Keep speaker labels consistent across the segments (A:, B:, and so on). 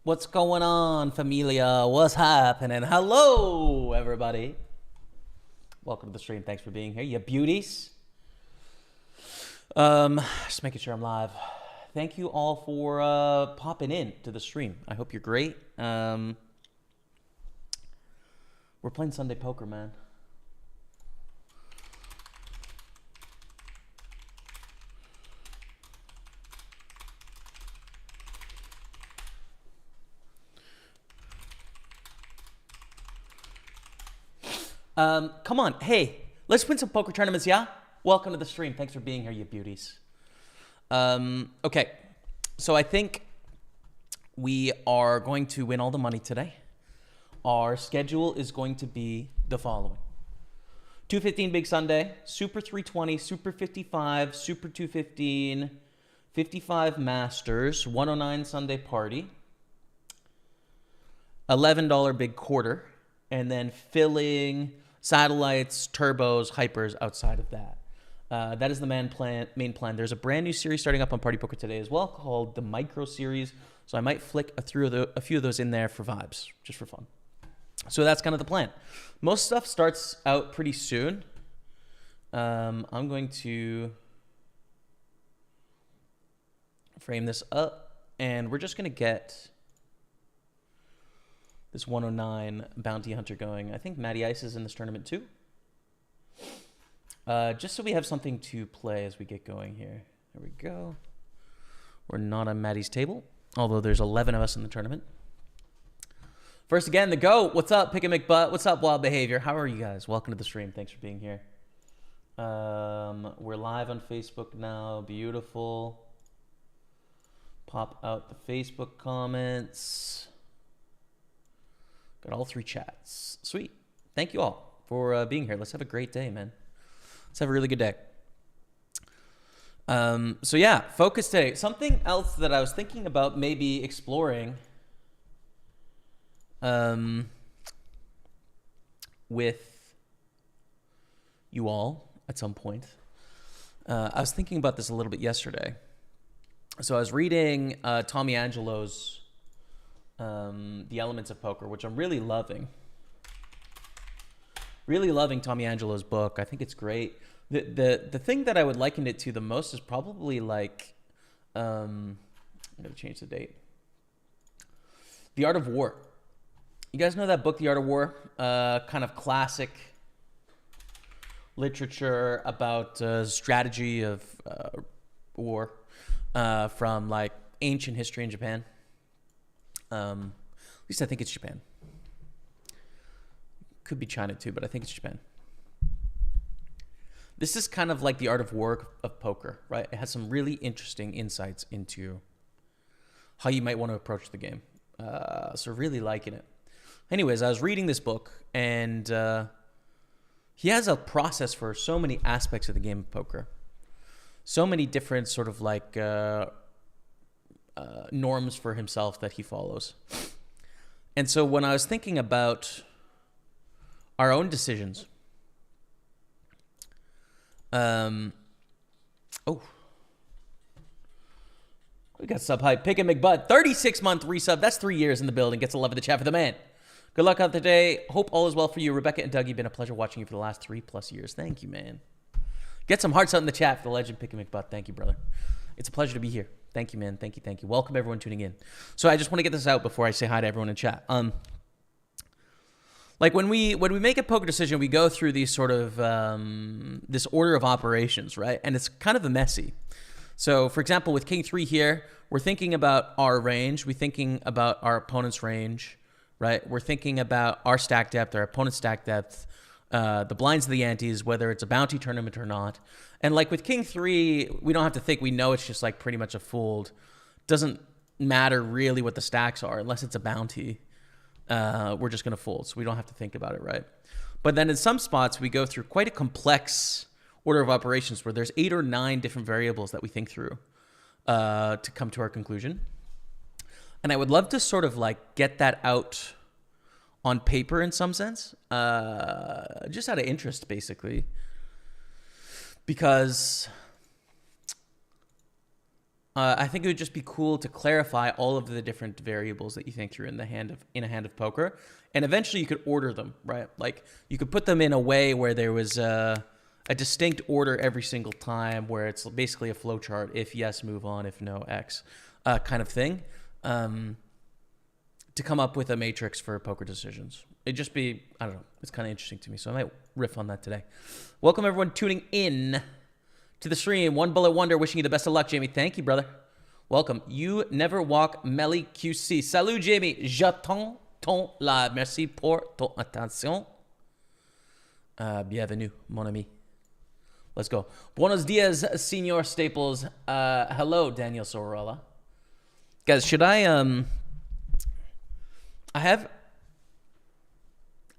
A: What's going on, familia? What's happening? Hello, everybody. Welcome to the stream. Thanks for being here, you beauties. Just making sure I'm live. Thank you all for popping in to the stream. I hope you're great. We're playing Sunday poker, man. Come on. Hey, let's win some poker tournaments, yeah? Welcome to the stream. Thanks for being here, you beauties. Okay, so I think we are going to win all the money today. Our schedule is going to be the following. 215 Big Sunday, Super 320, Super 55, Super 215, 55 Masters, 109 Sunday Party, $11 Big Quarter, and then filling satellites, turbos, hypers outside of that. That is the main plan. There's a brand new series starting up on PartyPoker today as well called the Micro Series. So I might flick a few of those in there for vibes, just for fun. So that's kind of the plan. Most stuff starts out pretty soon. I'm going to frame this up, and we're just going to get this 109 Bounty Hunter going. I think Matty Ice is in this tournament too. Just so we have something to play as we get going here. There we go. We're not on Matty's table, although there's 11 of us in the tournament. First again, the GOAT. What's up, Pick and McButt? What's up, Wild Behavior? How are you guys? Welcome to the stream. Thanks for being here. We're live on Facebook now. Beautiful. Pop out the Facebook comments. Got all three chats. Sweet. Thank you all for being here. Let's have a great day, man. Let's have a really good day. So yeah, focus today. Something else that I was thinking about maybe exploring with you all at some point. I was thinking about this a little bit yesterday. So I was reading Tommy Angelo's The Elements of Poker, which I'm really loving. Really loving Tommy Angelo's book. I think it's great. The thing that I would liken it to the most is probably like, I'm going to change the date. The Art of War. You guys know that book, The Art of War? Kind of classic literature about strategy of war from like ancient history in Japan. At least I think it's Japan. Could be China too, but I think it's Japan. This is kind of like the art of war of poker, right? It has some really interesting insights into how you might want to approach the game. So really liking it. Anyways, I was reading this book, and he has a process for so many aspects of the game of poker. So many different sort of like norms for himself that he follows. And so when I was thinking about our own decisions, we got sub hype. Pick and McButt, 36-month resub. That's 3 years in the building. Gets a love of the chat for the man. Good luck out the day. Hope all is well for you. Rebecca and Dougie, been a pleasure watching you for the last 3+ years. Thank you, man. Get some hearts out in the chat for the legend Pick and McButt. Thank you, brother. It's a pleasure to be here. Thank you, man. Thank you, thank you. Welcome everyone tuning in. So I just want to get this out before I say hi to everyone in chat. Like when we make a poker decision, we go through these sort of this order of operations, right? And it's kind of a messy. So, for example, with King 3 here, we're thinking about our range. We're thinking about our opponent's range, right? We're thinking about our stack depth, our opponent's stack depth, the blinds of the antes, whether it's a bounty tournament or not. And like with King 3, we don't have to think. We know it's just like pretty much a fold. Doesn't matter really what the stacks are unless it's a bounty. We're just going to fold, so we don't have to think about it, right? But then in some spots, we go through quite a complex order of operations where there's 8 or 9 different variables that we think through to come to our conclusion. And I would love to sort of like get that out on paper in some sense, just out of interest, basically. Because I think it would just be cool to clarify all of the different variables that you think through in a hand of poker, and eventually you could order them, right? Like you could put them in a way where there was a distinct order every single time, where it's basically a flow chart. If yes, move on. If no, X, kind of thing. To come up with a matrix for poker decisions. It'd just be, I don't know, it's kind of interesting to me, so I might riff on that today. Welcome everyone tuning in to the stream. One Bullet Wonder wishing you the best of luck, Jamie. Thank you, brother. Welcome. You never walk Melly QC. Salut, Jamie. J'attends ton la. Merci pour ton attention. Bienvenue, mon ami. Let's go. Buenos dias, Senor Staples. Hello, Daniel Sorella. Guys, should I I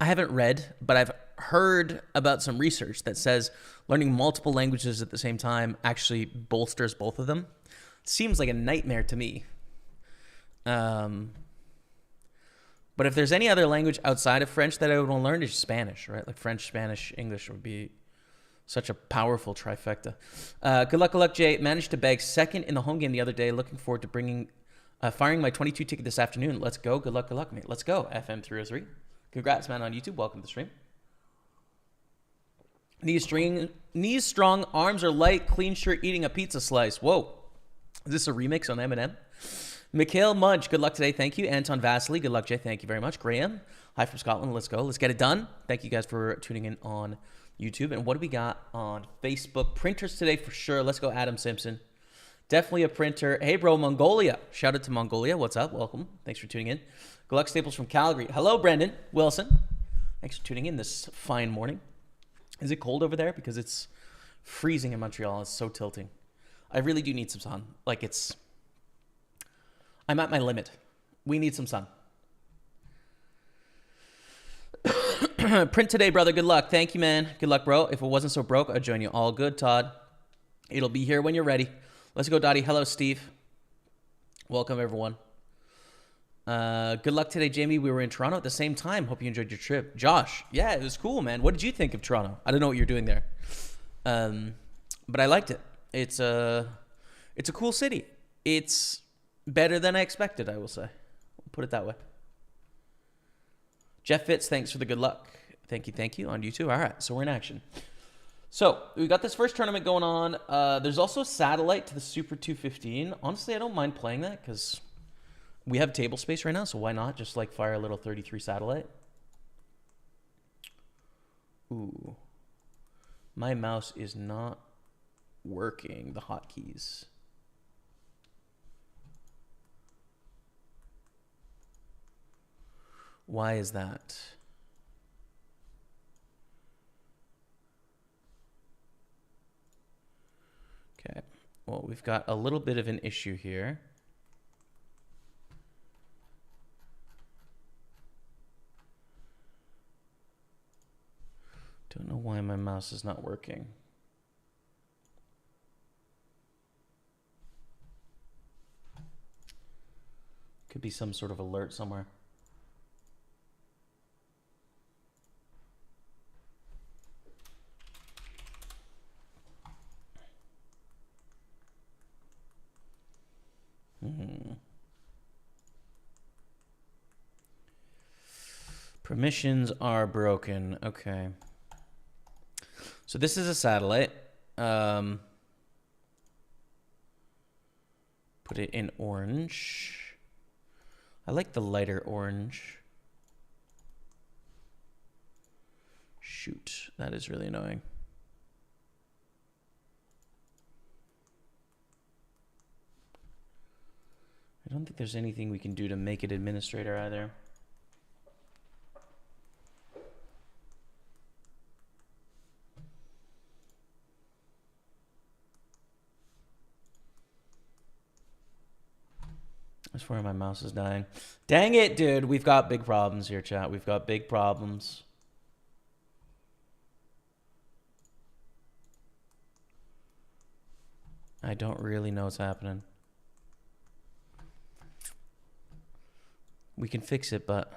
A: haven't read, but I've heard about some research that says learning multiple languages at the same time actually bolsters both of them. Seems like a nightmare to me. But if there's any other language outside of French that I would want to learn, it's Spanish, right? Like French, Spanish, English would be such a powerful trifecta. Good luck, Jay. Managed to bag second in the home game the other day. Looking forward to firing my 22 ticket this afternoon. Let's go. Good luck, mate. Let's go. FM303. Congrats, man, on YouTube. Welcome to the stream. Knees strong, arms are light, clean shirt, eating a pizza slice. Whoa. Is this a remix on Eminem? Mikhail Munch, good luck today. Thank you. Anton Vasily, good luck, Jay. Thank you very much. Graham, hi from Scotland. Let's go. Let's get it done. Thank you guys for tuning in on YouTube. And what do we got on Facebook? Printers today for sure. Let's go, Adam Simpson. Definitely a printer. Hey, bro, Mongolia. Shout out to Mongolia. What's up? Welcome. Thanks for tuning in. GolfStaples from Calgary. Hello, Brendan Wilson. Thanks for tuning in this fine morning. Is it cold over there? Because it's freezing in Montreal. It's so tilting. I really do need some sun. Like I'm at my limit. We need some sun. Print today, brother. Good luck. Thank you, man. Good luck, bro. If it wasn't so broke, I'd join you. All good, Todd. It'll be here when you're ready. Let's go, Dottie. Hello, Steve. Welcome, everyone. Good luck today, Jamie. We were in Toronto at the same time. Hope you enjoyed your trip. Josh, yeah, it was cool, man. What did you think of Toronto? I don't know what you're doing there, but I liked it. It's a cool city. It's better than I expected, I will say. I'll put it that way. Jeff Fitz, thanks for the good luck. Thank you on YouTube. All right, so we're in action. So we got this first tournament going on. There's also a satellite to the Super 215. Honestly, I don't mind playing that because we have table space right now, so why not just like fire a little 33 satellite? Ooh. My mouse is not working, the hotkeys. Why is that? Okay. Well, we've got a little bit of an issue here. Don't know why my mouse is not working. Could be some sort of alert somewhere. Permissions are broken. Okay. So this is a satellite. Put it in orange. I like the lighter orange. Shoot, that is really annoying. I don't think there's anything we can do to make it administrator either. I swear my mouse is dying. Dang it, dude. We've got big problems here, chat. We've got big problems. I don't really know what's happening. We can fix it, but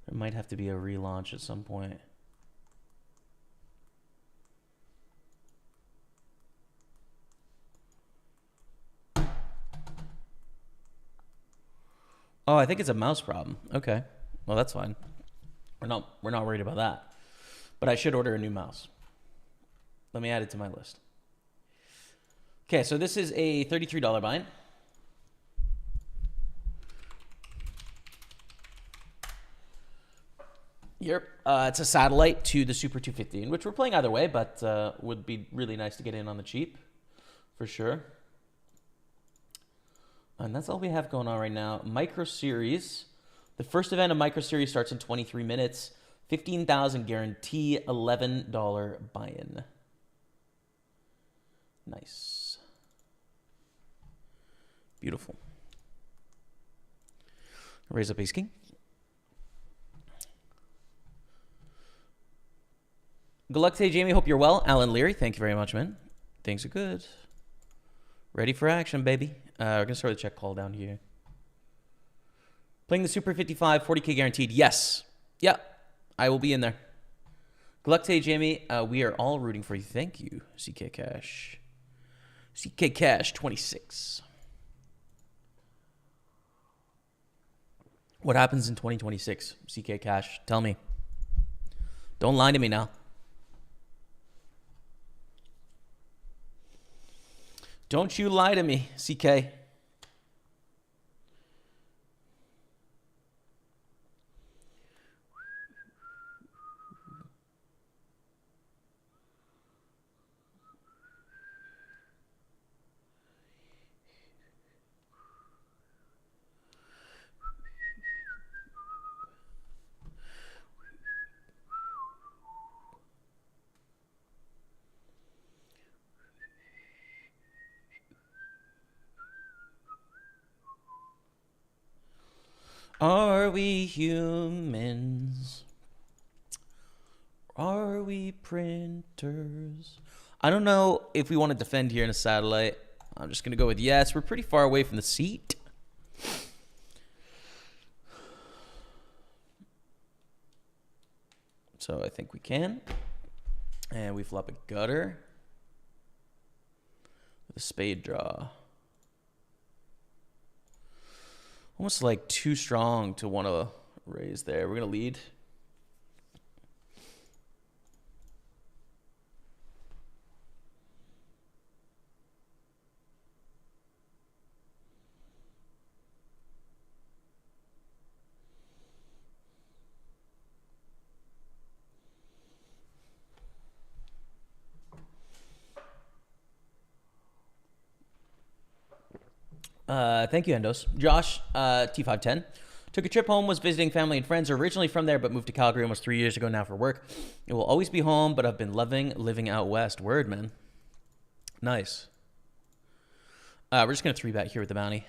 A: there might have to be a relaunch at some point. Oh, I think it's a mouse problem. Okay. Well, that's fine. We're not worried about that. But I should order a new mouse. Let me add it to my list. Okay, so this is a $33 buy-in. Yep. It's a satellite to the Super 250, which we're playing either way, but would be really nice to get in on the cheap, for sure. And that's all we have going on right now. Micro Series. The first event of Micro Series starts in 23 minutes. 15,000 guarantee, $11 buy-in. Nice. Beautiful. Raise up ace king. Good luck today, Jamie. Hope you're well. Alan Leary, thank you very much, man. Things are good. Ready for action, baby. We're going to start with a check call down here. Playing the Super 55, 40K guaranteed. Yes. Yeah, I will be in there. Good luck today, Jamie. We are all rooting for you. Thank you, CK Cash. CK Cash 26. What happens in 2026, CK Cash? Tell me. Don't lie to me now. Don't you lie to me, CK. Are we humans? Are we printers? I don't know if we want to defend here in a satellite. I'm just going to go with yes. We're pretty far away from the seat. So I think we can. And we flop a gutter with a spade draw. Almost like too strong to want to raise there. We're going to lead. Thank you, Endos. Josh, T510. Took a trip home, was visiting family and friends. Originally from there, but moved to Calgary almost 3 years ago now for work. It will always be home, but I've been loving living out west. Word, man. Nice. We're just going to 3-bet here with the bounty.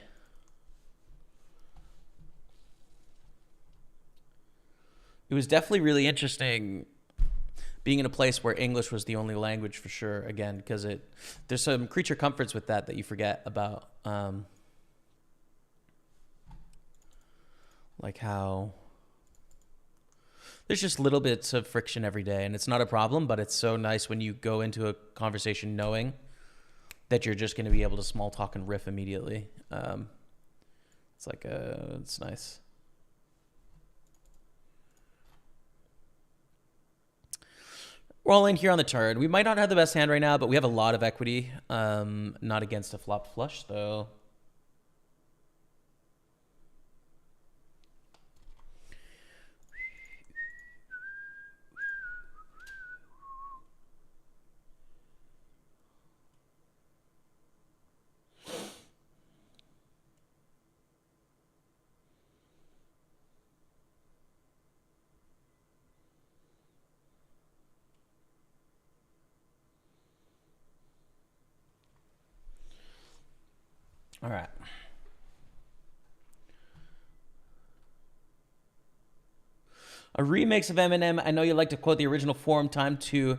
A: It was definitely really interesting being in a place where English was the only language for sure, again, because there's some creature comforts with that you forget about. Like how there's just little bits of friction every day, and it's not a problem, but it's so nice when you go into a conversation knowing that you're just going to be able to small talk and riff immediately. It's nice. We're all in here on the turn. We might not have the best hand right now, but we have a lot of equity. Not against a flop flush, though. All right. A remix of Eminem. I know you like to quote the original form time too,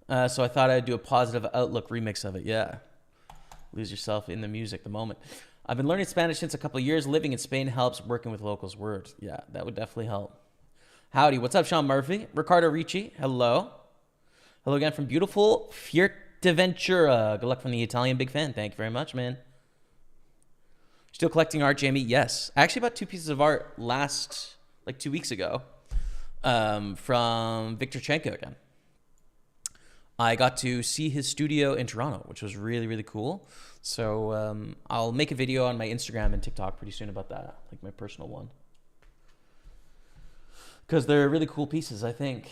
A: so I thought I'd do a positive outlook remix of it. Yeah. Lose yourself in the music, the moment. I've been learning Spanish since a couple of years. Living in Spain helps. Working with locals. Words. Yeah, that would definitely help. Howdy. What's up, Sean Murphy? Ricardo Ricci. Hello. Hello again from beautiful Fuerteventura. Good luck from the Italian big fan. Thank you very much, man. Still collecting art, Jamie? Yes. I actually bought 2 pieces of art like 2 weeks ago, from Victor Chenko again. I got to see his studio in Toronto, which was really, really cool. So I'll make a video on my Instagram and TikTok pretty soon about that, like my personal one. Because they're really cool pieces, I think.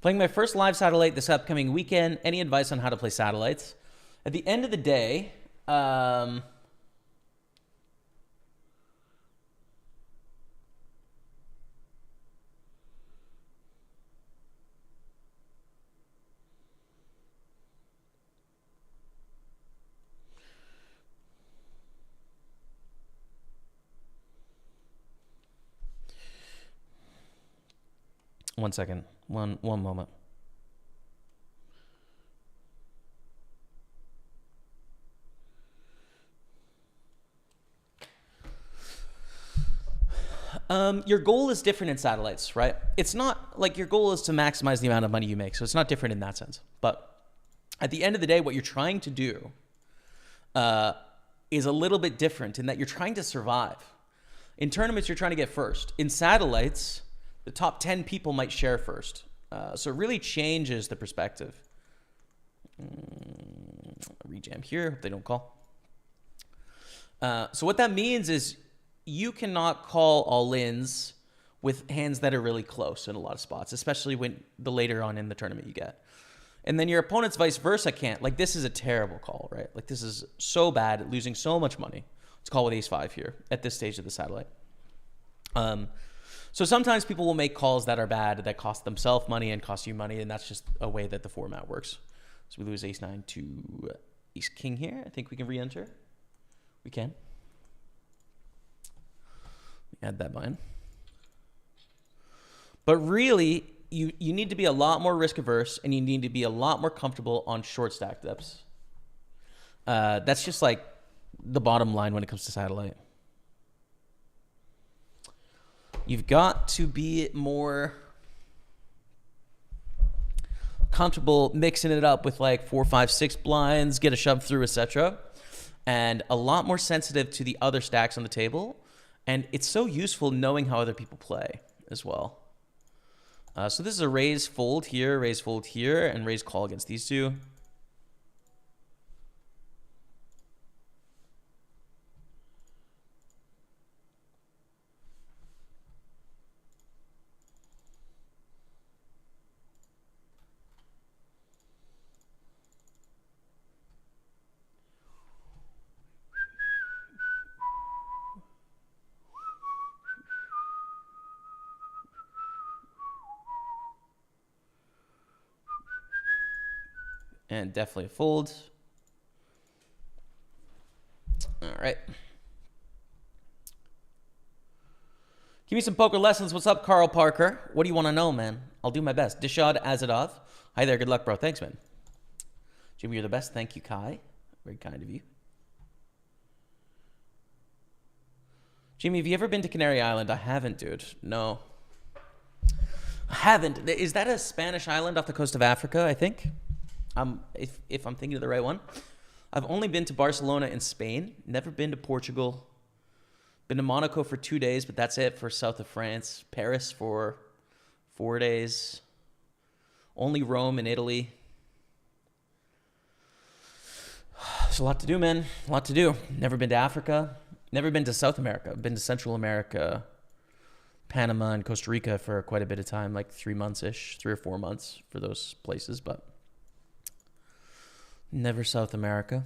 A: Playing my first live satellite this upcoming weekend. Any advice on how to play satellites? At the end of the day, 1 second. One moment. Your goal is different in satellites, right? It's not like your goal is to maximize the amount of money you make, so it's not different in that sense. But at the end of the day, what you're trying to do is a little bit different in that you're trying to survive. In tournaments, you're trying to get first. In satellites, the top 10 people might share first. So it really changes the perspective. Rejam here, hope they don't call. So what that means is you cannot call all-ins with hands that are really close in a lot of spots, especially when the later on in the tournament you get. And then your opponent's vice versa can't. Like, this is a terrible call, right? Like, this is so bad at losing so much money. Let's call with ace-5 here at this stage of the satellite. So sometimes people will make calls that are bad, that cost themselves money and cost you money, and that's just a way that the format works. So we lose ace-9 to ace-king here. I think we can re-enter. We can. Add that line. But really, you need to be a lot more risk averse, and you need to be a lot more comfortable on short stack depths. That's just like the bottom line when it comes to satellite. You've got to be more comfortable mixing it up with like 4, 5, 6 blinds, get a shove through, etc. And a lot more sensitive to the other stacks on the table. And it's so useful knowing how other people play as well. So this is a raise fold here, and raise call against these two. And definitely a fold. All right. Give me some poker lessons. What's up, Carl Parker? What do you want to know, man? I'll do my best. Dishad Azadov. Hi there. Good luck, bro. Thanks, man. Jimmy, you're the best. Thank you, Kai. Very kind of you. Jimmy, have you ever been to Canary Island? I haven't, dude. No. I haven't. Is that a Spanish island off the coast of Africa, I think? If I'm thinking of the right one. I've only been to Barcelona and Spain. Never been to Portugal. Been to Monaco for 2 days, but that's it for south of France. Paris for 4 days. Only Rome and Italy. There's a lot to do, man. A lot to do. Never been to Africa. Never been to South America. Been to Central America, Panama, and Costa Rica for quite a bit of time, like 3 months-ish, 3 or 4 months for those places, but never South America.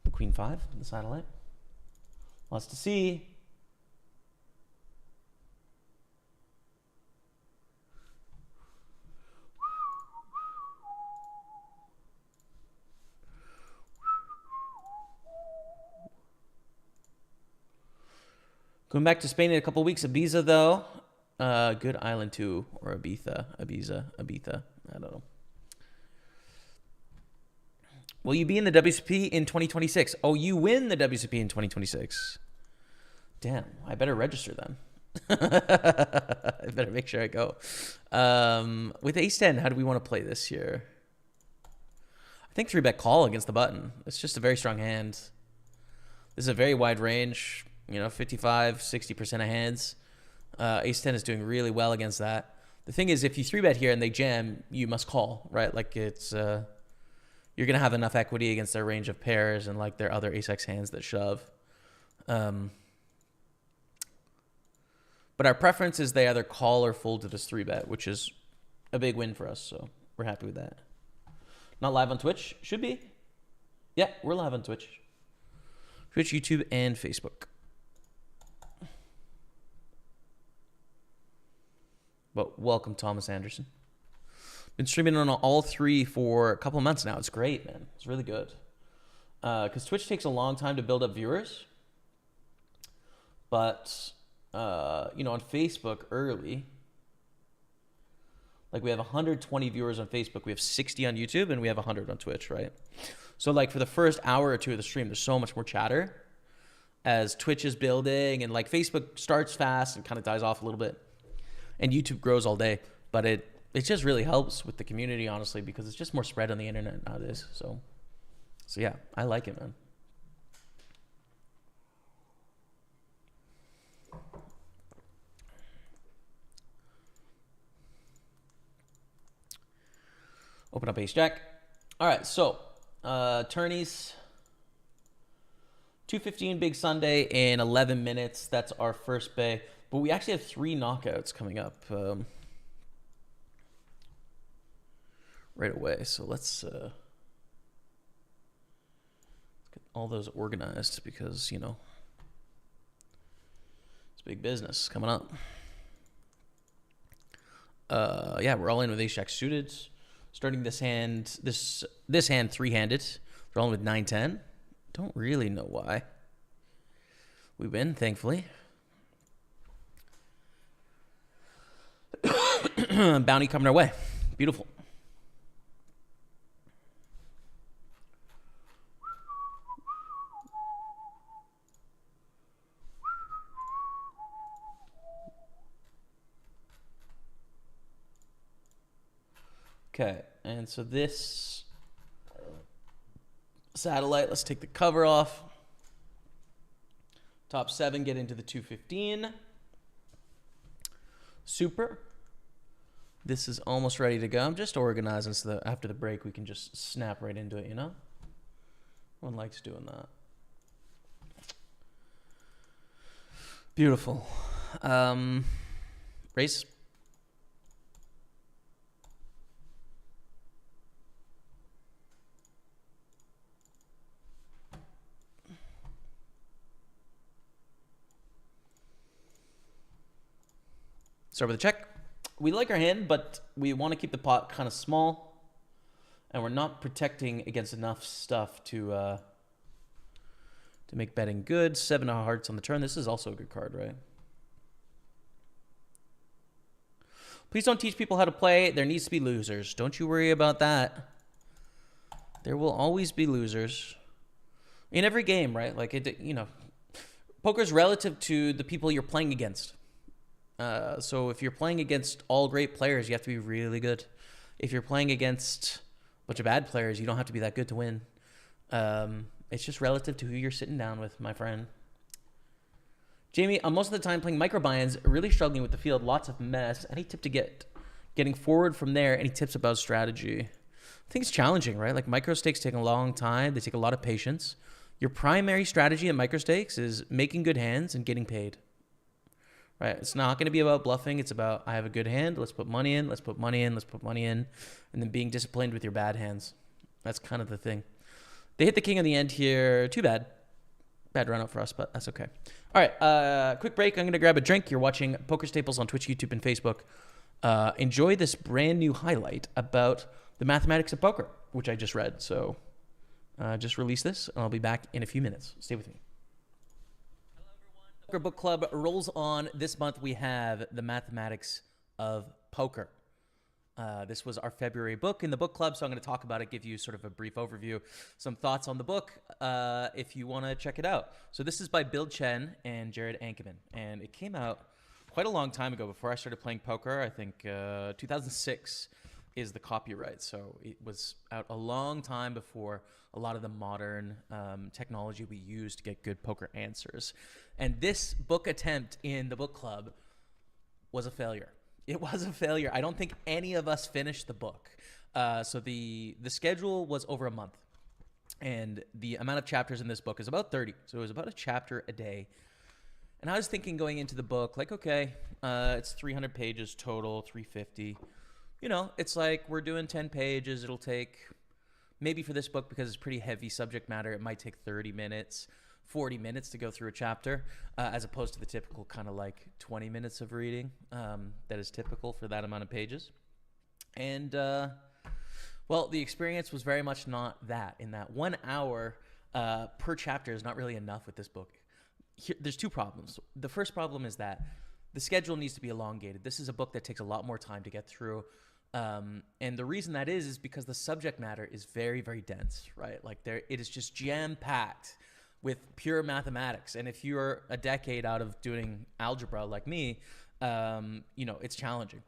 A: The Queen 5, the satellite. Lots to see. Going back to Spain in a couple weeks. Ibiza, though. Good island, too. Or Ibiza. Ibiza. I don't know. Will you be in the WCP in 2026? Oh, you win the WCP in 2026. Damn, I better register then. I better make sure I go. With ace-10, how do we want to play this here? I think 3-bet call against the button. It's just a very strong hand. This is a very wide range. 55, 60% of hands. Ace-10 is doing really well against that. The thing is, if you 3-bet here and they jam, you must call, right? Like it's... you're going to have enough equity against their range of pairs and like their other ace-x hands that shove. But our preference is they either call or fold to this 3-bet, which is a big win for us. So we're happy with that. Not live on Twitch? Should be. Yeah, we're live on Twitch. Twitch, YouTube, and Facebook. But welcome, Thomas Anderson. Been streaming on all three for a couple of months now. It's great, man. It's really good. Because Twitch takes a long time to build up viewers. But, on Facebook early, like we have 120 viewers on Facebook. We have 60 on YouTube, and we have 100 on Twitch, right? So, like, for the first hour or two of the stream, there's so much more chatter as Twitch is building. And, like, Facebook starts fast and kind of dies off a little bit. And YouTube grows all day. But it just really helps with the community, honestly, because it's just more spread on the internet nowadays. So yeah, I like it, man. Open up ace jack. All right, so tourneys. 2:15 Big Sunday in 11 minutes. That's our first bay. But we actually have 3 knockouts coming up. Right away. So let's get all those organized because, it's big business coming up. Yeah, we're all in with ace-jack suited. Starting this hand, this hand 3-handed. We're all in with 9-10. Don't really know why. We win, thankfully. Bounty coming our way. Beautiful. Okay, and so this satellite, let's take the cover off. Top 7, get into the 2:15. Super. This is almost ready to go. I'm just organizing so that after the break we can just snap right into it, One likes doing that. Beautiful. Race. Start with a check. We like our hand, but we want to keep the pot kind of small, and we're not protecting against enough stuff to make betting good. 7 of hearts on the turn. This is also a good card, right? Please don't teach people how to play. There needs to be losers. Don't you worry about that. There will always be losers in every game, right? Like poker's relative to the people you're playing against. So if you're playing against all great players, you have to be really good. If you're playing against a bunch of bad players, you don't have to be that good to win. It's just relative to who you're sitting down with, my friend. Jamie, I'm most of the time playing microbinds, really struggling with the field, lots of mess. Any tip to getting forward from there? Any tips about strategy? I think it's challenging, right? Like micro stakes take a long time. They take a lot of patience. Your primary strategy at micro stakes is making good hands and getting paid. Right? It's not going to be about bluffing. It's about, I have a good hand. Let's put money in. Let's put money in. Let's put money in. And then being disciplined with your bad hands. That's kind of the thing. They hit the king on the end here. Too bad. Bad run out for us, but that's okay. All right. Quick break. I'm going to grab a drink. You're watching Pokerstaples on Twitch, YouTube, and Facebook. Enjoy this brand new highlight about the mathematics of poker, which I just read. So just release this, and I'll be back in a few minutes. Stay with me. Poker Book Club rolls on. This month we have The Mathematics of Poker. This was our February book in the book club, so I'm going to talk about it, give you sort of a brief overview, some thoughts on the book if you want to check it out. So this is by Bill Chen and Jared Ankerman, and it came out quite a long time ago before I started playing poker. I think 2006 is the copyright, so it was out a long time before a lot of the modern technology we use to get good poker answers. And this book attempt in the book club was a failure. It was a failure. I don't think any of us finished the book. So the schedule was over a month, and the amount of chapters in this book is about 30. So it was about a chapter a day. And I was thinking going into the book, like, okay, it's 300 pages total, 350. You know, it's like we're doing 10 pages. It'll take, maybe for this book, because it's pretty heavy subject matter, it might take 30 minutes. 40 minutes to go through a chapter, as opposed to the typical kind of like 20 minutes of reading that is typical for that amount of pages. And, well, the experience was very much not that. In that 1 hour per chapter is not really enough with this book. There's two problems. The first problem is that the schedule needs to be elongated. This is a book that takes a lot more time to get through. And the reason that is because the subject matter is very, very dense, right? Like it is just jam-packed with pure mathematics. And if you're a decade out of doing algebra like me, you know, it's challenging.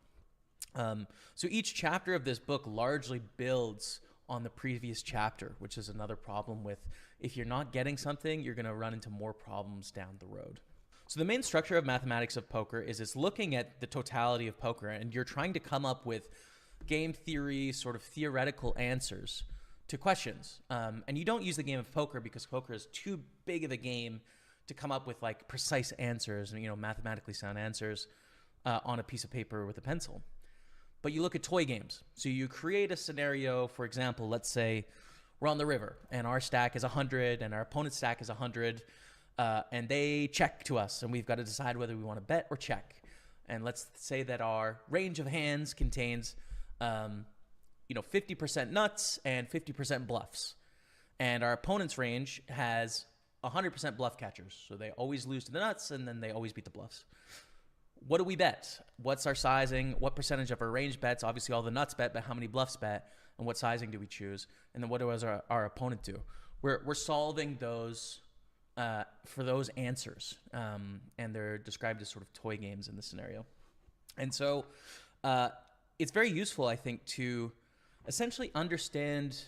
A: So each chapter of this book largely builds on the previous chapter, which is another problem with, if you're not getting something, you're going to run into more problems down the road. So the main structure of Mathematics of Poker is it's looking at the totality of poker, and you're trying to come up with game theory, sort of theoretical answers to questions. And you don't use the game of poker because poker is too big of a game to come up with like precise answers and, you know, mathematically sound answers on a piece of paper with a pencil. But you look at toy games. So you create a scenario, for example, let's say we're on the river and our stack is 100 and our opponent's stack is 100, and they check to us and we've got to decide whether we want to bet or check. And let's say that our range of hands contains 50% nuts and 50% bluffs. And our opponent's range has 100% bluff catchers. So they always lose to the nuts and then they always beat the bluffs. What do we bet? What's our sizing? What percentage of our range bets? Obviously all the nuts bet, but how many bluffs bet? And what sizing do we choose? And then what does our opponent do? We're solving those for those answers. And they're described as sort of toy games in this scenario. And so it's very useful, I think, to essentially understand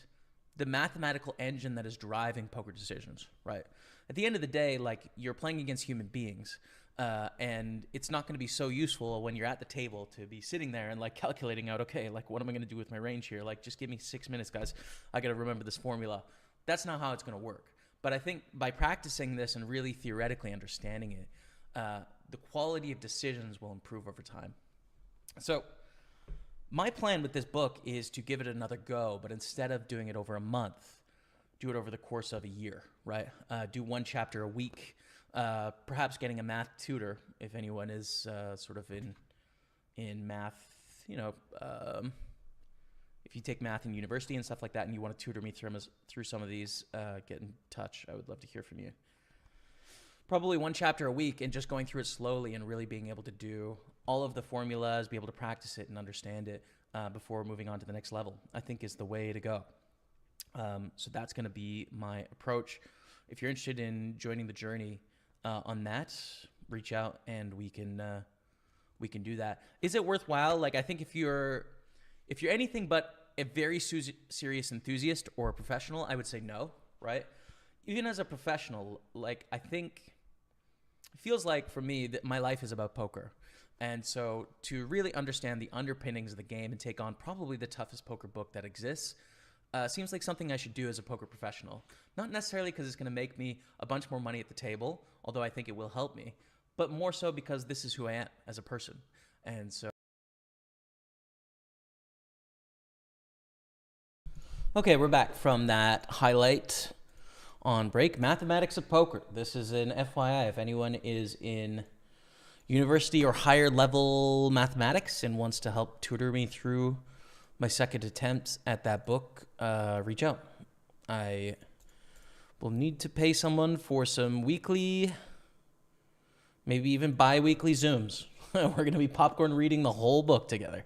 A: the mathematical engine that is driving poker decisions, right? At the end of the day, like, you're playing against human beings, and it's not going to be so useful when you're at the table to be sitting there and like calculating out, okay, like, what am I going to do with my range here? Like, just give me 6 minutes, guys. I got to remember this formula. That's not how it's going to work. But I think by practicing this and really theoretically understanding it, the quality of decisions will improve over time. So my plan with this book is to give it another go, but instead of doing it over a month, do it over the course of a year, right? Do one chapter a week, perhaps getting a math tutor if anyone is sort of in math, you know, if you take math in university and stuff like that and you want to tutor me through some of these, get in touch. I would love to hear from you. Probably one chapter a week and just going through it slowly and really being able to do all of the formulas, be able to practice it and understand it before moving on to the next level, I think is the way to go. So that's going to be my approach. If you're interested in joining the journey on that, reach out and we can do that. Is it worthwhile? Like, I think if you're anything but a very serious enthusiast or a professional, I would say no, right? Even as a professional, like, I think it feels like for me that my life is about poker. And so to really understand the underpinnings of the game and take on probably the toughest poker book that exists seems like something I should do as a poker professional. Not necessarily because it's going to make me a bunch more money at the table, although I think it will help me, but more so because this is who I am as a person. And so okay, we're back from that highlight on break. Mathematics of Poker. This is an FYI. If anyone is in university or higher level mathematics and wants to help tutor me through my second attempt at that book, reach out. I will need to pay someone for some weekly Maybe even bi-weekly Zooms. We're going to be popcorn reading the whole book together.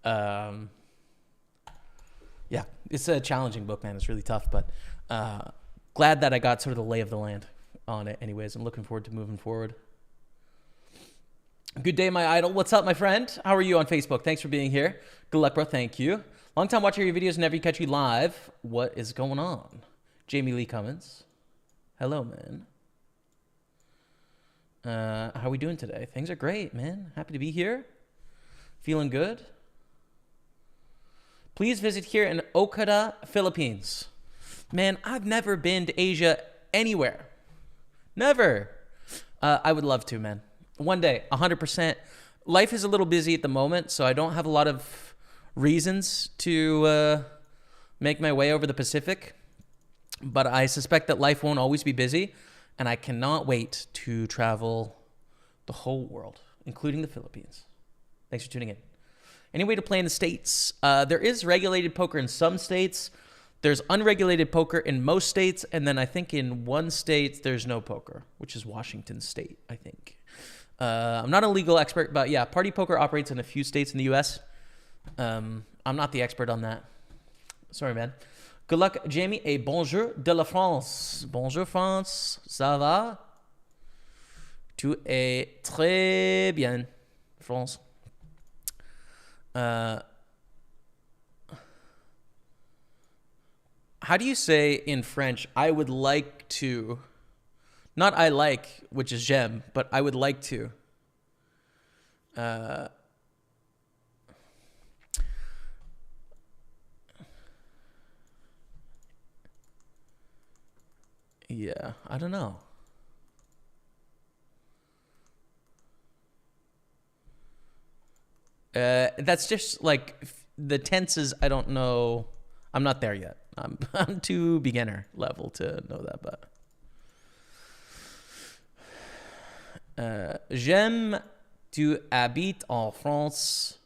A: Yeah, it's a challenging book, man. It's really tough, but glad that I got sort of the lay of the land on it anyways. I'm looking forward to moving forward. Good day, my idol. What's up, my friend? How are you on Facebook? Thanks for being here. Good luck, bro. Thank you. Long time watching your videos, never catch you live. What is going on? Jamie Lee Cummins. Hello, man. How are we doing today? Things are great, man. Happy to be here. Feeling good. Please visit here in Okada, Philippines. Man, I've never been to Asia anywhere. Never. I would love to, man. One day, 100%. Life is a little busy at the moment, so I don't have a lot of reasons to make my way over the Pacific. But I suspect that life won't always be busy, and I cannot wait to travel the whole world, including the Philippines. Thanks for tuning in. Any way to play in the States? There is regulated poker in some states. There's unregulated poker in most states, and then I think in one state there's no poker, which is Washington State, I think. I'm not a legal expert, but yeah, Party Poker operates in a few states in the U.S. I'm not the expert on that. Sorry, man. Good luck, Jamie, et bonjour de la France. Bonjour, France. Ça va? Tu es très bien, France. How do you say in French, I would like to... Not I like, which is j'aime, but I would like to. Yeah, I don't know. That's just like the tenses. I don't know. I'm not there yet. I'm too beginner level to know that, but. J'aime tu habites en France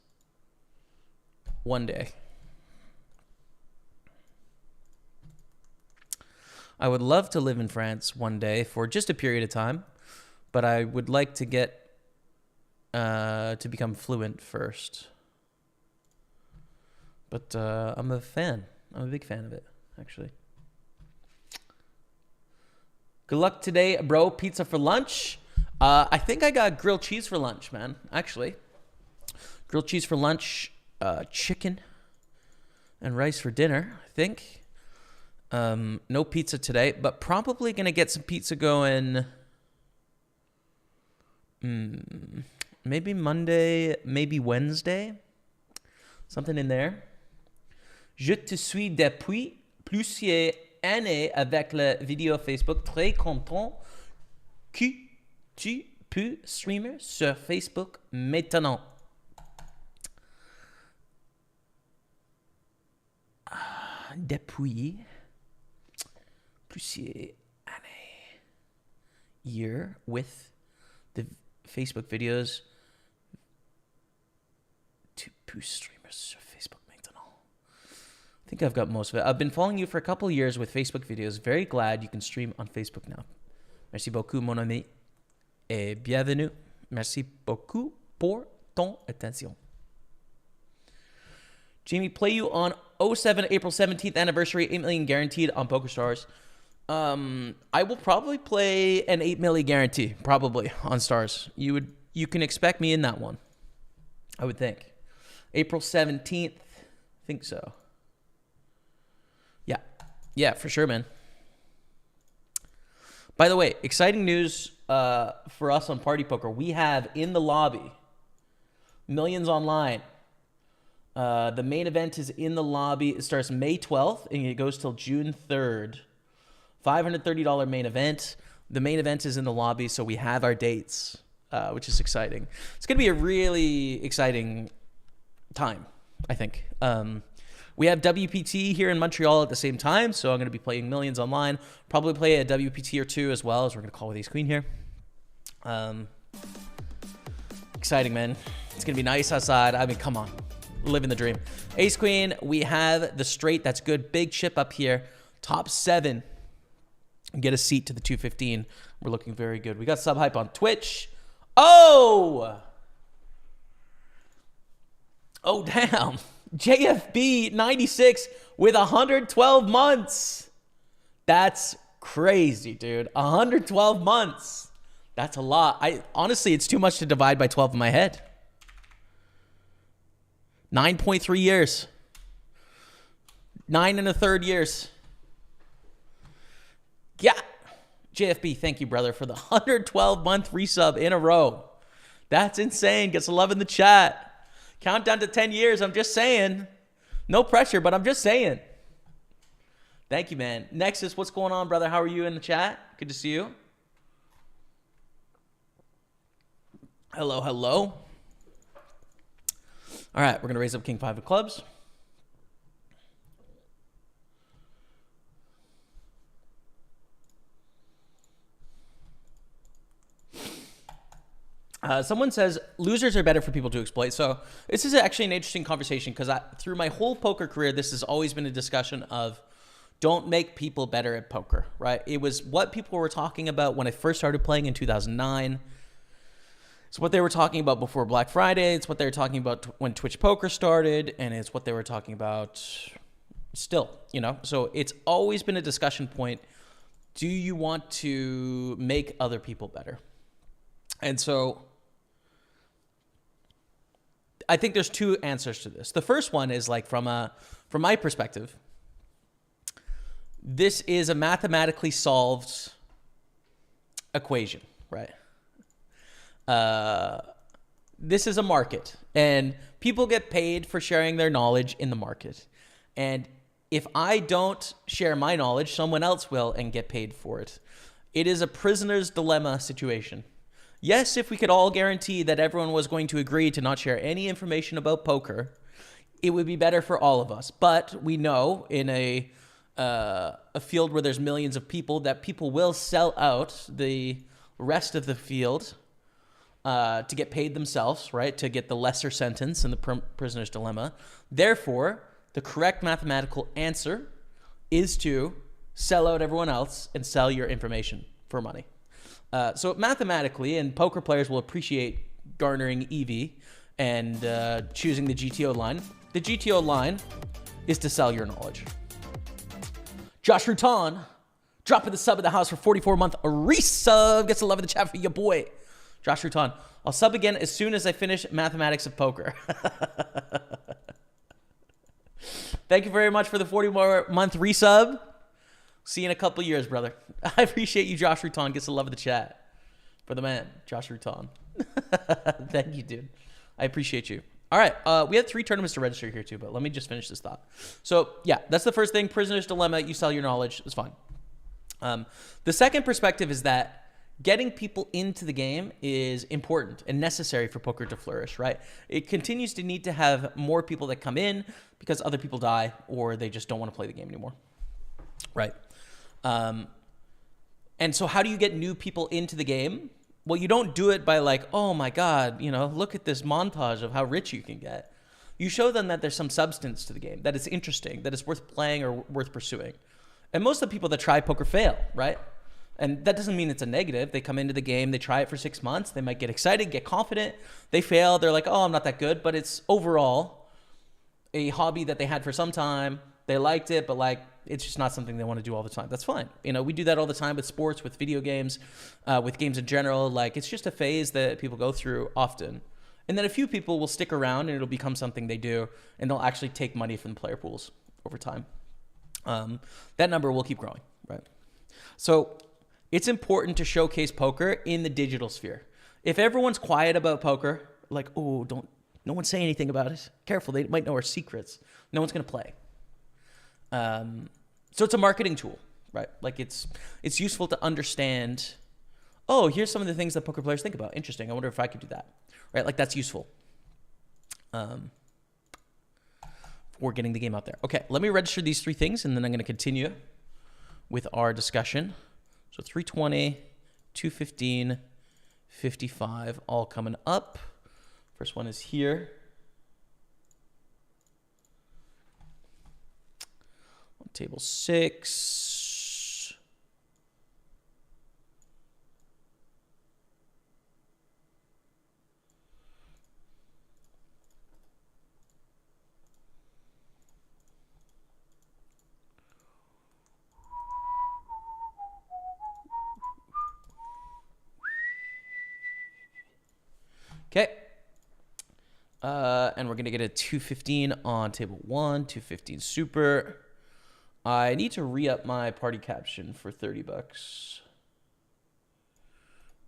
A: one day. I would love to live in France one day for just a period of time, but I would like to get to become fluent first. But I'm a fan. I'm a big fan of it, actually. Good luck today, bro. Pizza for lunch. I think I got grilled cheese for lunch, man, actually. Grilled cheese for lunch, chicken, and rice for dinner, I think. No pizza today, but probably going to get some pizza going maybe Monday, maybe Wednesday. Something in there. Je te suis depuis plusieurs années avec la vidéo Facebook. Très content que tu peux streamer sur Facebook maintenant. Depuis plusieurs années. Year with the Facebook videos. Tu peux streamer sur Facebook maintenant. I think I've got most of it. I've been following you for a couple of years with Facebook videos. Very glad you can stream on Facebook now. Merci beaucoup, mon ami. Et bienvenue. Merci beaucoup pour ton attention. Jamie, play you on 07 April 17th anniversary, 8 million guaranteed on PokerStars. I will probably play an 8 million guarantee, probably on Stars. You can expect me in that one, I would think. April 17th, I think so. Yeah, for sure, man. By the way, exciting news for us on Party Poker. We have in the lobby, Millions Online. The main event is in the lobby. It starts May 12th and it goes till June 3rd. $530 main event. The main event is in the lobby, so we have our dates, which is exciting. It's going to be a really exciting time, I think. We have WPT here in Montreal at the same time, so I'm going to be playing Millions Online. Probably play a WPT or two as well, as we're going to call with Ace Queen here. Exciting, man. It's going to be nice outside. I mean, come on. Living the dream. Ace Queen, we have the straight. That's good. Big chip up here. Top 7. Get a seat to the 215. We're looking very good. We got sub hype on Twitch. Oh! Oh, damn. JFB 96 with 112 months. That's crazy, dude. 112 months. That's a lot. Honestly, it's too much to divide by 12 in my head. 9.3 years. 9 1/3 years. Yeah. JFB, thank you, brother, for the 112-month resub in a row. That's insane. Gets a love in the chat. Countdown to 10 years. I'm just saying. No pressure, but I'm just saying. Thank you, man. Nexus, what's going on, brother? How are you in the chat? Good to see you. Hello, hello. All right, we're going to raise up King 5 of clubs. Someone says losers are better for people to exploit. So this is actually an interesting conversation because through my whole poker career, this has always been a discussion of don't make people better at poker, right? It was what people were talking about when I first started playing in 2009. It's what they were talking about before Black Friday. It's what they were talking about when Twitch Poker started. And it's what they were talking about still, you know? So it's always been a discussion point. Do you want to make other people better? And so I think there's two answers to this. The first one is like from my perspective, this is a mathematically solved equation, right? This is a market, and people get paid for sharing their knowledge in the market. And if I don't share my knowledge, someone else will and get paid for it. It is a prisoner's dilemma situation. Yes, if we could all guarantee that everyone was going to agree to not share any information about poker, it would be better for all of us. But we know in a field where there's millions of people that people will sell out the rest of the field to get paid themselves, right? To get the lesser sentence in the prisoner's dilemma. Therefore, the correct mathematical answer is to sell out everyone else and sell your information for money. So mathematically, and poker players will appreciate garnering EV and choosing the GTO line. The GTO line is to sell your knowledge. Josh Rutan, dropping the sub of the house for 44-month resub. Gets a love in the chat for your boy. Josh Rutan, I'll sub again as soon as I finish mathematics of poker. Thank you very much for the 40-month resub. See you in a couple years, brother. I appreciate you, Josh Rutan. Gets a love of the chat. For the man, Josh Rutan. Thank you, dude. I appreciate you. All right, we have 3 tournaments to register here too, but let me just finish this thought. So yeah, that's the first thing. Prisoner's dilemma. You sell your knowledge. It's fine. The second perspective is that getting people into the game is important and necessary for poker to flourish, right? It continues to need to have more people that come in because other people die or they just don't want to play the game anymore, right? And so how do you get new people into the game? Well, you don't do it by like, oh my God, you know, look at this montage of how rich you can get. You show them that there's some substance to the game, that it's interesting, that it's worth playing or worth pursuing. And most of the people that try poker fail, right? And that doesn't mean it's a negative. They come into the game, they try it for 6 months, they might get excited, get confident, they fail, they're like, oh, I'm not that good, but it's overall a hobby that they had for some time. They liked it, but like, it's just not something they want to do all the time. That's fine. You know, we do that all the time with sports, with video games, with games in general. Like, it's just a phase that people go through often. And then a few people will stick around and it'll become something they do, and they'll actually take money from the player pools over time. That number will keep growing, right? So it's important to showcase poker in the digital sphere. If everyone's quiet about poker, like, oh, no one say anything about it. Careful, they might know our secrets. No one's going to play. So it's a marketing tool, right? Like it's useful to understand, oh, here's some of the things that poker players think about. Interesting. I wonder if I could do that, right? Like that's useful for getting the game out there. Okay, let me register these 3 things and then I'm going to continue with our discussion. So 320, 215, 55, all coming up. First one is here. Table 6. And we're going to get a 215 on table 1, 215 super. I need to re-up my party caption for $30,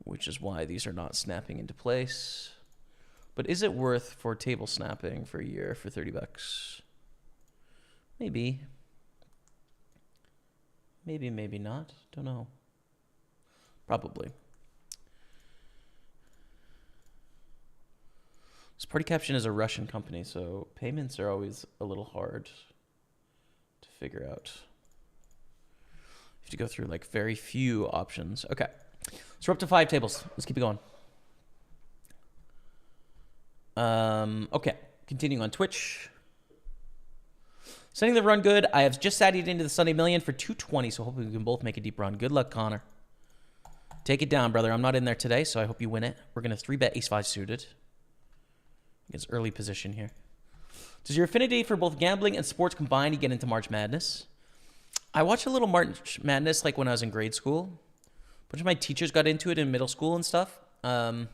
A: which is why these are not snapping into place. But is it worth for table snapping for a year for $30? Maybe. Maybe, maybe not. Don't know. Probably. This Party Caption is a Russian company, so payments are always a little hard to figure out. You have to go through like very few options. Okay, so we're up to 5 tables. Let's keep it going. Okay, continuing on Twitch. Sending the run good. I have just added into the Sunday Million for 220, so hopefully we can both make a deep run. Good luck, Connor. Take it down, brother. I'm not in there today, so I hope you win it. We're going to 3-bet ace-5 suited. It's early position here. Does your affinity for both gambling and sports combine to get into March Madness? I watched a little March Madness like when I was in grade school. A bunch of my teachers got into it in middle school and stuff. I've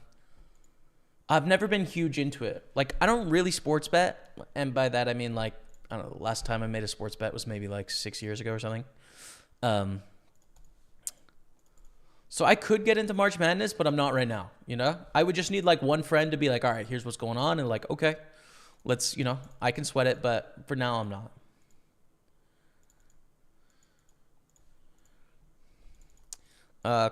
A: never been huge into it. Like, I don't really sports bet. And by that, I mean, like, I don't know, the last time I made a sports bet was maybe like 6 years ago or something. So I could get into March Madness, but I'm not right now, you know? I would just need like one friend to be like, all right, here's what's going on. And like, okay, let's, you know, I can sweat it, but for now I'm not.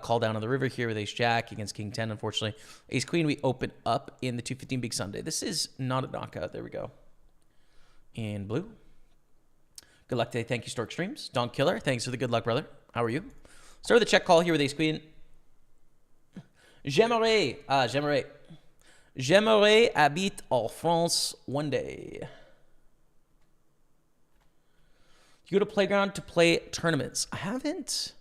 A: Call down on the river here with ace jack against king 10, unfortunately. Ace queen, we open up in the 215 big Sunday. This is not a knockout. There we go. In blue. Good luck today. Thank you, Stork Streams. Don Killer, thanks for the good luck, brother. How are you? Start with the check call here with ace queen. J'aimerais habite en France one day. You go to Playground to play tournaments. I haven't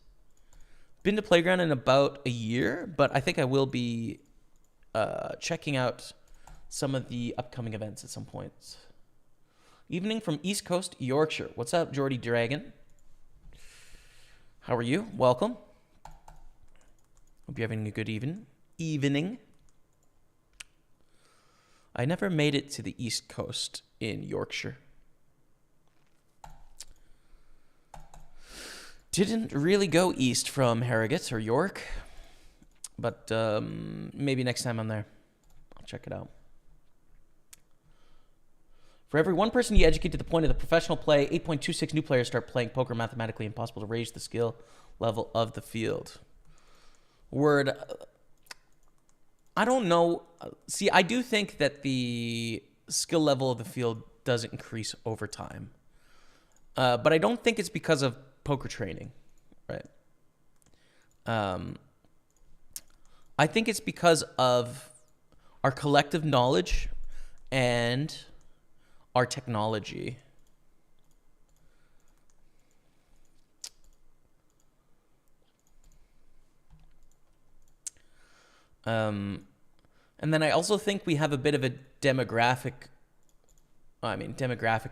A: been to Playground in about a year, but I think I will be checking out some of the upcoming events at some point. Evening from East Coast, Yorkshire. What's up, Jordy Dragon? How are you? Welcome. Hope you're having a good evening. I never made it to the East Coast in Yorkshire. Didn't really go east from Harrogate or York, but maybe next time I'm there, I'll check it out. For every one person you educate to the point of the professional play, 8.26 new players start playing poker. Mathematically impossible to raise the skill level of the field. Word. I don't know. See, I do think that the skill level of the field does increase over time. But I don't think it's because of poker training, right? I think it's because of our collective knowledge and our technology. And then I also think we have a bit of a demographic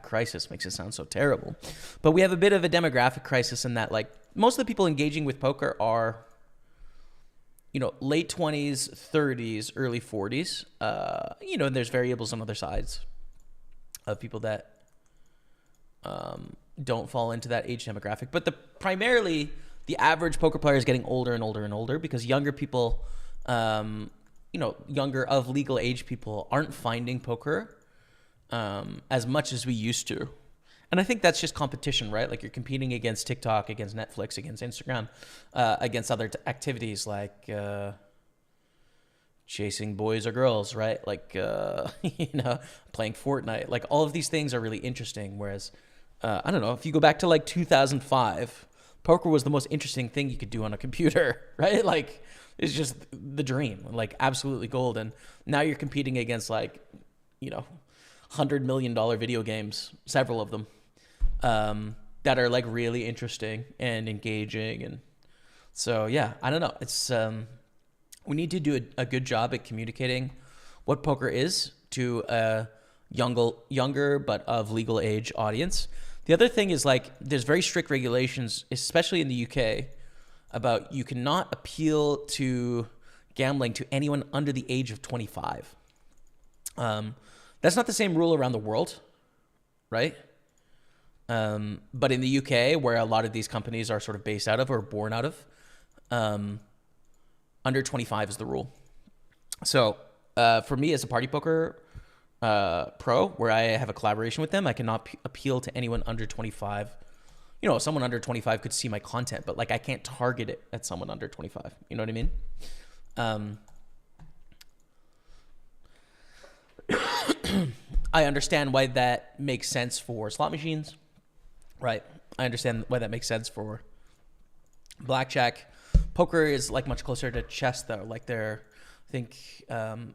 A: crisis makes it sound so terrible. But we have a bit of a demographic crisis in that, like, most of the people engaging with poker are, you know, late 20s, 30s, early 40s. You know, and there's variables on other sides of people that don't fall into that age demographic. But primarily, the average poker player is getting older and older and older because younger people, you know, younger of legal age people aren't finding poker as much as we used to. And I think that's just competition, right? Like, you're competing against TikTok, against Netflix, against Instagram, against other activities like chasing boys or girls, right? Like, you know, playing Fortnite. Like, all of these things are really interesting. Whereas, I don't know, if you go back to like 2005, poker was the most interesting thing you could do on a computer, right? Like, it's just the dream, like absolutely gold. And now you're competing against, like, you know, $100 million video games, several of them, that are like really interesting and engaging. And so, yeah, I don't know. It's, we need to do a good job at communicating what poker is to a younger but of legal age audience. The other thing is, like, there's very strict regulations, especially in the UK, about you cannot appeal to gambling to anyone under the age of 25. That's not the same rule around the world, right? But in the UK, where a lot of these companies are sort of based out of or born out of, under 25 is the rule. So for me as a Party Poker pro, where I have a collaboration with them, I cannot appeal to anyone under 25. You know, someone under 25 could see my content, but like I can't target it at someone under 25. You know what I mean? I understand why that makes sense for slot machines, right? I understand why that makes sense for blackjack. Poker is like much closer to chess though. Like they're, I think,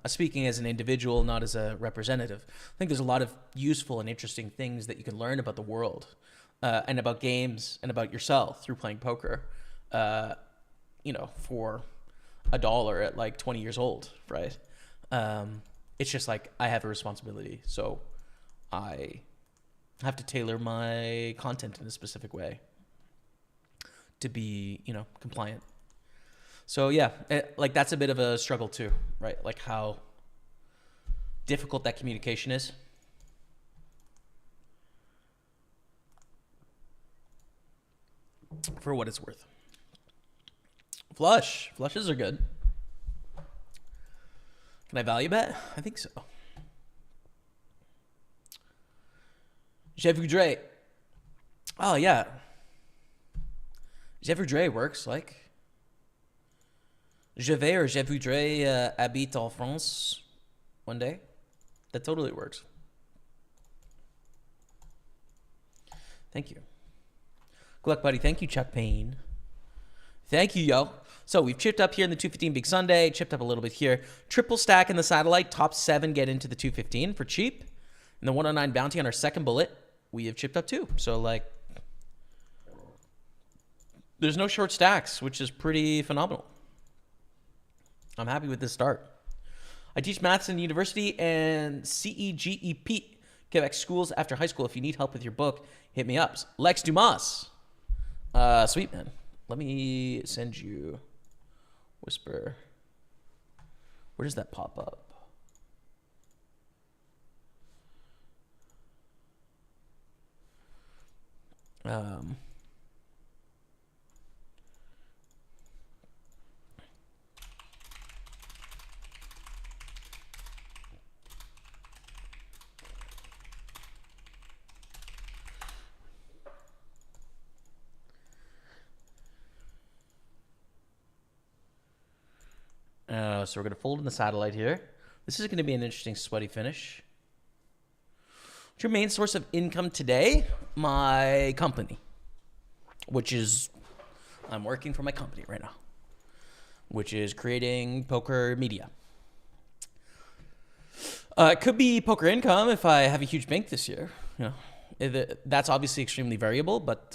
A: speaking as an individual, not as a representative, I think there's a lot of useful and interesting things that you can learn about the world and about games and about yourself through playing poker, you know, for $1 at like 20 years old, right? It's just like I have a responsibility. So I have to tailor my content in a specific way to be, you know, compliant. So yeah, like that's a bit of a struggle too, right? Like how difficult that communication is. For what it's worth. Flushes are good. Can I value bet? I think so. Je voudrais. Oh yeah. Je voudrais works like. Je vais or je voudrais habite en France one day. That totally works. Thank you. Good luck, buddy. Thank you, Chuck Payne. Thank you, yo. So we've chipped up here in the 215 Big Sunday, chipped up a little bit here. Triple stack in the satellite, top 7 get into the 215 for cheap. And the 109 bounty on our second bullet, we have chipped up too. So like, there's no short stacks, which is pretty phenomenal. I'm happy with this start. I teach maths in university and CEGEP, Quebec schools after high school. If you need help with your book, hit me up. Lex Dumas. Sweet, man. Let me send you Whisper. Where does that pop up? So we're going to fold in the satellite here. This is going to be an interesting sweaty finish. What's your main source of income today? My company, which is, I'm working for my company right now, which is creating poker media. It could be poker income if I have a huge bank this year. You know, that's obviously extremely variable, but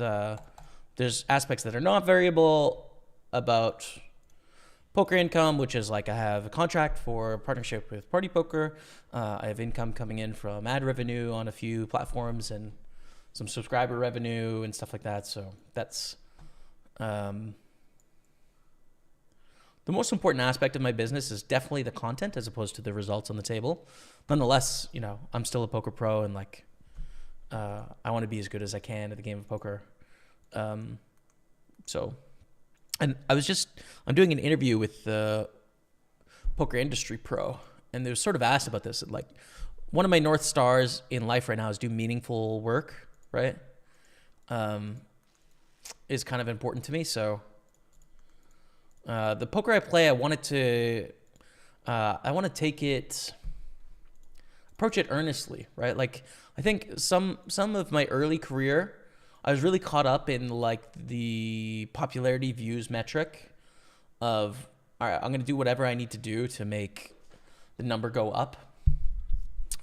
A: there's aspects that are not variable about poker income, which is like I have a contract for a partnership with PartyPoker. I have income coming in from ad revenue on a few platforms and some subscriber revenue and stuff like that. So that's the most important aspect of my business is definitely the content as opposed to the results on the table. Nonetheless, you know, I'm still a poker pro and like I want to be as good as I can at the game of poker. And I'm doing an interview with the poker industry pro, and they were sort of asked about this. Like, one of my North Stars in life right now is do meaningful work, right? Is kind of important to me. So the poker I play, I want to approach it earnestly, right? Like, I think some of my early career, I was really caught up in like the popularity views metric of, all right, I'm going to do whatever I need to do to make the number go up.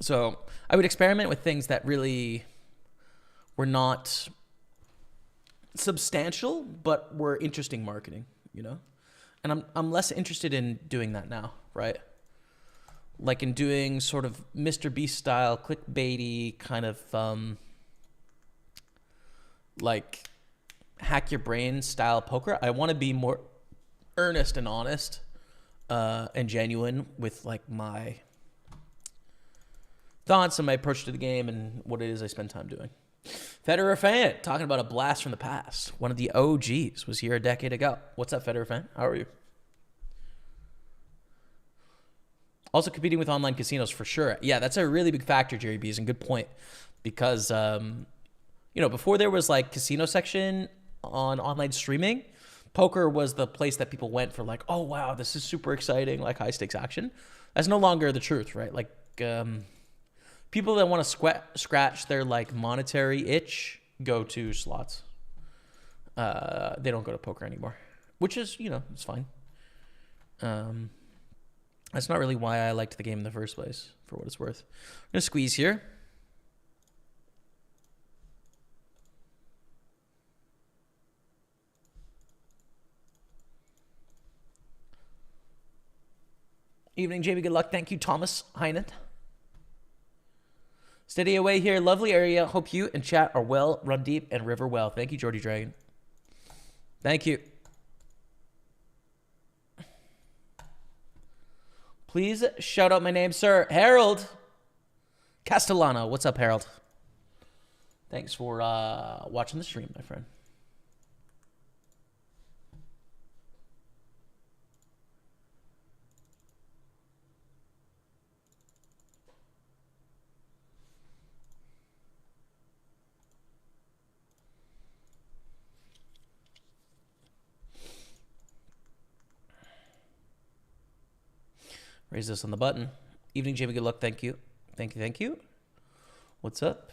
A: So I would experiment with things that really were not substantial, but were interesting marketing, you know? And I'm less interested in doing that now, right? Like in doing sort of Mr. Beast style, clickbaity kind of, like hack your brain style poker. I want to be more earnest and honest and genuine with like my thoughts on my approach to the game and what it is I spend time doing. Federer fan, talking about a blast from the past. One of the OGs was here a decade ago. What's up, Federer fan? How are you? Also competing with online casinos for sure. Yeah, that's a really big factor, Jerry B. Is a good point. Because, before there was like casino section on online streaming, poker was the place that people went for like, oh, wow, this is super exciting, like high stakes action. That's no longer the truth, right? Like people that want to scratch their like monetary itch go to slots. They don't go to poker anymore, which is, it's fine. That's not really why I liked the game in the first place, for what it's worth. I'm going to squeeze here. Evening, Jamie. Good luck. Thank you, Thomas Heinen. Steady away here. Lovely area. Hope you and chat are well, run deep, and river well. Thank you, Jordy Dragon. Thank you. Please shout out my name, sir. Harold Castellano. What's up, Harold? Thanks for watching the stream, my friend. Raise this on the button. Evening, Jamie. Good luck. Thank you. Thank you. Thank you. What's up?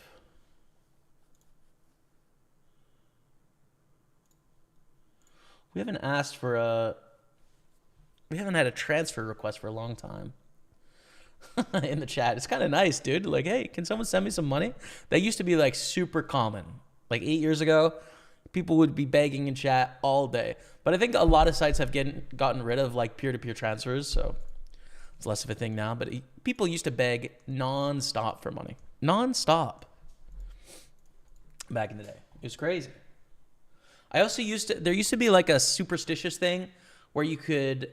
A: We haven't asked for we haven't had a transfer request for a long time in the chat. It's kind of nice, dude. Like, hey, can someone send me some money? That used to be like super common. Like 8 years ago, people would be begging in chat all day. But I think a lot of sites have gotten rid of like peer-to-peer transfers, so it's less of a thing now, but people used to beg non-stop for money. Non-stop. Back in the day. It was crazy. I also there used to be like a superstitious thing where you could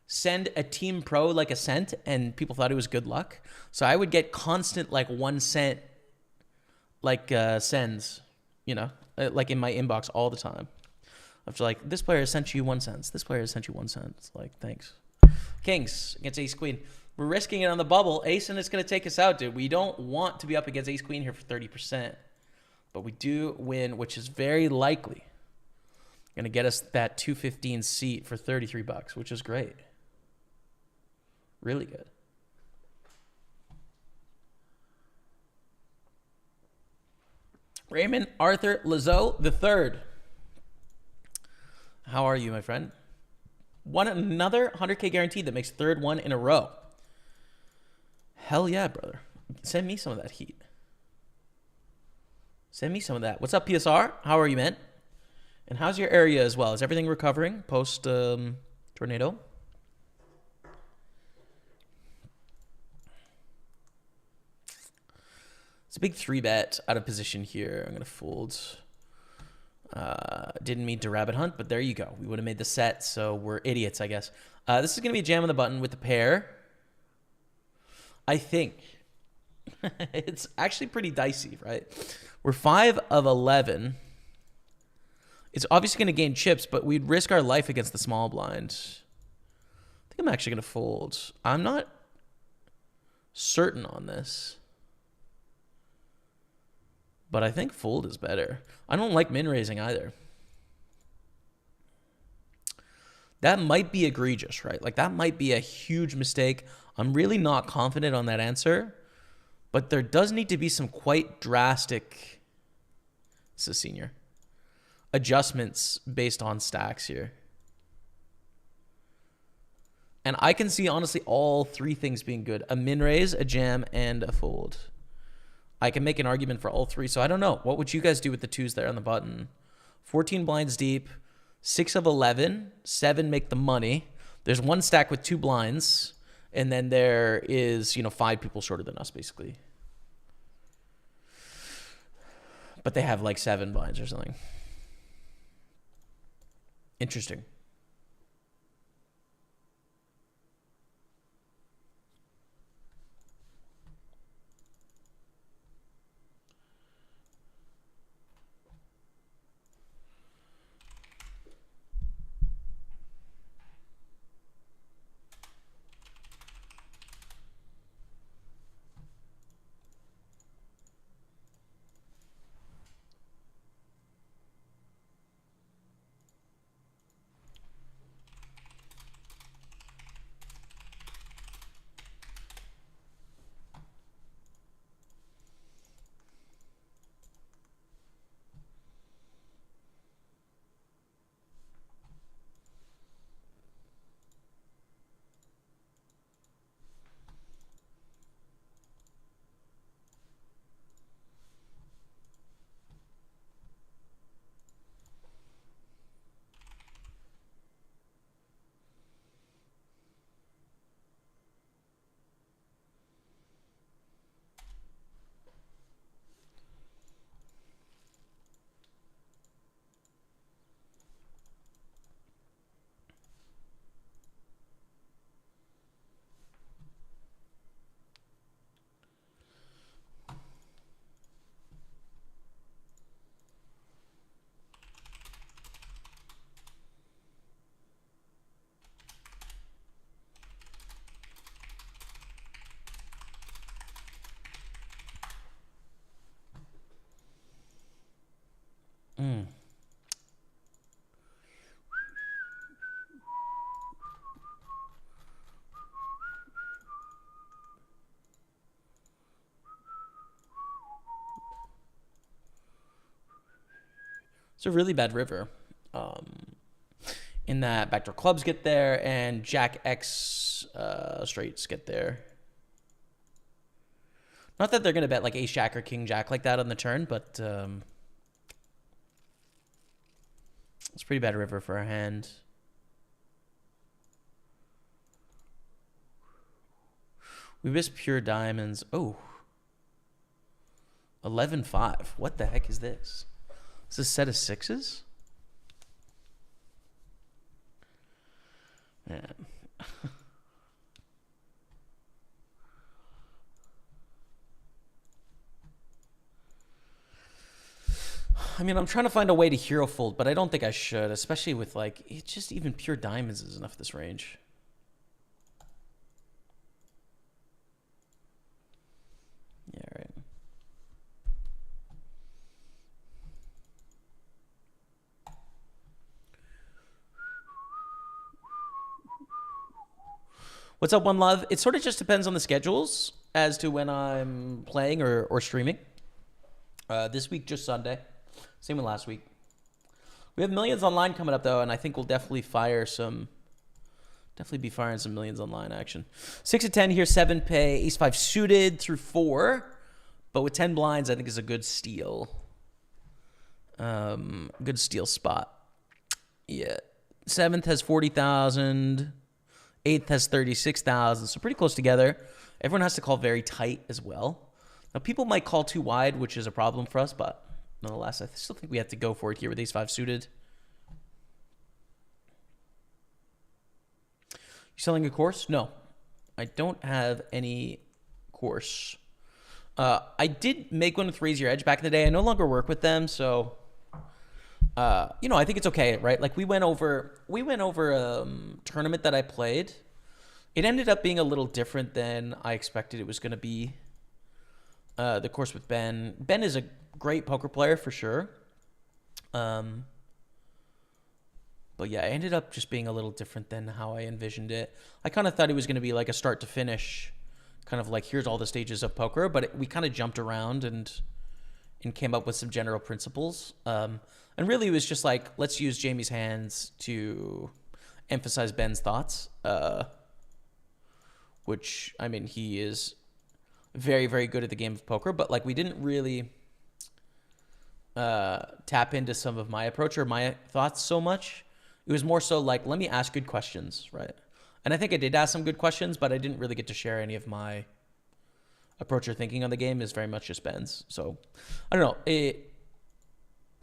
A: send a team pro like a cent and people thought it was good luck. So I would get constant like 1 cent like sends, like in my inbox all the time. Of like, this player has sent you 1 cent. This player has sent you 1 cent. It's like, thanks. Kings against ace queen. We're risking it on the bubble. Ace and it's going to take us out, dude. We don't want to be up against ace queen here for 30%. But we do win, which is very likely going to get us that 215 seat for $33, which is great. Really good. Raymond Arthur Lazo III. How are you, my friend? Won another 100K guaranteed that makes third one in a row. Hell yeah, brother. Send me some of that heat. Send me some of that. What's up, PSR? How are you, man? And how's your area as well? Is everything recovering post tornado? It's a big 3-bet out of position here. I'm going to fold. Didn't mean to rabbit hunt, but there you go. We would have made the set, so we're idiots, I guess. This is going to be a jam on the button with the pair. I think. It's actually pretty dicey, right? We're 5 of 11. It's obviously going to gain chips, but we'd risk our life against the small blind. I think I'm actually going to fold. I'm not certain on this. But I think fold is better. I don't like min raising either. That might be egregious, right? Like that might be a huge mistake. I'm really not confident on that answer. But there does need to be some quite drastic, this is senior, adjustments based on stacks here. And I can see, honestly, all 3 things being good. A min raise, a jam, and a fold. I can make an argument for all 3. So I don't know. What would you guys do with the 2s there on the button? 14 blinds deep, 6 of 11, 7 make the money. There's 1 stack with 2 blinds. And then there is, 5 people shorter than us, basically. But they have like 7 blinds or something. Interesting. It's a really bad river. In that backdoor clubs get there and Jack X straights get there. Not that they're going to bet like Ace Jack or King Jack like that on the turn, but it's a pretty bad river for a hand. We missed pure diamonds. Oh. 11-5. What the heck is this? Is this a set of sixes? Man. I mean, I'm trying to find a way to hero fold, but I don't think I should, especially with like, it's just even pure diamonds is enough this range. Yeah, right. What's up, One Love? It sort of just depends on the schedules as to when I'm playing or streaming. This week, just Sunday. Same with last week. We have Millions Online coming up, though, and I think we'll definitely fire some... Definitely be firing some Millions Online action. 6 of 10 here, 7 pay. Ace 5 suited through 4. But with 10 blinds, I think is a good steal. Good steal spot. Yeah. 7th has 40,000. 8th has 36,000. So pretty close together. Everyone has to call very tight as well. Now, people might call too wide, which is a problem for us. But nonetheless, I still think we have to go for it here with Ace 5 suited. You selling a course? No. I don't have any course. I did make one with Raise Your Edge back in the day. I no longer work with them, so you know, I think it's okay, right? Like we went over a tournament that I played. It ended up being a little different than I expected it was going to be. The course with Ben. Ben is a great poker player for sure. But yeah, it ended up just being a little different than how I envisioned it. I kind of thought it was going to be like a start to finish, kind of like here's all the stages of poker, but we kind of jumped around and came up with some general principles. And really it was just like, let's use Jamie's hands to emphasize Ben's thoughts, which, I mean, he is very, very good at the game of poker, but like we didn't really tap into some of my approach or my thoughts so much. It was more so like, let me ask good questions, right? And I think I did ask some good questions, but I didn't really get to share any of my approach or thinking on the game. Is very much just Ben's. So I don't know.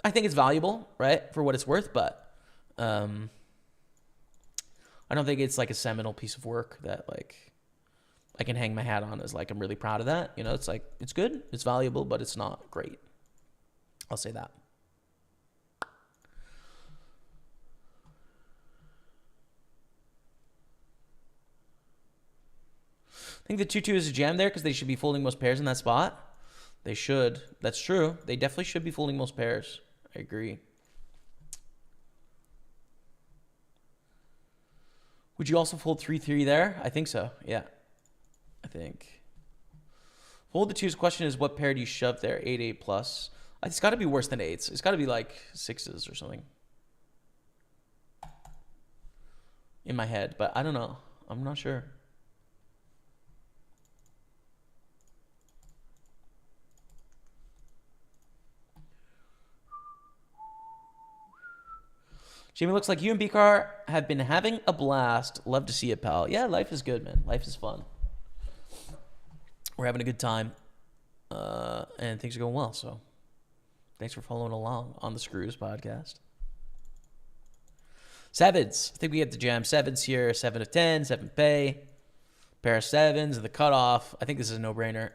A: I think it's valuable, right, for what it's worth, but I don't think it's like a seminal piece of work that like I can hang my hat on as like I'm really proud of that. You know, it's like it's good, it's valuable, but it's not great. I'll say that. I think the 2-2 is a jam there because they should be folding most pairs in that spot. They should. That's true. They definitely should be folding most pairs. I agree. Would you also fold 3-3 there? I think so. Yeah. I think. Fold the 2's question is what pair do you shove there? 8-8 plus. It's got to be worse than 8s. It's got to be like 6s or something. In my head, but I don't know. I'm not sure. Jamie, looks like you and B-Car have been having a blast. Love to see it, pal. Yeah, life is good, man. Life is fun. We're having a good time. And things are going well, so thanks for following along on the Screws podcast. Sevens. I think we get the jam sevens here. 7 of 10, 7 pay. Pair of sevens and the cutoff. I think this is a no-brainer.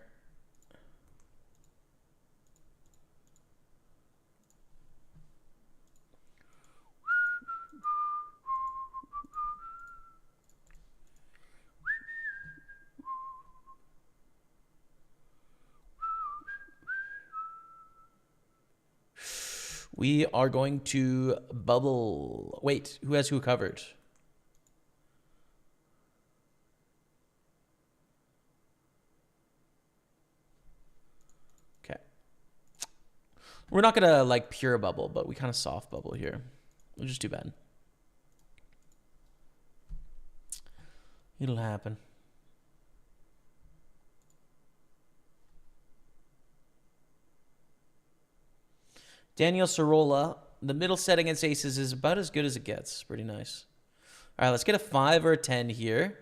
A: We are going to bubble. Wait, who has who covered? Okay. We're not gonna like pure bubble, but we kind of soft bubble here, which is too bad. It'll happen. Daniel Sorolla, the middle set against aces is about as good as it gets. Pretty nice. All right, let's get a 5 or a 10 here.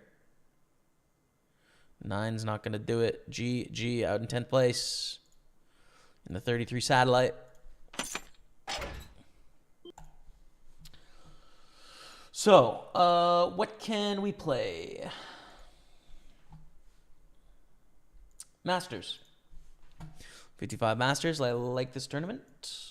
A: 9's not going to do it. G out in 10th place in the 33 satellite. So, what can we play? Masters. 55 Masters. I like this tournament.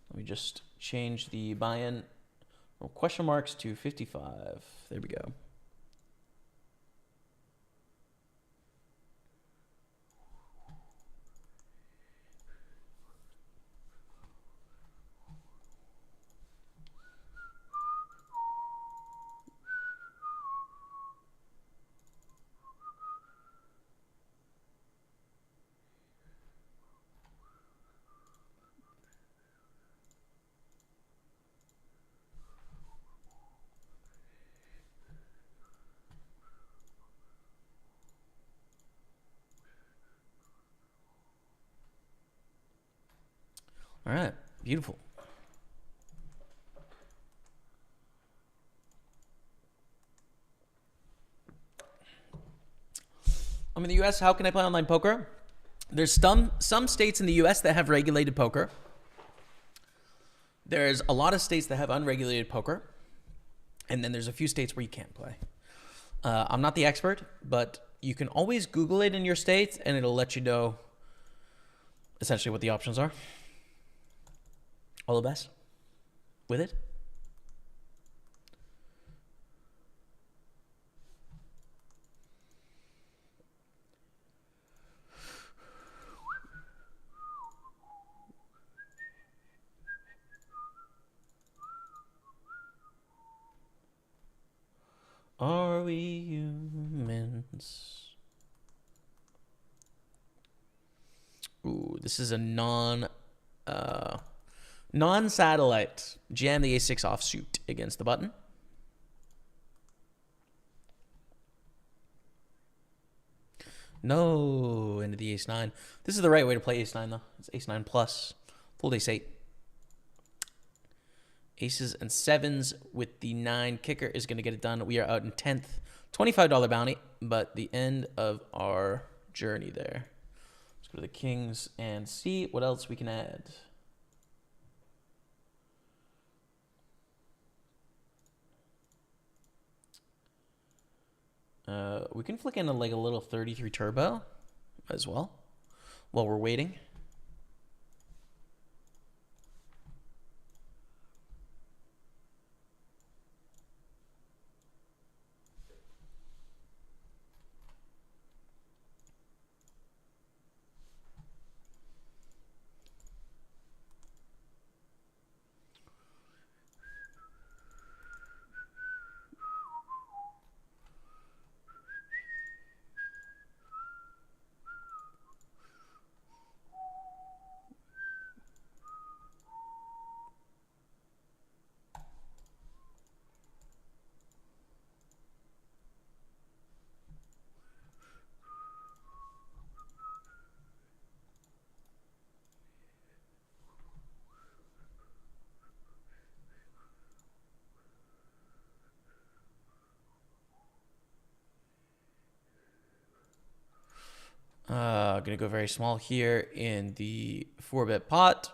A: Let me just change the buy-in from question marks to 55. There we go. All right, beautiful. I'm in the U.S. How can I play online poker? There's some states in the U.S. that have regulated poker. There's a lot of states that have unregulated poker. And then there's a few states where you can't play. I'm not the expert, but you can always Google it in your state, and it'll let you know essentially what the options are. All the best with it. Are we humans? Ooh, this is a non-satellite. Jam the a6 offsuit against the button. No, into the ace-9. This is the right way to play ace-9, though. It's ace-9 plus. Fold ace-8. Aces and 7s with the 9 kicker is going to get it done. We are out in 10th. $25 bounty, but the end of our journey there. Let's go to the kings and see what else we can add. We can flick in like a little 33 turbo as well while we're waiting. Gonna go very small here in the 4-bet pot.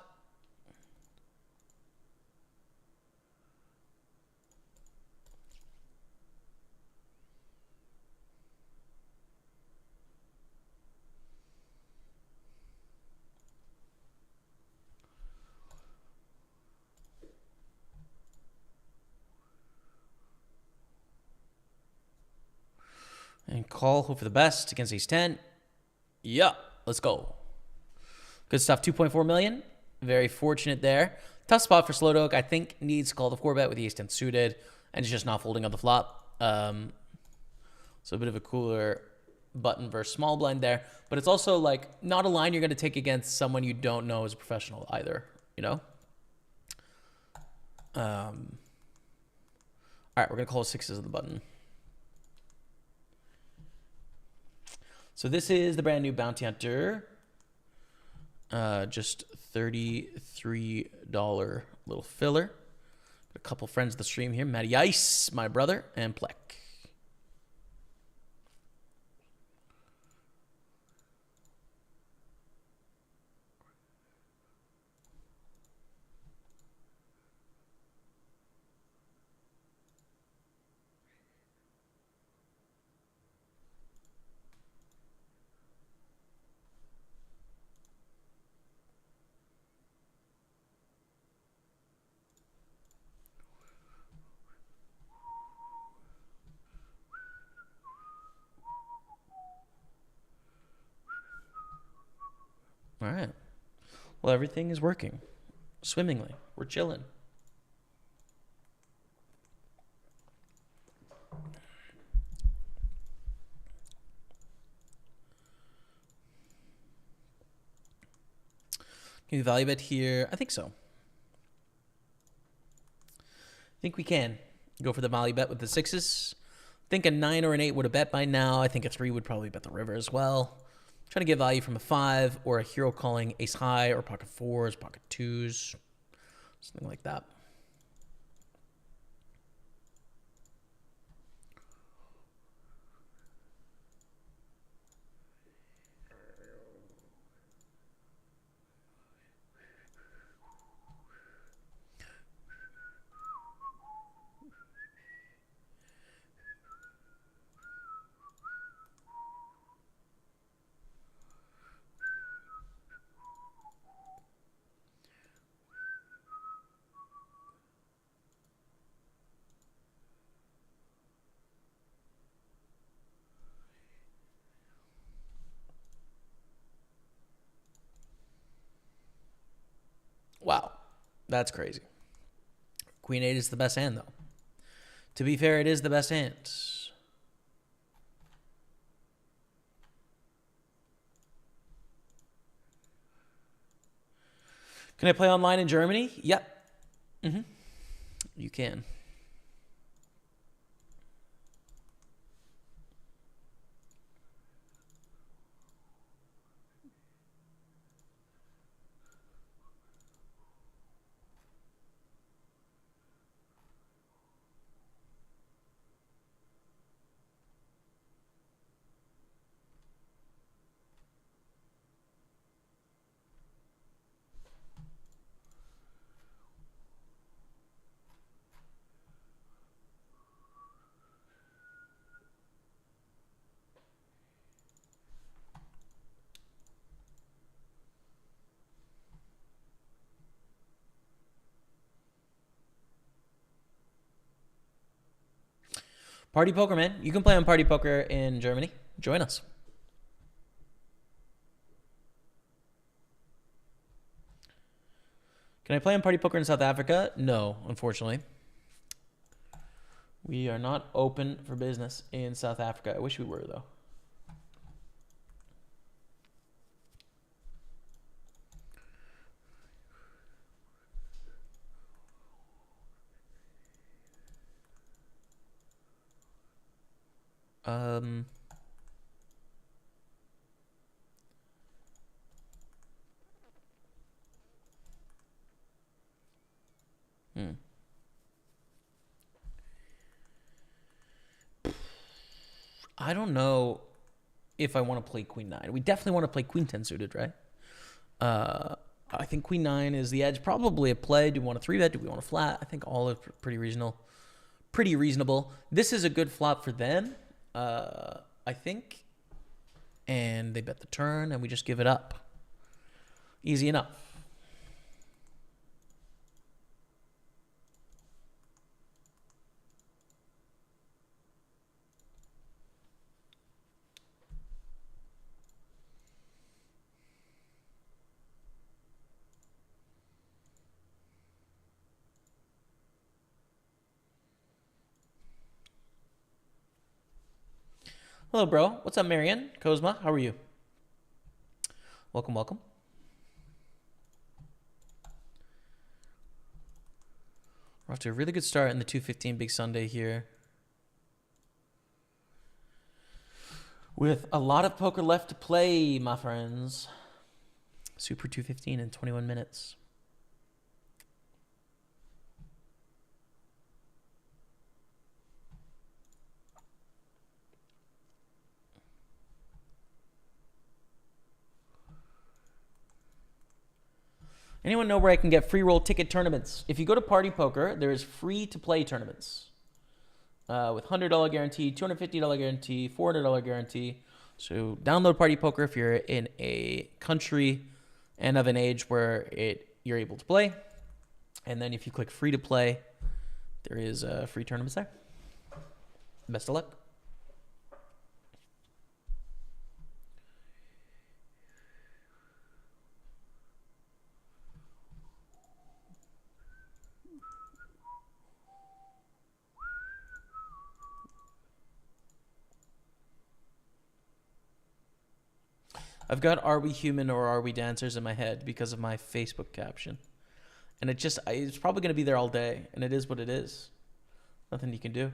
A: And call, hope for the best against ace-10. Yeah, let's go. Good stuff. 2.4 million. Very fortunate there. Tough spot for Slow Dog. I think needs to call the 4-bet with the ace-10 suited, and it's just not folding on the flop. So a bit of a cooler button versus small blind there. But it's also like not a line you're going to take against someone you don't know as a professional either, you know? All right, we're going to call 6s of the button. So this is the brand new Bounty Hunter. Just $33 little filler. Got a couple friends of the stream here. Matty Ice, my brother, and Plek. All right. Well, everything is working swimmingly. We're chilling. Can we value bet here? I think so. I think we can go for the value bet with the 6s. I think a 9 or an 8 would have bet by now. I think a 3 would probably bet the river as well. Trying to get value from a 5 or a hero calling ace high or pocket 4s, pocket 2s, something like that. Wow, that's crazy. Queen 8 is the best hand, though. To be fair, it is the best hand. Can I play online in Germany? Yep. You can. Party Poker, man. You can play on Party Poker in Germany. Join us. Can I play on Party Poker in South Africa? No, unfortunately. We are not open for business in South Africa. I wish we were, though. I don't know if I want to play Queen 9. We definitely want to play Queen 10 suited, right? I think Queen 9 is the edge. Probably a play. Do we want a 3-bet? Do we want a flat? I think all are pretty reasonable. This is a good flop for them, I think. And they bet the turn, and we just give it up. Easy enough. Hello, bro. What's up, Marian? Kozma, how are you? Welcome, welcome. We're off to a really good start in the 215 Big Sunday here. With a lot of poker left to play, my friends. Super 215 in 21 minutes. Anyone know where I can get free roll ticket tournaments? If you go to PartyPoker, there's free to play tournaments. With $100 guarantee, $250 guarantee, $400 guarantee. So download PartyPoker if you're in a country and of an age where you're able to play. And then if you click free to play, there is free tournaments there. Best of luck. I've got "Are we human or are we dancers" in my head because of my Facebook caption. And it's probably going to be there all day. And it is what it is. Nothing you can do.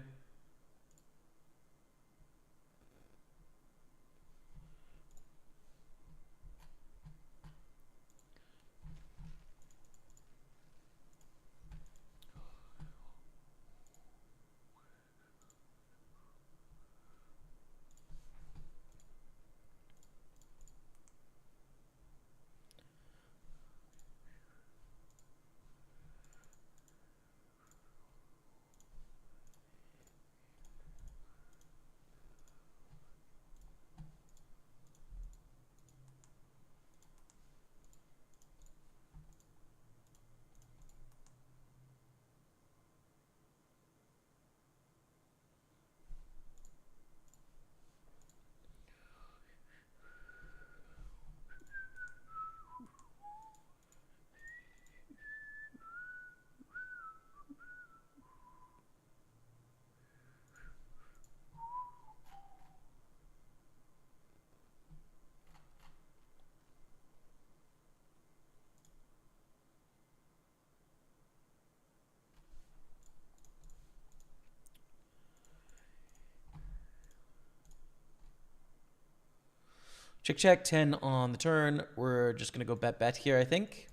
A: Check, 10 on the turn. We're just going to go bet here, I think.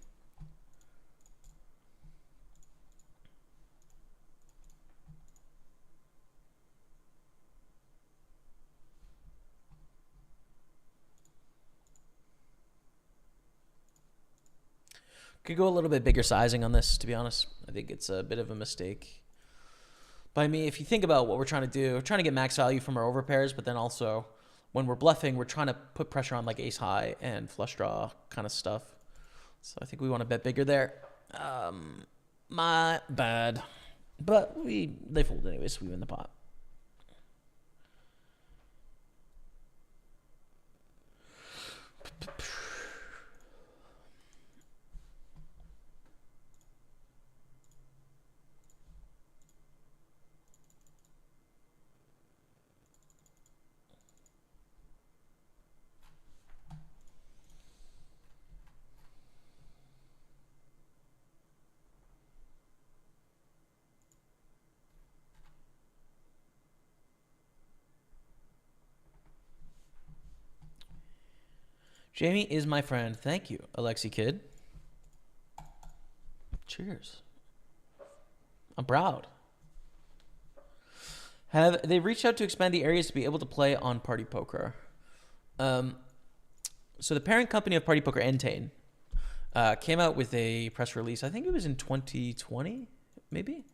A: Could go a little bit bigger sizing on this, to be honest. I think it's a bit of a mistake by me. If you think about what we're trying to do, we're trying to get max value from our overpairs, but then also when we're bluffing, we're trying to put pressure on like ace high and flush draw kind of stuff. So I think we want to bet bigger there. My bad. But they fold anyway, so we win the pot. Jamie is my friend. Thank you, Alexi Kid. Cheers. I'm proud. Have they reached out to expand the areas to be able to play on PartyPoker? So the parent company of PartyPoker, Entain, came out with a press release. I think it was in 2020, maybe,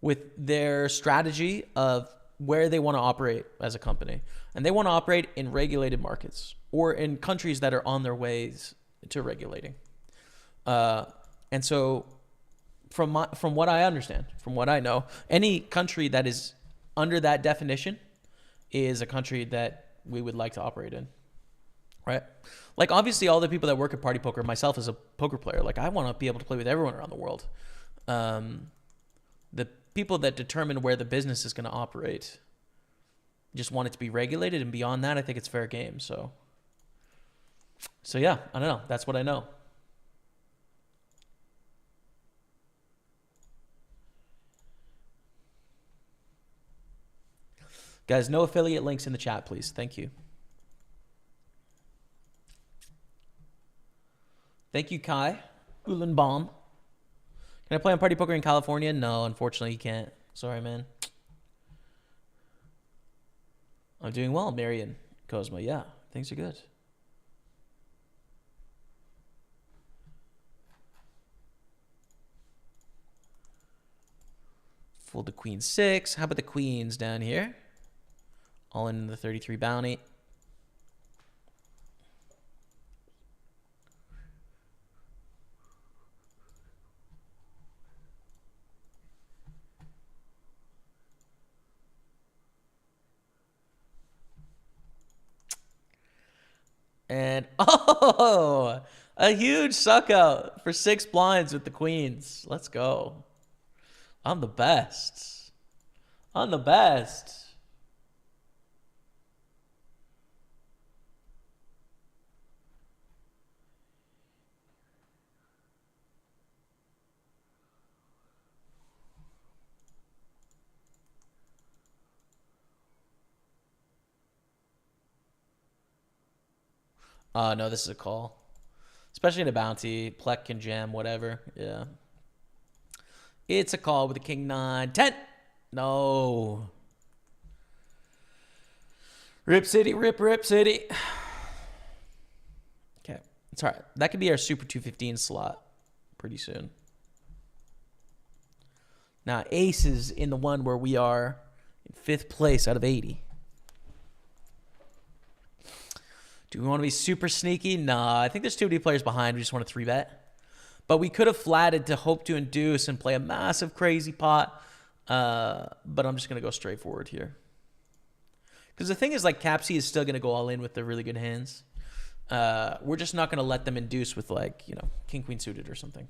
A: with their strategy of where they want to operate as a company. And they want to operate in regulated markets or in countries that are on their ways to regulating. And so from what I understand, from what I know, any country that is under that definition is a country that we would like to operate in, right? Like, obviously, all the people that work at PartyPoker, myself as a poker player, like, I want to be able to play with everyone around the world. The people that determine where the business is going to operate just want it to be regulated, and beyond that, I think it's fair game. So yeah, I don't know. That's what I know. Guys, no affiliate links in the chat, please. Thank you. Thank you, Kai Uhlenbaum. Can I play on Party Poker in California? No, unfortunately, you can't. Sorry, man. I'm doing well, Marion Cosmo. Yeah, things are good. Fold the queen 6. How about the queens down here? All in the 33 bounty. And, oh, a huge suck out for 6 blinds with the queens. Let's go. I'm the best. I'm the best. No, this is a call. Especially in a bounty. Plek can jam, whatever. Yeah. It's a call with a king 9. 10. No. Rip City, rip City. Okay. It's all right. That could be our Super 215 slot pretty soon. Now, ace is in the one where we are in 5th place out of 80. Do we want to be super sneaky? Nah, I think there's too many players behind. We just want to 3-bet. But we could have flatted to hope to induce and play a massive crazy pot. But I'm just going to go straight forward here. Because the thing is, like, Capsy is still going to go all in with the really good hands. We're just not going to let them induce with, like, you know, king, queen suited or something.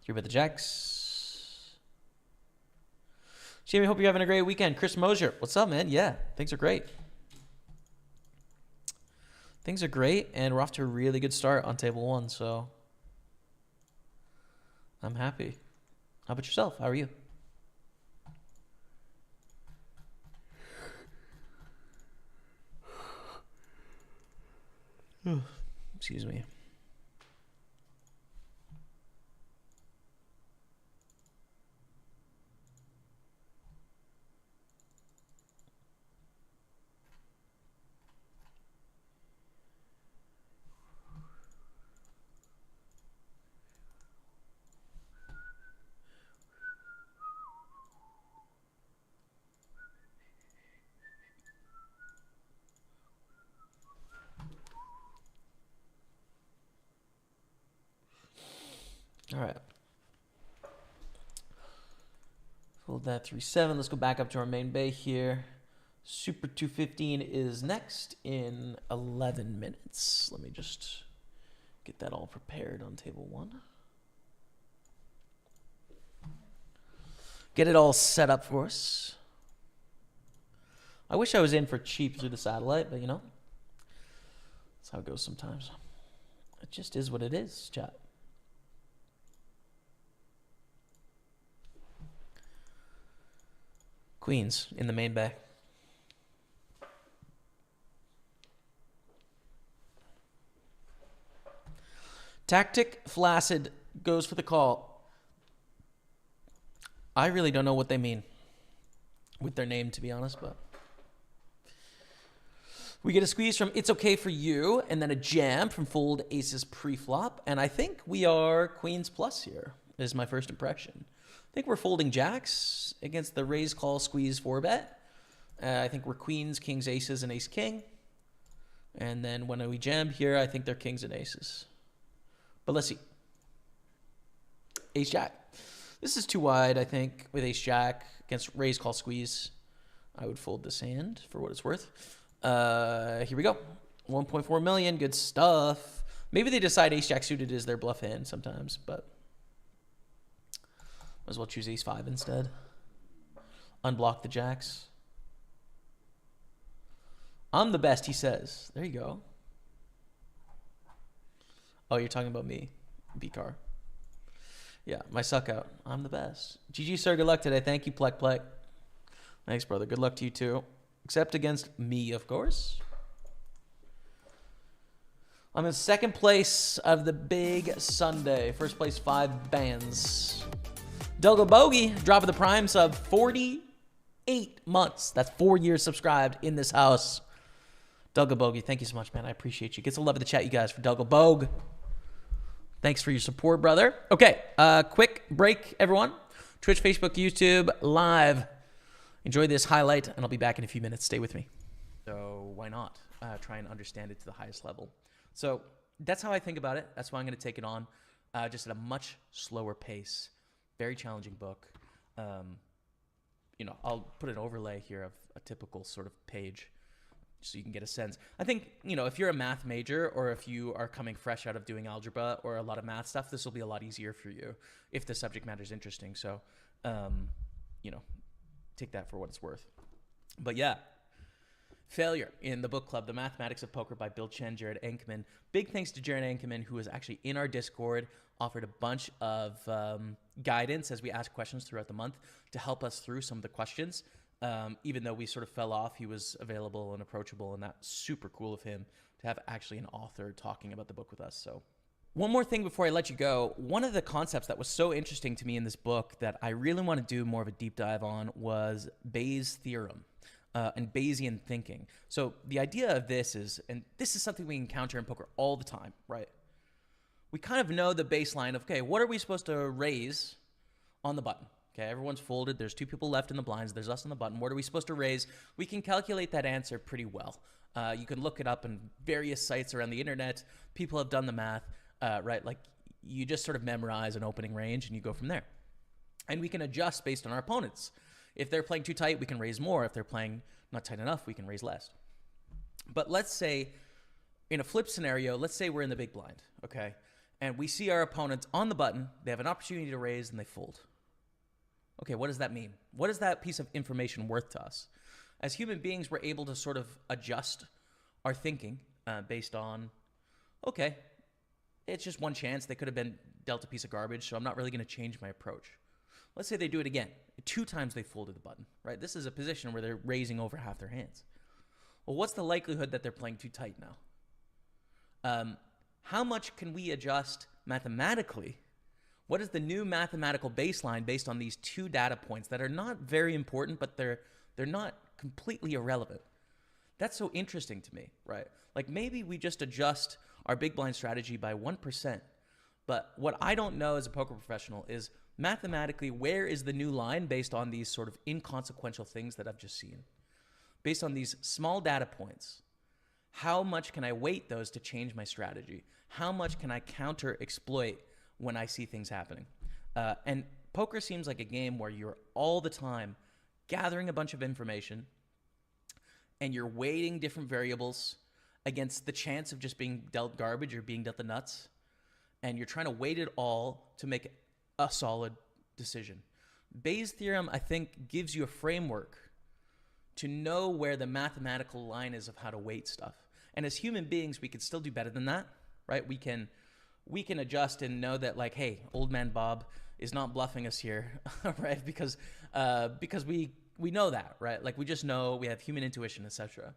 A: Three bet the jacks. Jamie, hope you're having a great weekend. Chris Mosier, what's up, man? Yeah, things are great. Things are great, and we're off to a really good start on table 1, so I'm happy. How about yourself? How are you? Excuse me. All right. Fold that 3-7. Let's go back up to our main bay here. Super 215 is next in 11 minutes. Let me just get that all prepared on table 1. Get it all set up for us. I wish I was in for cheap through the satellite, but you know, that's how it goes sometimes. It just is what it is, chat. Queens in the main bay. Tactic Flaccid goes for the call. I really don't know what they mean with their name, to be honest, but we get a squeeze from It's Okay For You, and then a jam from Fold Aces pre-flop, and I think we are Queens plus here, is my first impression. I think we're folding jacks against the raise, call, squeeze, 4-bet. I think we're queens, kings, aces, and ace-king. And then when we jam here, I think they're kings and aces. But let's see. Ace-jack. This is too wide, I think, with ace-jack against raise, call, squeeze. I would fold this hand for what it's worth. Here we go. 1.4 million. Good stuff. Maybe they decide ace-jack suited is their bluff hand sometimes, but might as well choose ace-5 instead. Unblock the jacks. I'm the best, he says. There you go. Oh, you're talking about me, B-car. Yeah, my suck out. I'm the best. GG, sir. Good luck today. Thank you, Plek Plek. Thanks, brother. Good luck to you, too. Except against me, of course. I'm in second place of the big Sunday. First place, 5 bands. Delgo Bogey, dropping the prime sub, 48 months. That's 4 years subscribed in this house. Delgo Bogey, thank you so much, man. I appreciate you. Get some love in the chat, you guys, for Delgo Bogue. Thanks for your support, brother. Okay, quick break, everyone. Twitch, Facebook, YouTube, live. Enjoy this highlight, and I'll be back in a few minutes. Stay with me. So why not try and understand it to the highest level? So that's how I think about it. That's why I'm going to take it on, just at a much slower pace. Very challenging book. You know, I'll put an overlay here of a typical sort of page so you can get a sense. I think, you know, if you're a math major or if you are coming fresh out of doing algebra or a lot of math stuff, this will be a lot easier for you if the subject matter is interesting. So, you know, take that for what it's worth. But yeah, Failure in the book club, The Mathematics of Poker by Bill Chen, Jared Ankerman. Big thanks to Jared Ankerman, who was actually in our Discord, offered a bunch of guidance as we asked questions throughout the month to help us through some of the questions. Even though we sort of fell off, he was available and approachable, and that's super cool of him to have actually an author talking about the book with us. So one more thing before I let you go. One of the concepts that was so interesting to me in this book that I really want to do more of a deep dive on was Bayes' theorem. And Bayesian thinking. So the idea of this is, and this is something we encounter in poker all the time, right? We kind of know the baseline of, okay, what are we supposed to raise on the button? Okay, everyone's folded. There's 2 people left in the blinds. There's us on the button. What are we supposed to raise? We can calculate that answer pretty well. You can look it up in various sites around the internet. People have done the math, right? Like you just sort of memorize an opening range and you go from there. And we can adjust based on our opponents. If they're playing too tight, we can raise more. If they're playing not tight enough, we can raise less. But let's say, in a flip scenario, let's say we're in the big blind, okay? And we see our opponents on the button. They have an opportunity to raise, and they fold. Okay, what does that mean? What is that piece of information worth to us? As human beings, we're able to sort of adjust our thinking based on, okay, it's just one chance. They could have been dealt a piece of garbage, so I'm not really going to change my approach. Let's say they do it again. 2 times they folded the button, right? This is a position where they're raising over half their hands. Well, what's the likelihood that they're playing too tight now? How much can we adjust mathematically? What is the new mathematical baseline based on these 2 data points that are not very important, but they're not completely irrelevant? That's so interesting to me, right? Like maybe we just adjust our big blind strategy by 1%. But what I don't know as a poker professional is mathematically, where is the new line based on these sort of inconsequential things that I've just seen? Based on these small data points, how much can I weight those to change my strategy? How much can I counter-exploit when I see things happening? And poker seems like a game where you're all the time gathering a bunch of information and you're weighting different variables against the chance of just being dealt garbage or being dealt the nuts. And you're trying to weight it all to make a solid decision. Bayes' theorem, I think, gives you a framework to know where the mathematical line is of how to weight stuff. And as human beings, we can still do better than that, right? We can adjust and know that, like, hey, old man Bob is not bluffing us here, right? Because we we know that, right? Like we just know, we have human intuition, etc.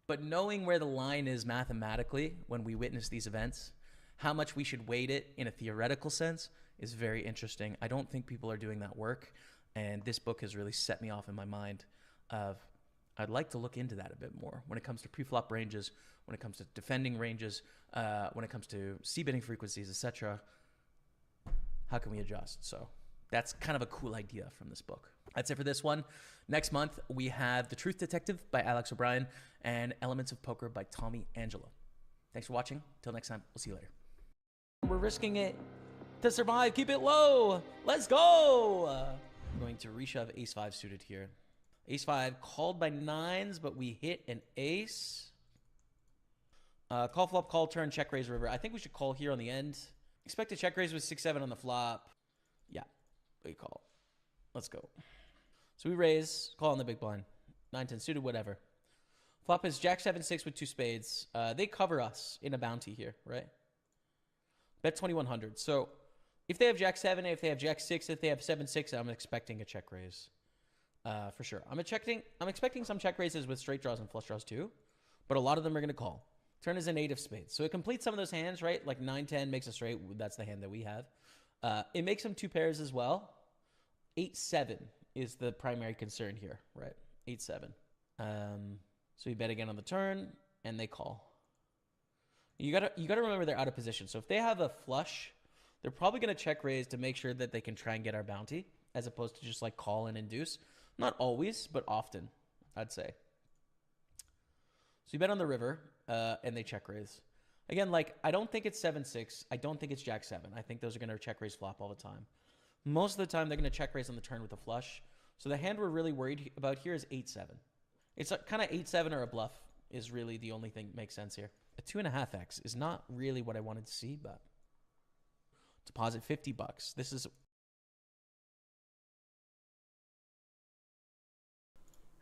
A: But knowing where the line is mathematically when we witness these events, how much we should weight it in a theoretical sense is very interesting. I don't think people are doing that work. And this book has really set me off in my mind of, I'd like to look into that a bit more when it comes to pre-flop ranges, when it comes to defending ranges, when it comes to c-betting frequencies, etc. How can we adjust? So that's kind of a cool idea from this book. That's it for this one. Next month, we have The Truth Detective by Alex O'Brien and Elements of Poker by Tommy Angelo. Thanks for watching. Till next time, we'll see you later. We're risking it to survive. Keep it low. Let's go. I'm going to reshove ace-5 suited here. Ace-5 called by nines, but we hit an ace. Call flop, call turn, check raise river. I think we should call here on the end. Expect to check raise with 6-7 on the flop. Yeah, we call. Let's go. So we raise, call on the big blind. 9-10 suited, whatever. Flop is jack 7-6 with 2 spades. They cover us in a bounty here, right? Bet 2100. So if they have jack 7, if they have jack 6, if they have 7-6, I'm expecting a check raise. For sure. I'm expecting some check raises with straight draws and flush draws too, but a lot of them are going to call. Turn is an 8 of spades. So it completes some of those hands, right? Like 9-10 makes a straight. That's the hand that we have. It makes them 2 pairs as well. 8-7 is the primary concern here, right? 8-7. So we bet again on the turn, and they call. You gotta remember they're out of position. So if they have a flush, they're probably gonna check raise to make sure that they can try and get our bounty, as opposed to just like call and induce. Not always, but often, I'd say. So you bet on the river, and they check raise. Again, like I don't think it's 7-6. I don't think it's jack 7. I think those are gonna check raise flop all the time. Most of the time, they're gonna check raise on the turn with a flush. So the hand we're really worried about here is 8-7. It's kind of 8-7 or a bluff is really the only thing that makes sense here. A 2.5x is not really what I wanted to see, but deposit $50. This is.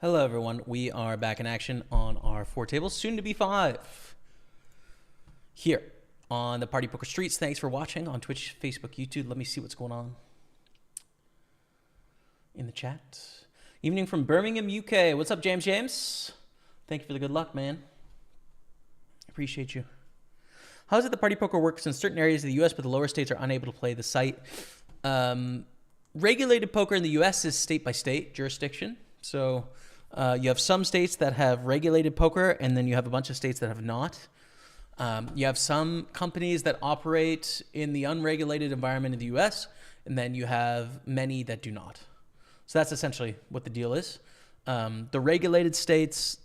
A: Hello, everyone. We are back in action on our 4 tables, soon to be 5. Here on the Party Poker Streets. Thanks for watching on Twitch, Facebook, YouTube. Let me see what's going on in the chat. Evening from Birmingham, UK. What's up, James? Thank you for the good luck, man. Appreciate you. How does it the Party Poker works in certain areas of the U.S., but the lower states are unable to play the site? Regulated poker in the U.S. is state-by-state jurisdiction. So you have some states that have regulated poker, and then you have a bunch of states that have not. You have some companies that operate in the unregulated environment in the U.S., and then you have many that do not. So that's essentially what the deal is. The regulated states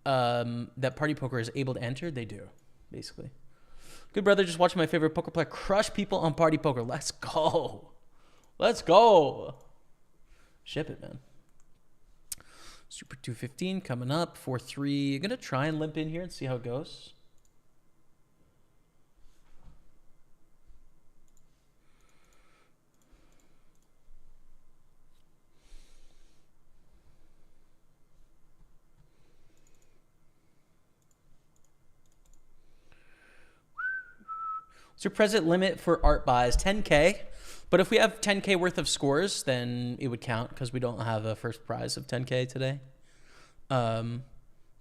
A: that Party Poker is able to enter, they do, basically. Good brother, just watching my favorite poker player crush people on Party Poker. Let's go. Let's go. Ship it, man. Super 215 coming up. 4-3. I'm going to try and limp in here and see how it goes. So your present limit for art buys 10K, but if we have 10K worth of scores, then it would count because we don't have a first prize of 10K today. But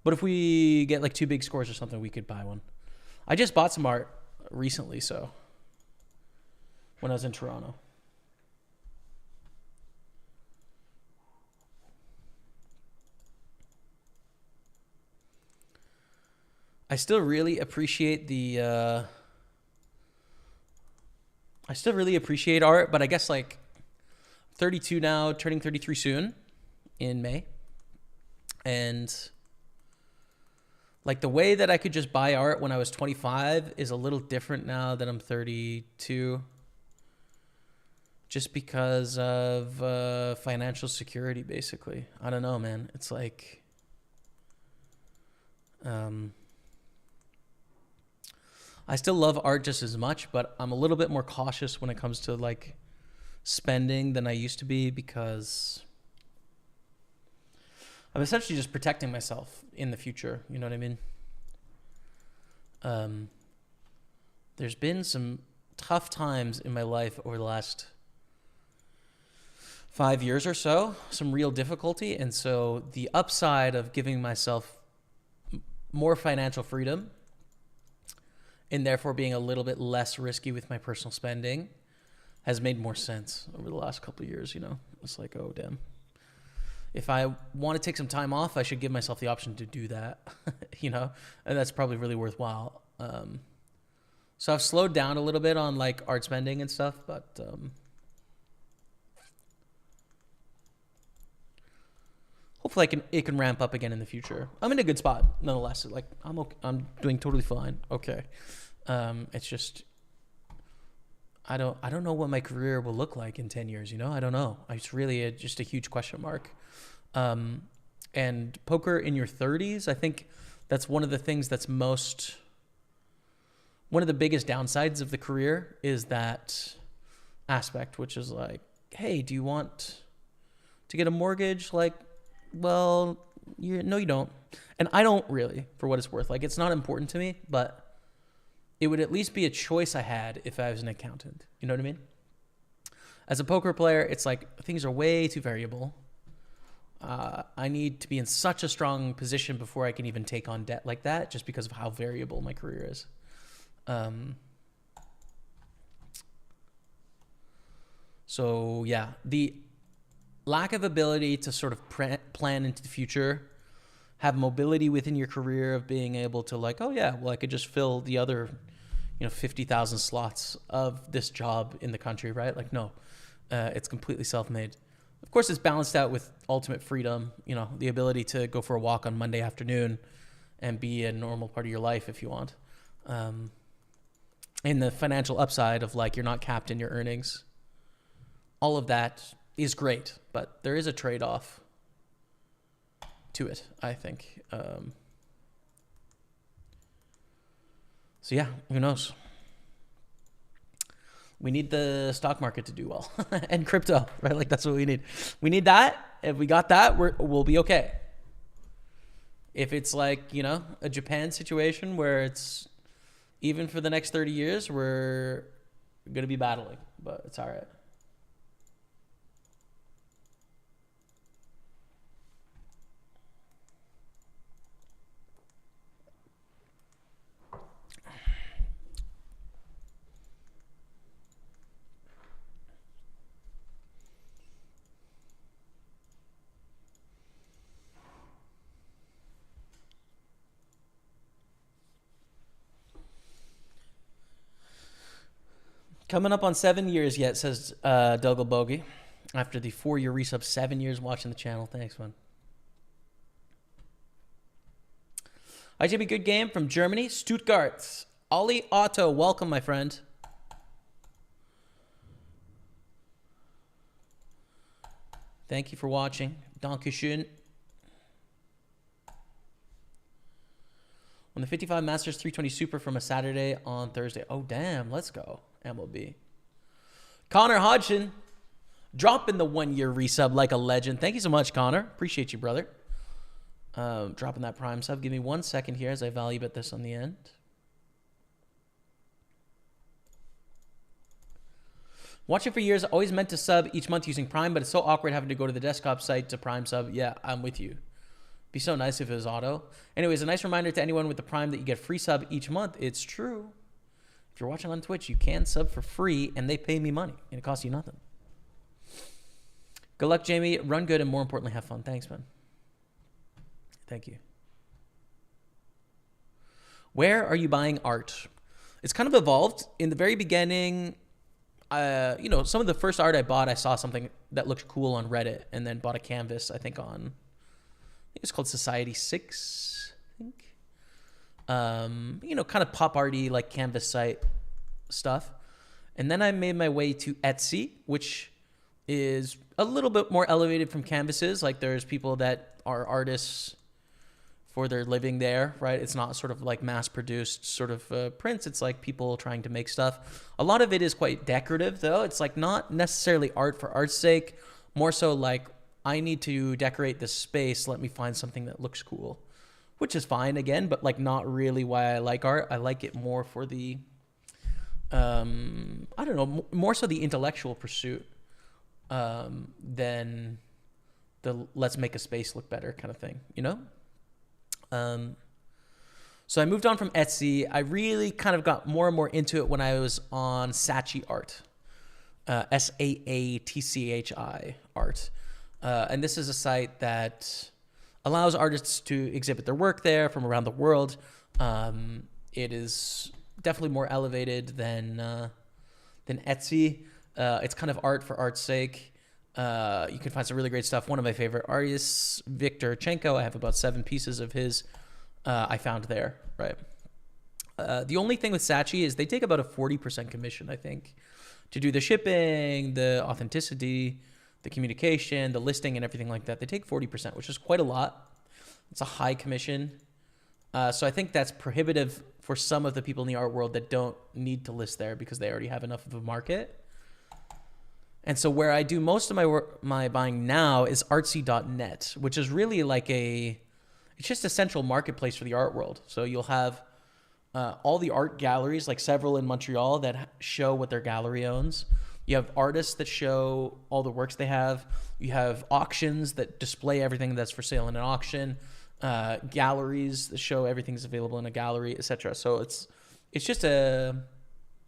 A: if we get like 2 big scores or something, we could buy one. I just bought some art recently, so when I was in Toronto. I still really appreciate the I still really appreciate art, but I guess like 32 now, turning 33 soon in May. And like the way that I could just buy art when I was 25 is a little different now that I'm 32. Just because of financial security, basically. I don't know, man. It's like I still love art just as much, but I'm a little bit more cautious when it comes to like spending than I used to be because I'm essentially just protecting myself in the future. You know what I mean? There's been some tough times in my life over the last 5 years or so, some real difficulty. And so the upside of giving myself more financial freedom and therefore being a little bit less risky with my personal spending has made more sense over the last couple of years. It's like, oh, damn. If I want to take some time off, I should give myself the option to do that, and that's probably really worthwhile. So I've slowed down a little bit on like art spending and stuff, but hopefully it can ramp up again in the future. I'm in a good spot nonetheless. Like I'm okay. I'm doing totally fine. Okay. It's just I don't know what my career will look like in 10 years, I don't know. It's really just a huge question mark. And poker in your 30s, I think that's one of the things that's one of the biggest downsides of the career is that aspect, which is like, hey, do you want to get a mortgage? Like, well, no, you don't. And I don't really, for what it's worth. Like, it's not important to me, but it would at least be a choice I had if I was an accountant. You know what I mean? As a poker player, it's like things are way too variable. I need to be in such a strong position before I can even take on debt like that, just because of how variable my career is. So yeah, the lack of ability to sort of plan into the future, have mobility within your career of being able to like, oh yeah, well I could just fill the other, 50,000 slots of this job in the country, right? Like, no, it's completely self-made. Of course, it's balanced out with ultimate freedom, the ability to go for a walk on Monday afternoon and be a normal part of your life if you want. And the financial upside of like, you're not capped in your earnings. All of that is great, but there is a trade-off to it, I think. So yeah, who knows? We need the stock market to do well and crypto, right? Like that's what we need. We need that. If we got that, we'll be okay. If it's like, a Japan situation where it's even for the next 30 years, we're going to be battling, but it's all right. Coming up on 7 years yet, says Dougal Bogey. After the 4-year resub, 7 years watching the channel. Thanks, man. Hi, Jimmy. Good game from Germany. Stuttgart. Ollie Otto. Welcome, my friend. Thank you for watching. Dankeschön. On the 55 Masters 320 Super from a Saturday on Thursday. Oh, damn. Let's go. MLB. Connor Hodgson dropping the 1-year resub like a legend. Thank you so much, Connor. Appreciate you, brother. Dropping that prime sub. Give me 1 second here as I value bet this on the end. Watching for years, always meant to sub each month using Prime, but it's so awkward having to go to the desktop site to Prime sub. Yeah, I'm with you. Be so nice if it was auto. Anyways, a nice reminder to anyone with the Prime that you get free sub each month. It's true. If you're watching on Twitch, you can sub for free, and they pay me money, and it costs you nothing. Good luck, Jamie. Run good, and more importantly, have fun. Thanks, man. Thank you. Where are you buying art? It's kind of evolved. In the very beginning, some of the first art I bought, I saw something that looked cool on Reddit, and then bought a canvas, I think it's called Society 6, I think. Kind of pop arty, like canvas site stuff. And then I made my way to Etsy, which is a little bit more elevated from canvases. Like there's people that are artists for their living there, right? It's not sort of like mass produced sort of prints. It's like people trying to make stuff. A lot of it is quite decorative though. It's like not necessarily art for art's sake, more so like I need to decorate this space. Let me find something that looks cool. Which is fine again, but like not really why I like art. I like it more for the, more so the intellectual pursuit than the let's make a space look better kind of thing, you know? So I moved on from Etsy. I really kind of got more and more into it when I was on Saatchi Art, Saatchi Art. And this is a site that allows artists to exhibit their work there from around the world. It is definitely more elevated than Etsy. It's kind of art for art's sake. You can find some really great stuff. One of my favorite artists, Victor Chenko, I have about 7 pieces of his I found there, right? The only thing with Saatchi is they take about a 40% commission, I think, to do the shipping, the authenticity, the communication, the listing, and everything like that. They take 40%, which is quite a lot. It's a high commission. So I think that's prohibitive for some of the people in the art world that don't need to list there because they already have enough of a market. And so where I do most of my buying now is artsy.net, which is really like it's just a central marketplace for the art world. So you'll have all the art galleries, like several in Montreal, that show what their gallery owns. You have artists that show all the works they have. You have auctions that display everything that's for sale in an auction. Galleries that show everything's available in a gallery, etc. So it's just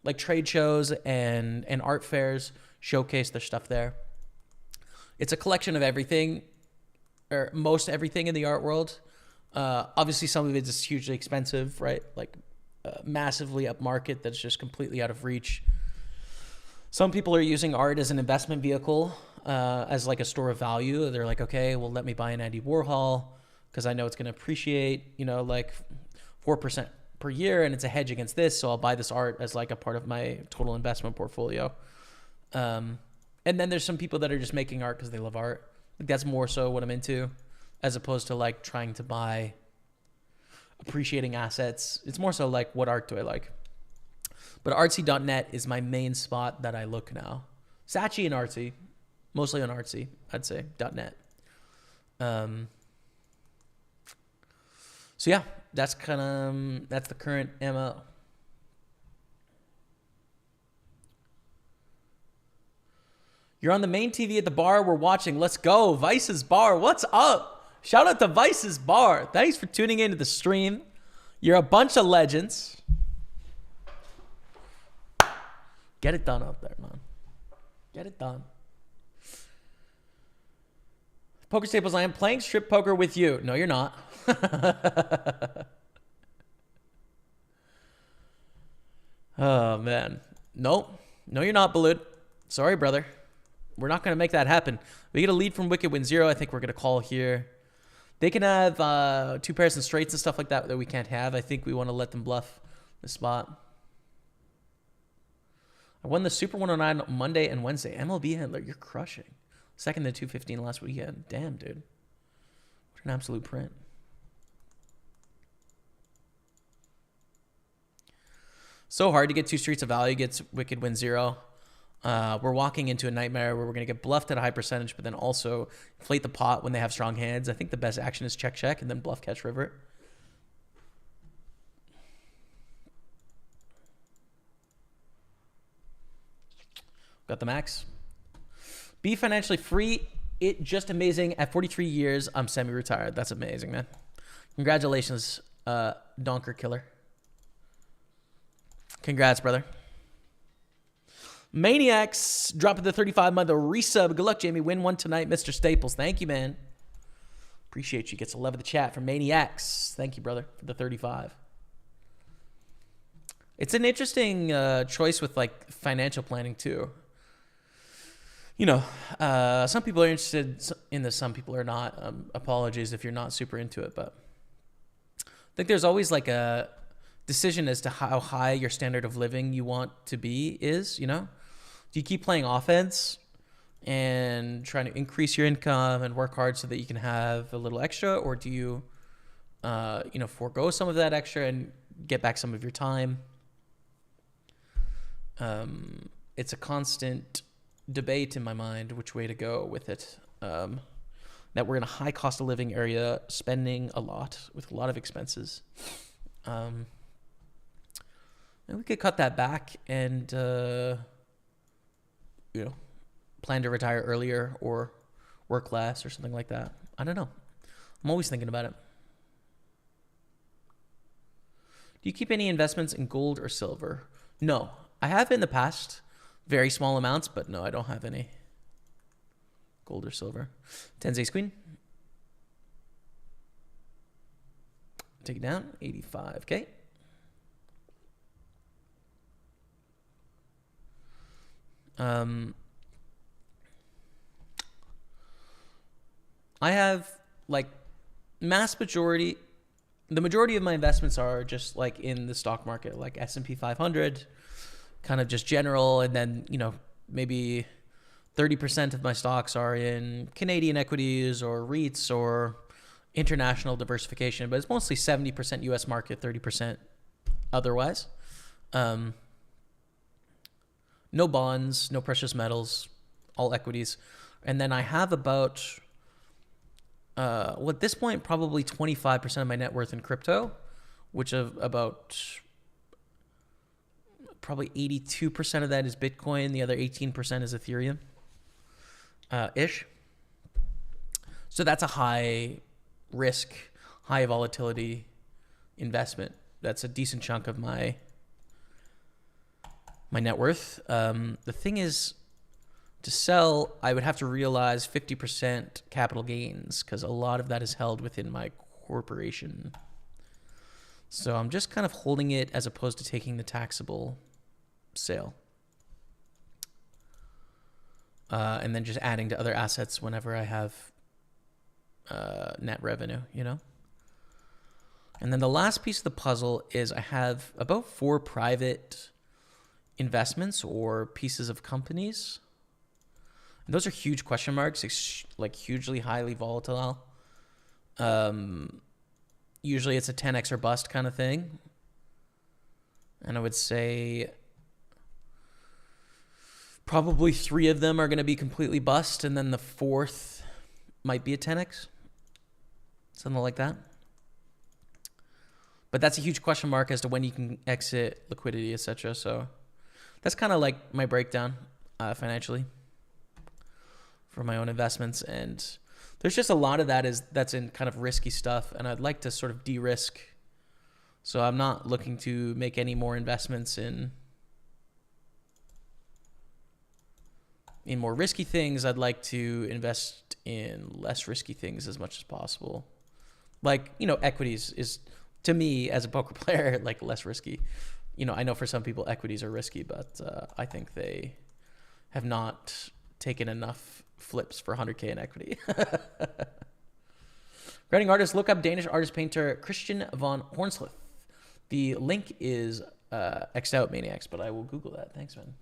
A: like trade shows and art fairs showcase their stuff there. It's a collection of everything, or most everything in the art world. Obviously, some of it is hugely expensive, right? Like massively upmarket that's just completely out of reach. Some people are using art as an investment vehicle, as like a store of value. They're like, okay, well, let me buy an Andy Warhol because I know it's going to appreciate, like 4% per year, and it's a hedge against this. So I'll buy this art as like a part of my total investment portfolio. And then there's some people that are just making art because they love art. Like that's more so what I'm into, as opposed to like trying to buy appreciating assets. It's more so like, what art do I like? But artsy.net is my main spot that I look now. Saatchi and Artsy, mostly on Artsy, I'd say, .net. So yeah, that's the current MO. You're on the main TV at the bar. We're watching. Let's go. Vice's Bar. What's up? Shout out to Vice's Bar. Thanks for tuning into the stream. You're a bunch of legends. Get it done out there, man. Get it done. Pokerstaples, I am playing strip poker with you. No, you're not. Oh, man. Nope. No, you're not, Balud. Sorry, brother. We're not going to make that happen. We get a lead from Wicked Win 0. I think we're going to call here. They can have 2 pairs and straights and stuff like that we can't have. I think we want to let them bluff the spot. I won the Super 109 Monday and Wednesday. MLB handler, you're crushing. Second to 215 last weekend. Damn, dude. What an absolute print. So hard to get 2 streets of value. Gets Wicked Win 0. We're walking into a nightmare where we're going to get bluffed at a high percentage, but then also inflate the pot when they have strong hands. I think the best action is check, check, and then bluff, catch, river. Got the max. Be financially free. It just amazing. At 43 years, I'm semi-retired. That's amazing, man. Congratulations, Donker Killer. Congrats, brother. Maniacs dropping the 35-month resub. Good luck, Jamie. Win one tonight, Mr. Staples. Thank you, man. Appreciate you. Gets a love of the chat from Maniacs. Thank you, brother, for the 35. It's an interesting choice with like financial planning too. Some people are interested in this, some people are not. Apologies if you're not super into it, but I think there's always like a decision as to how high your standard of living you want to be is, Do you keep playing offense and trying to increase your income and work hard so that you can have a little extra, or do you, forego some of that extra and get back some of your time? It's a constant debate in my mind which way to go with it. That we're in a high cost of living area, spending a lot with a lot of expenses. And we could cut that back and, plan to retire earlier or work less or something like that. I don't know. I'm always thinking about it. Do you keep any investments in gold or silver? No. I have in the past. Very small amounts, but no, I don't have any gold or silver. 10's ace queen. Take it down. 85K. I have like the majority of my investments are just like in the stock market, like S&P 500, kind of just general. And then, you know, maybe 30% of my stocks are in Canadian equities or REITs or international diversification, but it's mostly 70% US market, 30% otherwise. No bonds, no precious metals, all equities. And then I have about, at this point, probably 25% of my net worth in crypto, which of about probably 82% of that is Bitcoin. The other 18% is Ethereum, ish. So that's a high risk, high volatility investment. That's a decent chunk of my net worth. The thing is, to sell, I would have to realize 50% capital gains because a lot of that is held within my corporation. So I'm just kind of holding it as opposed to taking the taxable sale. And then just adding to other assets whenever I have net revenue, you know? And then the last piece of the puzzle is I have about 4 private investments or pieces of companies. And those are huge question marks, like hugely highly volatile. Usually it's a 10x or bust kind of thing. And I would say probably 3 of them are going to be completely bust, and then the 4th might be a 10x. Something like that. But that's a huge question mark as to when you can exit, liquidity, etc. So that's kind of like my breakdown financially for my own investments. And there's just a lot of that's in kind of risky stuff, and I'd like to sort of de-risk. So I'm not looking to make any more investments in more risky things. I'd like to invest in less risky things as much as possible. Like, you know, equities is, to me as a poker player, like less risky. You know, I know for some people equities are risky, but I think they have not taken enough flips for 100K in equity. Writing artist, look up Danish artist painter Christian von Hornsleth. The link is X'd out, Maniacs, but I will Google that. Thanks, man.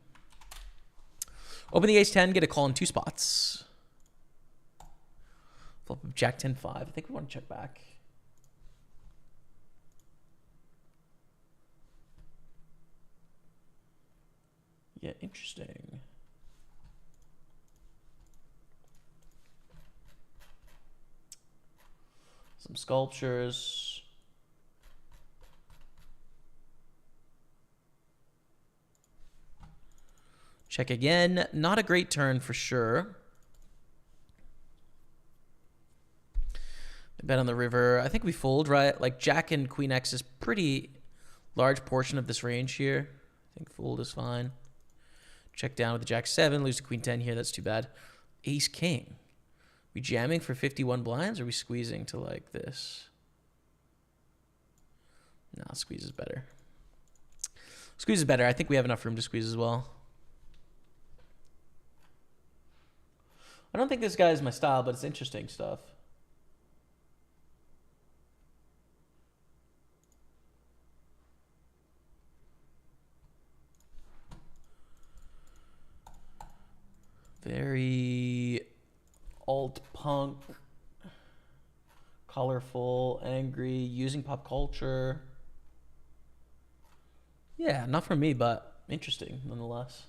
A: Open the ace 10, get a call in 2 spots. Flip up Jack 10-5. I think we want to check back. Yeah, interesting. Some sculptures. Check again. Not a great turn for sure. Bet on the river. I think we fold, right? Like Jack and Queen X is pretty large portion of this range here. I think fold is fine. Check down with the Jack 7. Lose to Queen 10 here. That's too bad. Ace King. We jamming for 51 blinds, or are we squeezing to like this? No, squeeze is better. Squeeze is better. I think we have enough room to squeeze as well. I don't think this guy is my style, but it's interesting stuff. Very alt punk, colorful, angry, using pop culture. Yeah, not for me, but interesting nonetheless.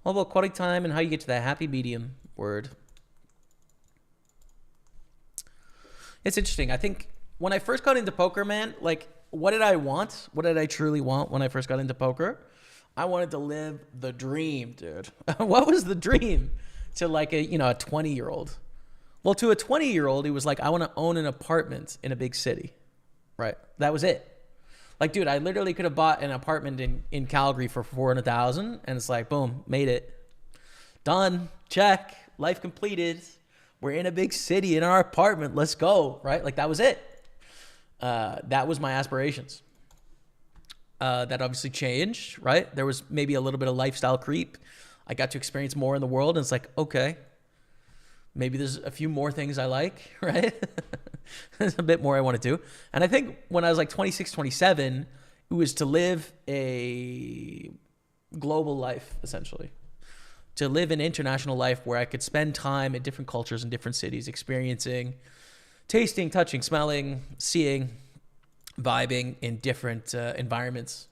A: All about quality time and how you get to that happy medium word. It's interesting. I think when I first got into poker, man, like, what did I want? What did I truly want when I first got into poker? I wanted to live the dream, dude. What was the dream to like a 20-year-old? Well, to a 20-year-old, he was like, I want to own an apartment in a big city, right? That was it. Like, dude, I literally could have bought an apartment in Calgary for $400,000, and it's like, boom, made it. Done. Check. Life completed. We're in a big city in our apartment. Let's go, right? Like, that was it. That was my aspirations. That obviously changed, right? There was maybe a little bit of lifestyle creep. I got to experience more in the world, and it's like, okay, maybe there's a few more things I like, right? There's a bit more I want to do. And I think when I was like 26, 27, it was to live a global life, essentially. To live an international life where I could spend time in different cultures and different cities, experiencing, tasting, touching, smelling, seeing, vibing in different environments.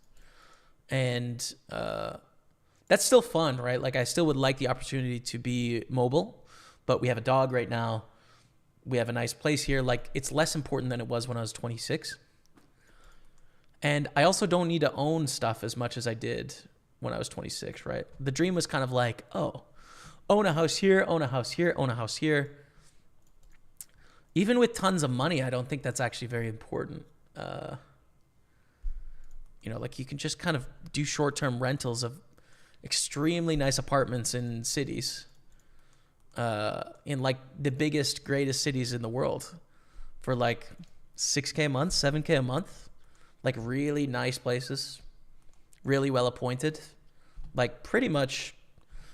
A: And that's still fun, right? Like, I still would like the opportunity to be mobile, but we have a dog right now. We have a nice place here. Like, it's less important than it was when I was 26. And I also don't need to own stuff as much as I did when I was 26, right? The dream was kind of like, oh, own a house here, own a house here, own a house here. Even with tons of money, I don't think that's actually very important. Like, you can just kind of do short-term rentals of extremely nice apartments in cities, in like the biggest, greatest cities in the world for like $6K a month, $7K a month, like really nice places, really well appointed, like pretty much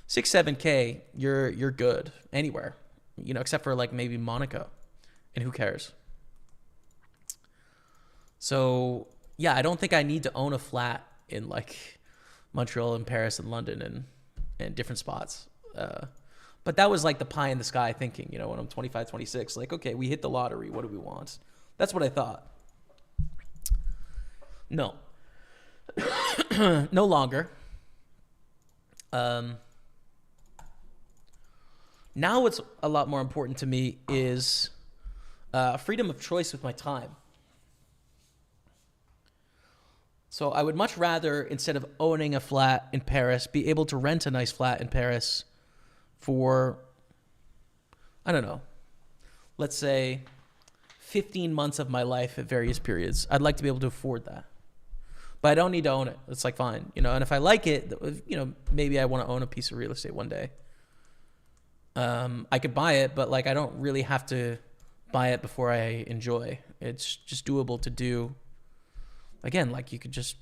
A: 6, 7K, you're good anywhere, except for like maybe Monaco, and who cares? So yeah, I don't think I need to own a flat in like Montreal and Paris and London and different spots. But that was like the pie in the sky thinking, when I'm 25, 26, like, okay, we hit the lottery. What do we want? That's what I thought. No. No longer. Now what's a lot more important to me is freedom of choice with my time. So I would much rather, instead of owning a flat in Paris, be able to rent a nice flat in Paris for, I don't know, let's say 15 months of my life at various periods. I'd like to be able to afford that. But I don't need to own it. It's like, fine. And if I like it, maybe I want to own a piece of real estate one day. I could buy it, but like, I don't really have to buy it before I enjoy. It's just doable to do. Again, like, you could just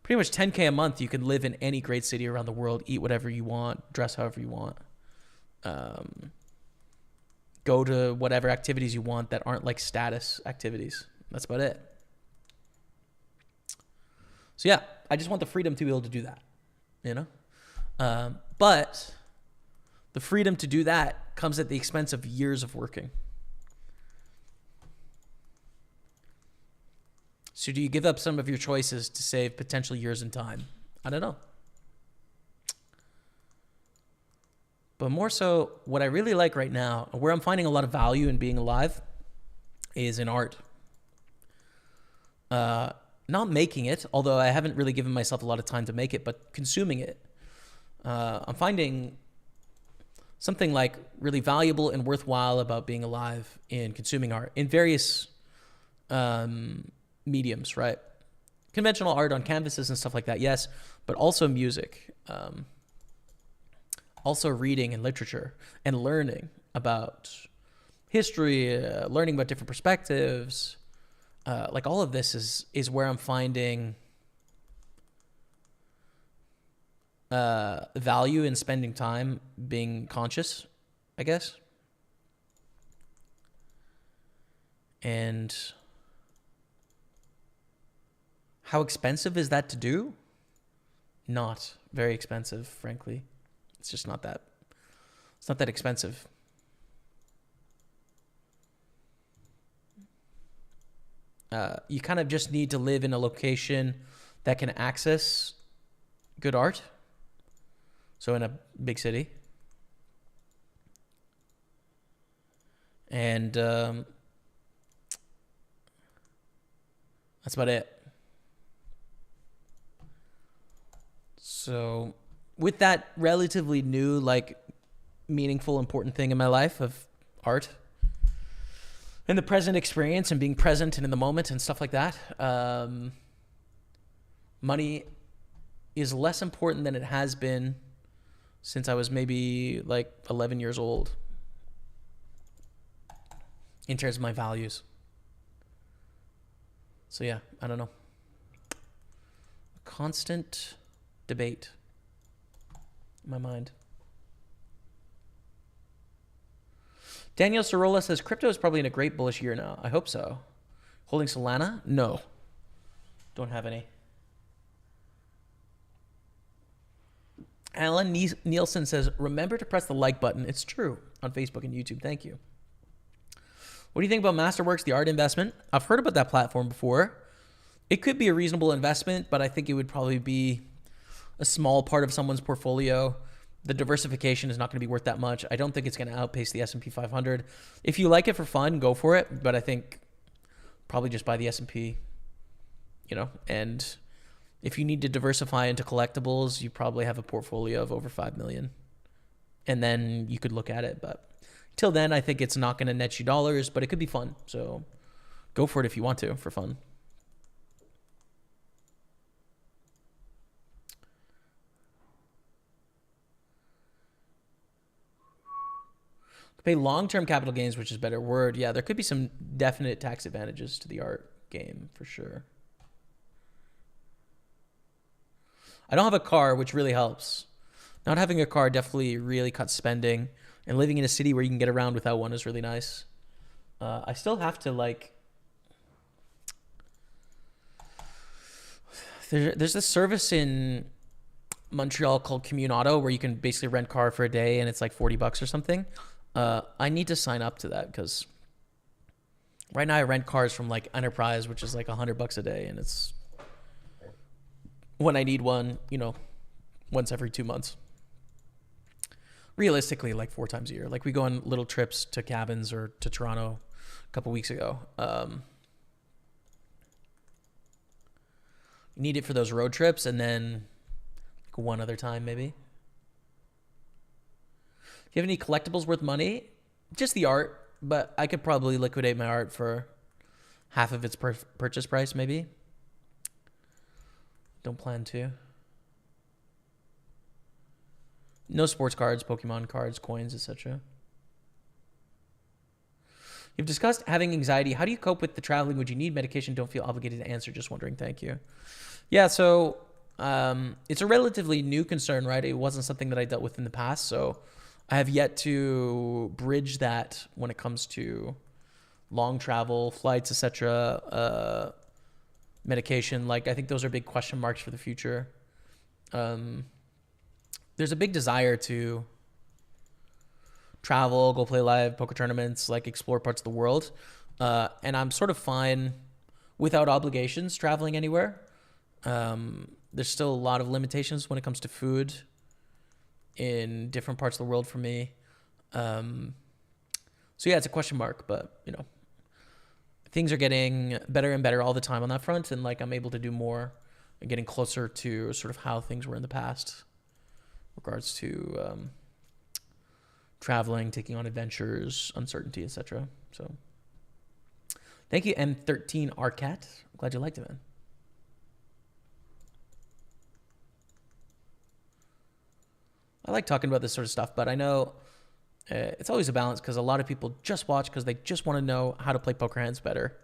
A: pretty much 10K a month. You could live in any great city around the world, eat whatever you want, dress however you want, go to whatever activities you want that aren't like status activities. That's about it. So yeah, I just want the freedom to be able to do that, but the freedom to do that comes at the expense of years of working. So do you give up some of your choices to save potential years in time? I don't know. But more so, what I really like right now, where I'm finding a lot of value in being alive, is in art. Not making it, although I haven't really given myself a lot of time to make it, but consuming it. I'm finding something like really valuable and worthwhile about being alive in consuming art in various mediums, right? Conventional art on canvases and stuff like that, yes, but also music, also reading and literature and learning about history, learning about different perspectives. Like, all of this is where I'm finding value in spending time being conscious, I guess. And how expensive is that to do? Not very expensive, frankly. It's just not that. It's not that expensive. You kind of just need to live in a location that can access good art. So in a big city. And That's about it. So with that relatively new, like meaningful, important thing in my life of art and the present experience and being present and in the moment and stuff like that, money is less important than it has been since I was maybe like 11 years old in terms of my values. So yeah, I don't know. A constant debate in my mind. Daniel Sorolla says, crypto is probably in a great bullish year now. I hope so. Holding Solana? No. Don't have any. Alan Nielsen says, remember to press the like button. It's true on Facebook and YouTube. Thank you. What do you think about Masterworks, the art investment? I've heard about that platform before. It could be a reasonable investment, but I think it would probably be a small part of someone's portfolio. The diversification is not going to be worth that much. I don't think it's going to outpace the S&P 500. If you like it for fun, go for it. But I think probably just buy the S&P, and if you need to diversify into collectibles, you probably have a portfolio of over 5 million. And then you could look at it. But till then, I think it's not going to net you dollars, but it could be fun. So go for it if you want to, for fun. Pay long-term capital gains, which is a better word. Yeah, there could be some definite tax advantages to the art game for sure. I don't have a car, which really helps. Not having a car definitely really cuts spending, and living in a city where you can get around without one is really nice. I still have to there's this service in Montreal called Commune Auto where you can basically rent a car for a day and it's like $40 or something. I need to sign up to that because right now I rent cars from like Enterprise, which is like $100 a day, and it's when I need one, once every 2 months. Realistically, like 4 times a year. Like we go on little trips to cabins or to Toronto a couple weeks ago. Need it for those road trips, and then like one other time maybe. Do you have any collectibles worth money? Just the art, but I could probably liquidate my art for half of its purchase price, maybe. Don't plan to. No sports cards, Pokemon cards, coins, etc. You've discussed having anxiety. How do you cope with the traveling? Would you need medication? Don't feel obligated to answer. Just wondering. Thank you. Yeah, so it's a relatively new concern, right? It wasn't something that I dealt with in the past, so I have yet to bridge that when it comes to long travel, flights, etc. Medication. Like I think those are big question marks for the future. There's a big desire to travel, go play live poker tournaments, like explore parts of the world. And I'm sort of fine without obligations traveling anywhere. There's still a lot of limitations when it comes to food in different parts of the world for me. So yeah, it's a question mark, but things are getting better and better all the time on that front. And like, I'm able to do more and getting closer to sort of how things were in the past in regards to, traveling, taking on adventures, uncertainty, etc. So thank you, M13 Arcat. I'm glad you liked it, man. I like talking about this sort of stuff, but I know it's always a balance because a lot of people just watch because they just want to know how to play poker hands better.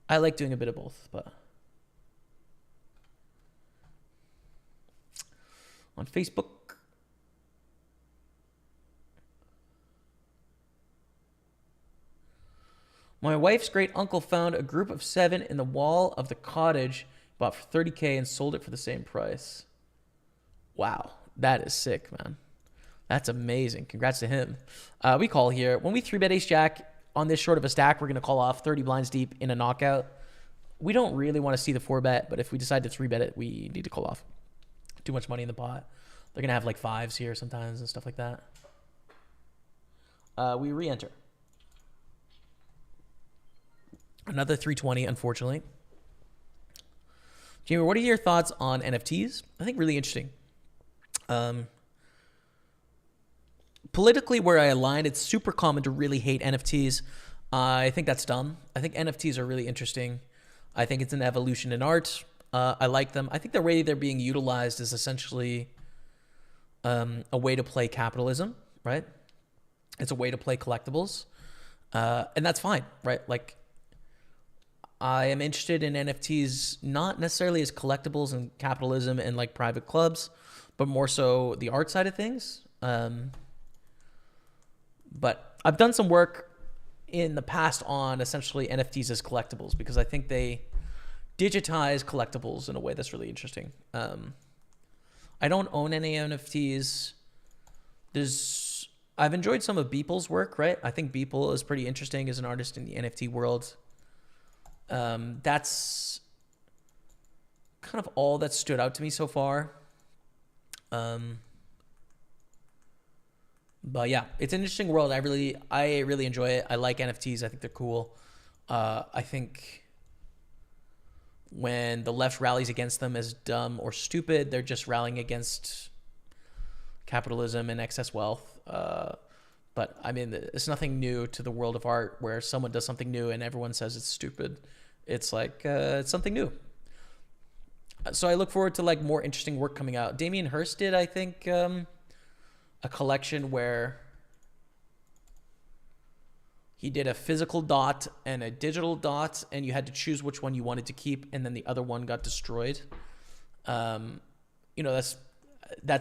A: I like doing a bit of both, but on Facebook, my wife's great uncle found a group of 7 in the wall of the cottage, bought for $30K and sold it for the same price. Wow. That is sick, man. That's amazing. Congrats to him. We call here. When we 3-bet ace-jack on this short of a stack, we're going to call off 30 blinds deep in a knockout. We don't really want to see the 4-bet, but if we decide to 3-bet it, we need to call off. Too much money in the pot. They're going to have like 5s here sometimes and stuff like that. We re-enter. Another 320, unfortunately. Jaime, what are your thoughts on NFTs? I think really interesting. Politically, where I align, it's super common to really hate NFTs. I think that's dumb. I think NFTs are really interesting. I think it's an evolution in art. I like them. I think the way they're being utilized is essentially a way to play capitalism, right? It's a way to play collectibles. And that's fine, right? Like, I am interested in NFTs, not necessarily as collectibles and capitalism and like private clubs, but more so the art side of things. But I've done some work in the past on essentially NFTs as collectibles because I think they digitize collectibles in a way that's really interesting. I don't own any NFTs. I've enjoyed some of Beeple's work, right? I think Beeple is pretty interesting as an artist in the NFT world. That's kind of all that stood out to me so far. But yeah, it's an interesting world. I really enjoy it. I like NFTs. I think they're cool. I think when the left rallies against them as dumb or stupid, they're just rallying against capitalism and excess wealth. But I mean, it's nothing new to the world of art where someone does something new and everyone says it's stupid. It's like, it's something new. So I look forward to like more interesting work coming out. Damien Hirst did, I think, a collection where he did a physical dot and a digital dot, and you had to choose which one you wanted to keep, and then the other one got destroyed. That's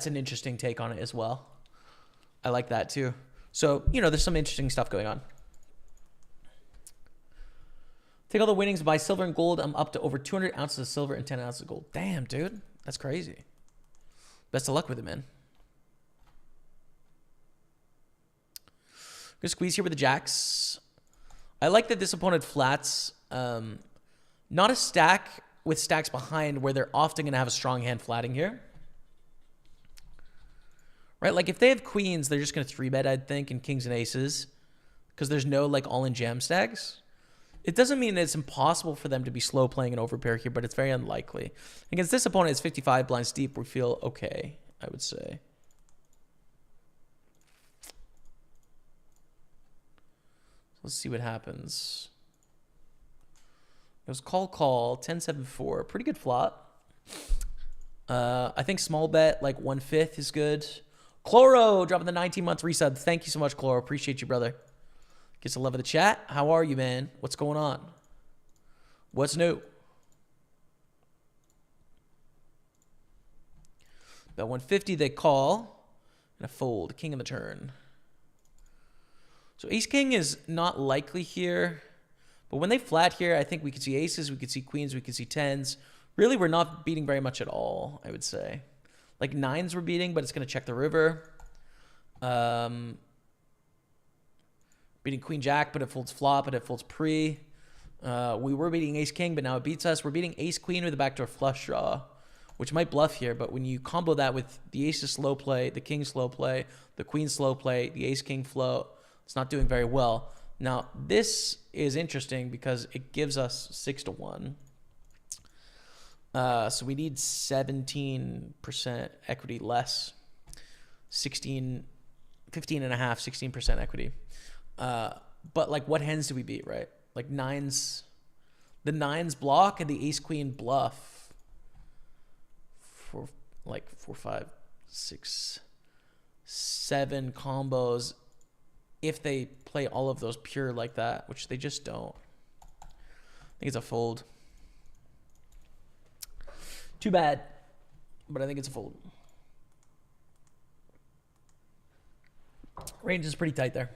A: an interesting take on it as well. I like that too. So, there's some interesting stuff going on. Take all the winnings, buy silver and gold. I'm up to over 200 ounces of silver and 10 ounces of gold. Damn, dude. That's crazy. Best of luck with it, man. Good squeeze here with the jacks. I like that this opponent flats. Not a stack with stacks behind where they're often going to have a strong hand flatting here. Right? Like if they have queens, they're just going to 3-bet, I'd think, and kings and aces. Because there's no like all-in jam stacks. It doesn't mean that it's impossible for them to be slow playing an overpair here, but it's very unlikely. Against this opponent, it's 55 blinds deep. We feel okay, I would say. Let's see what happens. It was call, 10-7-4. Pretty good flop. I think small bet, like 1/5 is good. Chloro dropping the 19-month resub. Thank you so much, Chloro. Appreciate you, brother. Gets the love of the chat. How are you, man? What's going on? What's new? Bet 150, they call. And a fold. King on the turn. So ace-king is not likely here. But when they flat here, I think we could see aces, we could see queens, we could see tens. Really, we're not beating very much at all, I would say. Like nines we're beating, but it's going to check the river. Beating queen-jack, but it folds flop, but it folds pre. We were beating ace-king, but now it beats us. We're beating ace-queen with a backdoor flush draw, which might bluff here. But when you combo that with the ace's slow play, the king's slow play, the queen's slow play, the ace-king float, it's not doing very well. Now, this is interesting because it gives us 6-1. So we need 17% equity less. 15.5, 16% equity. But like what hands do we beat, right? Like nines, the nines block and the ace queen bluff for like 4, 5, 6, 7 combos. If they play all of those pure like that, which they just don't. I think it's a fold. Too bad, but I think it's a fold. Range is pretty tight there.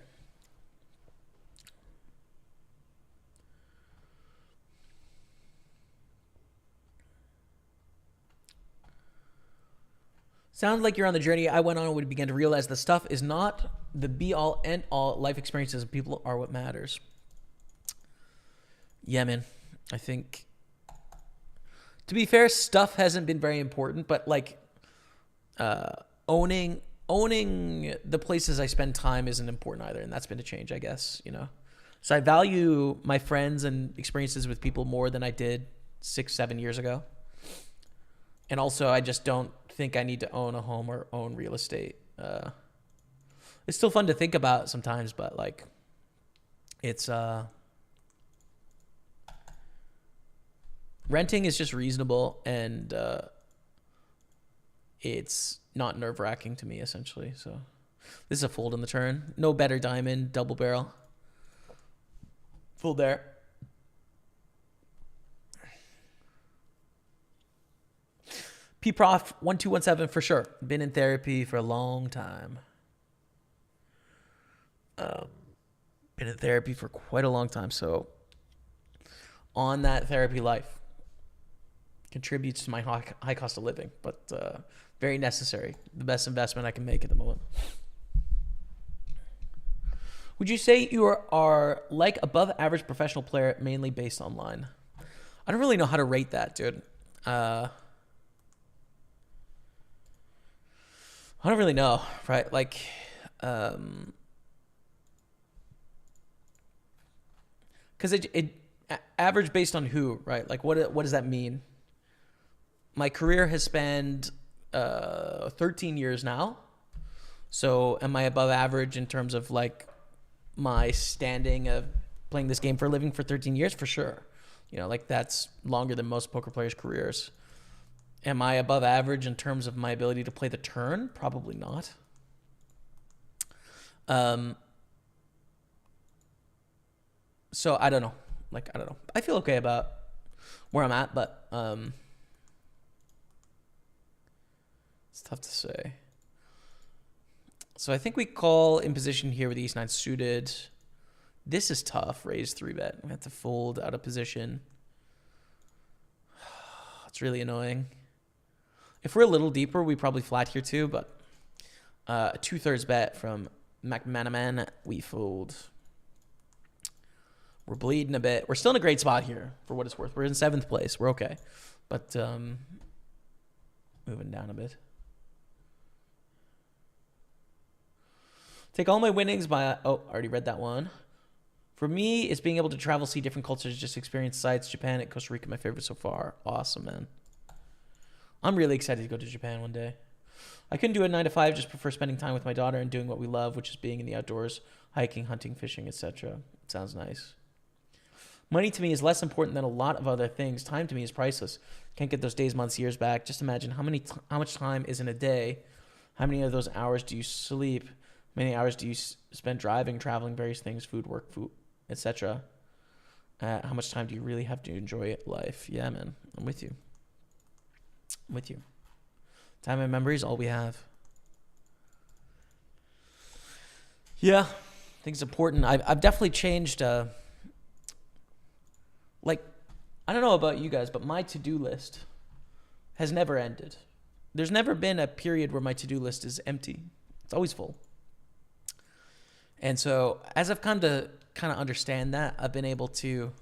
A: Sounds like you're on the journey I went on when we began to realize the stuff is not the be-all, end-all. Life experiences of people are what matters. Yeah, man. I think, to be fair, stuff hasn't been very important, but like owning the places I spend time isn't important either, and that's been a change, I guess, So I value my friends and experiences with people more than I did 6, 7 years ago. And also, I just don't think I need to own a home or own real estate. It's still fun to think about sometimes, but like, it's renting is just reasonable, and it's not nerve wracking to me essentially. So this is a fold on the turn. No better diamond, double barrel. Fold there. Prof 1217 for sure. Been in therapy for a long time. Been in therapy for quite a long time. So on that therapy life, contributes to my high cost of living, but very necessary. The best investment I can make at the moment. Would you say you are like above average professional player, mainly based online? I don't really know how to rate that, dude. I don't really know, right? Like, because it average based on who, right? Like, what does that mean? My career has spanned 13 years now. So am I above average in terms of like my standing of playing this game for a living for 13 years? For sure. You know, like that's longer than most poker players' careers. Am I above average in terms of my ability to play the turn? Probably not. So I don't know. Like, I don't know. I feel okay about where I'm at, but it's tough to say. So I think we call in position here with Ace 9 suited. This is tough. Raise 3-bet. We have to fold out of position. It's really annoying. If we're a little deeper, we probably flat here too, but a 2/3 bet from McManaman, we fold. We're bleeding a bit. We're still in a great spot here, for what it's worth. We're in 7th place. We're okay. But moving down a bit. Take all my winnings by... Oh, I already read that one. For me, it's being able to travel, see different cultures, just experience sites. Japan and Costa Rica, my favorite so far. Awesome, man. I'm really excited to go to Japan one day. I couldn't do a 9 to 5, just prefer spending time with my daughter and doing what we love, which is being in the outdoors, hiking, hunting, fishing, etc. It sounds nice. Money to me is less important than a lot of other things. Time to me is priceless. Can't get those days, months, years back. Just imagine how much time is in a day. How many of those hours do you sleep? How many hours do you spend driving, traveling, various things, food, work, food, etc. How much time do you really have to enjoy life? Yeah, man. I'm with you. I'm with you. Time and memory is all we have. Yeah, I think it's important. I've definitely changed. Like, I don't know about you guys, but my to-do list has never ended. There's never been a period where my to-do list is empty. It's always full. And so as I've come to kind of understand that, I've been able to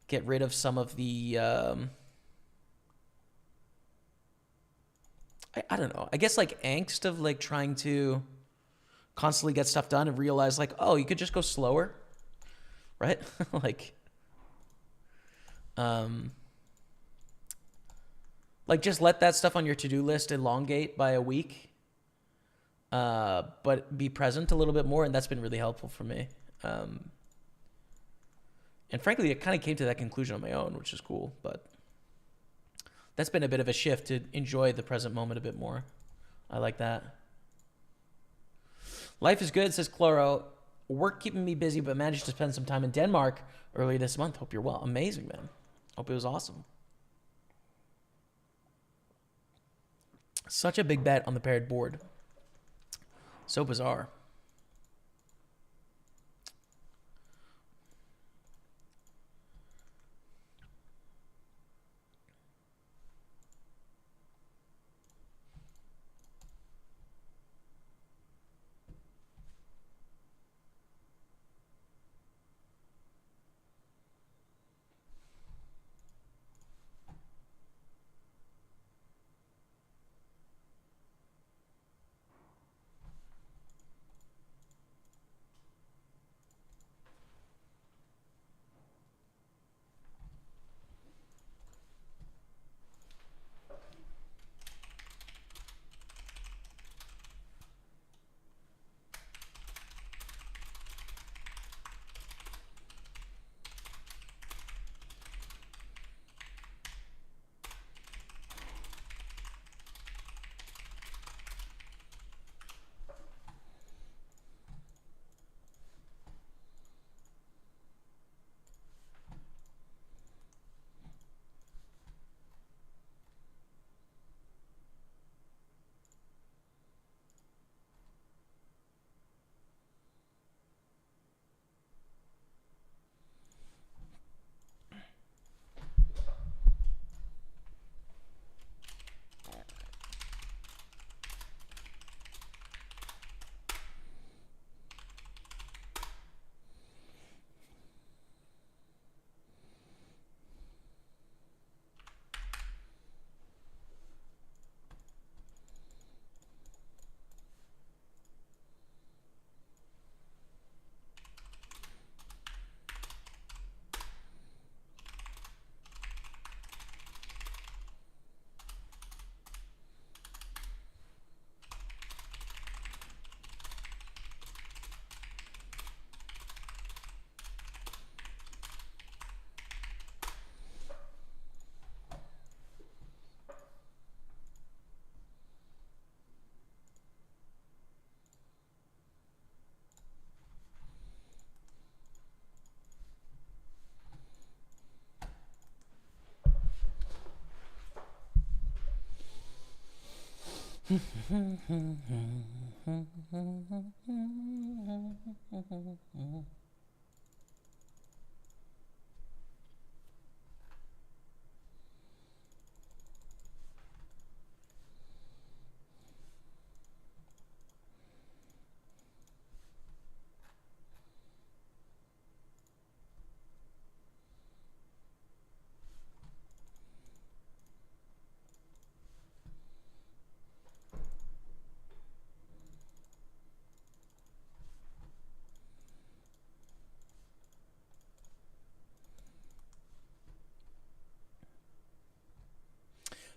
A: get rid of some of the, I don't know, I guess like angst of like trying to constantly get stuff done and realize like, oh, you could just go slower, right? Like just let that stuff on your to-do list elongate by a week, but be present a little bit more, and that's been really helpful for me. And frankly, I kind of came to that conclusion on my own, which is cool, but that's been a bit of a shift to enjoy the present moment a bit more. I like that. Life is good, says Chloro. Work keeping me busy, but managed to spend some time in Denmark earlier this month. Hope you're well. Amazing, man. Hope it was awesome. Such a big bet on the paired board. So bizarre.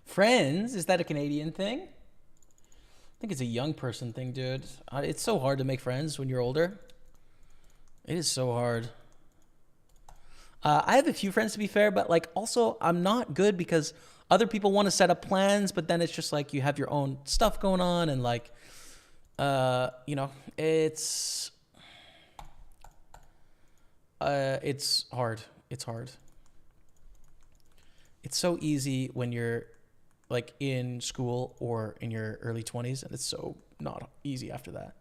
A: Friends? Is that a Canadian thing? I think it's a young person thing, dude. It's so hard to make friends when you're older. It is so hard. I have a few friends, to be fair, but like also I'm not good because other people want to set up plans, but then it's just like you have your own stuff going on, and like, you know, it's hard. It's hard. It's so easy when you're like in school or in your early 20s, and it's so not easy after that.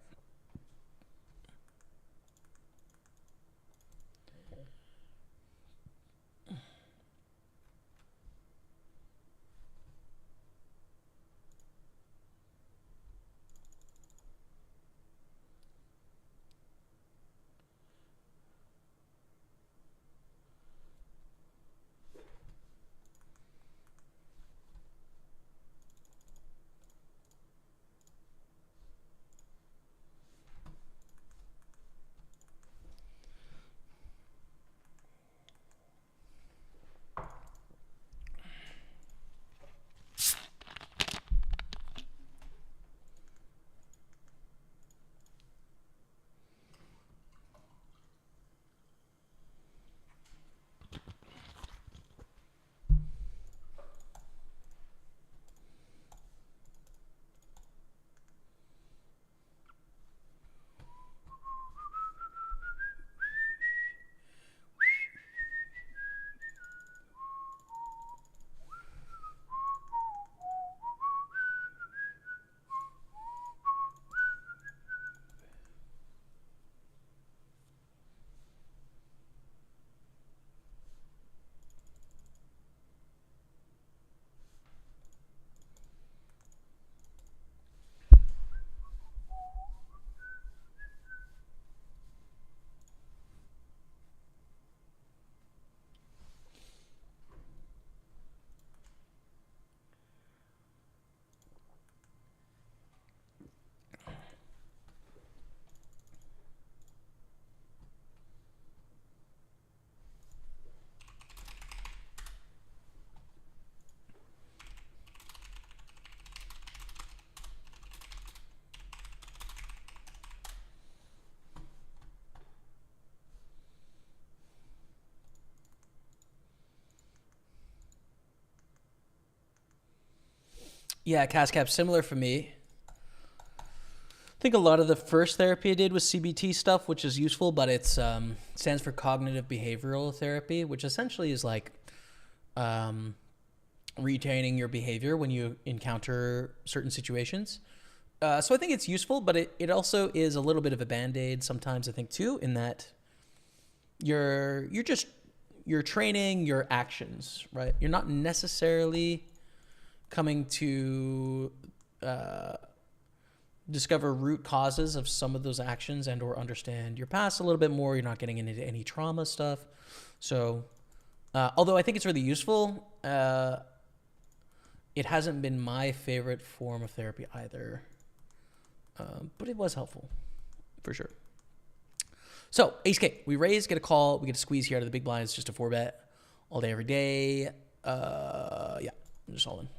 A: Yeah, CASCAP, similar for me. I think a lot of the first therapy I did was CBT stuff, which is useful, but it's stands for cognitive behavioral therapy, which essentially is like retaining your behavior when you encounter certain situations. So I think it's useful, but it also is a little bit of a band-aid sometimes, I think, too, in that you're training your actions, right? You're not necessarily coming to discover root causes of some of those actions and or understand your past a little bit more. You're not getting into any trauma stuff. So although I think it's really useful, it hasn't been my favorite form of therapy either. But it was helpful, for sure. So, ace K, we raise, get a call, we get a squeeze here out of the big blind. It's just a 4-bet all day, every day. Yeah, I'm just all in.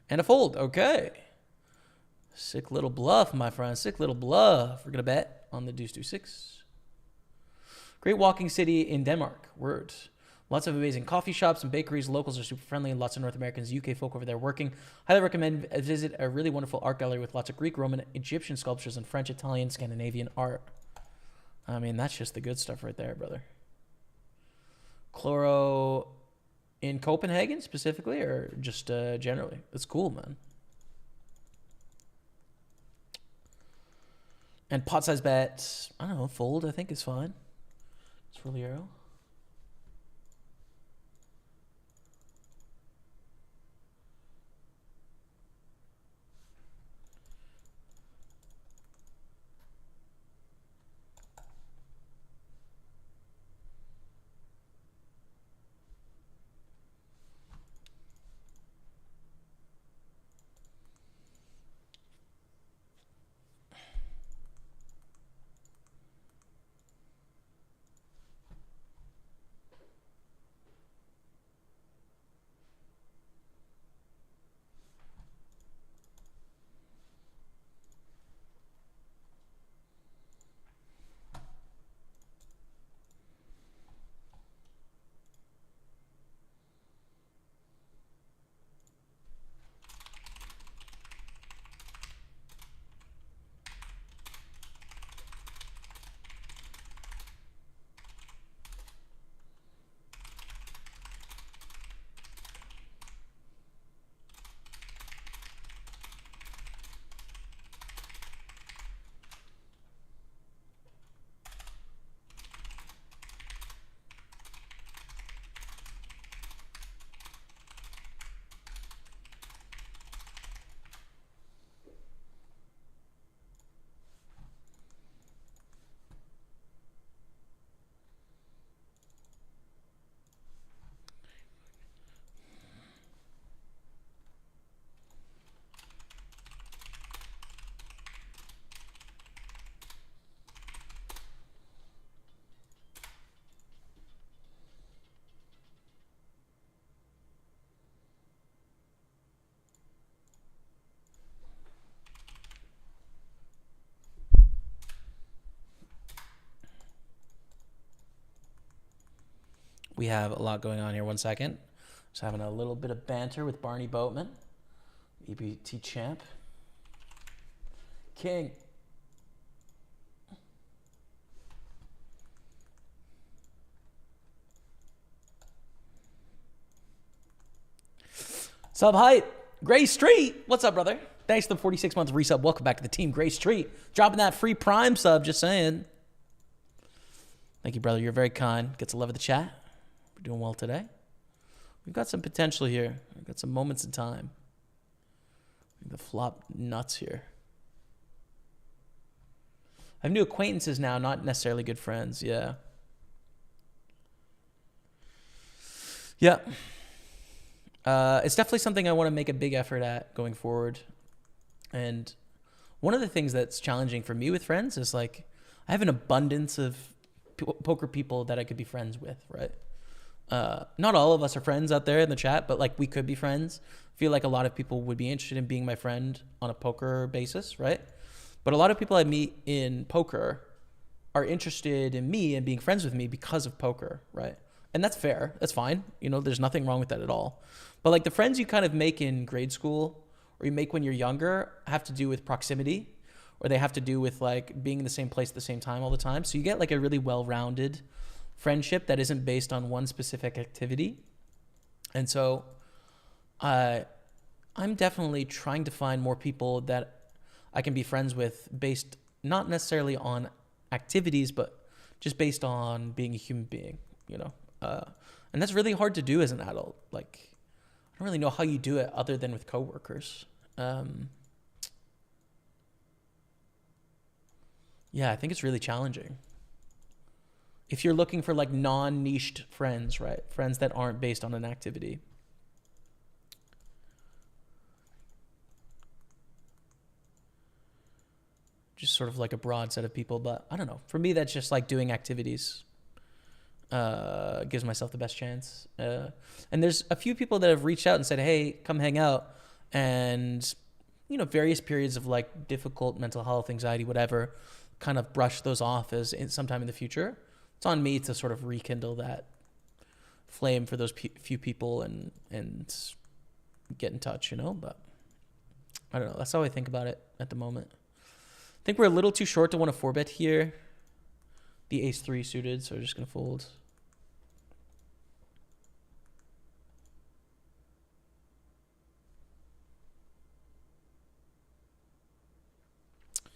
A: And a fold, okay. Sick little bluff, my friend, sick little bluff. We're going to bet on the deuce 6. Great walking city in Denmark, word. Lots of amazing coffee shops and bakeries. Locals are super friendly. Lots of North Americans, UK folk over there working. Highly recommend a visit a really wonderful art gallery with lots of Greek, Roman, Egyptian sculptures and French, Italian, Scandinavian art. I mean, that's just the good stuff right there, brother. Chloro in Copenhagen specifically, or just generally? That's cool, man. And pot size bet, I don't know, fold I think is fine. It's full euro. We have a lot going on here. 1 second. Just having a little bit of banter with Barney Boatman, EBT champ. King. Sub hype. Gray Street. What's up, brother? Thanks for the 46 month resub. Welcome back to the team, Gray Street. Dropping that free Prime sub, just saying. Thank you, brother. You're very kind. Gets a love of the chat. We're doing well today. We've got some potential here. We've got some moments in time. The flop nuts here. I have new acquaintances now, not necessarily good friends. Yeah. Yeah. It's definitely something I want to make a big effort at going forward. And one of the things that's challenging for me with friends is like, I have an abundance of poker people that I could be friends with, right? Not all of us are friends out there in the chat, but like we could be friends. I feel like a lot of people would be interested in being my friend on a poker basis, right? But a lot of people I meet in poker are interested in me and being friends with me because of poker, right? And that's fair. That's fine. You know, there's nothing wrong with that at all. But like the friends you kind of make in grade school or you make when you're younger have to do with proximity, or they have to do with like being in the same place at the same time all the time. So you get like a really well-rounded friendship that isn't based on one specific activity. And so I'm definitely trying to find more people that I can be friends with based not necessarily on activities, but just based on being a human being, you know? And that's really hard to do as an adult. Like, I don't really know how you do it other than with coworkers. Yeah, I think it's really challenging. If you're looking for like non-niched friends, right? Friends that aren't based on an activity. Just sort of like a broad set of people, but I don't know. For me, that's just like doing activities. Gives myself the best chance. And there's a few people that have reached out and said, hey, come hang out. And, you know, various periods of like difficult mental health, anxiety, whatever, kind of brush those off as sometime in the future. It's on me to sort of rekindle that flame for those few people and get in touch, you know, but I don't know. That's how I think about it at the moment. I think we're a little too short to want to 4-bet here. The ace-3 suited, so we're just going to fold.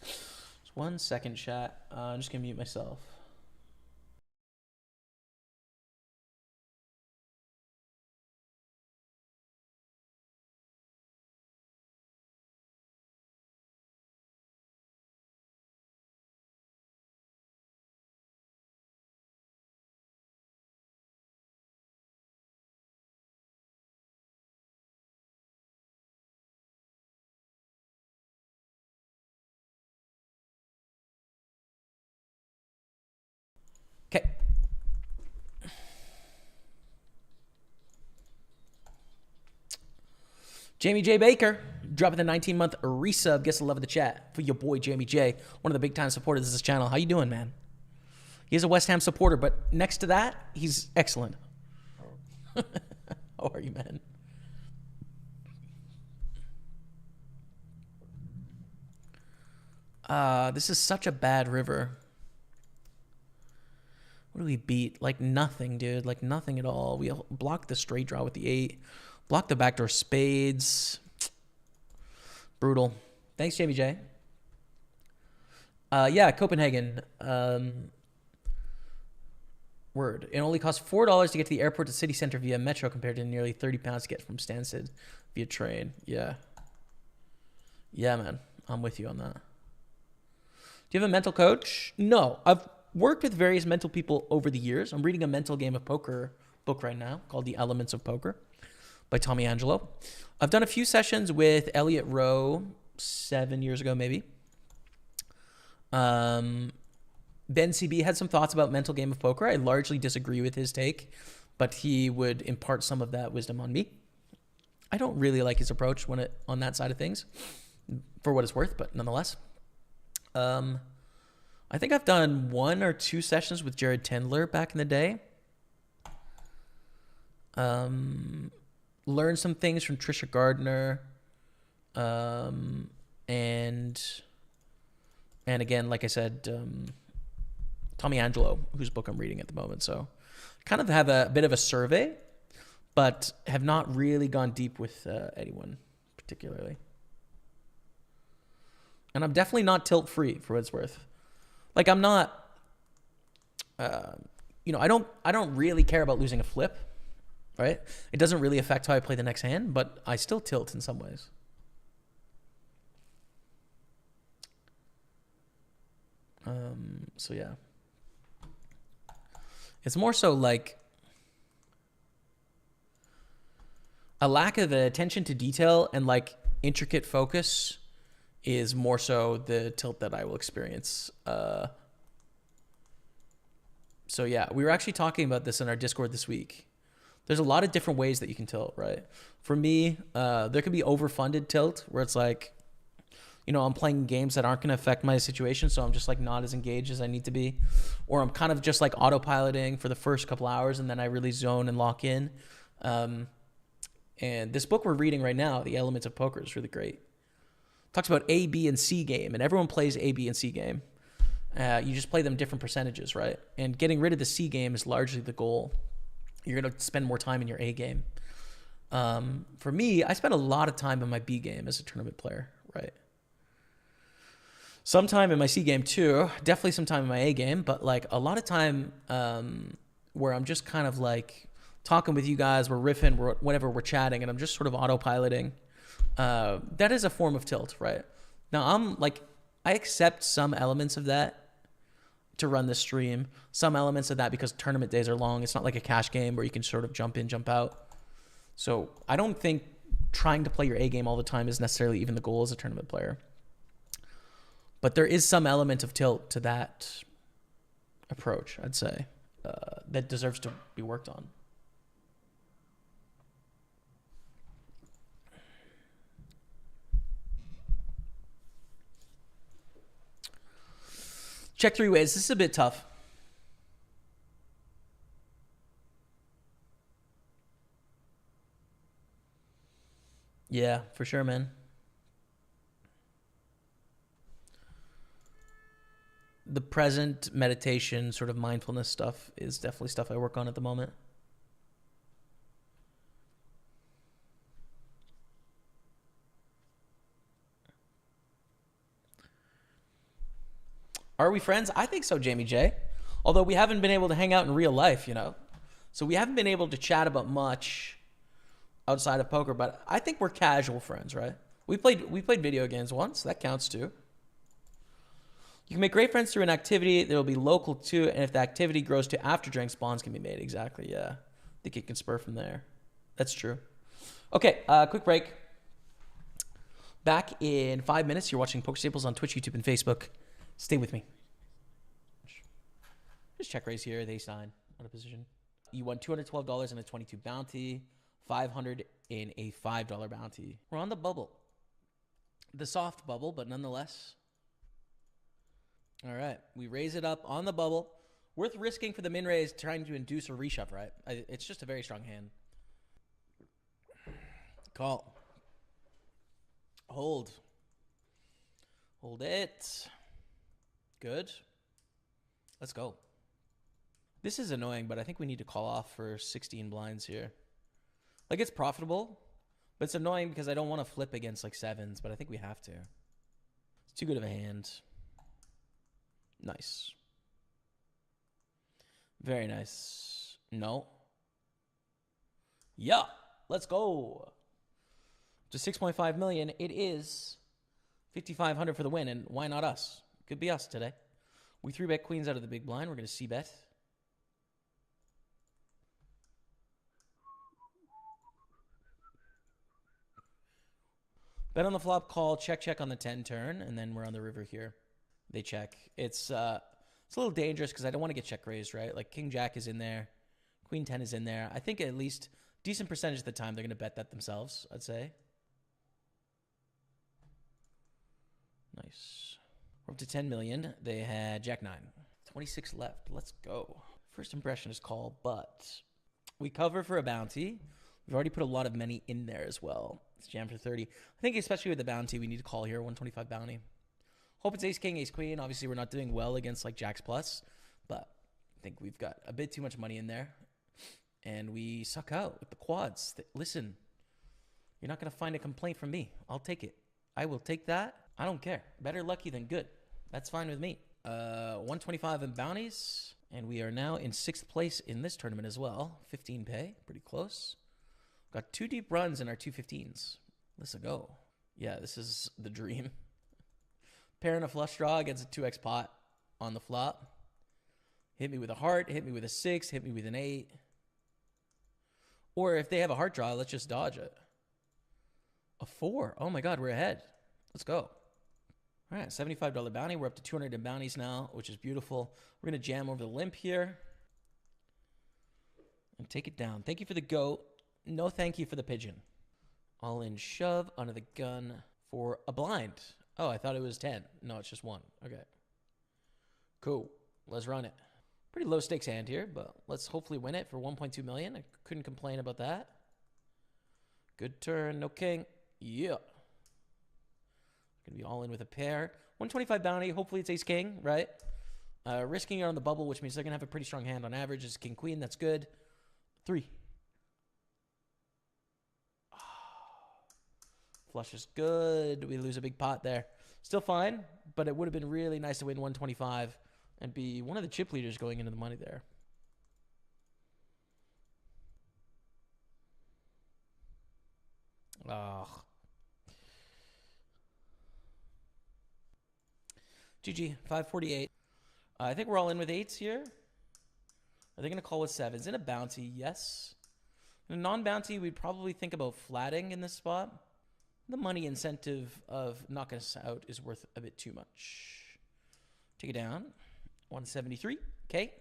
A: It's 1 second, chat. I'm just gonna mute myself. Okay. Jamie J. Baker dropping the 19-month resub. Guess the love of the chat for your boy Jamie J. One of the big time supporters of this channel. How you doing, man? He's a West Ham supporter, but next to that, he's excellent. How are you, man? This is such a bad river. What do we beat? Like nothing, dude. Like nothing at all. We blocked the straight draw with the 8. Blocked the backdoor spades. Brutal. Thanks, Jamie J. Yeah, Copenhagen. Word. It only costs $4 to get to the airport to city center via metro compared to nearly £30 to get from Stansted via train. Yeah. Yeah, man. I'm with you on that. Do you have a mental coach? No. I've worked with various mental people over the years. I'm reading a mental game of poker book right now called The Elements of Poker by Tommy Angelo. I've done a few sessions with Elliot Rowe 7 years ago, maybe. Ben CB had some thoughts about mental game of poker. I largely disagree with his take, but he would impart some of that wisdom on me. I don't really like his approach on that side of things, for what it's worth, but nonetheless. I think I've done 1 or 2 sessions with Jared Tendler back in the day. Learned some things from Trisha Gardner. And again, like I said, Tommy Angelo, whose book I'm reading at the moment. So kind of have a bit of a survey, but have not really gone deep with anyone particularly. And I'm definitely not tilt free for what it's worth. Like I'm not, I don't really care about losing a flip, right? It doesn't really affect how I play the next hand, but I still tilt in some ways. So yeah, it's more so like a lack of attention to detail and like intricate focus is more so the tilt that I will experience. So yeah, we were actually talking about this in our Discord this week. There's a lot of different ways that you can tilt, right? For me, there could be overfunded tilt where it's like, I'm playing games that aren't going to affect my situation, so I'm just like not as engaged as I need to be. Or I'm kind of just like autopiloting for the first couple hours and then I really zone and lock in. And this book we're reading right now, The Elements of Poker, is really great. Talks about A, B, and C game, and everyone plays A, B, and C game. You just play them different percentages, right? And getting rid of the C game is largely the goal. You're going to spend more time in your A game. For me, I spend a lot of time in my B game as a tournament player, right? Some time in my C game too, definitely some time in my A game, but like a lot of time where I'm just kind of like talking with you guys, we're riffing, we're chatting, and I'm just sort of autopiloting. That is a form of tilt, right? Now I accept some elements of that to run the stream, some elements of that because tournament days are long. It's not like a cash game where you can sort of jump in, jump out. So I don't think trying to play your A game all the time is necessarily even the goal as a tournament player. But there is some element of tilt to that approach, I'd say, that deserves to be worked on. Check 3 ways. This is a bit tough. Yeah, for sure, man. The present meditation, sort of mindfulness stuff is definitely stuff I work on at the moment. Are we friends? I think so, Jamie J. Although we haven't been able to hang out in real life, you know. So we haven't been able to chat about much outside of poker, but I think we're casual friends, right? We played video games once. That counts too. You can make great friends through an activity that will be local too, and if the activity grows to after drinks, bonds can be made. Exactly, yeah. I think it can spur from there. That's true. Okay, quick break. Back in 5 minutes. You're watching Pokerstaples on Twitch, YouTube, and Facebook. Stay with me. Just check raise here. They sign on a position. You won $212 in a 22 bounty, $500 in a $5 bounty. We're on the bubble. The soft bubble, but nonetheless. All right. We raise it up on the bubble. Worth risking for the min raise, trying to induce a reshove, right? It's just a very strong hand. Call. Hold. Hold it. Good. Let's go. This is annoying, but I think we need to call off for 16 blinds here. Like, it's profitable, but it's annoying because I don't want to flip against, like, sevens, but I think we have to. It's too good of a hand. Nice. Very nice. No. Yeah. Let's go. To 6.5 million. It is 5,500 for the win, and why not us? Could be us today. We 3-bet queens out of the big blind. We're going to c-bet. Bet on the flop, call, check on the 10 turn, and then we're on the river here. They check. It's a little dangerous because I don't want to get check raised, right? Like King Jack is in there. Queen 10 is in there. I think at least decent percentage of the time they're going to bet that themselves, I'd say. Nice. We're up to 10 million. They had Jack 9. 26 left. Let's go. First impression is call, but we cover for a bounty. We've already put a lot of money in there as well. It's jam for 30. I think especially with the bounty, we need to call here. 125 bounty. Hope it's ace king, ace queen. Obviously, we're not doing well against like jacks plus, but I think we've got a bit too much money in there. And we suck out with the quads. Listen, you're not going to find a complaint from me. I'll take it. I will take that. I don't care. Better lucky than good. That's fine with me. 125 in bounties. And we are now in 6th place in this tournament as well. 15 pay. Pretty close. Got 2 deep runs in our 215s. Let's go. Yeah, this is the dream. Pair and a flush draw against a 2x pot on the flop. Hit me with a heart. Hit me with a 6. Hit me with an 8. Or if they have a heart draw, let's just dodge it. A 4. Oh my God, we're ahead. Let's go. All right, $75 bounty. We're up to 200 in bounties now, which is beautiful. We're going to jam over the limp here. And take it down. Thank you for the goat. No thank you for the pigeon. All in shove under the gun for a blind. Oh, I thought it was 10. No, it's just 1. Okay. Cool. Let's run it. Pretty low stakes hand here, but let's hopefully win it for 1.2 million. I couldn't complain about that. Good turn. No king. Yeah. Gonna be all in with a pair. 125 bounty. Hopefully it's ace king, right? Risking it on the bubble, which means they're gonna have a pretty strong hand on average. It's king queen. That's good. 3. Flush is good. We lose a big pot there. Still fine, but it would have been really nice to win 125 and be one of the chip leaders going into the money there. Oh. GG, 548. I think we're all in with 8s here. Are they going to call with 7s? In a bounty, yes. In a non-bounty, we'd probably think about flatting in this spot. The money incentive of knocking us out is worth a bit too much. Take it down. 173. Okay.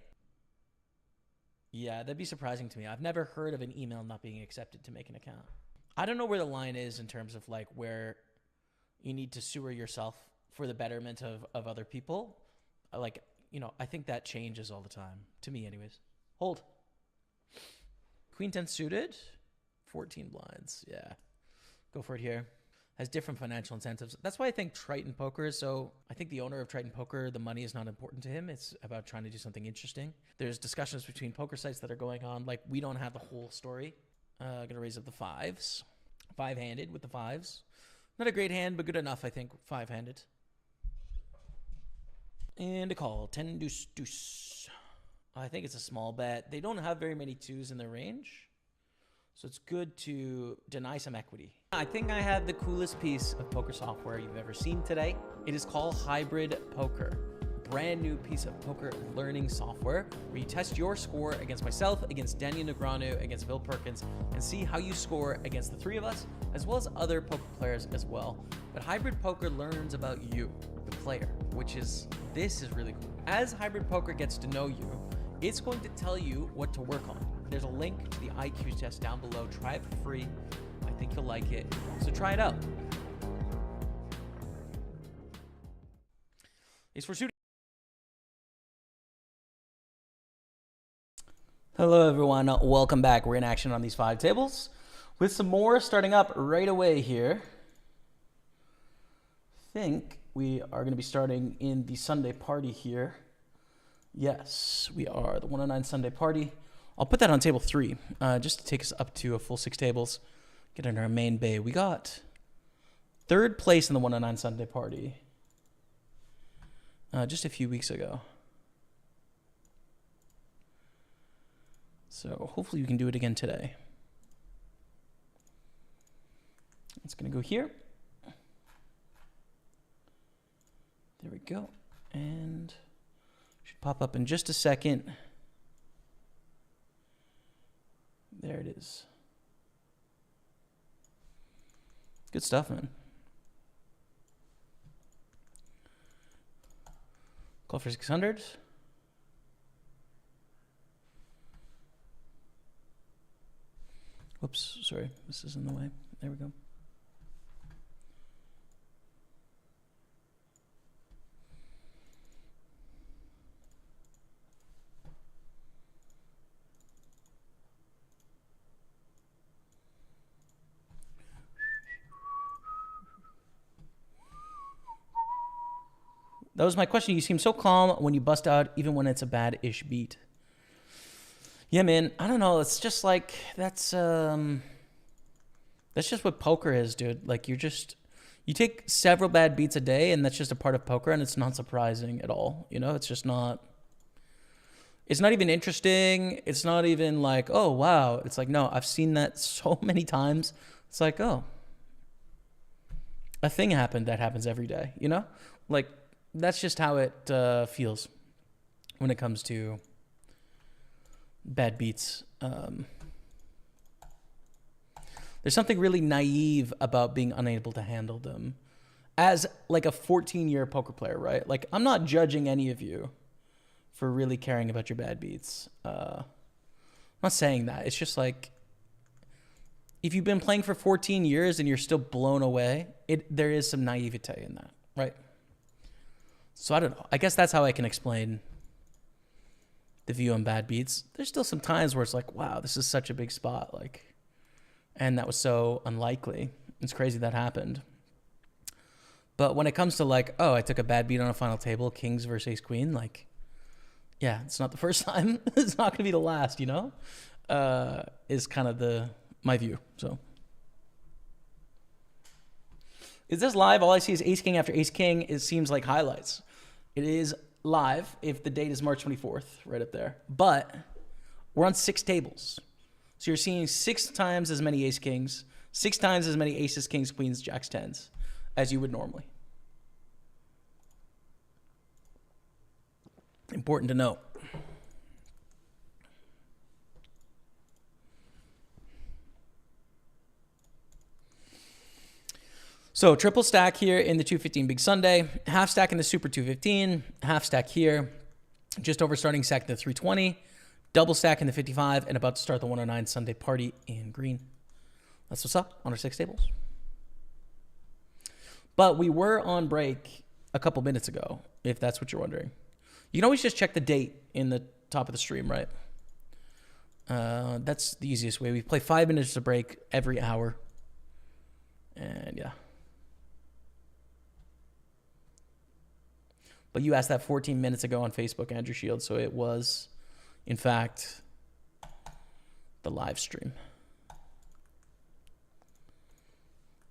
A: Yeah, that'd be surprising to me. I've never heard of an email not being accepted to make an account. I don't know where the line is in terms of like where you need to sewer yourself for the betterment of other people. Like, you know, I think that changes all the time. To me anyways. Hold. Queen 10 suited. 14 blinds. Yeah. Go for it here. Has different financial incentives. That's why I think Triton Poker is so... I think the owner of Triton Poker, the money is not important to him. It's about trying to do something interesting. There's discussions between poker sites that are going on. Like, we don't have the whole story. Gonna raise up the 5s. 5-handed with the 5s. Not a great hand, but good enough, I think. 5-handed. And a call. 10 deuce deuce. I think it's a small bet. They don't have very many twos in their range, so it's good to deny some equity. I think I have the coolest piece of poker software you've ever seen today. It is called Hybrid Poker. Brand new piece of poker learning software where you test your score against myself, against Daniel Negreanu, against Bill Perkins, and see how you score against the three of us, as well as other poker players as well. But Hybrid Poker learns about you, the player, this is really cool. As Hybrid Poker gets to know you, it's going to tell you what to work on. There's a link to the IQ test down below. Try it for free. I think you'll like it. So try it out. Thanks for shooting. Hello, everyone. Welcome back. We're in action on these 5 tables with some more starting up right away here. I think we are going to be starting in the Sunday party here. Yes, we are. The 109 Sunday party. I'll put that on table 3 just to take us up to a full 6 tables. Get into our main bay. We got 3rd place in the 109 Sunday party just a few weeks ago. So hopefully we can do it again today. It's going to go here. There we go. And should pop up in just a second. There it is. Good stuff, man. Call for 600. Whoops, sorry, this is in the way. There we go. That was my question. You seem so calm when you bust out, even when it's a bad-ish beat. Yeah, man. I don't know. It's just like that's just what poker is, dude. Like you take several bad beats a day, and that's just a part of poker, and it's not surprising at all. You know, it's just not. It's not even interesting. It's not even like, oh wow. It's like, no, I've seen that so many times. It's like, oh, a thing happened that happens every day. You know, like that's just how it feels when it comes to bad beats. There's something really naive about being unable to handle them as like a 14-year poker player, right? Like I'm not judging any of you for really caring about your bad beats. I'm not saying that. It's just like if you've been playing for 14 years and you're still blown away, there is some naivete in that, right? So I don't know. I guess that's how I can explain the view on bad beats. There's still some times where it's like, wow, this is such a big spot. Like, and that was so unlikely. It's crazy that happened. But when it comes to like, oh, I took a bad beat on a final table, kings versus ace queen, like, yeah, it's not the first time. It's not going to be the last, you know, is kind of my view. So is this live? All I see is ace king after ace king. It seems like highlights. It is live if the date is March 24th, right up there. But we're on 6 tables. So you're seeing 6 times as many ace kings, 6 times as many aces, kings, queens, jacks, tens as you would normally. Important to note. So triple stack here in the 215 Big Sunday, half stack in the Super 215, half stack here, just over starting stack in the 320, double stack in the 55, and about to start the 109 Sunday party in green. That's what's up on our 6 tables. But we were on break a couple minutes ago, if that's what you're wondering. You can always just check the date in the top of the stream, right? That's the easiest way. We play 5 minutes of break every hour. And yeah. But you asked that 14 minutes ago on Facebook, Andrew Shields, so it was, in fact, the live stream.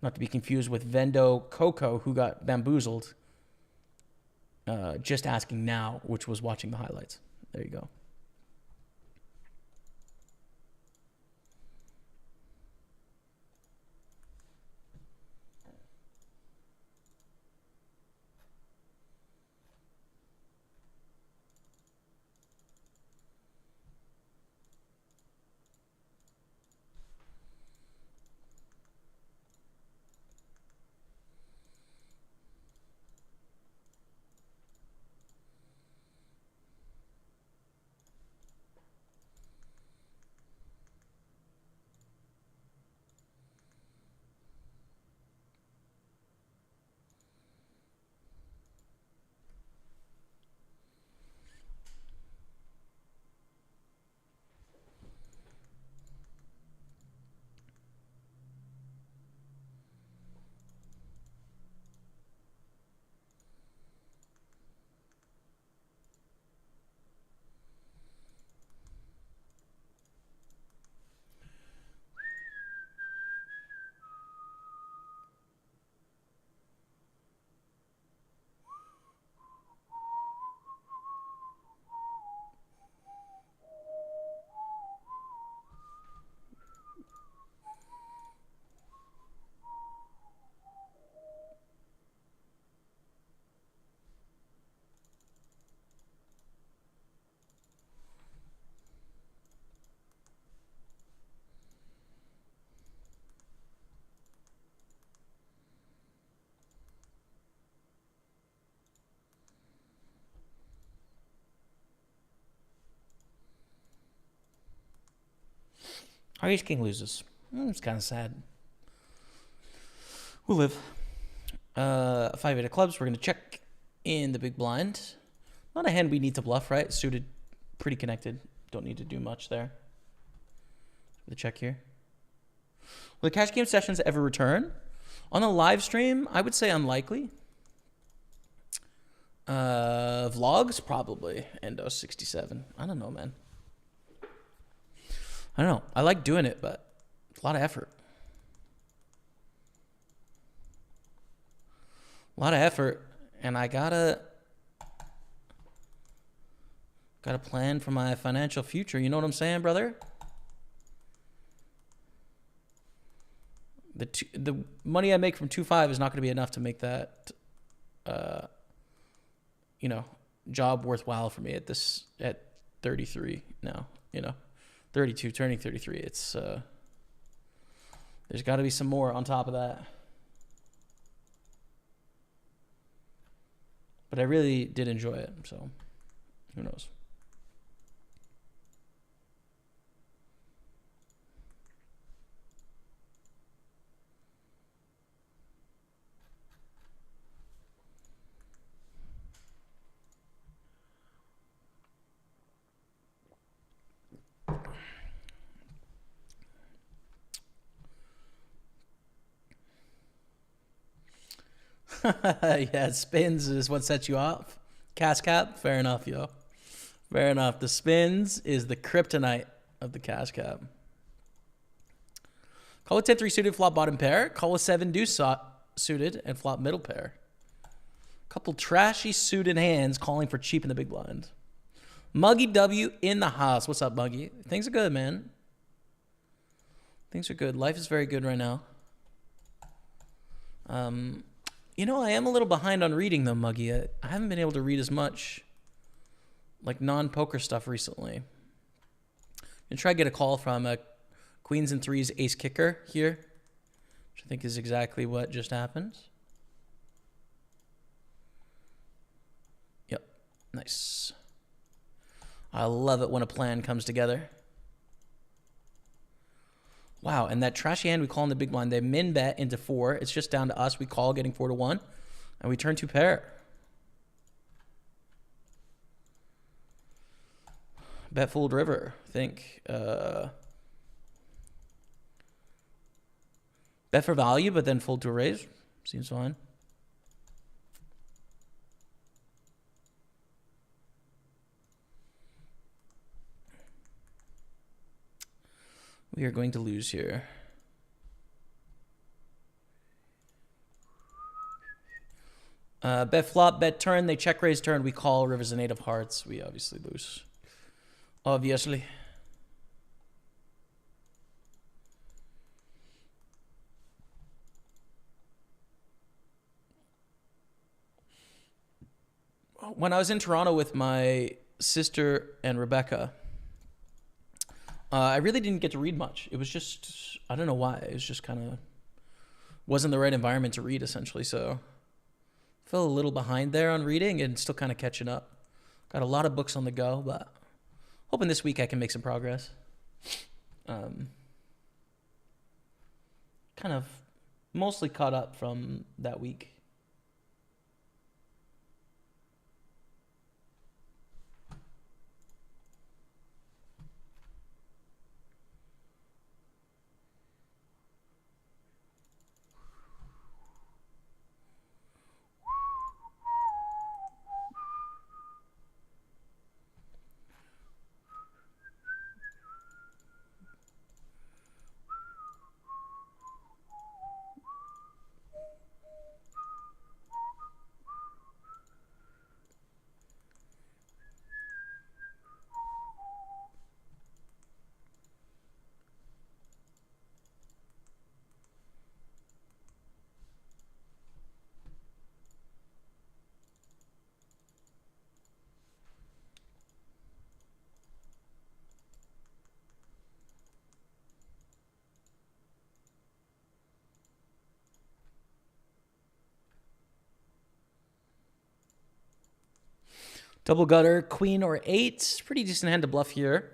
A: Not to be confused with Vendo Coco, who got bamboozled just asking now, which was watching the highlights. There you go. Ace King loses. It's kind of sad. We'll live. 5-8 of clubs. We're going to check in the big blind. Not a hand we need to bluff, right? Suited, pretty connected. Don't need to do much there. The check here. Will the cash game sessions ever return? On a live stream, I would say unlikely. Vlogs, probably. Endo 67. I don't know, man. I don't know. I like doing it, but it's a lot of effort. A lot of effort, and I gotta plan for my financial future. You know what I'm saying, brother? The money I make from 2-5 is not going to be enough to make that, job worthwhile for me at 33 now. 32, turning 33. It's there's got to be some more on top of that. But I really did enjoy it, so who knows? Yeah, spins is what sets you off. Cast cap, fair enough, yo. Fair enough. The spins is the kryptonite of the cast cap. Call a 10-3 suited, flop bottom pair. Call a 7 deuce suited and flop middle pair. Couple trashy suited hands calling for cheap in the big blind. Muggy W in the house. What's up, Muggy? Things are good, man. Things are good. Life is very good right now. I am a little behind on reading, though, Muggy. I haven't been able to read as much, like, non-poker stuff recently. I'm try to get a call from a Queens and Threes ace kicker here, which I think is exactly what just happened. Yep. Nice. I love it when a plan comes together. Wow, and that trashy hand we call in the big blind, they min bet into 4. It's just down to us. We call getting 4-1, and we turn 2 pair. Bet fooled river, I think. Bet for value, but then fold to a raise. Seems fine. We are going to lose here. Bet flop, bet turn. They check raise turn. We call. Rivers and 8 of hearts. We obviously lose. Obviously. When I was in Toronto with my sister and Rebecca, I really didn't get to read much. It was just, I don't know why. It was just kind of, wasn't the right environment to read, essentially. So I fell a little behind there on reading and still kind of catching up. Got a lot of books on the go, but hoping this week I can make some progress. Kind of mostly caught up from that week. Double gutter, queen or 8. Pretty decent hand to bluff here.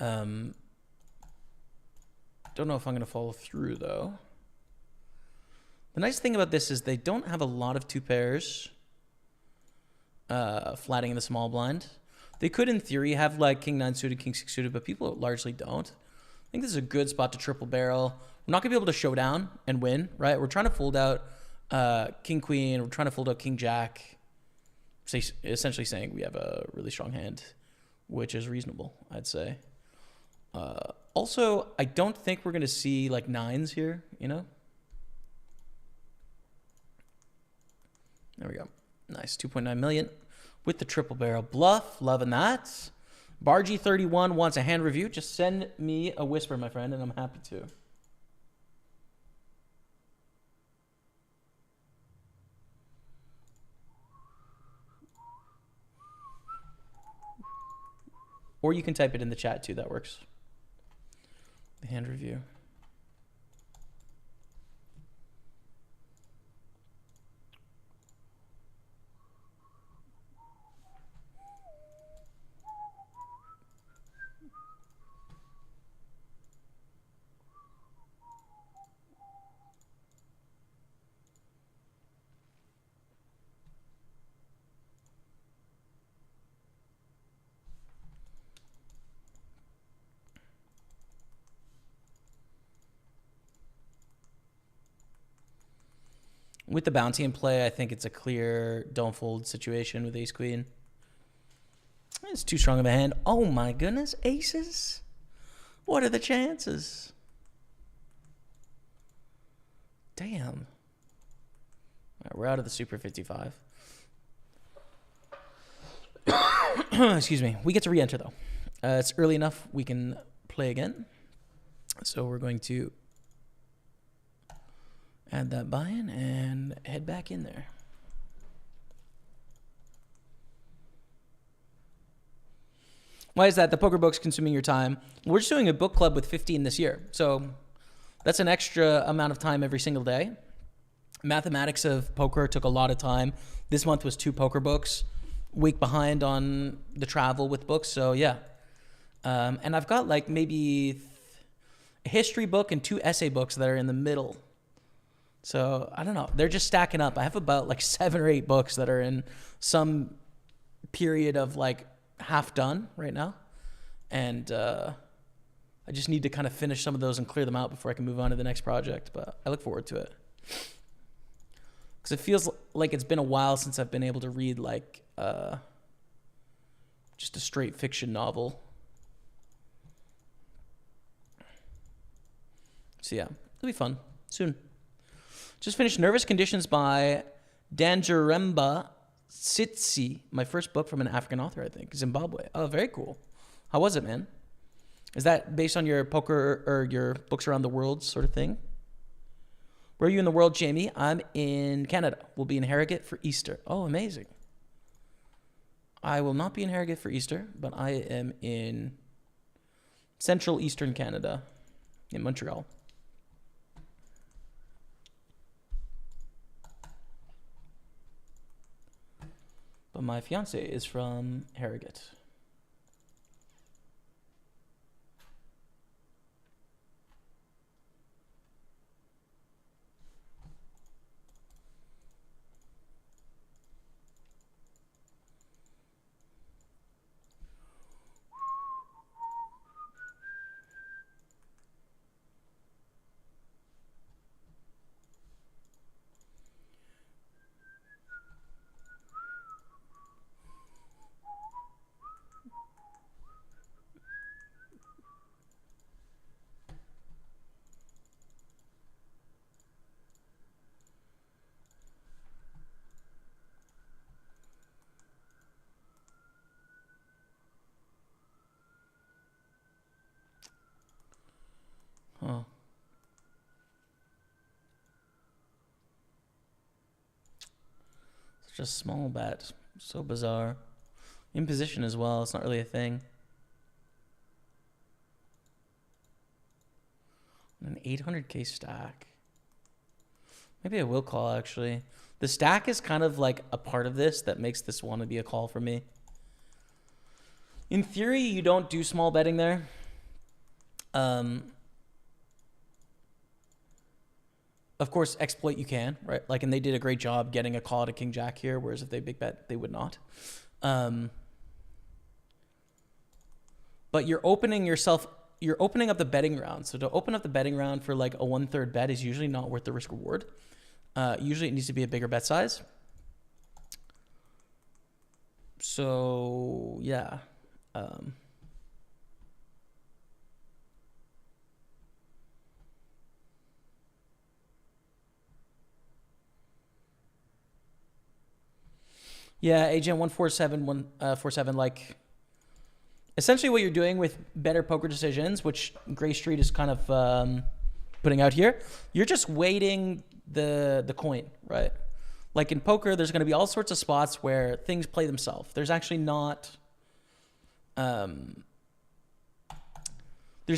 A: Don't know if I'm going to follow through, though. The nice thing about this is they don't have a lot of 2 pairs flatting in the small blind. They could, in theory, have like king 9 suited, king 6 suited, but people largely don't. I think this is a good spot to triple barrel. We're not going to be able to show down and win, right? We're trying to fold out king queen. We're trying to fold out king jack. Essentially saying we have a really strong hand, which is reasonable, I'd say. Also, I don't think we're going to see like 9s here, you know? There we go. Nice, 2.9 million with the triple barrel bluff. Loving that. Bargy31 wants a hand review. Just send me a whisper, my friend, and I'm happy to. Or you can type it in the chat too, that works. The hand review. With the bounty in play, I think it's a clear don't fold situation with ace queen. It's too strong of a hand. Oh my goodness, aces? What are the chances? Damn. All right, we're out of the Super 55. Excuse me. We get to re-enter though. It's early enough. We can play again. So we're going to add that buy-in and head back in there. Why is that? The poker book's consuming your time. We're just doing a book club with 15 this year. So that's an extra amount of time every single day. Mathematics of poker took a lot of time. This month was 2 poker books. Week behind on the travel with books. So yeah. And I've got like maybe a history book and 2 essay books that are in the middle. So I don't know. They're just stacking up. I have about like 7 or 8 books that are in some period of like half done right now. And I just need to kind of finish some of those and clear them out before I can move on to the next project. But I look forward to it. Because it feels like it's been a while since I've been able to read like just a straight fiction novel. So yeah, it'll be fun soon. Just finished Nervous Conditions by Danjaremba Sitsi, my first book from an African author, I think, Zimbabwe. Oh, very cool. How was it, man? Is that based on your poker or your books around the world sort of thing? Where are you in the world, Jamie? I'm in Canada. We'll be in Harrogate for Easter. Oh, amazing. I will not be in Harrogate for Easter, but I am in Central Eastern Canada, in Montreal. But my fiance is from Harrogate. Huh. Such a small bet. So bizarre. In position as well. It's not really a thing. An 800k stack. Maybe I will call, actually. The stack is kind of like a part of this that makes this want to be a call for me. In theory, you don't do small betting there. Of course, exploit you can, right? Like, and they did a great job getting a call to King Jack here, whereas if they big bet, they would not. But you're opening yourself, you're opening up the betting round. So to open up the betting round for like a 1/3 bet is usually not worth the risk reward. Usually it needs to be a bigger bet size. So yeah. Yeah, Agent 147 like essentially what you're doing with better poker decisions, which Gray Street is kind of putting out here, you're just weighting the coin, right? Like in poker, there's going to be all sorts of spots where things play themselves. There's actually not, there's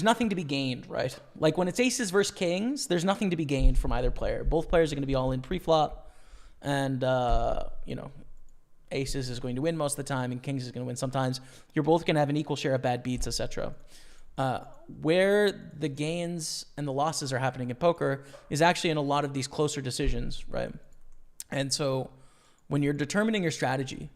A: nothing to be gained, right? Like when it's aces versus kings, there's nothing to be gained from either player. Both players are going to be all in pre-flop, and you know, aces is going to win most of the time and kings is going to win sometimes. You're both going to have an equal share of bad beats, etc. Where the gains and the losses are happening in poker is actually in a lot of these closer decisions, right? And so when you're determining your strategy,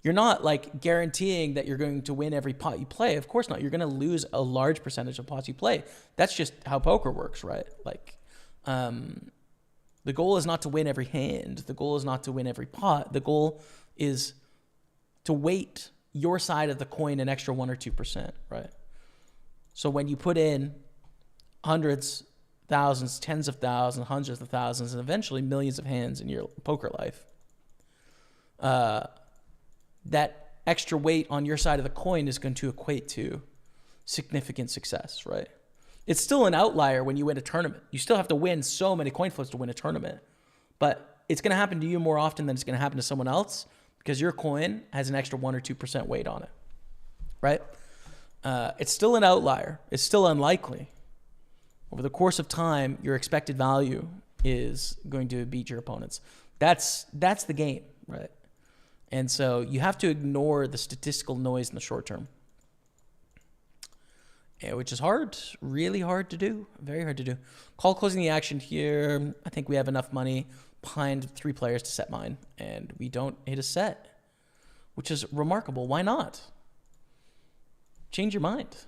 A: you're not like guaranteeing that you're going to win every pot you play. Of course not. You're going to lose a large percentage of pots you play. That's just how poker works, right? Like, the goal is not to win every hand. The goal is not to win every pot. The goal is to weight your side of the coin an extra 1 or 2%, right? So when you put in hundreds, thousands, tens of thousands, hundreds of thousands, and eventually millions of hands in your poker life, that extra weight on your side of the coin is going to equate to significant success, right? It's still an outlier when you win a tournament. You still have to win so many coin flips to win a tournament, but it's going to happen to you more often than it's going to happen to someone else because your coin has an extra 1 or 2% weight on it, right? It's still an outlier. It's still unlikely. Over the course of time, your expected value is going to beat your opponents. That's the game, right? And so you have to ignore the statistical noise in the short term, which is hard, really hard to do, very hard to do. Call closing the action here. I think we have enough money behind 3 players to set mine, and we don't hit a set, which is remarkable. Why not? Change your mind.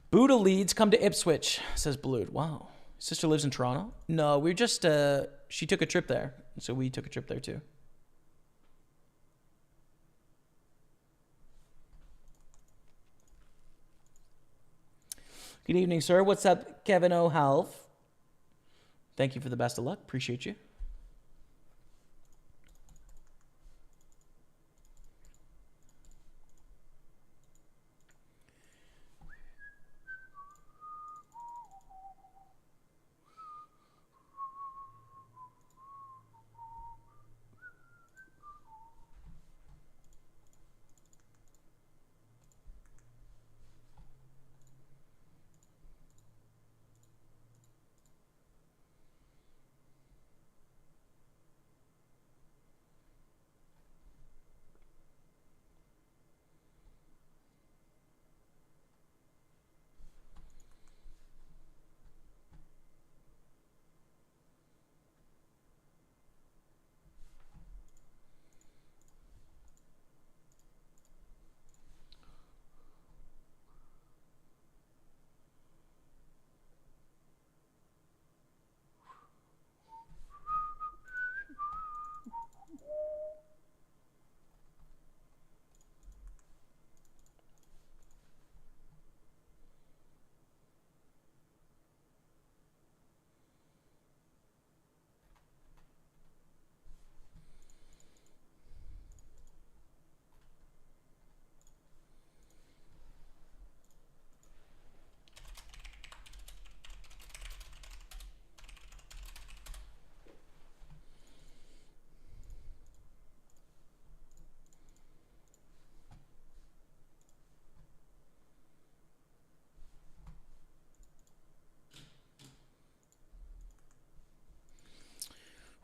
A: Buddha leads come to Ipswich, says Blued. Wow. Sister lives in Toronto? No, we're just, she took a trip there, so we took a trip there too. Good evening, sir. What's up, Kevin O'Half? Thank you for the best of luck. Appreciate you.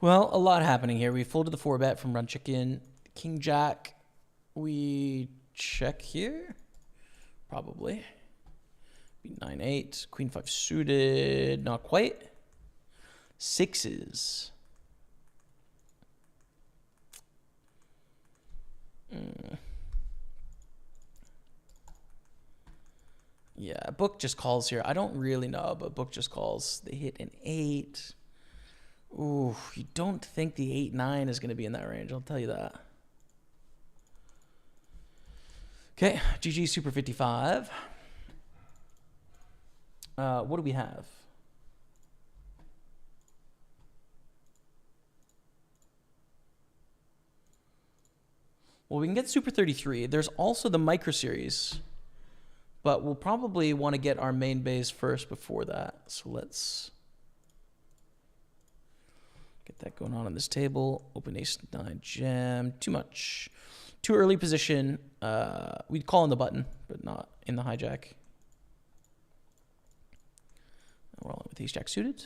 A: Well, a lot happening here. We folded the 4-bet from Run Chicken. King Jack. We check here. Probably. Be 9-8. Queen 5 suited. Not quite. Sixes. Yeah, book just calls here. I don't really know, but book just calls. They hit an 8. Ooh, you don't think the 8-9 is going to be in that range. I'll tell you that. Okay, GG Super 55. What do we have? Well, we can get Super 33. There's also the Micro Series, but we'll probably want to get our main base first before that. So let's get that going on this table. Open ace-9 jam. Too much. Too early position. We'd call on the button, but not in the hijack. We're all in with ace-jack suited.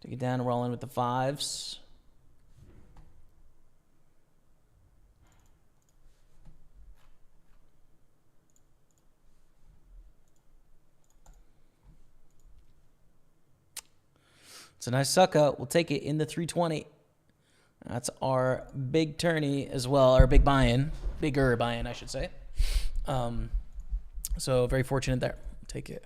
A: Take it down and roll in with the 5s. It's a nice sucker. We'll take it in the 320. That's our big tourney as well, our big buy-in. Bigger buy-in, I should say. So very fortunate there. Take it.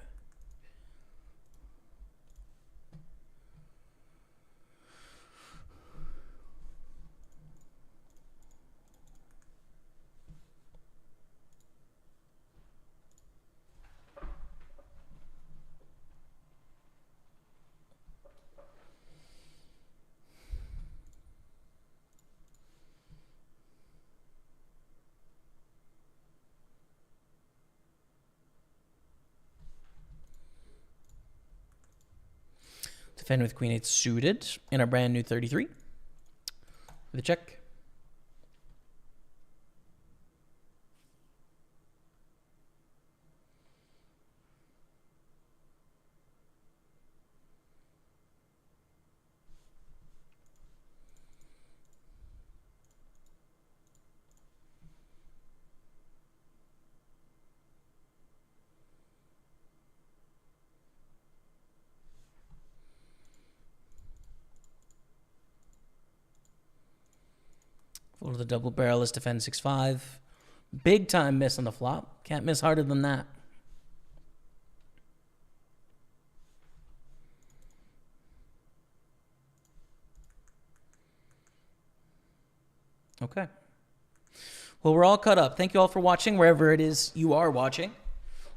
A: Defend with Queen 8 suited in our brand new 33. With a check. Full of the double barrel is defend 6-5. Big time miss on the flop. Can't miss harder than that. Okay. Well, we're all caught up. Thank you all for watching, wherever it is you are watching.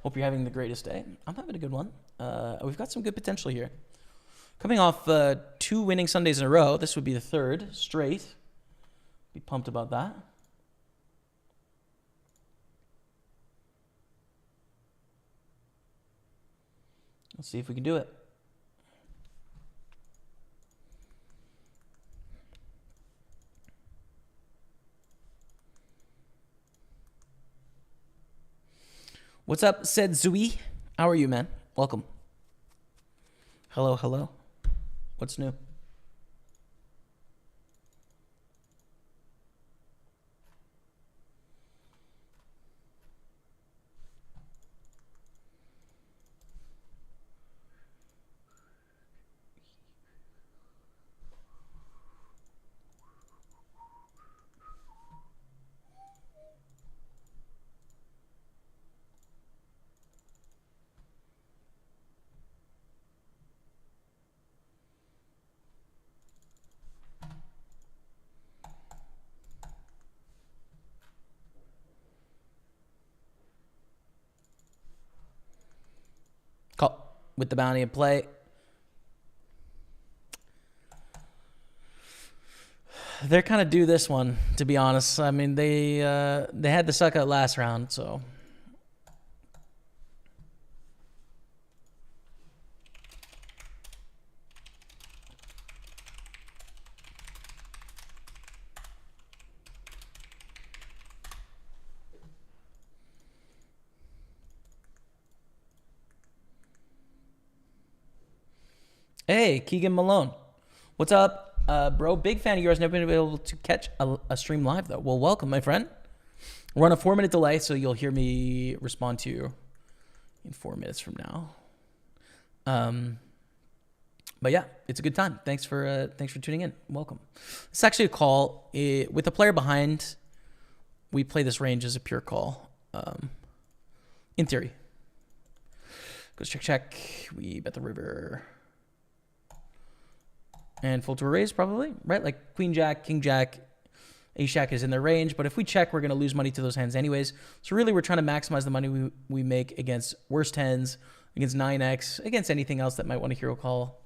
A: Hope you're having the greatest day. I'm having a good one. We've got some good potential here. Coming off 2 winning Sundays in a row, this would be the 3rd straight. Be pumped about that. Let's see if we can do it. What's up, said Zui? How are you, man? Welcome. Hello, hello. What's new? Call with the bounty in play. They're kind of due this one, to be honest. I mean, they had the suck out last round, so. Hey, Keegan Malone. What's up, bro? Big fan of yours. Never been able to catch a stream live, though. Well, welcome, my friend. We're on a 4-minute delay, so you'll hear me respond to you in 4 minutes from now. But yeah, it's a good time. Thanks for tuning in. Welcome. It's actually a call. With a player behind, we play this range as a pure call. In theory. Goes check. We bet the river. And full to a raise, probably, right? Like Queen Jack, King Jack, Ace Jack is in their range. But if we check, we're going to lose money to those hands anyways. So really, we're trying to maximize the money we make against worse tens, against 9x, against anything else that might want a hero call.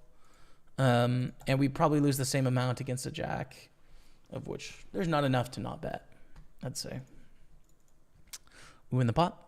A: And we probably lose the same amount against a Jack, of which there's not enough to not bet, I'd say. We win the pot.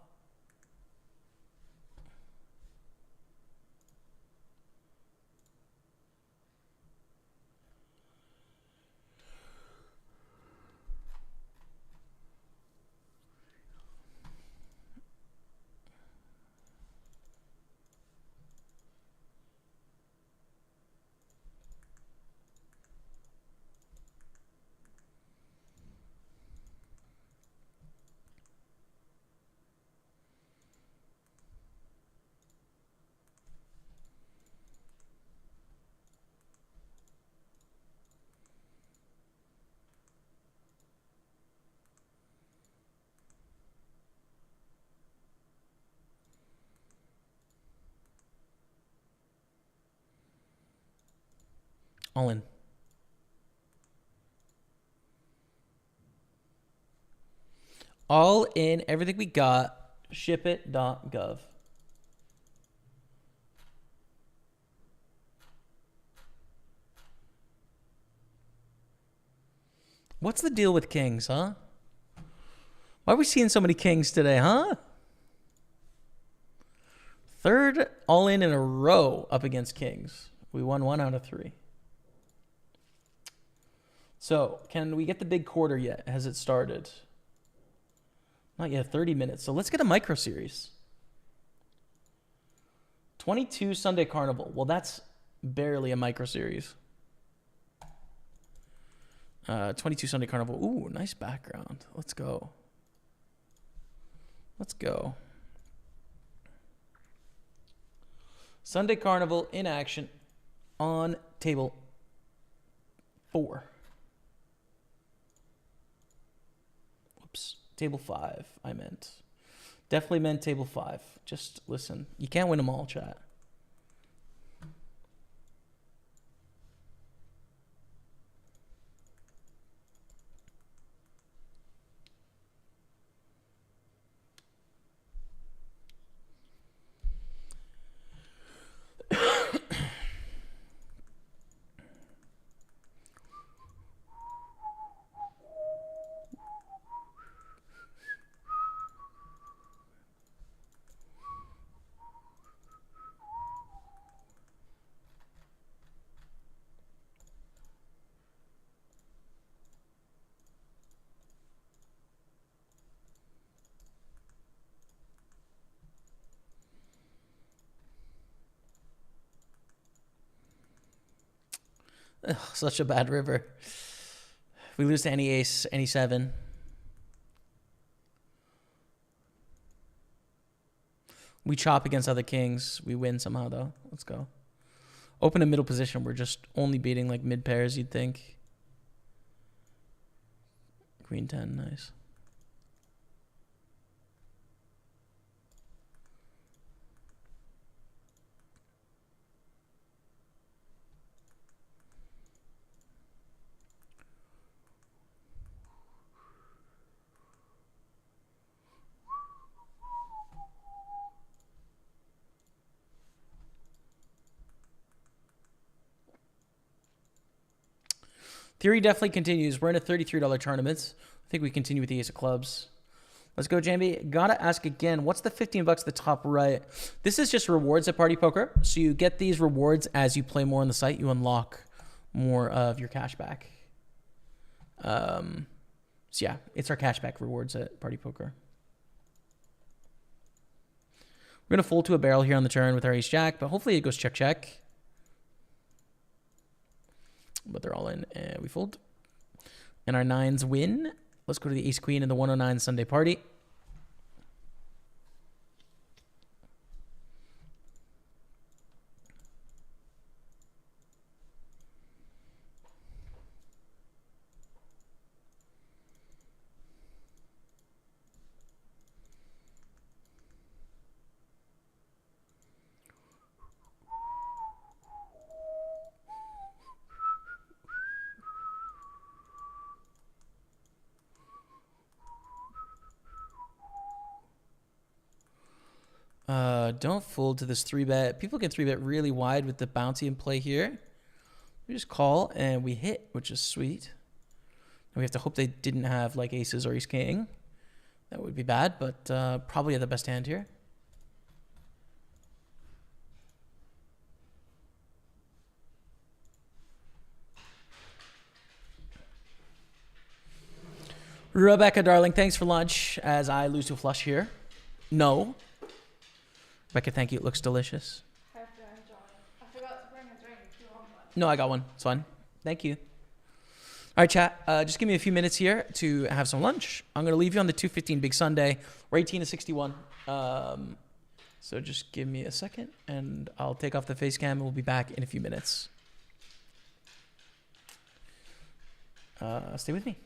A: All in. All in. Everything we got. Shipit.gov. What's the deal with kings, huh? Why are we seeing so many kings today, huh? 3rd all in a row up against kings. We won 1 out of 3. So, can we get the big quarter yet? Has it started? Not yet, 30 minutes. So let's get a micro series. 22 Sunday Carnival. Well, that's barely a micro series. 22 Sunday Carnival. Ooh, nice background. Let's go. Let's go. Sunday Carnival in action on table 4. Whoops. Table 5, I meant. Definitely meant table 5. Just listen. You can't win them all, chat. Ugh, such a bad river. We lose to any ace, any seven. We chop against other kings. We win somehow, though. Let's go. Open a middle position. We're just only beating like mid pairs, you'd think. Queen 10, nice. Theory definitely continues. We're in a $33 tournament. I think we continue with the ace of clubs. Let's go, Jamie. Gotta ask again, what's the 15 bucks at the top right? This is just rewards at Party Poker. So you get these rewards as you play more on the site. You unlock more of your cash back. So yeah, it's our cashback rewards at Party Poker. We're going to fold to a barrel here on the turn with our ace jack, but hopefully it goes check, check. But they're all in, and we fold. And our nines win. Let's go to the ace queen in the 109 Sunday party. Don't fold to this 3-bet. People can 3-bet really wide with the bounty in play here. We just call and we hit, which is sweet. And we have to hope they didn't have like aces or ace king. That would be bad, but probably have the best hand here. Rebecca, darling, thanks for lunch as I lose to a flush here. No. Rebecca, thank you. It looks delicious.
B: I have to enjoy. I forgot to bring a drink if you want one.
A: No, I got one. It's fine. Thank you. All right, chat. Just give me a few minutes here to have some lunch. I'm going to leave you on the 215 Big Sunday. We're 18 to 61. So just give me a second, and I'll take off the face cam, and we'll be back in a few minutes. Stay with me.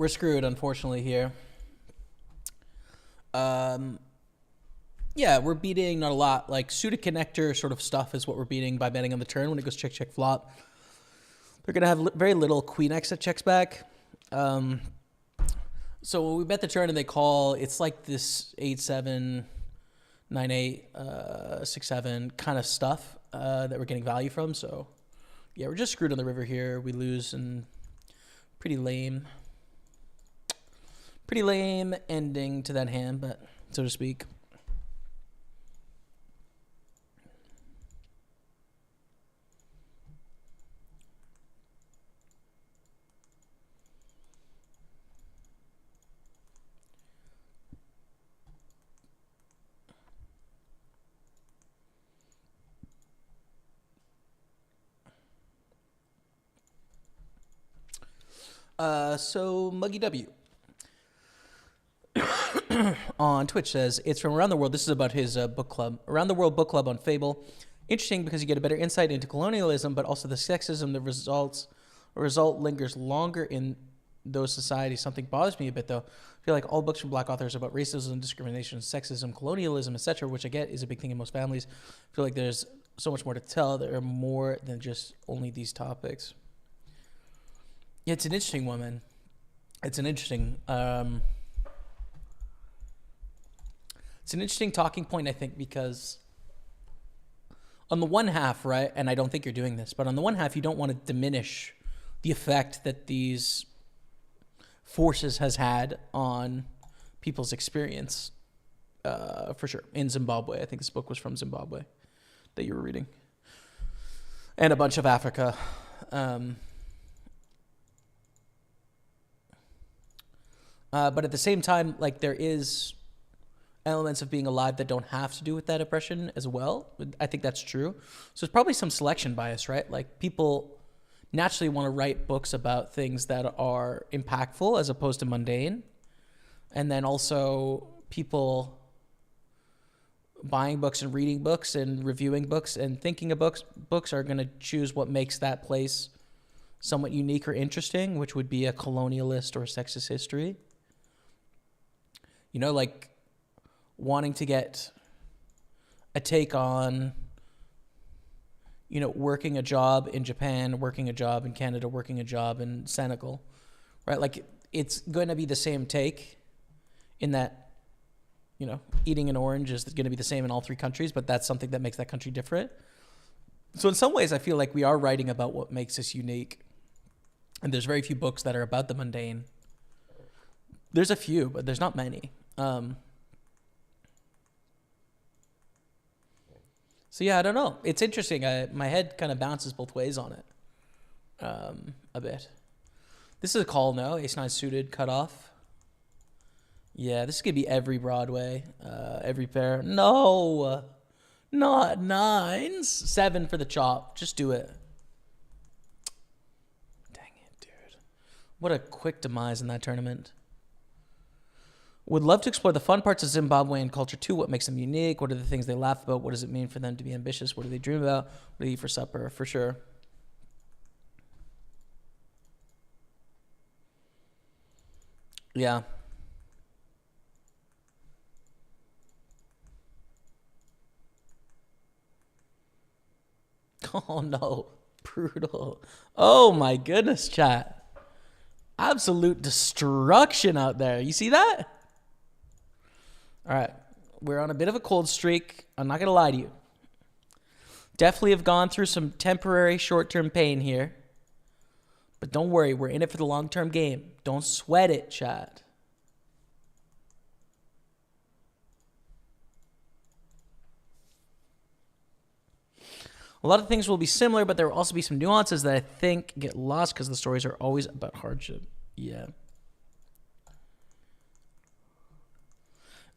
A: we're screwed, unfortunately, here. Yeah, we're beating not a lot. Like, suited connector sort of stuff is what we're beating by betting on the turn when it goes check, check, flop. They're going to have very little queen X that checks back. So when we bet the turn and they call, it's like this 8-7, 9-8, 6-7 kind of stuff that we're getting value from. So, yeah, we're just screwed on the river here. We lose and pretty lame ending to that hand, but so to speak. So Muggy W on Twitch says, it's from Around the World. This is about his book club. Around the World Book Club on Fable. Interesting because you get a better insight into colonialism, but also the sexism, the result lingers longer in those societies. Something bothers me a bit, though. I feel like all books from black authors about racism, discrimination, sexism, colonialism, etc., which I get is a big thing in most families. I feel like there's so much more to tell. There are more than just only these topics. Yeah, it's an interesting one, man. It's an interesting talking point, I think, because on the one half, right, and I don't think you're doing this, but on the one half, you don't want to diminish the effect that these forces has had on people's experience, for sure, in Zimbabwe. I think this book was from Zimbabwe that you were reading. And a bunch of Africa. But at the same time, like, there is elements of being alive that don't have to do with that oppression as well. I think that's true. So it's probably some selection bias, right? Like, people naturally want to write books about things that are impactful as opposed to mundane. And then also people buying books and reading books and reviewing books and thinking of books are going to choose what makes that place somewhat unique or interesting, which would be a colonialist or sexist history. You know, like wanting to get a take on, you know, working a job in Japan, working a job in Canada, working a job in Senegal, right? Like, it's going to be the same take in that, you know, eating an orange is going to be the same in all three countries, but that's something that makes that country different. So in some ways, I feel like we are writing about what makes us unique. And there's very few books that are about the mundane. There's a few, but there's not many. So yeah, I don't know. It's interesting. My head kind of bounces both ways on it a bit. This is a call, no? Ace-9 suited, cut off. Yeah, this could be every Broadway, every pair. No, not nines. 7 for the chop. Just do it. Dang it, dude. What a quick demise in that tournament. Would love to explore the fun parts of Zimbabwean culture too. What makes them unique? What are the things they laugh about? What does it mean for them to be ambitious? What do they dream about? What do they eat for supper? For sure. Yeah. Oh no, brutal. Oh my goodness, chat. Absolute destruction out there. You see that? All right, we're on a bit of a cold streak. I'm not going to lie to you. Definitely have gone through some temporary short-term pain here. But don't worry, we're in it for the long-term game. Don't sweat it, chat. A lot of things will be similar, but there will also be some nuances that I think get lost because the stories are always about hardship. Yeah.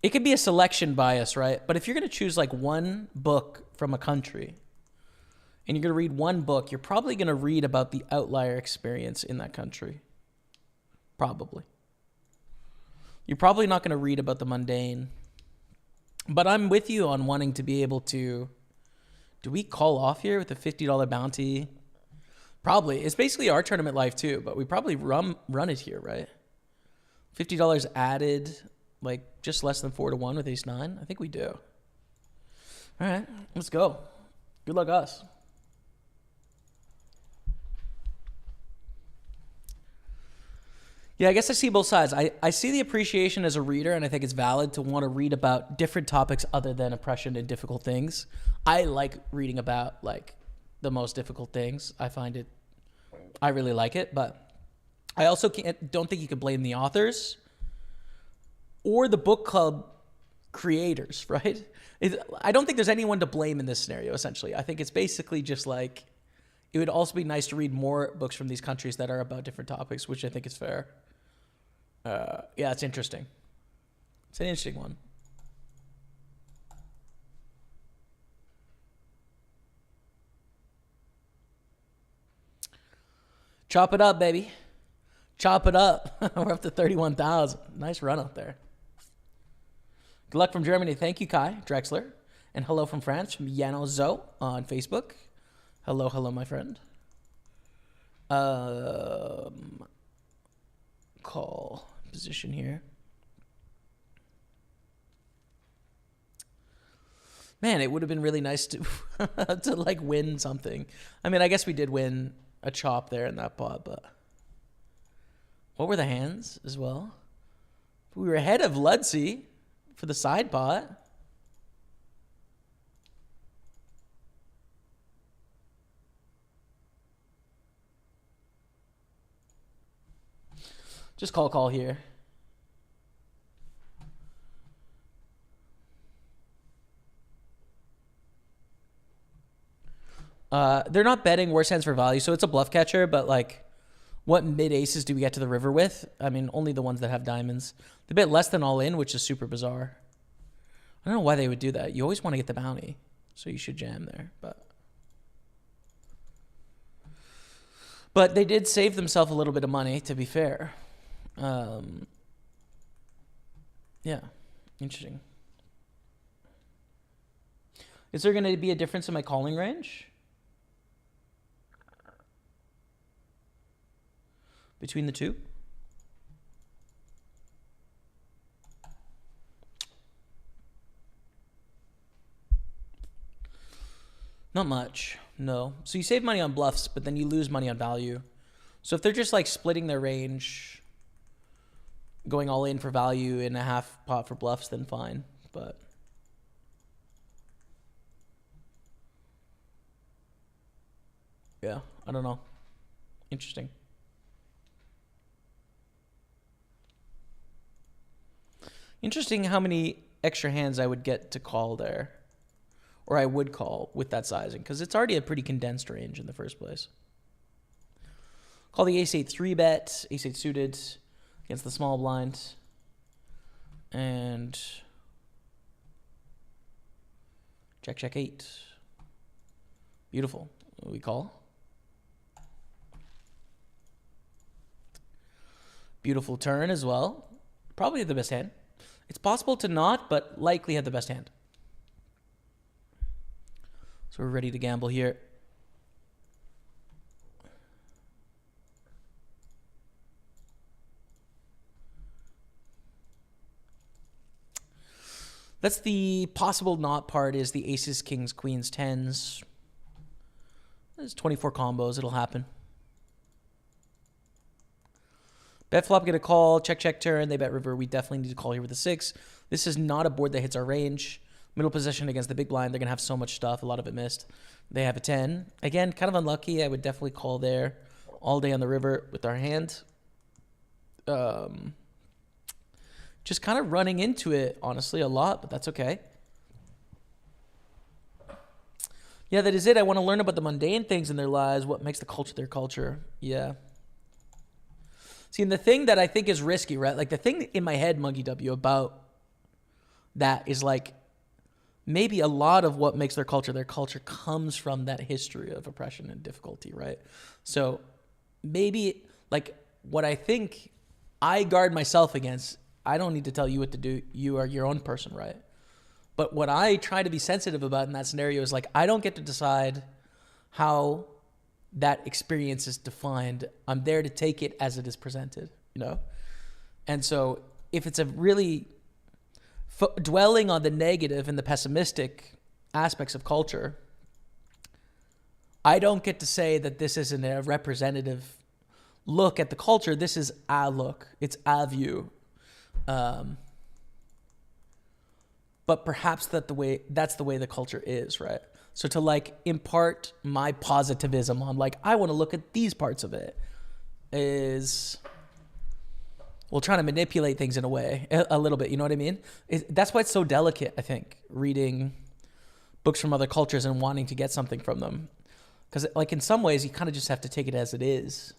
A: It could be a selection bias, right? But if you're going to choose like one book from a country and you're going to read one book, you're probably going to read about the outlier experience in that country. Probably. You're probably not going to read about the mundane. But I'm with you on wanting to be able to... Do we call off here with a $50 bounty? Probably. It's basically our tournament life too, but we probably run it here, right? $50 added, like just less than 4-1 with ace 9. I think we do. All right, let's go. Good luck us. Yeah, I guess I see both sides. I see the appreciation as a reader, and I think it's valid to want to read about different topics other than oppression and difficult things. I like reading about like the most difficult things. I really like it, but I also don't think you could blame the authors or the book club creators, right? I don't think there's anyone to blame in this scenario, essentially. I think it's basically just like, it would also be nice to read more books from these countries that are about different topics, which I think is fair. Yeah, it's interesting. It's an interesting one. Chop it up, baby. Chop it up. We're up to 31,000. Nice run out there. Good luck from Germany. Thank you, Kai Drexler. And hello from France from Yano Zo on Facebook. Hello, hello, my friend. Call position here. Man, it would have been really nice to to like win something. I mean, I guess we did win a chop there in that pot, but what were the hands as well? We were ahead of Ludsey for the side pot. Just call here. They're not betting worse hands for value, so it's a bluff catcher, but like, what mid aces do we get to the river with? I mean, only the ones that have diamonds. They bet less than all in, which is super bizarre. I don't know why they would do that. You always want to get the bounty, so you should jam there, but they did save themselves a little bit of money, to be fair. Yeah, interesting. Is there going to be a difference in my calling range between the two? Not much, no. So you save money on bluffs, but then you lose money on value. So if they're just like splitting their range, going all in for value in a half pot for bluffs, then fine. But yeah, I don't know. Interesting. Interesting how many extra hands I would get to call there. Or I would call with that sizing, because it's already a pretty condensed range in the first place. Call the ace-8 3-bet, ace-8 suited against the small blind. And check, check 8. Beautiful. We call. Beautiful turn as well. Probably the best hand. It's possible to not, but likely had the best hand. So we're ready to gamble here. That's the possible not part, is the aces, kings, queens, tens. There's 24 combos. It'll happen. Bet flop, get a call. Check, check, turn. They bet river. We definitely need to call here with a 6. This is not a board that hits our range. Middle position against the big blind. They're going to have so much stuff. A lot of it missed. They have a 10. Again, kind of unlucky. I would definitely call there all day on the river with our hand. Just kind of running into it, honestly, a lot, but that's okay. Yeah, that is it. I want to learn about the mundane things in their lives, what makes the culture their culture. Yeah. See, and the thing that I think is risky, right? Like the thing in my head, Monkey W, about that is like, maybe a lot of what makes their culture comes from that history of oppression and difficulty, right? So maybe like what I think I guard myself against, I don't need to tell you what to do. You are your own person, right? But what I try to be sensitive about in that scenario is like, I don't get to decide how that experience is defined. I'm there to take it as it is presented, you know? And so if it's a really dwelling on the negative and the pessimistic aspects of culture, I don't get to say that this isn't a representative look at the culture. This is a look. It's a view. But perhaps that's the way the culture is, right? So to like impart my positivism on like, I want to look at these parts of it is, well, trying to manipulate things in a way, a little bit, you know what I mean? That's why it's so delicate, I think, reading books from other cultures and wanting to get something from them. Because like in some ways, you kind of just have to take it as it is.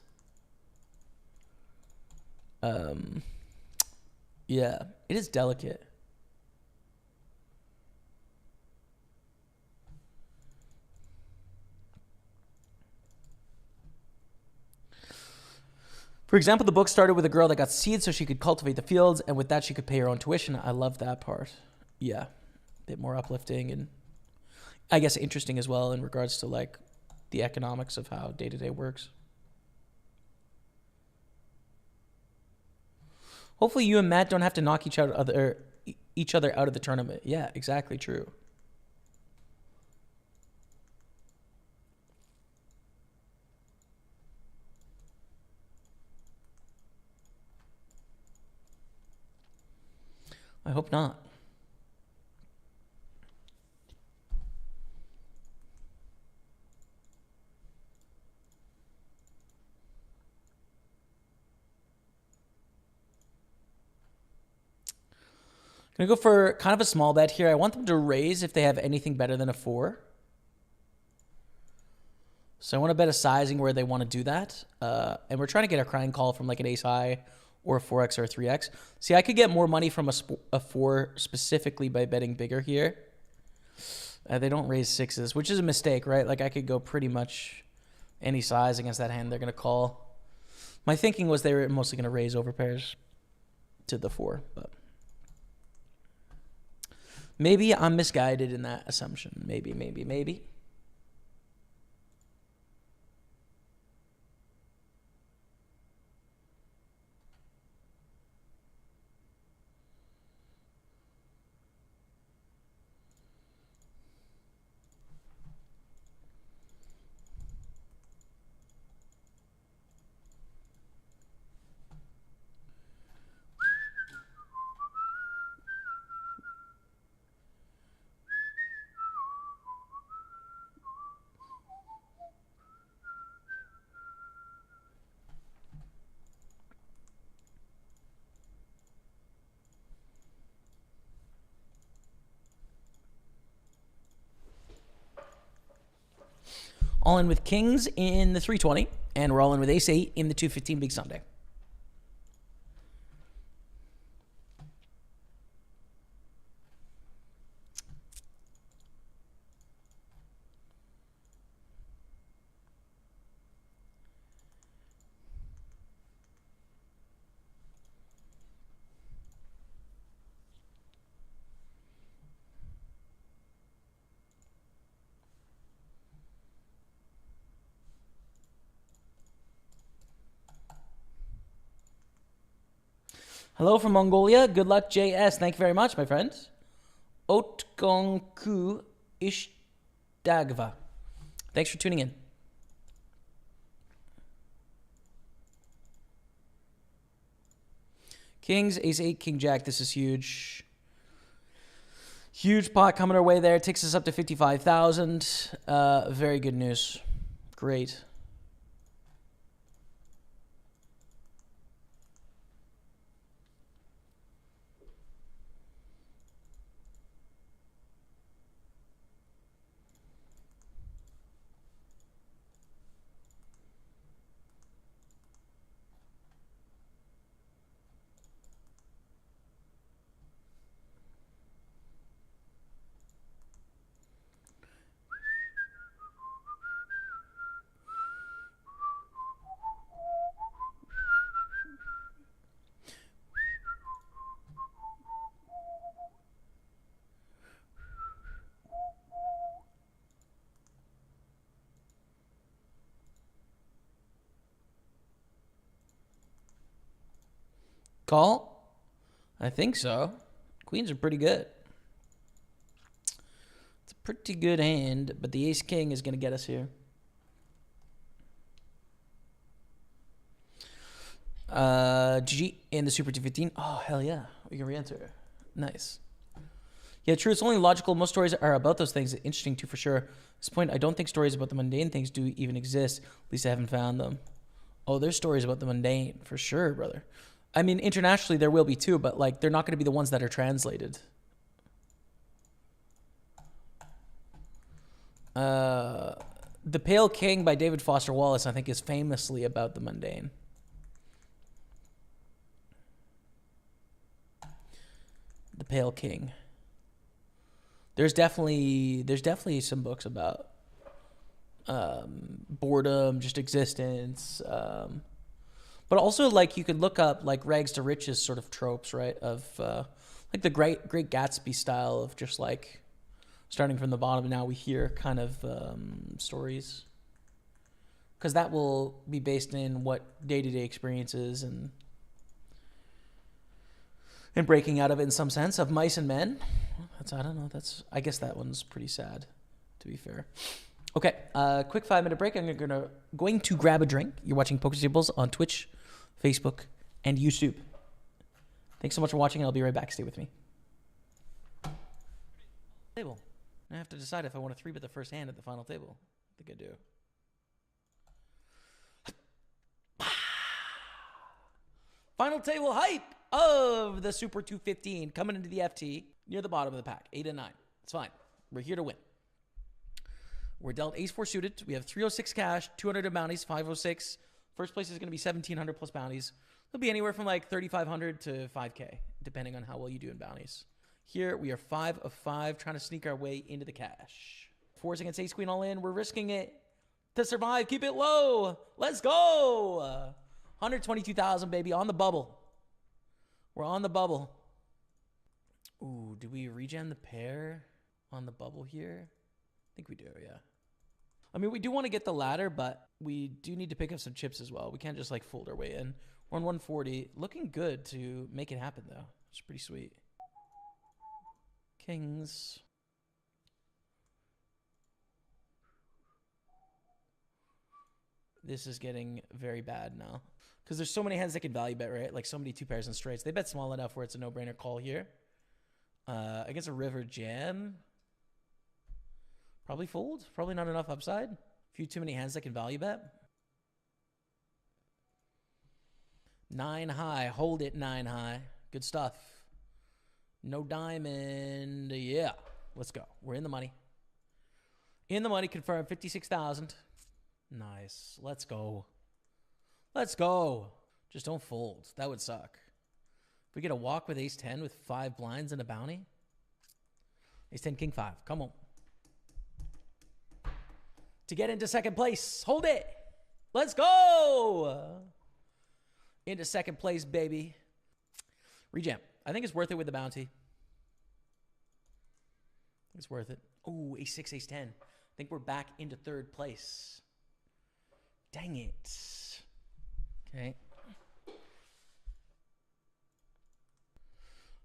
A: Yeah, it is delicate. For example, the book started with a girl that got seeds so she could cultivate the fields, and with that she could pay her own tuition. I love that part. Yeah, a bit more uplifting and I guess interesting as well in regards to like the economics of how day-to-day works. Hopefully you and Matt don't have to knock each other out of the tournament. Yeah, exactly true. I hope not. Gonna go for kind of a small bet here. I want them to raise if they have anything better than a 4. So I want to bet a sizing where they want to do that. And we're trying to get a crying call from like an ace high or a 4x or a 3x. See, I could get more money from a 4 specifically by betting bigger here. They don't raise 6s, which is a mistake, right? Like I could go pretty much any size against that hand they're going to call. My thinking was they were mostly going to raise over pairs to the 4, but maybe I'm misguided in that assumption. Maybe. All in with kings in the 320, and we're all in with ace-8 in the 215 Big Sunday. Hello from Mongolia. Good luck, JS. Thank you very much, my friends. Otgonku Ishtagva. Thanks for tuning in. Kings, ace-8, king-jack. This is huge. Huge pot coming our way there. Takes us up to 55,000. Very good news. Great. Call? I think so. Queens are pretty good. It's a pretty good hand, but the ace king is going to get us here. GG in the Super 215. Oh, hell yeah. We can re-enter. Nice. Yeah, true. It's only logical. Most stories are about those things. Interesting, too, for sure. At this point, I don't think stories about the mundane things do even exist. At least I haven't found them. Oh, there's stories about the mundane. For sure, brother. I mean, internationally, there will be, too. But, like, they're not going to be the ones that are translated. The Pale King by David Foster Wallace, I think, is famously about the mundane. The Pale King. There's definitely some books about boredom, just existence, but also like you could look up like rags to riches sort of tropes, right? Of like the Great Gatsby style of just like starting from the bottom. And now we hear kind of stories, because that will be based in what day-to-day experiences and breaking out of it in some sense of mice and men. I don't know. I guess that one's pretty sad, to be fair. Okay, quick 5-minute break. I'm going to grab a drink. You're watching Pokerstaples on Twitch, Facebook, and YouTube. Thanks so much for watching. I'll be right back. Stay with me. Table. I have to decide if I want to 3-bet the first hand at the final table. I think I do. Final table hype of the Super 215 coming into the FT near the bottom of the pack, 8 and 9. It's fine. We're here to win. We're dealt ace-4 suited. We have 306 cash, 200 in bounties, 506. First place is going to be 1,700 plus bounties. It'll be anywhere from like 3,500 to 5K, depending on how well you do in bounties. Here we are 5 of 5, trying to sneak our way into the cash. 4s against ace queen all in. We're risking it to survive. Keep it low. Let's go. 122,000, baby, on the bubble. We're on the bubble. Ooh, do we regen the pair on the bubble here? I think we do, yeah. I mean, we do want to get the ladder, but we do need to pick up some chips as well. We can't just, like, fold our way in. We're on 140. Looking good to make it happen, though. It's pretty sweet. Kings. This is getting very bad now. Because there's so many hands that can value bet, right? Like so many 2 pairs and straights. They bet small enough where it's a no-brainer call here. Against a river jam. Probably fold. Probably not enough upside. A few too many hands that can value bet. 9 high. Hold it 9 high. Good stuff. No diamond. Yeah. Let's go. We're in the money. In the money. Confirmed. 56,000. Nice. Let's go. Let's go. Just don't fold. That would suck. If we get a walk with ace 10 with 5 blinds and a bounty. Ace 10, king 5. Come on. To get into second place. Hold it. Let's go. Into second place, baby. Rejam. I think it's worth it with the bounty. It's worth it. Oh, ace 6, ace 10. I think we're back into third place. Dang it. Okay.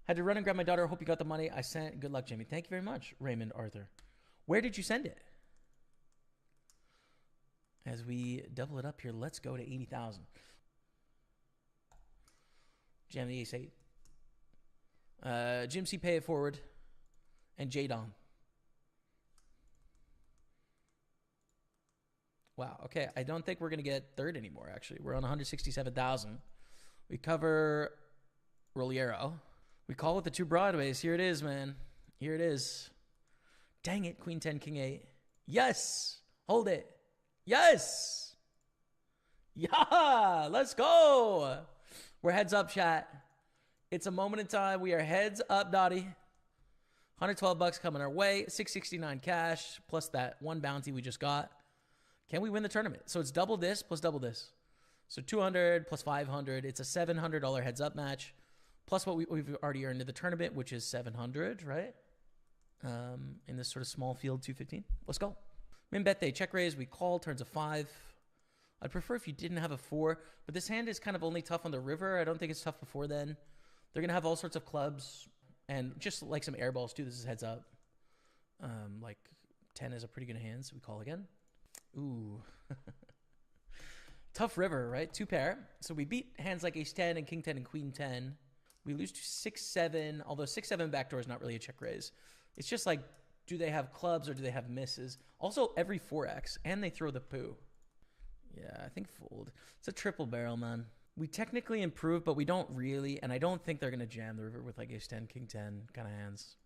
A: Had to run and grab my daughter. Hope you got the money. I sent. Good luck, Jimmy. Thank you very much, Raymond Arthur. Where did you send it? As we double it up here, let's go to 80,000. Jam the ace 8. Jim C. Pay it forward. And J Dom. Wow. Okay. I don't think we're going to get third anymore, actually. We're on 167,000. We cover Roliero. We call it the 2 Broadways. Here it is, man. Here it is. Dang it. Queen 10, king 8. Yes. Hold it. Yes. Yeah. Let's go. We're heads up, chat. It's a moment in time. We are heads up, Dottie. $112 coming our way. 669 cash plus that 1 bounty we just got. Can we win the tournament? So it's double this plus double this. So 200 plus 500. It's a $700 heads up match. Plus what we've already earned in the tournament, which is 700, right? In this sort of small field 215. Let's go. Min bet they check raise. We call. Turns a 5. I'd prefer if you didn't have a 4, but this hand is kind of only tough on the river. I don't think it's tough before then. They're going to have all sorts of clubs and just like some air balls too. This is heads up. Like 10 is a pretty good hand, so we call again. Ooh. Tough river, right? 2 pair. So we beat hands like ace 10 and king 10 and queen 10. We lose to 6-7, although 6-7 backdoor is not really a check raise. It's just like, do they have clubs or do they have misses? Also, every 4x, and they throw the poo. Yeah, I think fold. It's a triple barrel, man. We technically improve, but we don't really, and I don't think they're going to jam the river with like ace 10, king 10 kind of hands.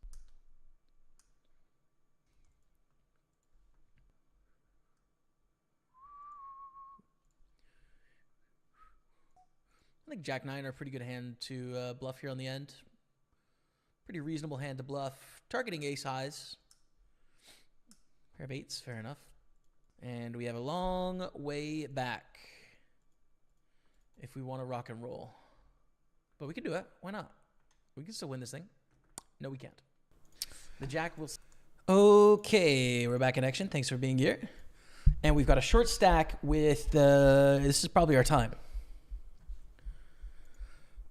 A: I think Jack 9 are a pretty good hand to bluff here on the end. Pretty reasonable hand to bluff. Targeting ace highs. Pair of 8s, fair enough. And we have a long way back if we want to rock and roll. But we can do it. Why not? We can still win this thing. No, we can't. The Jack will... Okay, we're back in action. Thanks for being here. And we've got a short stack with the... This is probably our time.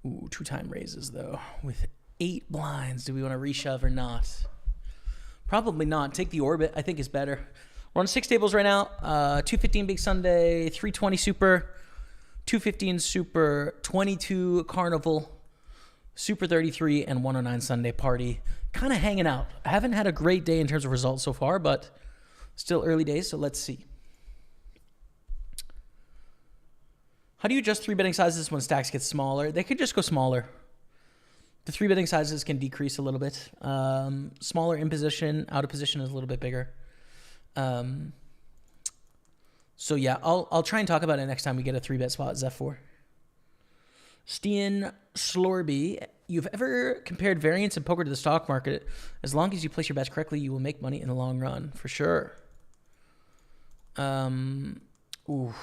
A: Ooh, 2-time raises, though. With 8 blinds. Do we want to reshove or not? Probably not. Take the orbit. I think is better. We're on 6 tables right now. 215 Big Sunday, 320 Super, 215 Super, 22 Carnival, Super 33, and 109 Sunday Party. Kind of hanging out. I haven't had a great day in terms of results so far, but still early days, so let's see. How do you adjust 3-betting sizes when stacks get smaller? They could just go smaller. The 3-betting sizes can decrease a little bit. Smaller in position, out of position is a little bit bigger. So yeah, I'll try and talk about it next time we get a 3-bet spot, Zeph4. Stian Slorby, you've ever compared variance in poker to the stock market? As long as you place your bets correctly, you will make money in the long run, for sure. Ooh.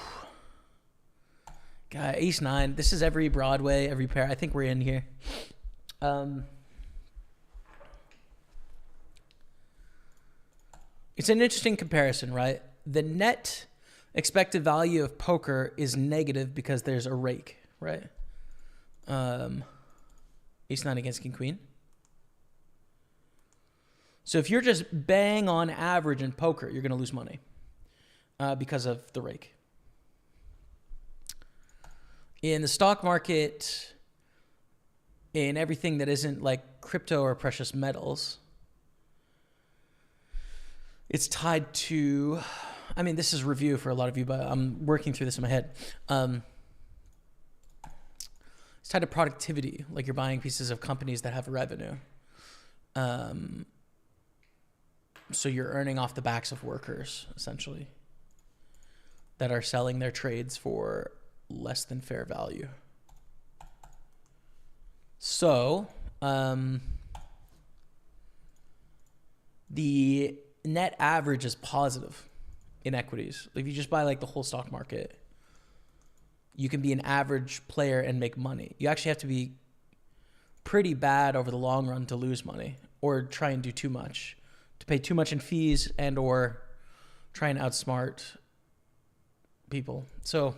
A: God, ace 9. This is every Broadway, every pair. I think we're in here. It's an interesting comparison, right? The net expected value of poker is negative because there's a rake, right? Ace 9 against king queen. So if you're just bang on average in poker, you're going to lose money because of the rake. In the stock market, in everything that isn't like crypto or precious metals, it's tied to, I mean, this is review for a lot of you, but I'm working through this in my head. It's tied to productivity, like you're buying pieces of companies that have revenue. So you're earning off the backs of workers, essentially, that are selling their trades for less than fair value. So, the net average is positive in equities. If you just buy like the whole stock market, you can be an average player and make money. You actually have to be pretty bad over the long run to lose money or try and do too much, to pay too much in fees and or try and outsmart people. So,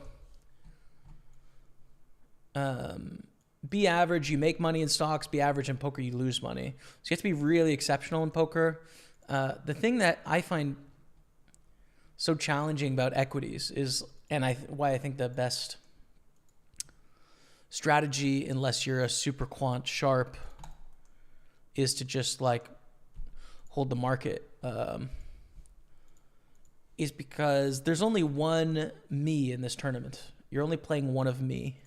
A: be average, you make money in stocks. Be average in poker, you lose money. So you have to be really exceptional in poker. The thing that I find so challenging about equities is, and why I think the best strategy, unless you're a super quant sharp, is to just like hold the market, is because there's only one me in this tournament. You're only playing one of me.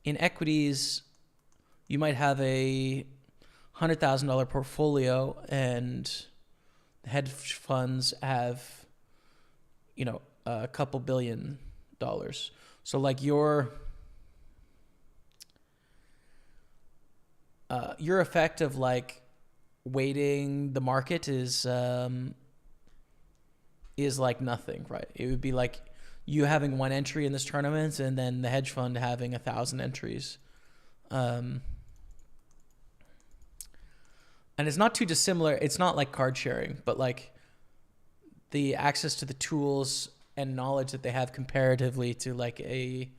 A: In equities, you might have a $100,000 portfolio and the hedge funds have, you know, a couple $1 billion. So like your effect of like weighting the market is like nothing, right? It would be like you having one entry in this tournament and then the hedge fund having 1,000 entries. And it's not too dissimilar. It's not like card sharing, but like the access to the tools and knowledge that they have comparatively to like a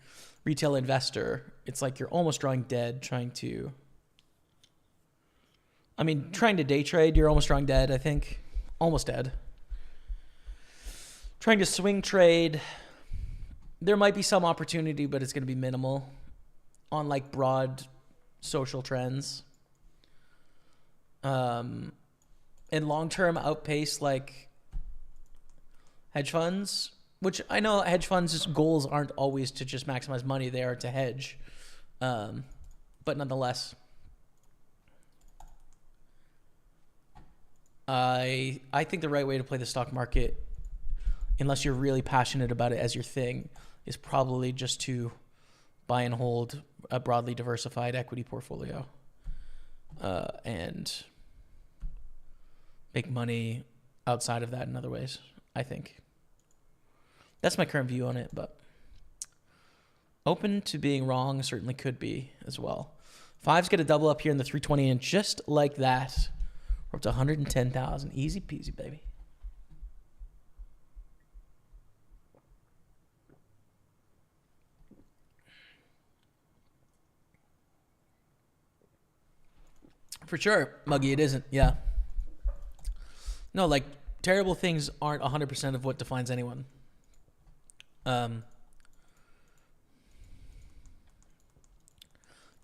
A: retail investor, it's like you're almost drawing dead trying to day trade, you're almost drawing dead, I think. Almost dead. Trying to swing trade, there might be some opportunity, but it's going to be minimal on like broad social trends. And long-term outpace like hedge funds, which I know hedge funds' goals aren't always to just maximize money, they are to hedge. But nonetheless, I think the right way to play the stock market, unless you're really passionate about it as your thing, is probably just to buy and hold a broadly diversified equity portfolio and make money outside of that in other ways, I think. That's my current view on it, but open to being wrong certainly could be as well. Five's going to double up here in the 320, and just like that, we're up to 110,000. Easy peasy, baby. For sure, Muggy, it isn't. Yeah. No, like, terrible things aren't 100% of what defines anyone.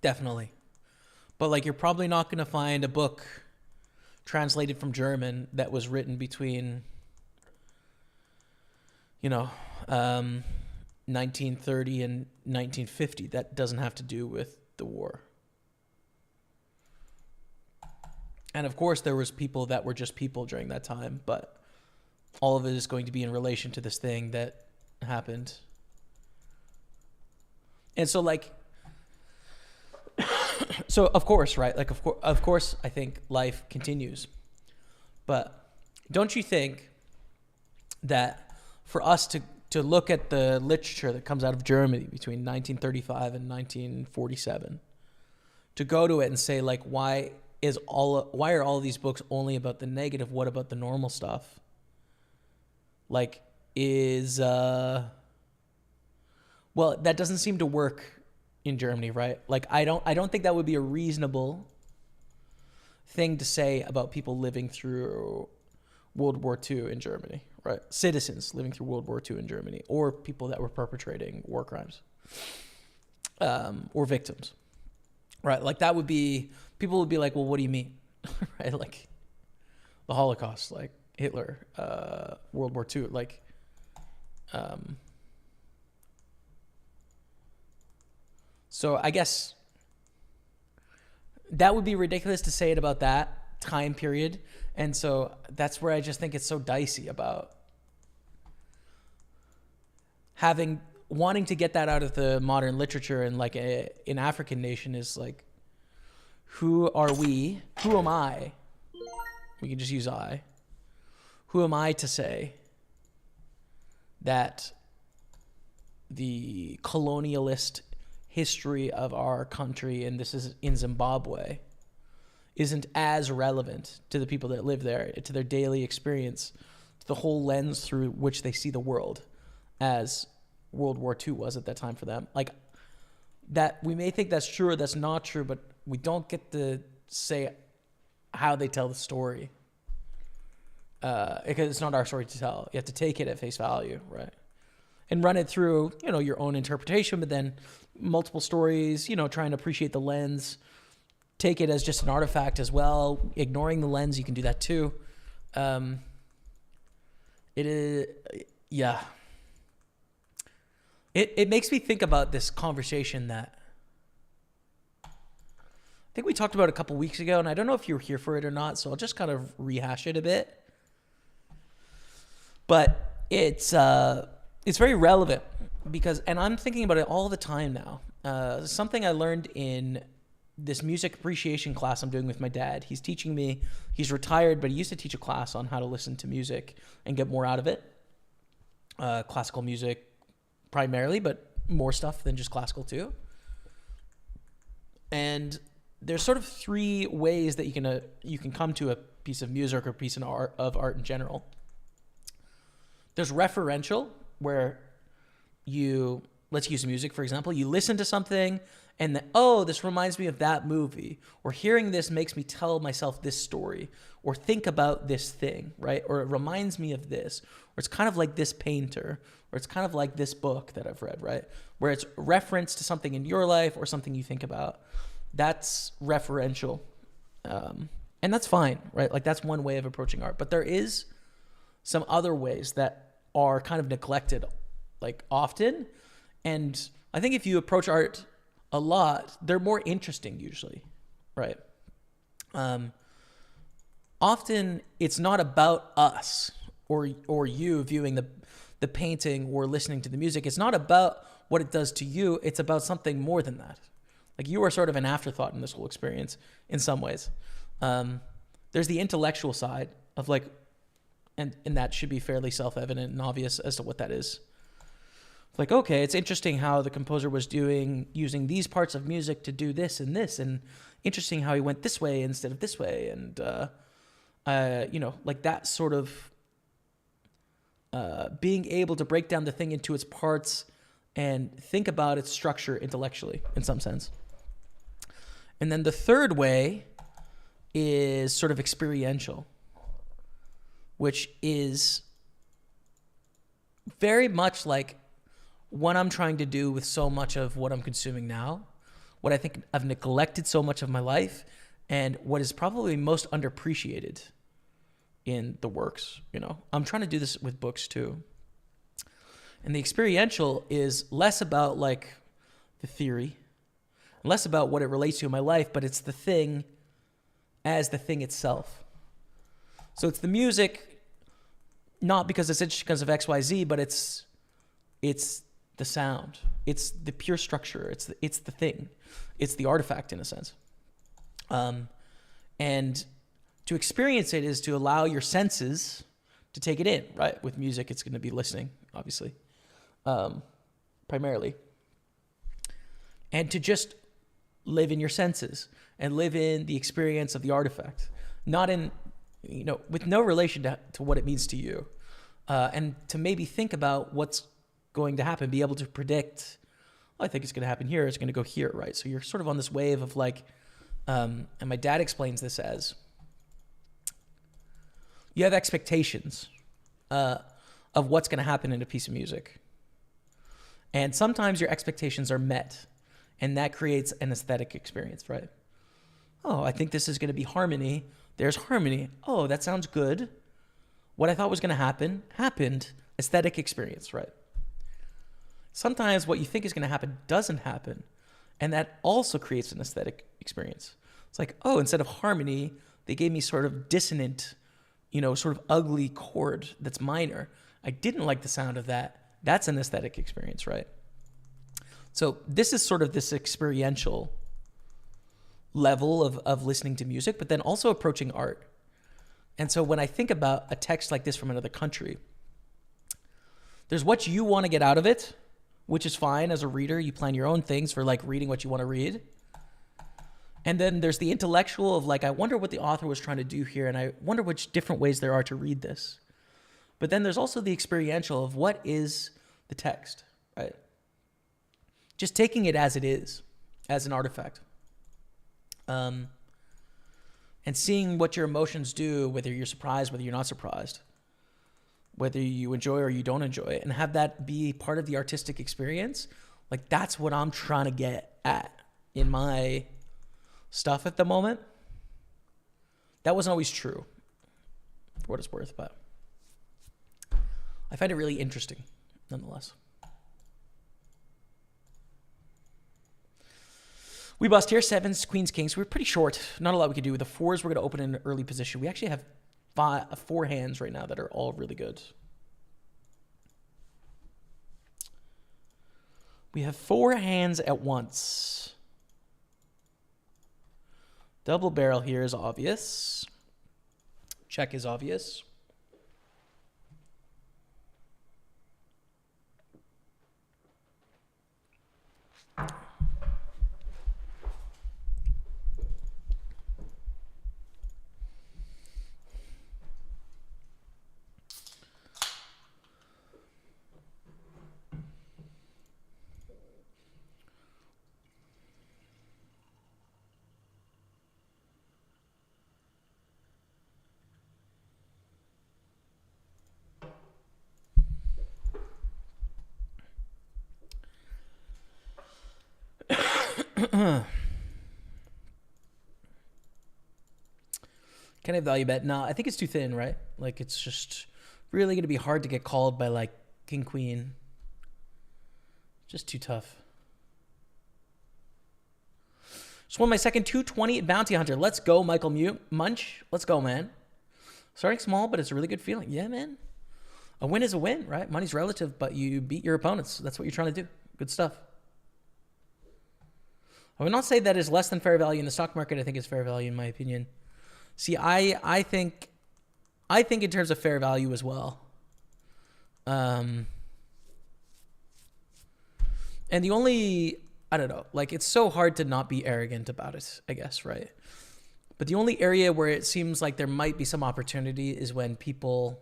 A: Definitely. But, like, you're probably not going to find a book translated from German that was written between, 1930 and 1950. That doesn't have to do with the war. And of course, there was people that were just people during that time, but all of it is going to be in relation to this thing that happened. And so, like, so of course, right? Like, of course, I think life continues. But don't you think that for us to look at the literature that comes out of Germany between 1935 and 1947, to go to it and say, like, why are all these books only about the negative? What about the normal stuff? Like, well, that doesn't seem to work in Germany, right? Like, I don't think that would be a reasonable thing to say about people living through World War II in Germany, right? Citizens living through World War II in Germany, or people that were perpetrating war crimes, or victims, right? Like, that would be, people would be like, well, what do you mean? Right? Like, the Holocaust, like Hitler, World War II, like, so I guess that would be ridiculous to say it about that time period. And so that's where I just think it's so dicey about wanting to get that out of the modern literature. And like an African nation is like, who are we? Who am I? We can just use I. Who am I to say that the colonialist history of our country, and this is in Zimbabwe, isn't as relevant to the people that live there, to their daily experience, to the whole lens through which they see the world, as World War II was at that time for them. Like, that we may think that's true or that's not true, but we don't get to say how they tell the story, because it's not our story to tell. You have to take it at face value, right? And run it through, your own interpretation, but then multiple stories, trying to appreciate the lens, take it as just an artifact as well. Ignoring the lens, you can do that too. It is, yeah. It makes me think about this conversation that I think we talked about a couple weeks ago, and I don't know if you were here for it or not, so I'll just kind of rehash it a bit. But it's very relevant because, and I'm thinking about it all the time now. Something I learned in this music appreciation class I'm doing with my dad. He's teaching me, he's retired, but he used to teach a class on how to listen to music and get more out of it. Classical music primarily, but more stuff than just classical too. And there's sort of three ways that you can come to a piece of music or a piece of art in general. There's referential, where let's use music, for example. You listen to something and this reminds me of that movie, or hearing this makes me tell myself this story, or think about this thing, right? Or it reminds me of this, or it's kind of like this painter, or it's kind of like this book that I've read, right? Where it's reference to something in your life or something you think about. That's referential. And that's fine, right? Like that's one way of approaching art. But there is some other ways that are kind of neglected, like often. And I think if you approach art a lot, they're more interesting usually, right? Often it's not about us or you viewing the painting or listening to the music. It's not about what it does to you. It's about something more than that. Like you are sort of an afterthought in this whole experience in some ways. There's the intellectual side of like, and that should be fairly self-evident and obvious as to what that is. Like, okay, it's interesting how the composer was using these parts of music to do this, and interesting how he went this way instead of this way. And, like that sort of being able to break down the thing into its parts and think about its structure intellectually in some sense. And then the third way is sort of experiential, which is very much like what I'm trying to do with so much of what I'm consuming now, what I think I've neglected so much of my life, and what is probably most underappreciated in the works. I'm trying to do this with books too. And the experiential is less about like the theory, less about what it relates to in my life, but it's the thing as the thing itself. So it's the music, not because it's interesting because of X, Y, Z, but it's the sound. It's the pure structure. It's the thing. It's the artifact in a sense. And to experience it is to allow your senses to take it in, right? With music, it's going to be listening, obviously, primarily. And to just live in your senses and live in the experience of the artifact, not in, with no relation to what it means to you. And to maybe think about what's going to happen, be able to predict, I think it's going to happen here, it's going to go here, right? So you're sort of on this wave of like, and my dad explains this as, you have expectations of what's going to happen in a piece of music. And sometimes your expectations are met, and that creates an aesthetic experience, right? Oh, I think this is going to be harmony. There's harmony. Oh, that sounds good. What I thought was going to happen, happened. Aesthetic experience, right? Sometimes what you think is going to happen doesn't happen, and that also creates an aesthetic experience. It's like, oh, instead of harmony, they gave me sort of dissonant, sort of ugly chord that's minor. I didn't like the sound of that. That's an aesthetic experience, right? So this is sort of this experiential level of listening to music, but then also approaching art. And so when I think about a text like this from another country, there's what you want to get out of it, which is fine as a reader. You plan your own things for like reading what you want to read. And then there's the intellectual of like, I wonder what the author was trying to do here, and I wonder which different ways there are to read this. But then there's also the experiential of what is the text, right? Just taking it as it is, as an artifact. And seeing what your emotions do, whether you're surprised, whether you're not surprised, whether you enjoy or you don't enjoy it, and have that be part of the artistic experience. Like that's what I'm trying to get at in my stuff at the moment. That wasn't always true, for what it's worth, but I find it really interesting, nonetheless. We bust here, sevens, queens, kings. We're pretty short. Not a lot we could do. With the fours, we're going to open in an early position. We actually have four hands right now that are all really good. We have four hands at once. Double barrel here is obvious. Check is obvious. Can I value bet? No, I think it's too thin, right? Like it's just really going to be hard to get called by like king queen. Just too tough. Just won my second 220 at Bounty Hunter. Let's go, Michael Munch. Let's go, man. Starting small, but it's a really good feeling. Yeah, man. A win is a win, right? Money's relative, but you beat your opponents. That's what you're trying to do. Good stuff. I would not say that is less than fair value in the stock market. I think it's fair value in my opinion. See, I think in terms of fair value as well. And the only, I don't know, like it's so hard to not be arrogant about it, I guess, right? But the only area where it seems like there might be some opportunity is when people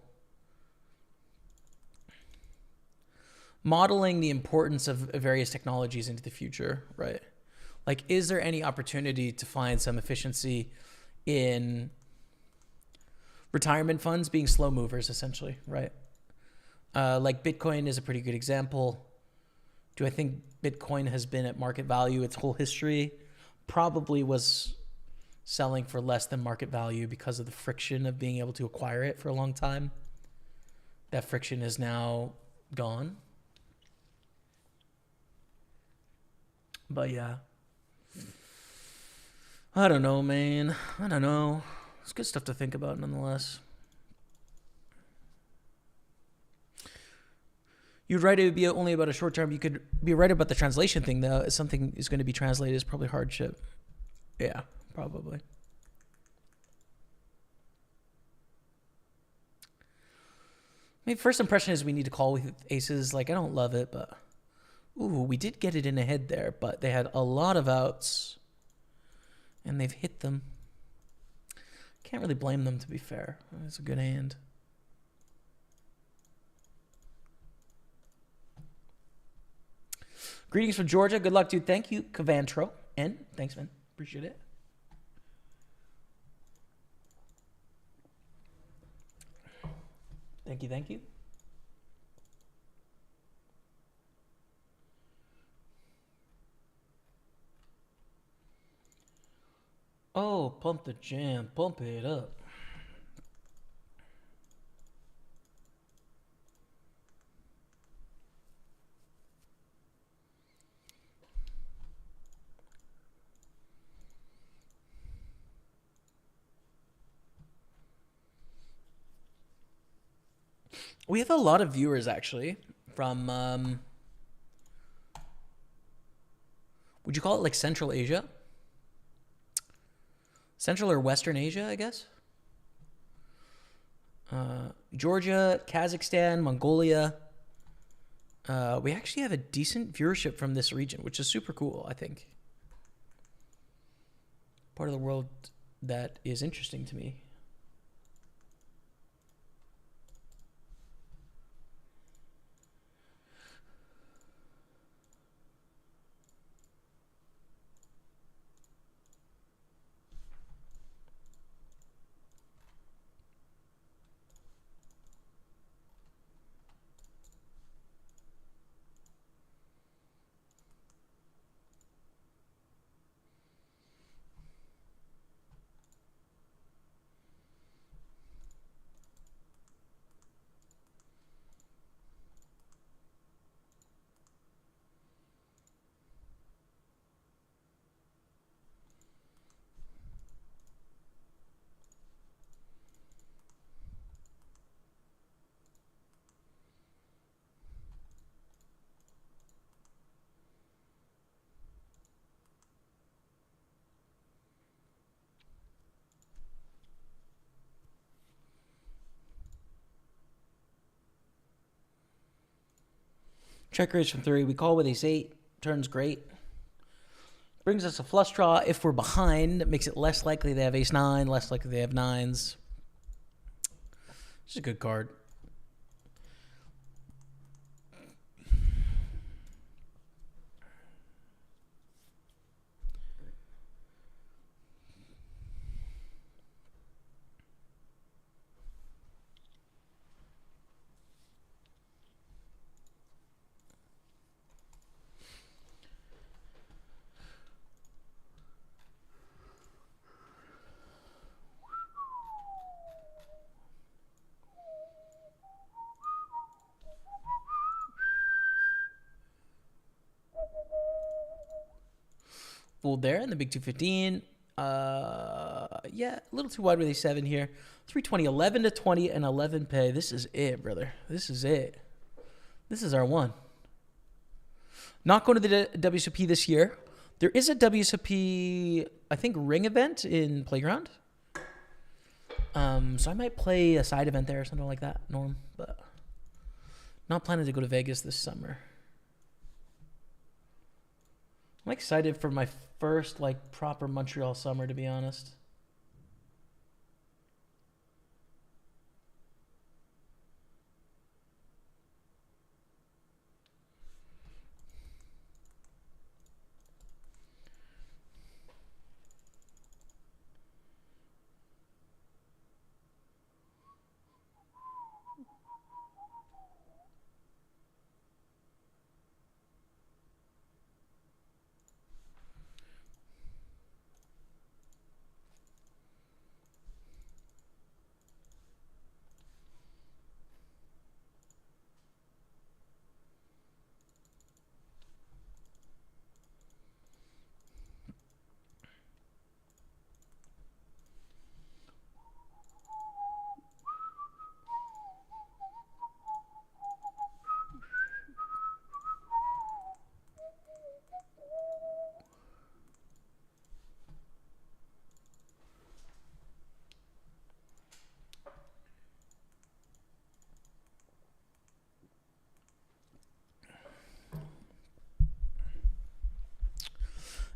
A: modeling the importance of various technologies into the future, right? Like, is there any opportunity to find some efficiency in retirement funds being slow movers, essentially, right? Like Bitcoin is a pretty good example. Do I think Bitcoin has been at market value its whole history? Probably was selling for less than market value because of the friction of being able to acquire it for a long time. That friction is now gone. But yeah. I don't know, man. I don't know. It's good stuff to think about nonetheless. You'd write it would be only about a short term. You could be right about the translation thing, though. If something is going to be translated is probably hardship. Yeah, probably. I mean, first impression is we need to call with aces. Like, I don't love it, but... Ooh, we did get it in a head there, but they had a lot of outs. And they've hit them. Can't really blame them, to be fair. It's a good hand. Greetings from Georgia. Good luck, dude. Thank you, Cavantro. And thanks, man. Appreciate it. Thank you, thank you. Oh, pump the jam. Pump it up. We have a lot of viewers, actually, from, would you call it like Central Asia? Central or Western Asia, I guess. Georgia, Kazakhstan, Mongolia. We actually have a decent viewership from this region, which is super cool, I think. Part of the world that is interesting to me. Check raise from 3. We call with ace 8. Turns great. Brings us a flush draw. If we're behind, it makes it less likely they have ace 9, less likely they have 9s. It's a good card. fold there in the big 215. Yeah, a little too wide with a7 here. 320, 11 to 20, and 11 pay. This is it, brother. This is it. This is our one. Not going to the WSOP this year. There is a WSOP, I think, ring event in Playground. So I might play a side event there or something like that, Norm. But not planning to go to Vegas this summer. I'm excited for my first, like, proper Montreal summer, to be honest.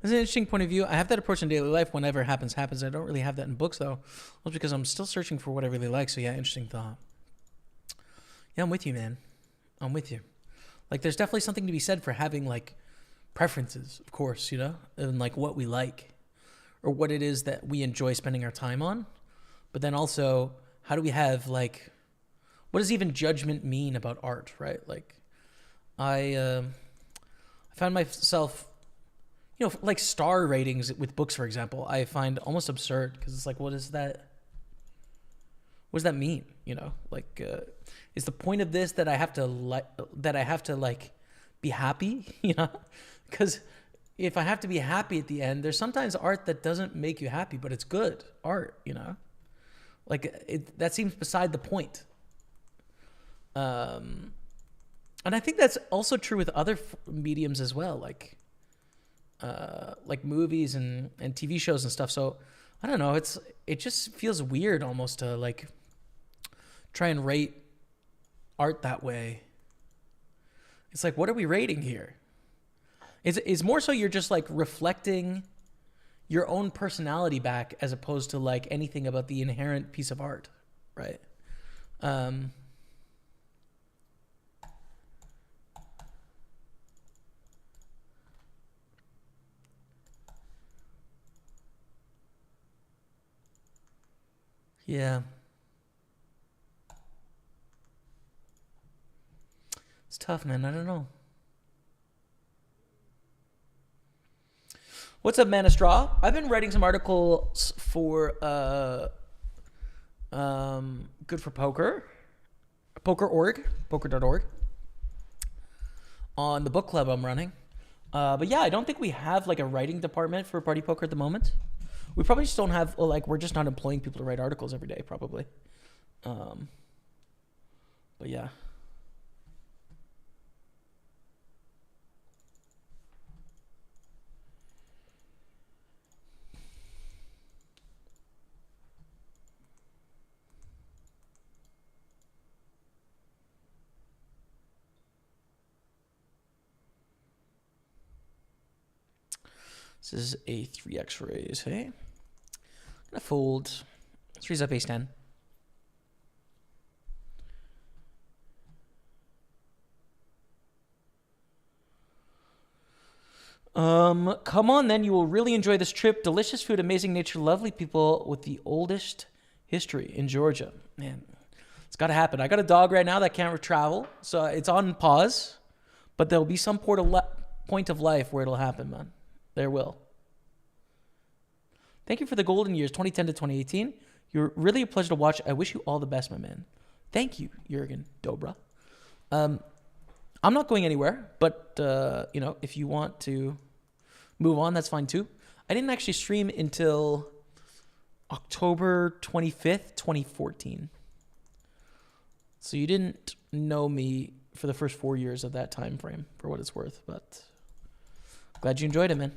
A: It's an interesting point of view. I have that approach in daily life. Whenever it happens. I don't really have that in books, though. Well, because I'm still searching for what I really like. So, yeah, interesting thought. Yeah, I'm with you, man. I'm with you. Like, there's definitely something to be said for having, like, preferences, of course, you know? And, like, what we like. Or what it is that we enjoy spending our time on. But then also, how do we have, like... What does even judgment mean about art, right? Like, I found myself... You know, like star ratings with books, for example, I find almost absurd because it's like, what is that? What does that mean? You know, like, is the point of this that I have to like be happy? You know, because if I have to be happy at the end, there's sometimes art that doesn't make you happy, but it's good art. You know, like that seems beside the point. And I think that's also true with other mediums as well, like movies and TV shows and stuff. So I don't know. It just feels weird almost to like try and rate art that way. It's like, what are we rating here? It's more so you're just like reflecting your own personality back as opposed to like anything about the inherent piece of art, right? Yeah. It's tough, man. I don't know. What's up, Man of Straw? I've been writing some articles for Good for Poker, poker.org, on the book club I'm running. But yeah, I don't think we have like a writing department for Party Poker at the moment. We probably just don't have, like, we're just not employing people to write articles every day, probably. But yeah. This is a 3x raise, hey? I'm gonna fold 3's up, ace 10. Come on then, you will really enjoy this trip. Delicious food, amazing nature, lovely people with the oldest history in Georgia. Man, it's gotta happen. I got a dog right now that can't travel, so it's on pause, but there'll be some point of life where it'll happen, man. There will. Thank you for the golden years, 2010 to 2018. You're really a pleasure to watch. I wish you all the best, my man. Thank you, Jürgen Dobra. I'm not going anywhere, but, you know, if you want to move on, that's fine too. I didn't actually stream until October 25th, 2014. So you didn't know me for the first 4 years of that time frame, for what it's worth, but glad you enjoyed it, man.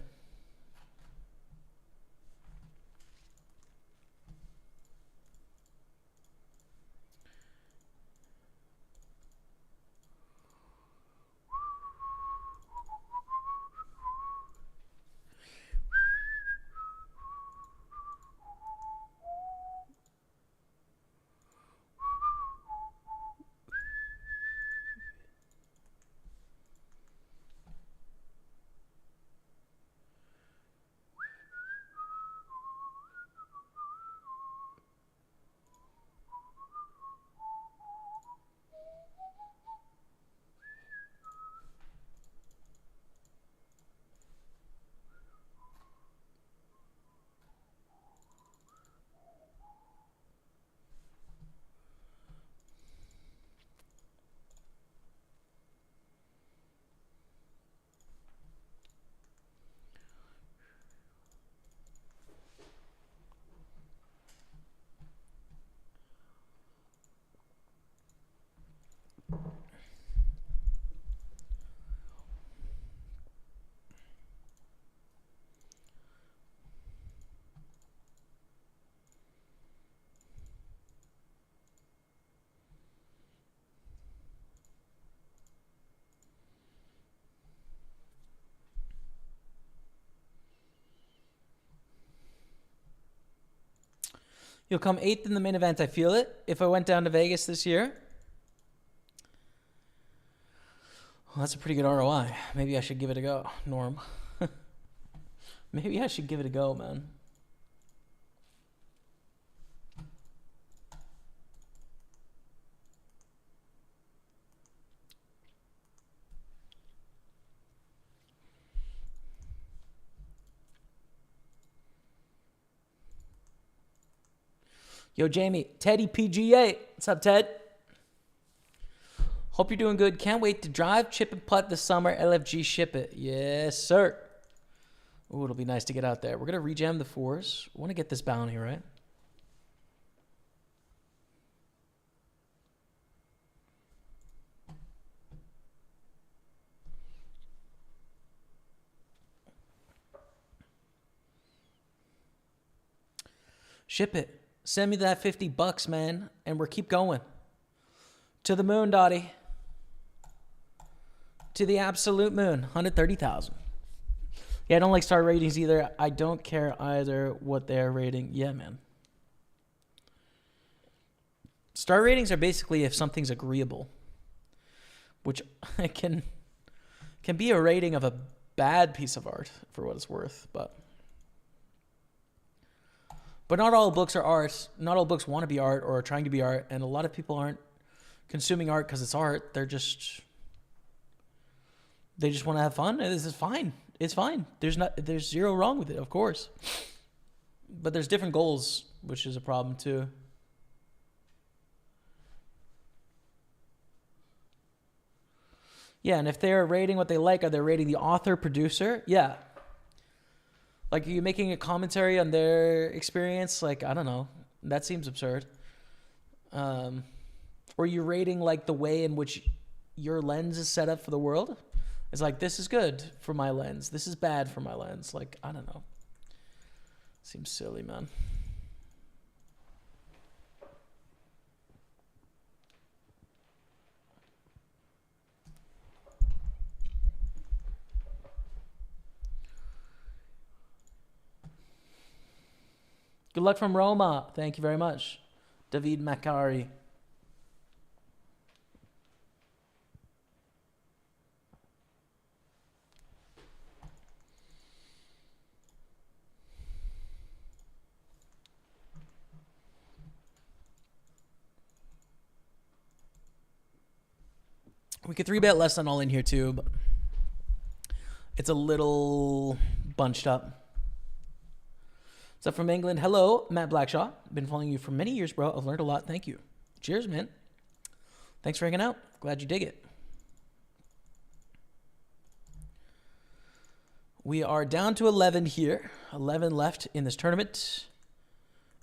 A: You'll come 8th in the main event. I feel it. If I went down to Vegas this year, well, that's a pretty good ROI. Maybe I should give it a go, Norm. Maybe I should give it a go, man. Yo, Jamie, Teddy PGA. What's up, Ted? Hope you're doing good. Can't wait to drive, chip, and putt this summer. LFG ship it. Yes, sir. Oh, it'll be nice to get out there. We're going to rejam the fours. We want to get this bounty, right? Ship it. Send me that $50, man, and we'll keep going. To the moon, Dottie. To the absolute moon. 130,000. Yeah, I don't like star ratings either. I don't care either what they're rating. Yeah, man. Star ratings are basically if something's agreeable, which can be a rating of a bad piece of art for what it's worth, but not all books are art. Not all books want to be art or are trying to be art, and a lot of people aren't consuming art because it's art. They just want to have fun, and this is fine. It's fine. There's zero wrong with it, of course. But there's different goals, which is a problem too. Yeah, and if they're rating what they like, are they rating the author, producer? Yeah. Like, are you making a commentary on their experience? Like, I don't know. That seems absurd. Or you're rating, like, the way in which your lens is set up for the world? It's like, this is good for my lens. This is bad for my lens. Like, I don't know. Seems silly, man. Good luck from Roma. Thank you very much. David Macari. We could 3-bet less than all in here too, but it's a little bunched up. What's up from England? Hello, Matt Blackshaw. Been following you for many years, bro. I've learned a lot. Thank you. Cheers, man. Thanks for hanging out. Glad you dig it. We are down to 11 here. 11 left in this tournament.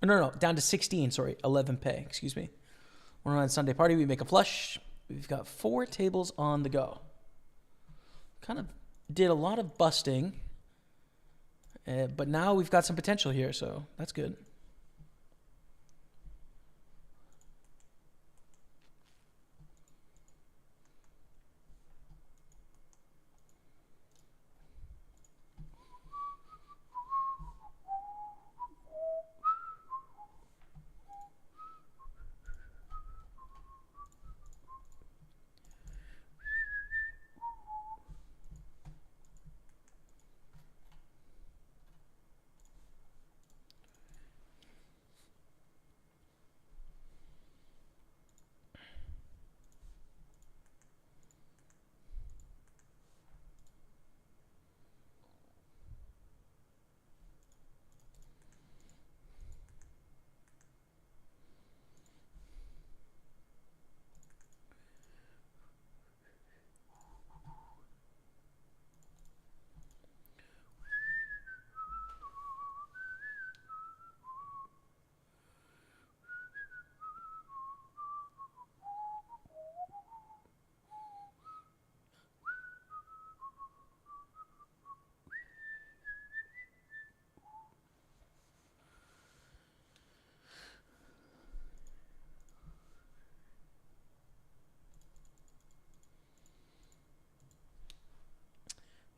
A: No, down to 16, sorry. 11 pay, excuse me. We're on Sunday party. We make a flush. We've got 4 tables on the go. Kind of did a lot of busting. But now we've got some potential here, so that's good.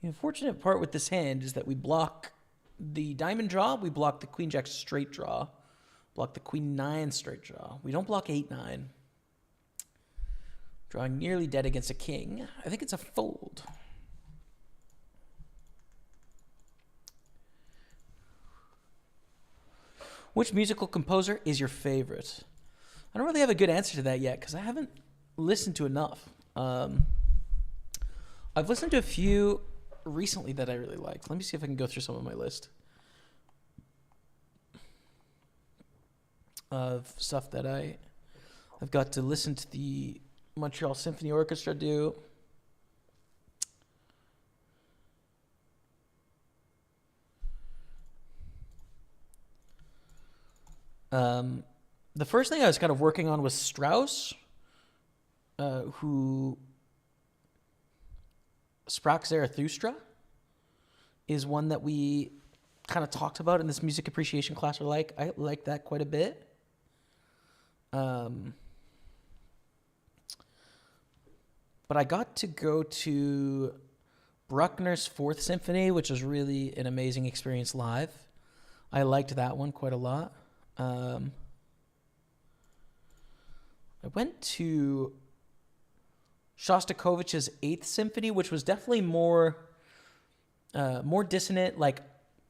A: The unfortunate part with this hand is that we block the diamond draw, we block the queen jack straight draw, block the queen 9 straight draw. We don't block 8-9. Drawing nearly dead against a king. I think it's a fold. Which musical composer is your favorite? I don't really have a good answer to that yet because I haven't listened to enough. I've listened to a few recently that I really liked. Let me see if I can go through some of my list of stuff that I've got to listen to the Montreal Symphony Orchestra do. The first thing I was kind of working on was Strauss, who Sprach Zarathustra is one that we kind of talked about in this music appreciation class. I like that quite a bit. But I got to go to Bruckner's 4th Symphony, which was really an amazing experience live. I liked that one quite a lot. I went to Shostakovich's 8th Symphony, which was definitely more dissonant, like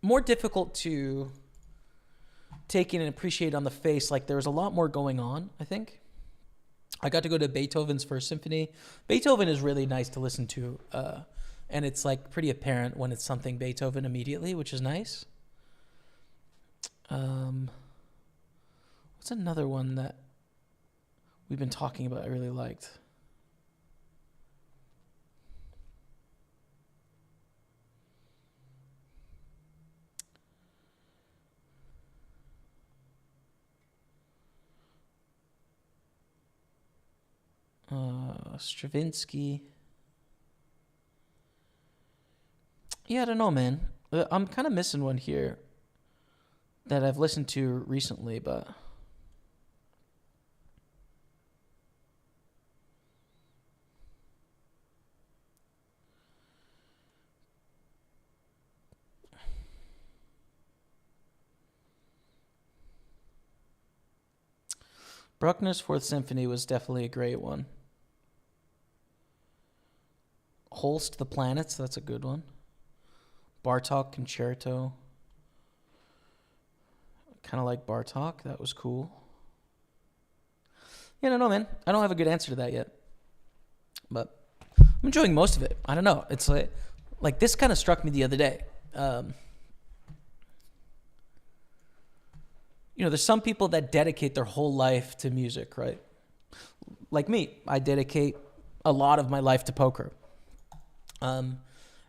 A: more difficult to take in and appreciate on the face. Like there was a lot more going on, I think. I got to go to Beethoven's 1st Symphony. Beethoven is really nice to listen to, and it's like pretty apparent when it's something Beethoven immediately, which is nice. What's another one that we've been talking about I really liked? Stravinsky. Yeah, I don't know, man. I'm kind of missing one here that I've listened to recently, but Bruckner's 4th Symphony was definitely a great one. Holst, The Planets, that's a good one. Bartók Concerto. Kind of like Bartók, that was cool. Yeah, I don't know, man. I don't have a good answer to that yet. But I'm enjoying most of it. I don't know. It's like this kind of struck me the other day. There's some people that dedicate their whole life to music, right? Like me, I dedicate a lot of my life to poker. And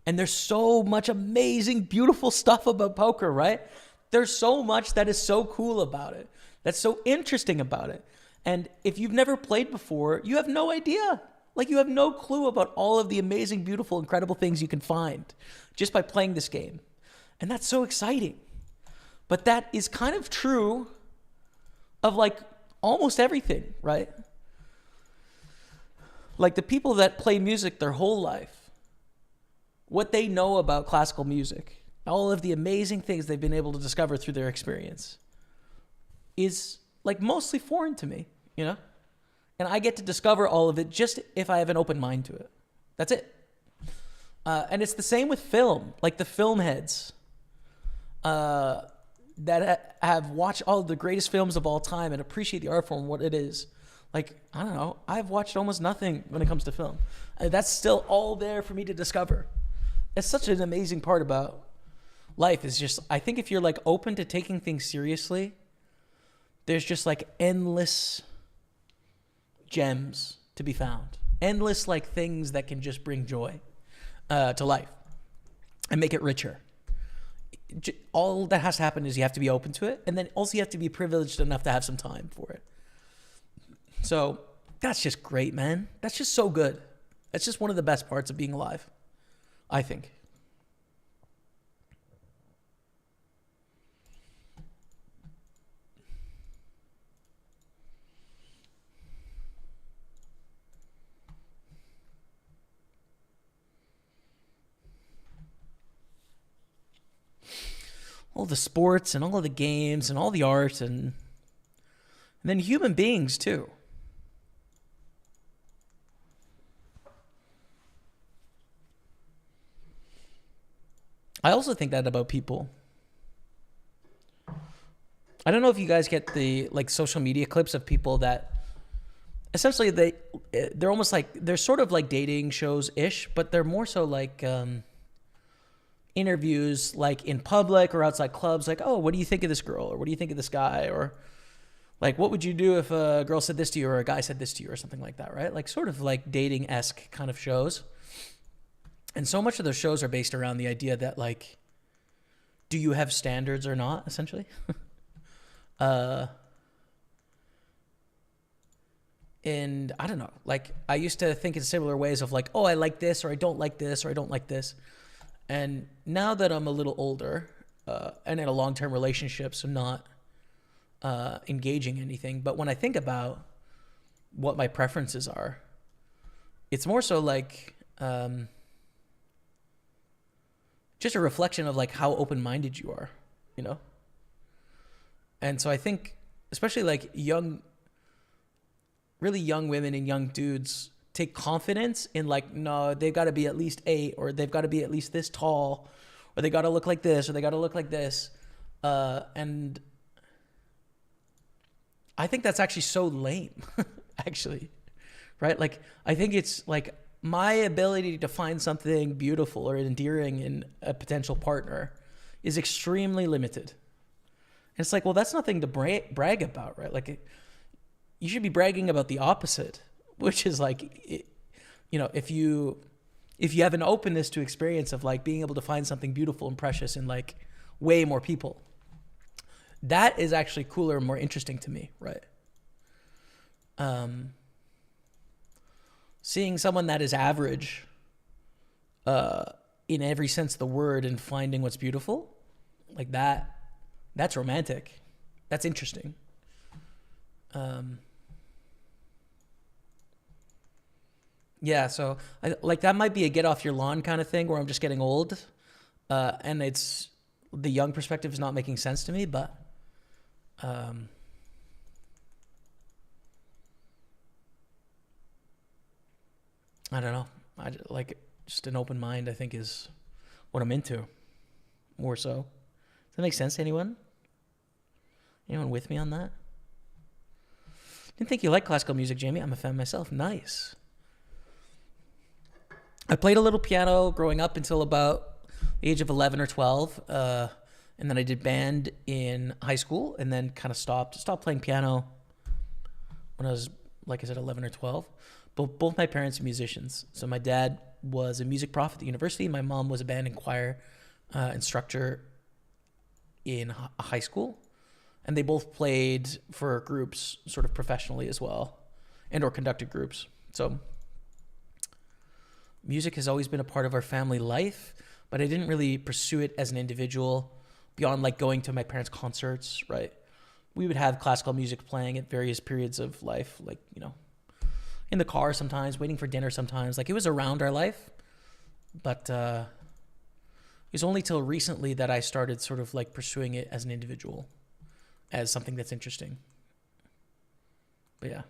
A: And there's so much amazing, beautiful stuff about poker, right? There's so much that is so cool about it. That's so interesting about it. And if you've never played before, you have no idea. Like, you have no clue about all of the amazing, beautiful, incredible things you can find just by playing this game. And that's so exciting. But that is kind of true of like almost everything, right? Like the people that play music their whole life, what they know about classical music, all of the amazing things they've been able to discover through their experience is like mostly foreign to me, you know? And I get to discover all of it just if I have an open mind to it. That's it. And it's the same with film, like the film heads that have watched all of the greatest films of all time and appreciate the art form, what it is. Like, I don't know, I've watched almost nothing when it comes to film. That's still all there for me to discover. It's such an amazing part about life is just, I think if you're like open to taking things seriously, there's just like endless gems to be found. Endless like things that can just bring joy to life and make it richer. All that has to happen is you have to be open to it, and then also you have to be privileged enough to have some time for it. So that's just great, man. That's just so good. That's just one of the best parts of being alive, I think. All the sports and all of the games and all the art and then human beings too. I also think that about people. I don't know if you guys get the like social media clips of people that essentially they're almost like they're sort of like dating shows ish, but they're more so like interviews like in public or outside clubs, like, oh, what do you think of this girl, or what do you think of this guy, or like, what would you do if a girl said this to you or a guy said this to you or something like that, right? Like sort of like dating-esque kind of shows. And so much of those shows are based around the idea that like, do you have standards or not, essentially? And I don't know, like I used to think in similar ways of like, oh, I like this, or I don't like this, or I don't like this. And now that I'm a little older and in a long-term relationship, so not engaging anything, but when I think about what my preferences are, it's more so like just a reflection of like how open-minded you are, you know? And so I think especially like really young women and young dudes take confidence in like, no, they've got to be at least 8, or they've got to be at least this tall, or they got to look like this, or they got to look like this. And I think that's actually so lame, actually, right? Like, I think it's like my ability to find something beautiful or endearing in a potential partner is extremely limited. And it's like, well, that's nothing to brag about, right? Like, you should be bragging about the opposite, which is like, you know, if you have an openness to experience of like being able to find something beautiful and precious in like way more people, that is actually cooler and more interesting to me, right? Seeing someone that is average in every sense of the word and finding what's beautiful, like that's romantic. That's interesting. Yeah, so like that might be a get off your lawn kind of thing where I'm just getting old, and it's the young perspective is not making sense to me, but I don't know. I like just an open mind, I think, is what I'm into more so. Does that make sense to anyone? Anyone with me on that? Didn't think you liked classical music, Jamie. I'm a fan myself. Nice. I played a little piano growing up until about the age of 11 or 12. And then I did band in high school and then kind of stopped playing piano when I was, like I said, 11 or 12. But both my parents are musicians. So my dad was a music prof at the university. My mom was a band and choir instructor in high school. And they both played for groups sort of professionally as well, and or conducted groups. So music has always been a part of our family life, but I didn't really pursue it as an individual beyond like going to my parents' concerts, right? We would have classical music playing at various periods of life, like, you know, in the car sometimes, waiting for dinner sometimes. Like, it was around our life, but it was only till recently that I started sort of like pursuing it as an individual, as something that's interesting. But yeah.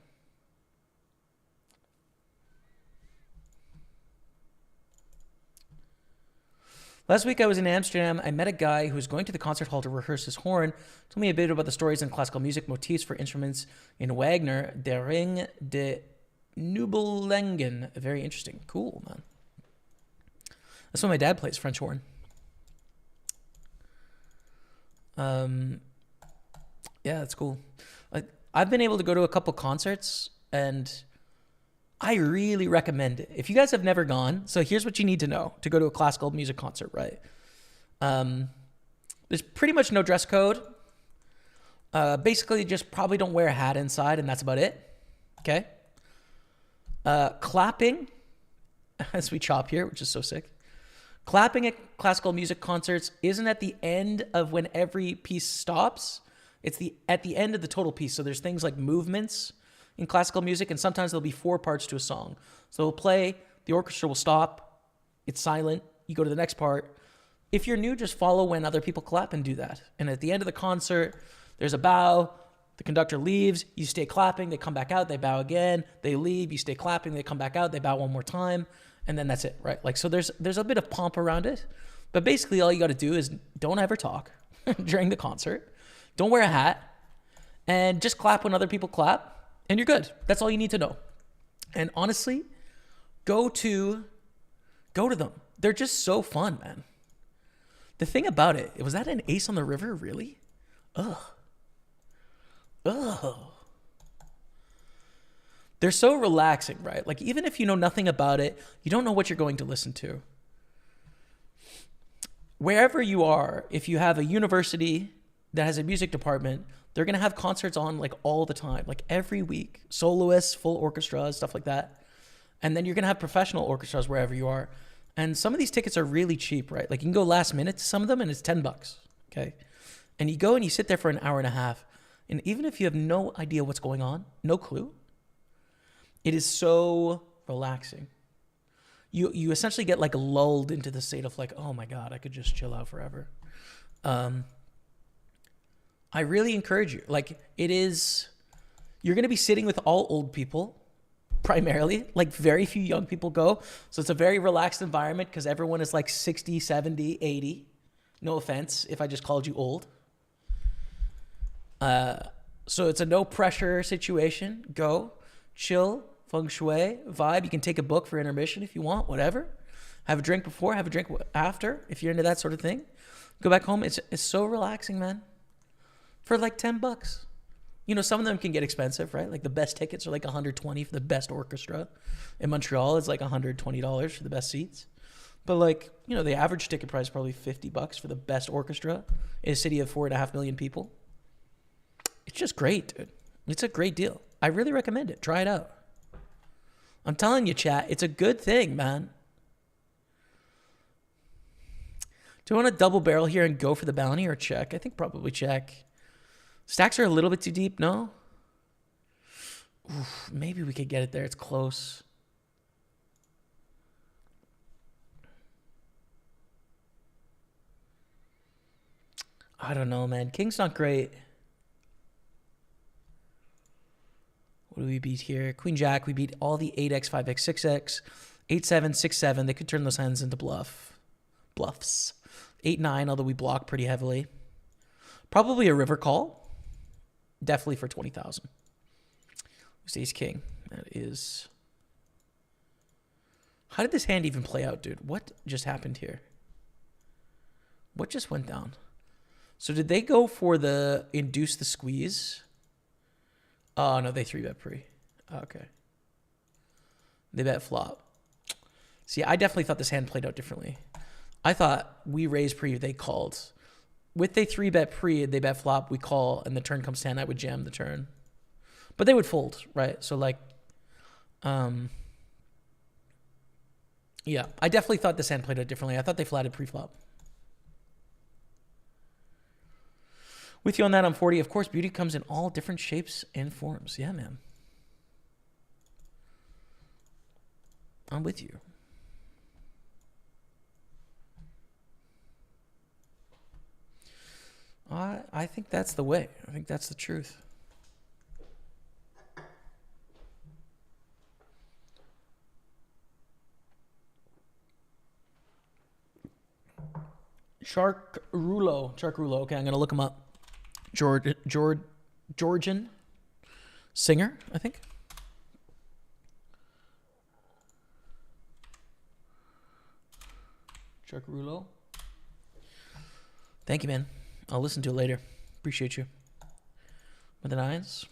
A: Last week I was in Amsterdam. I met a guy who was going to the concert hall to rehearse his horn. Told me a bit about the stories and classical music motifs for instruments in Wagner, Der Ring de Nibelungen. Very interesting. Cool, man. That's what my dad plays, French horn. Yeah, that's cool. I've been able to go to a couple concerts, and I really recommend it. If you guys have never gone, so here's what you need to know to go to a classical music concert, right? There's pretty much no dress code. Basically, just probably don't wear a hat inside, and that's about it. Okay? Clapping, as we chop here, which is so sick. Clapping at classical music concerts isn't at the end of when every piece stops. It's at the end of the total piece. So there's things like movements in classical music, and sometimes there'll be 4 parts to a song. So we'll play, the orchestra will stop, it's silent, you go to the next part. If you're new, just follow when other people clap and do that. And at the end of the concert, there's a bow, the conductor leaves, you stay clapping, they come back out, they bow again, they leave, you stay clapping, they come back out, they bow one more time, and then that's it, right? Like, so there's a bit of pomp around it, but basically all you got to do is don't ever talk during the concert, don't wear a hat, and just clap when other people clap, and you're good. That's all you need to know. And honestly, go to them. They're just so fun, man. The thing about it, was that an ace on the river, really? Ugh. They're so relaxing, right? Like, even if you know nothing about it, you don't know what you're going to listen to. Wherever you are, if you have a university that has a music department, they're going to have concerts on like all the time, like every week, soloists, full orchestras, stuff like that. And then you're going to have professional orchestras wherever you are. And some of these tickets are really cheap, right? Like, you can go last minute to some of them and it's $10. Okay. And you go and you sit there for an hour and a half. And even if you have no idea what's going on, no clue, it is so relaxing. You essentially get like lulled into the state of like, oh my God, I could just chill out forever. I really encourage you. Like, you're going to be sitting with all old people primarily, like very few young people go. So it's a very relaxed environment because everyone is like 60, 70, 80. No offense if I just called you old. So it's a no pressure situation. Go, chill, feng shui, vibe. You can take a book for intermission if you want, whatever. Have a drink before, have a drink after if you're into that sort of thing. Go back home. It's so relaxing, man. For like $10. You know, some of them can get expensive, right? Like the best tickets are like $120 for the best orchestra. In Montreal, it's like $120 for the best seats. But like, you know, the average ticket price is probably $50 for the best orchestra in a city of 4.5 million people. It's just great, dude. It's a great deal. I really recommend it. Try it out. I'm telling you, chat, it's a good thing, man. Do you want to double barrel here and go for the bounty or check? I think probably check. Stacks are a little bit too deep, no? Oof, maybe we could get it there. It's close. I don't know, man. King's not great. What do we beat here? Queen Jack. We beat all the 8x, 5x, 6x, 8, 7, 6, 7. They could turn those hands into bluffs. 8, 9, although we block pretty heavily. Probably a river call. Definitely for 20,000. Who's ace king? That is. How did this hand even play out, dude? What just happened here? What just went down? So did they go for the induce the squeeze? Oh, no, they 3-bet pre. Okay. They bet flop. See, I definitely thought this hand played out differently. I thought we raised pre, they called. With they 3-bet pre, they bet flop, we call, and the turn comes 10, I would jam the turn. But they would fold, right? So like, yeah, I definitely thought this hand played out differently. I thought they flatted pre-flop. With you on that, I'm 40. Of course, beauty comes in all different shapes and forms. Yeah, man. I'm with you. I think that's the way. I think that's the truth. Shark Rulo. Okay, I'm going to look him up. Georgian singer, I think. Shark Rulo. Thank you, man. I'll listen to it later. Appreciate you. With the nines.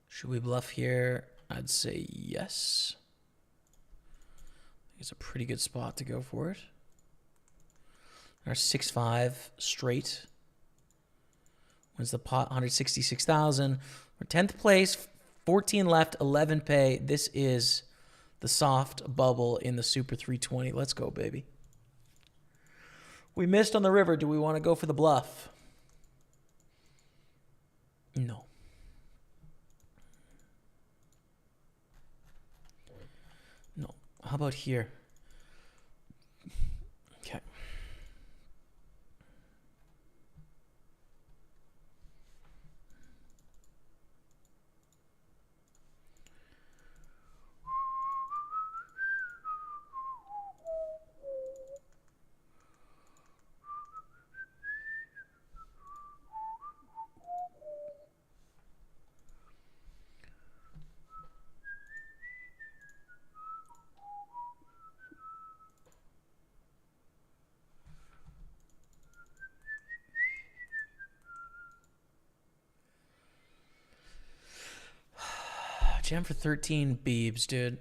A: Should we bluff here? I'd say yes. I think it's a pretty good spot to go for it. Our 6-5 straight. Wins the pot, 166,000. We're 10th place, 14 left, 11 pay. This is the soft bubble in the Super 320. Let's go, baby. We missed on the river. Do we want to go for the bluff? No. No. How about here? Okay. Jam for 13 beebs, dude.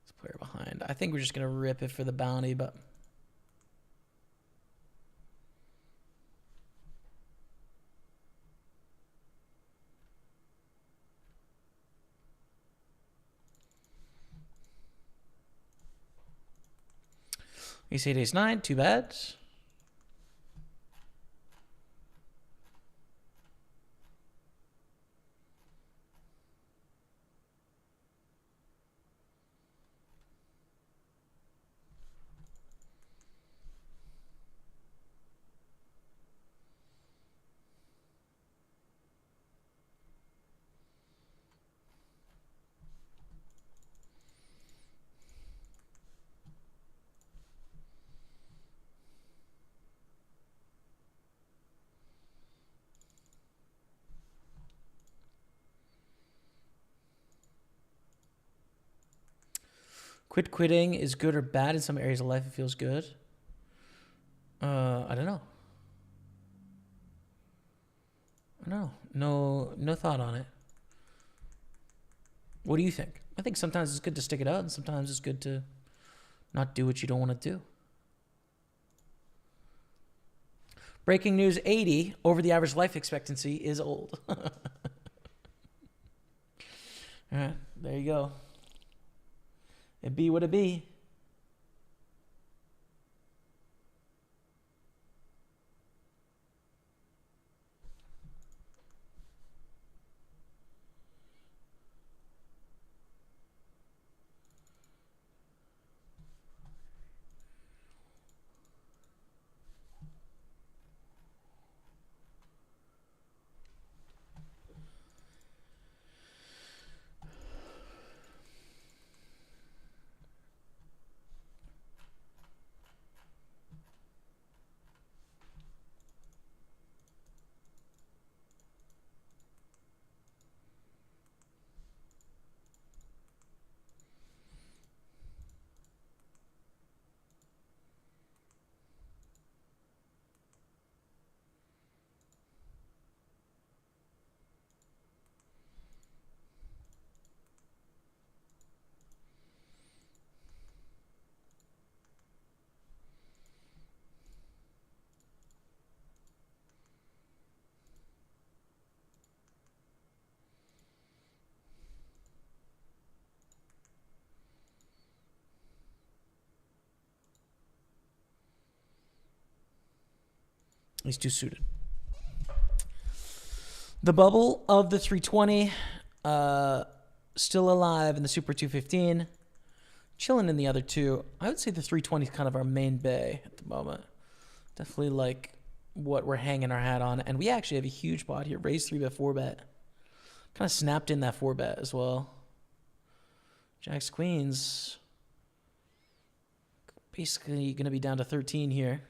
A: This player behind. I think we're just going to rip it for the bounty, but... Ace 8, Ace 9, too bad. Quitting is good or bad in some areas of life. It feels good. I don't know. No thought on it. What do you think? I think sometimes it's good to stick it out, and sometimes it's good to not do what you don't want to do. Breaking news: 80 over the average life expectancy is old. All right, there you go. It be what it be. He's too suited. The bubble of the 320, still alive in the Super 215. Chilling in the other two. I would say the 320 is kind of our main bay at the moment. Definitely like what we're hanging our hat on. And we actually have a huge pot here. Raise 3-bet, 4-bet. Kind of snapped in that 4-bet as well. Jacks, queens. Basically going to be down to 13 here.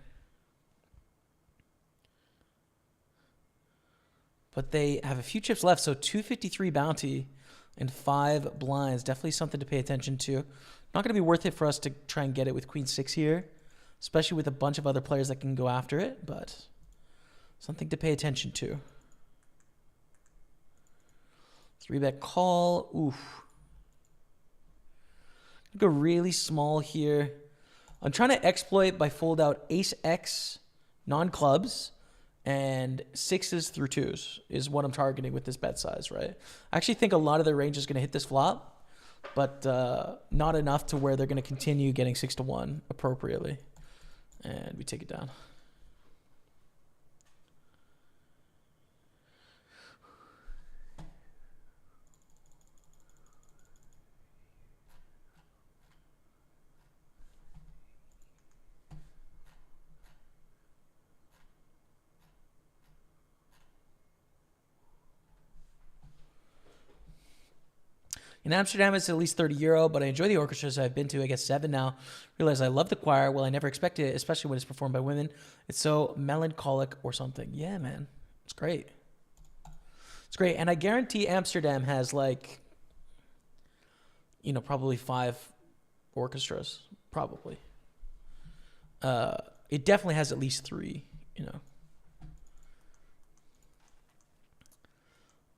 A: But they have a few chips left, so 253 bounty and 5 blinds. Definitely something to pay attention to. Not going to be worth it for us to try and get it with queen 6 here, especially with a bunch of other players that can go after it, but something to pay attention to. 3-bet call. Oof. Go really small here. I'm trying to exploit by fold out ace X, non-clubs, and 6s through 2s is what I'm targeting with this bet size, right? I actually think a lot of their range is going to hit this flop, but not enough to where they're going to continue getting 6-1 appropriately. And we take it down. In Amsterdam, it's at least €30, but I enjoy the orchestras I've been to. I guess 7 now. Realize I love the choir. Well, I never expected it, especially when it's performed by women. It's so melancholic or something. Yeah, man. It's great. It's great. And I guarantee Amsterdam has like, you know, probably 5 orchestras. Probably. It definitely has at least 3, you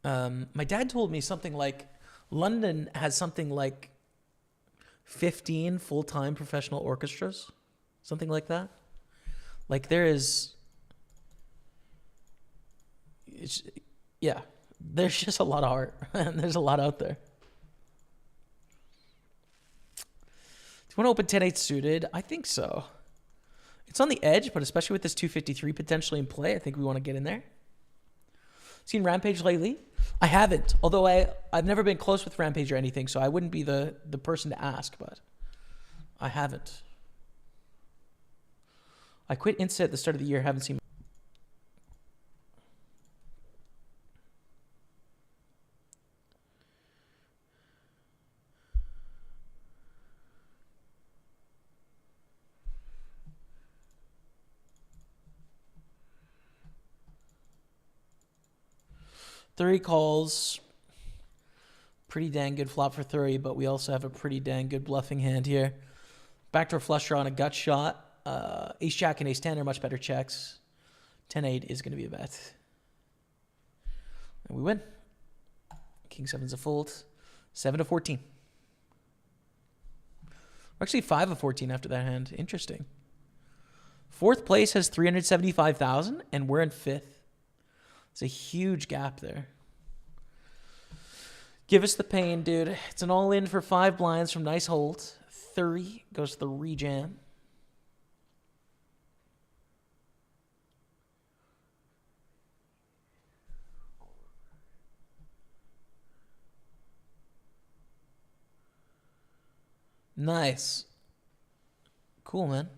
A: know. My dad told me something like, London has something like 15 full-time professional orchestras, something like that. Like there is, yeah, there's just a lot of art and there's a lot out there. Do you want to open 10-8 suited? I think so. It's on the edge, but especially with this 253 potentially in play, I think we want to get in there. Seen Rampage lately? I haven't, although I've never been close with Rampage or anything, so I wouldn't be the person to ask, but I haven't. I quit Insta at the start of the year, haven't seen. Three calls. Pretty dang good flop for 30, but we also have a pretty dang good bluffing hand here. Backdoor flush draw on a gut shot. Ace Jack and Ace 10 are much better checks. 10-8 is going to be a bet. And we win. King 7's a fold. 7-14. Actually 5-14 after that hand. Interesting. Fourth place has 375,000 and we're in 5th. It's a huge gap there. Give us the pain, dude. It's an all-in for 5 blinds from nice hold. 30 goes to the rejam. Nice. Cool, man.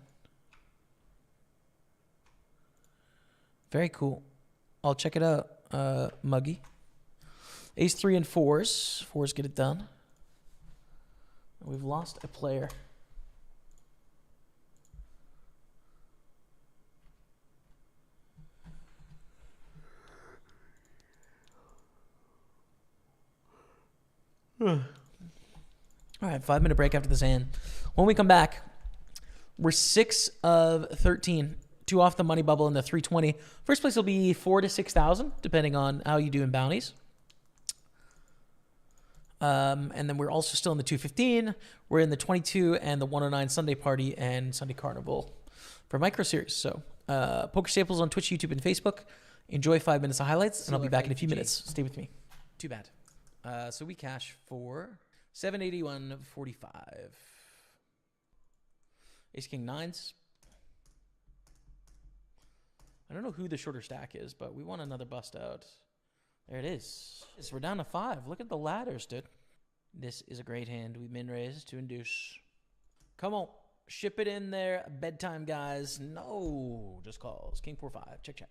A: Very cool. I'll check it out, Muggy. Ace 3 and 4s. 4s get it done. We've lost a player. All right, 5-minute break after this hand. When we come back, we're 6 of 13. 2 off the money bubble in the 320. First place will be 4,000 to 6,000, depending on how you do in bounties. And then we're also still in the 215. We're in the 22 and the 109 Sunday Party and Sunday Carnival for Micro Series. So, Pokerstaples on Twitch, YouTube, and Facebook. Enjoy 5 minutes of highlights, and I'll be back in a few minutes. Stay with me. Too bad. So we cash for 781.45. Ace King 9s. I don't know who the shorter stack is, but we want another bust out. There it is. We're down to 5. Look at the ladders, dude. This is a great hand. We min raise to induce. Come on. Ship it in there. Bedtime, guys. No. Just calls. King 4-5. Check, check.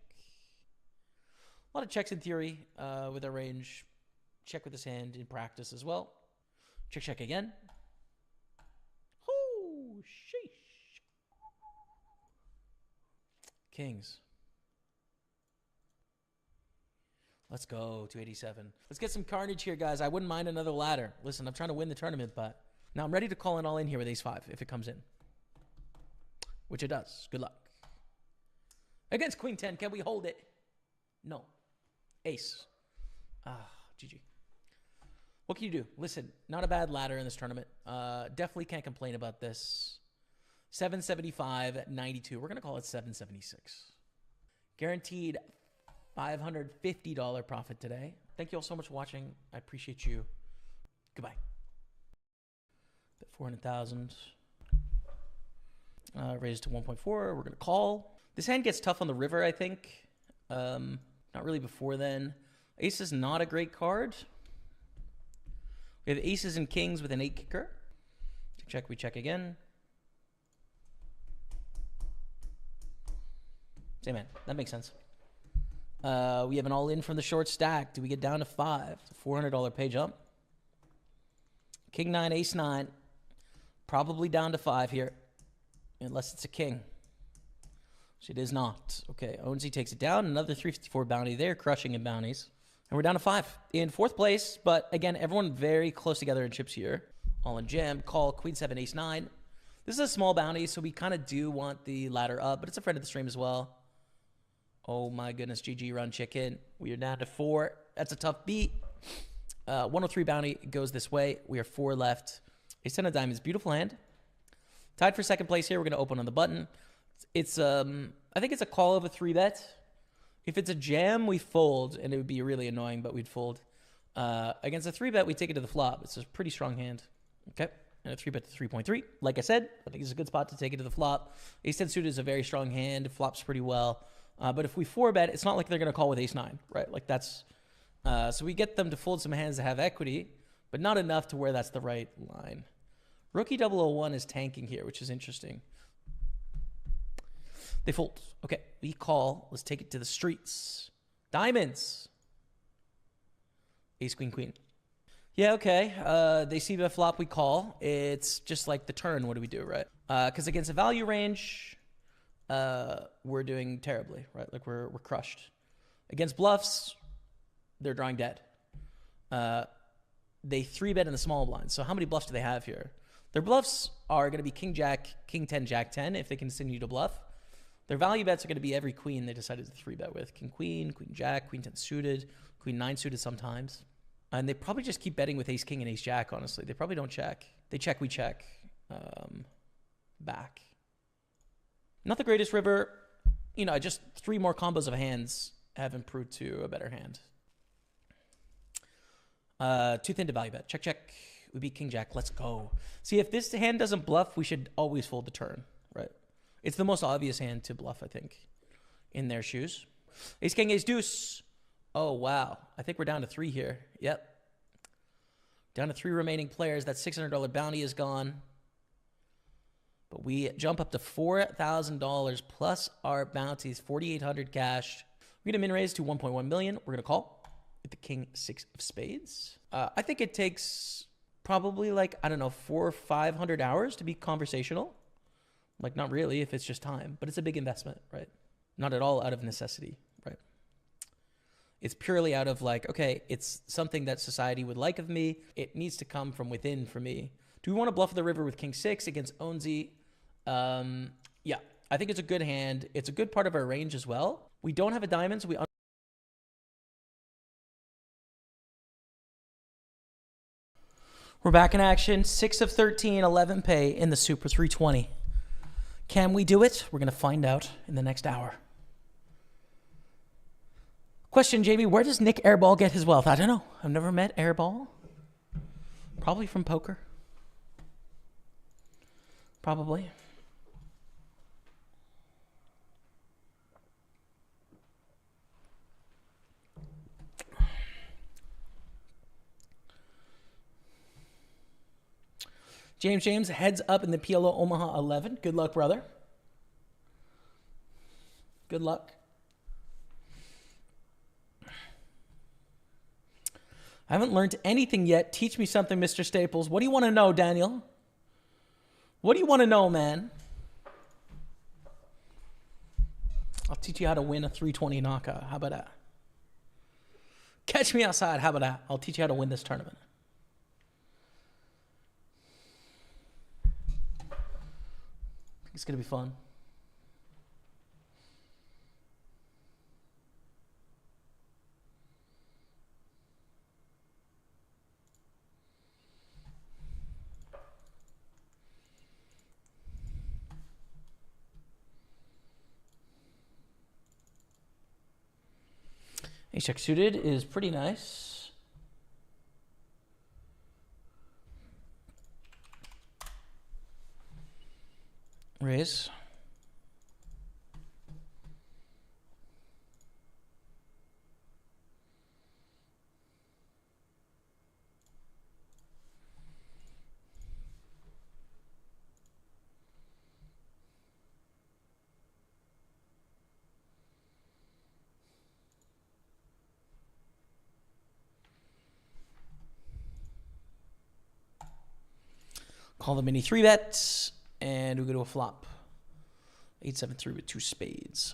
A: A lot of checks in theory with our range. Check with this hand in practice as well. Check, check again. Oh, sheesh. Kings. Let's go, 287. Let's get some carnage here, guys. I wouldn't mind another ladder. Listen, I'm trying to win the tournament, but now I'm ready to call it all in here with ace-5 if it comes in. Which it does. Good luck. Against queen 10, can we hold it? No. Ace. GG. What can you do? Listen, not a bad ladder in this tournament. Definitely can't complain about this. 775 at 92. We're going to call it 776. Guaranteed $550 profit today. Thank you all so much for watching. I appreciate you. Goodbye. 400,000. Raised to 1.4. We're going to call. This hand gets tough on the river, I think. Not really before then. Ace is not a great card. We have aces and kings with an 8 kicker. Check, check, we check again. Same man. That makes sense. We have an all-in from the short stack. Do we get down to 5? It's a $400 pay jump. King 9, ace 9. Probably down to 5 here. Unless it's a king. Which it is not. Okay, Onzi takes it down. Another 354 bounty there. Crushing in bounties. And we're down to 5. In 4th place. But again, everyone very close together in chips here. All in jam. Call queen 7, ace 9. This is a small bounty, so we kind of do want the ladder up. But it's a friend of the stream as well. Oh my goodness, GG run chicken. We are down to 4. That's a tough beat. 103 bounty goes this way. We are 4 left. Ace 10 of diamonds, beautiful hand. Tied for 2nd place here. We're going to open on the button. It's I think it's a call of a 3-bet. If it's a jam, we fold, and it would be really annoying, but we'd fold. Against a 3-bet, we take it to the flop. It's a pretty strong hand. Okay, and a 3-bet to 3.3. Like I said, I think it's a good spot to take it to the flop. Ace 10 suited is a very strong hand. It flops pretty well. But if we 4-bet, it's not like they're going to call with ace 9, right? Like that's... so we get them to fold some hands that have equity, but not enough to where that's the right line. Rookie 001 is tanking here, which is interesting. They fold. Okay, we call. Let's take it to the streets. Diamonds. Ace, queen, queen. Yeah, okay. They see the flop, we call. It's just like the turn. What do we do, right? Because against a value range, we're doing terribly, right? Like we're crushed. Against bluffs, they're drawing dead. They 3-bet in the small blind. So how many bluffs do they have here? Their bluffs are going to be king, jack, king 10, jack 10 if they continue to bluff. Their value bets are going to be every queen they decided to 3-bet with. King, queen jack, queen 10 suited, queen 9 suited sometimes. And they probably just keep betting with ace king and ace jack, honestly. They probably don't check. They check, we check. Back. Not the greatest river. You know, just 3 more combos of hands have improved to a better hand. Too thin to value bet. Check, check. We beat king jack. Let's go. See, if this hand doesn't bluff, we should always fold the turn, right? It's the most obvious hand to bluff, I think, in their shoes. Ace king, ace deuce. Oh, wow. I think we're down to 3 here. Yep. Down to 3 remaining players. That $600 bounty is gone. But we jump up to $4,000 plus our bounties, $4,800 cash. We're going to min raise to 1.1 million. We're going to call with the king 6 of spades. I think it takes probably like, I don't know, 400 or 500 hours to be conversational. Like, not really if it's just time, but it's a big investment, right? Not at all out of necessity, right? It's purely out of like, okay, it's something that society would like of me. It needs to come from within for me. Do we want to bluff the river with king 6 against Onzi? Yeah, I think it's a good hand. It's a good part of our range as well. We don't have a diamond, so we're back in action. 6 of 13, 11 pay in the Super 320. Can we do it? We're going to find out in the next hour. Question, Jamie, where does Nick Airball get his wealth? I don't know. I've never met Airball. Probably from poker. Probably. James, heads up in the PLO Omaha 11. Good luck, brother. Good luck. I haven't learned anything yet. Teach me something, Mr. Staples. What do you want to know, Daniel? What do you want to know, man? I'll teach you how to win a 320 knockout. How about that? Catch me outside. How about that? I'll teach you how to win this tournament. It's going to be fun. Ace-Jack suited is pretty nice. Raise. Call the mini 3-bet, and we go to a flop. 8-7-3 with 2 spades.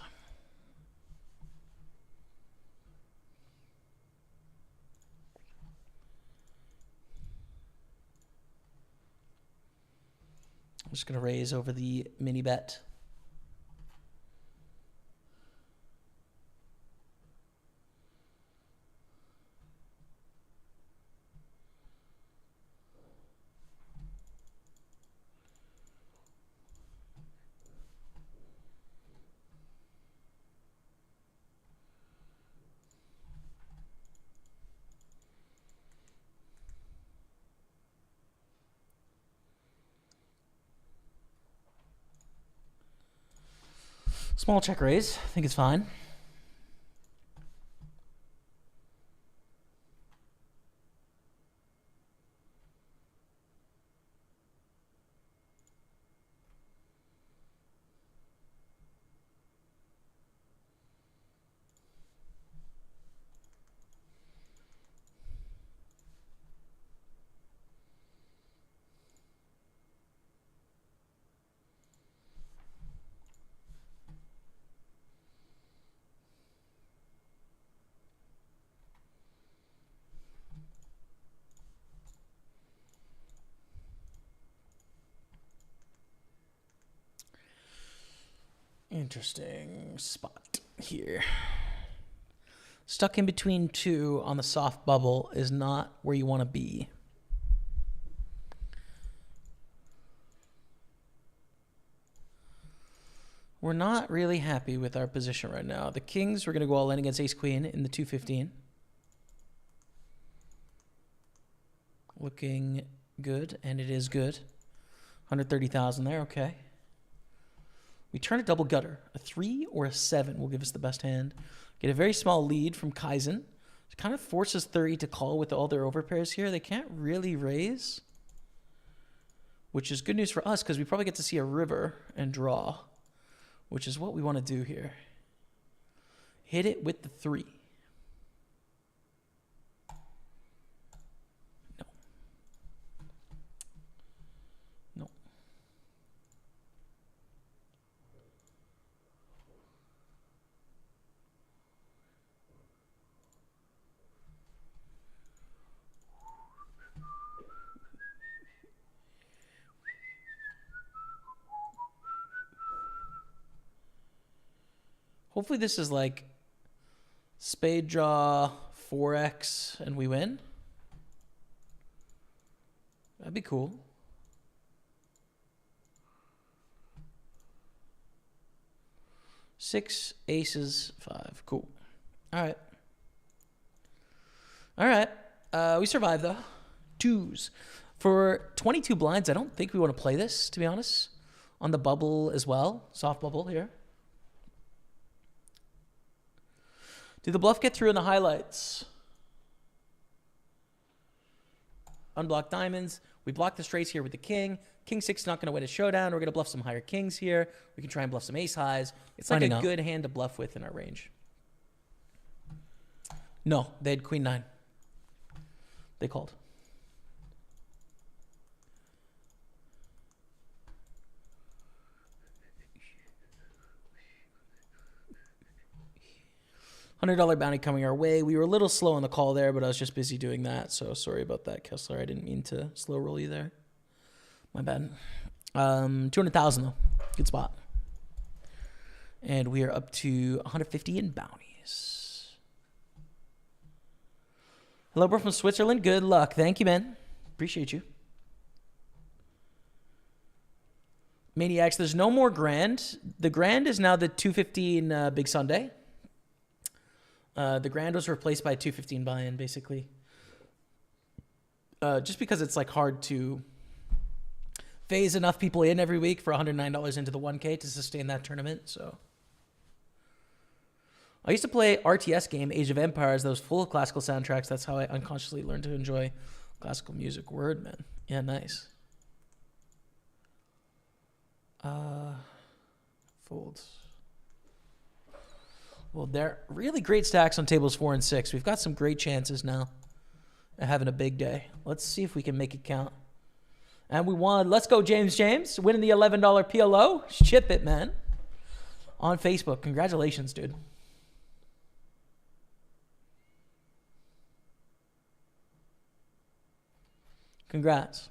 A: I'm just going to raise over the mini bet. Small check raise. I think it's fine. Interesting spot here. Stuck in between two on the soft bubble is not where you want to be. We're not really happy with our position right now. The kings, we're going to go all in against ace-queen in the 215. Looking good, and it is good. 130,000 there, okay. We turn a double gutter. A 3 or a 7 will give us the best hand. Get a very small lead from Kaizen. It kind of forces 30 to call with all their overpairs here. They can't really raise, which is good news for us because we probably get to see a river and draw, which is what we want to do here. Hit it with the 3. No. No. Hopefully this is like spade draw 4x and we win. That'd be cool. Six, aces, 5. Cool. All right. All right. We survived though. 2s. For 22 blinds, I don't think we want to play this, to be honest. On the bubble as well. Soft bubble here. Did the bluff get through in the highlights? Unblocked diamonds. We block the straights here with the king. King 6 is not going to win a showdown. We're going to bluff some higher kings here. We can try and bluff some ace highs. It's like a good hand to bluff with in our range. No, they had queen 9. They called. $100 bounty coming our way. We were a little slow on the call there, but I was just busy doing that. So sorry about that, Kessler. I didn't mean to slow roll you there. My bad. 200,000 though. Good spot. And we are up to 150 in bounties. Hello, bro, from Switzerland. Good luck. Thank you, man. Appreciate you. Maniacs, there's no more grand. The grand is now the 215 Big Sunday. The grand was replaced by a 215 buy-in, basically. Just because it's like hard to phase enough people in every week for $109 into the 1K to sustain that tournament. So I used to play RTS game, Age of Empires, that was full of classical soundtracks. That's how I unconsciously learned to enjoy classical music. Word, man. Yeah, nice. Folds. Well, they're really great stacks on tables 4 and 6. We've got some great chances now of having a big day. Let's see if we can make it count. And we won. Let's go, James. James, winning the $11 PLO. Ship it, man. On Facebook. Congratulations, dude. Congrats.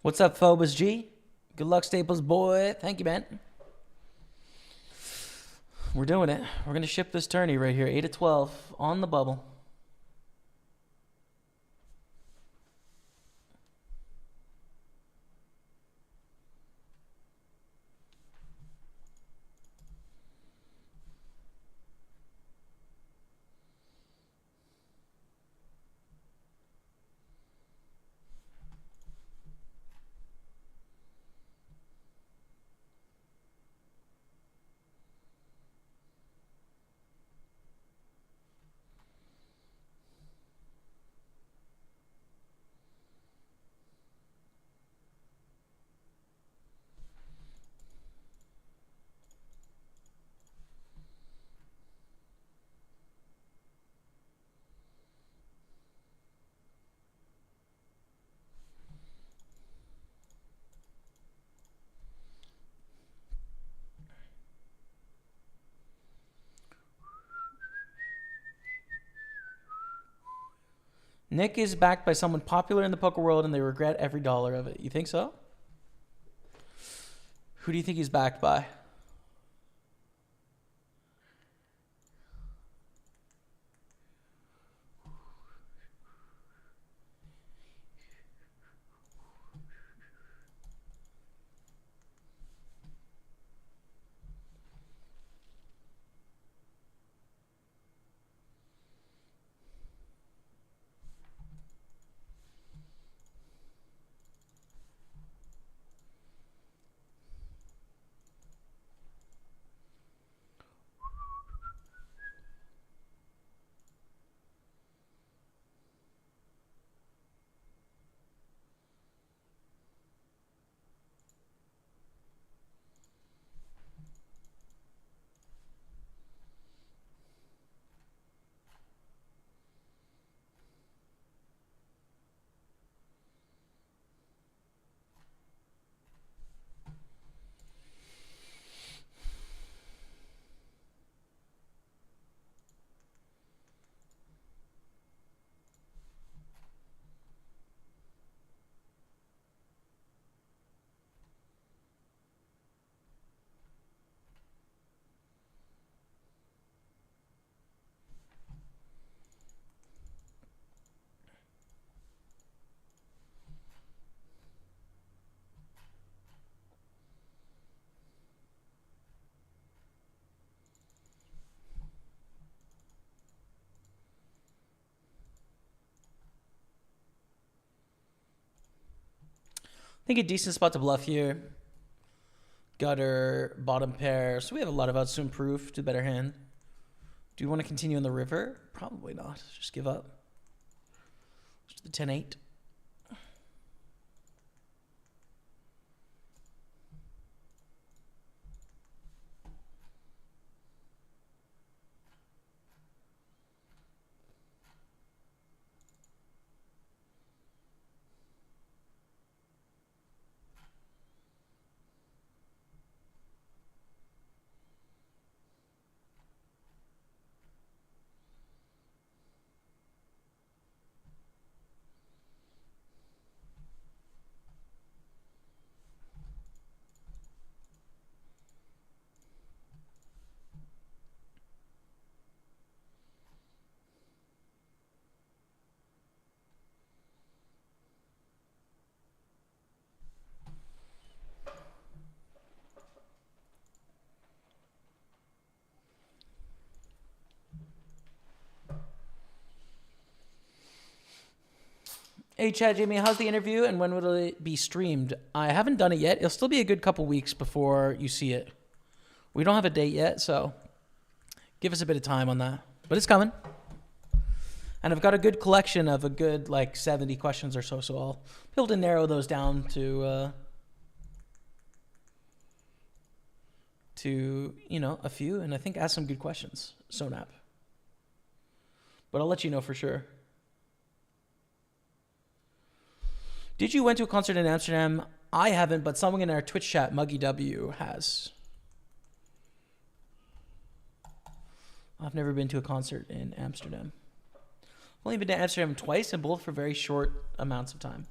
A: What's up, Phobos G? Good luck, Staples boy. Thank you, man. We're doing it. We're going to ship this tourney right here. 8 of 12 on the bubble. Nick is backed by someone popular in the poker world, and they regret every dollar of it. You think so? Who do you think he's backed by? think a decent spot to bluff here. Gutter, bottom pair. So we have a lot of outs to improve to better hand. Do you want to continue on the river? Probably not. Just give up. Just the 10-8. Hey, Chad, Jamie, how's the interview and when will it be streamed? I haven't done it yet. It'll still be a good couple weeks before you see it. We don't have a date yet, so give us a bit of time on that. But it's coming. And I've got a good collection of a good, 70 questions or so, so I'll be able to narrow those down to a few, and I think ask some good questions, Sonap. But I'll let you know for sure. Did you went to a concert in Amsterdam? I haven't, but someone in our Twitch chat, Muggy W, has. I've never been to a concert in Amsterdam. I've only been to Amsterdam twice, and both for very short amounts of time.